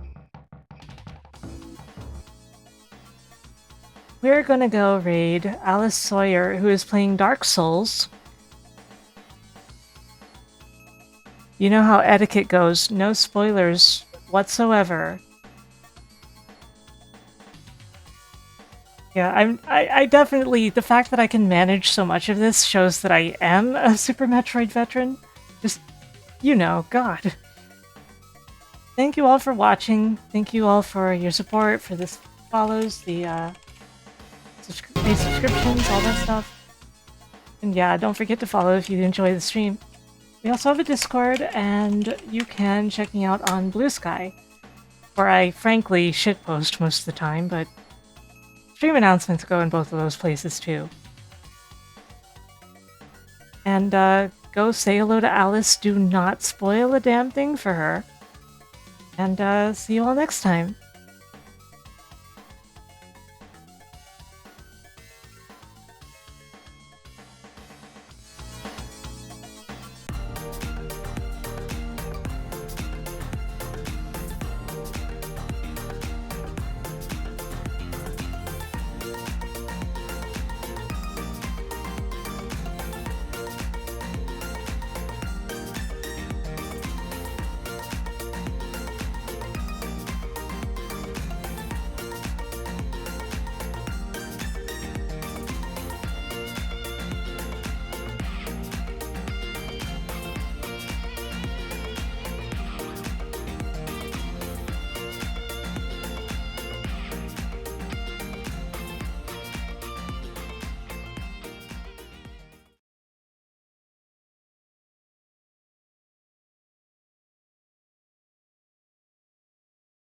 We're gonna go raid Alice Sawyer, who is playing Dark Souls. You know how etiquette goes. No spoilers whatsoever. Yeah, I definitely... The fact that I can manage so much of this shows that I am a Super Metroid veteran. Just, you know, God. Thank you all for watching. Thank you all for your support, for this follows, the subscriptions, all that stuff. And yeah, don't forget to follow if you enjoy the stream. We also have a Discord, and you can check me out on Blue Sky, where I frankly shitpost most of the time, but stream announcements go in both of those places too. And go say hello to Alice. Do not spoil a damn thing for her. And see you all next time.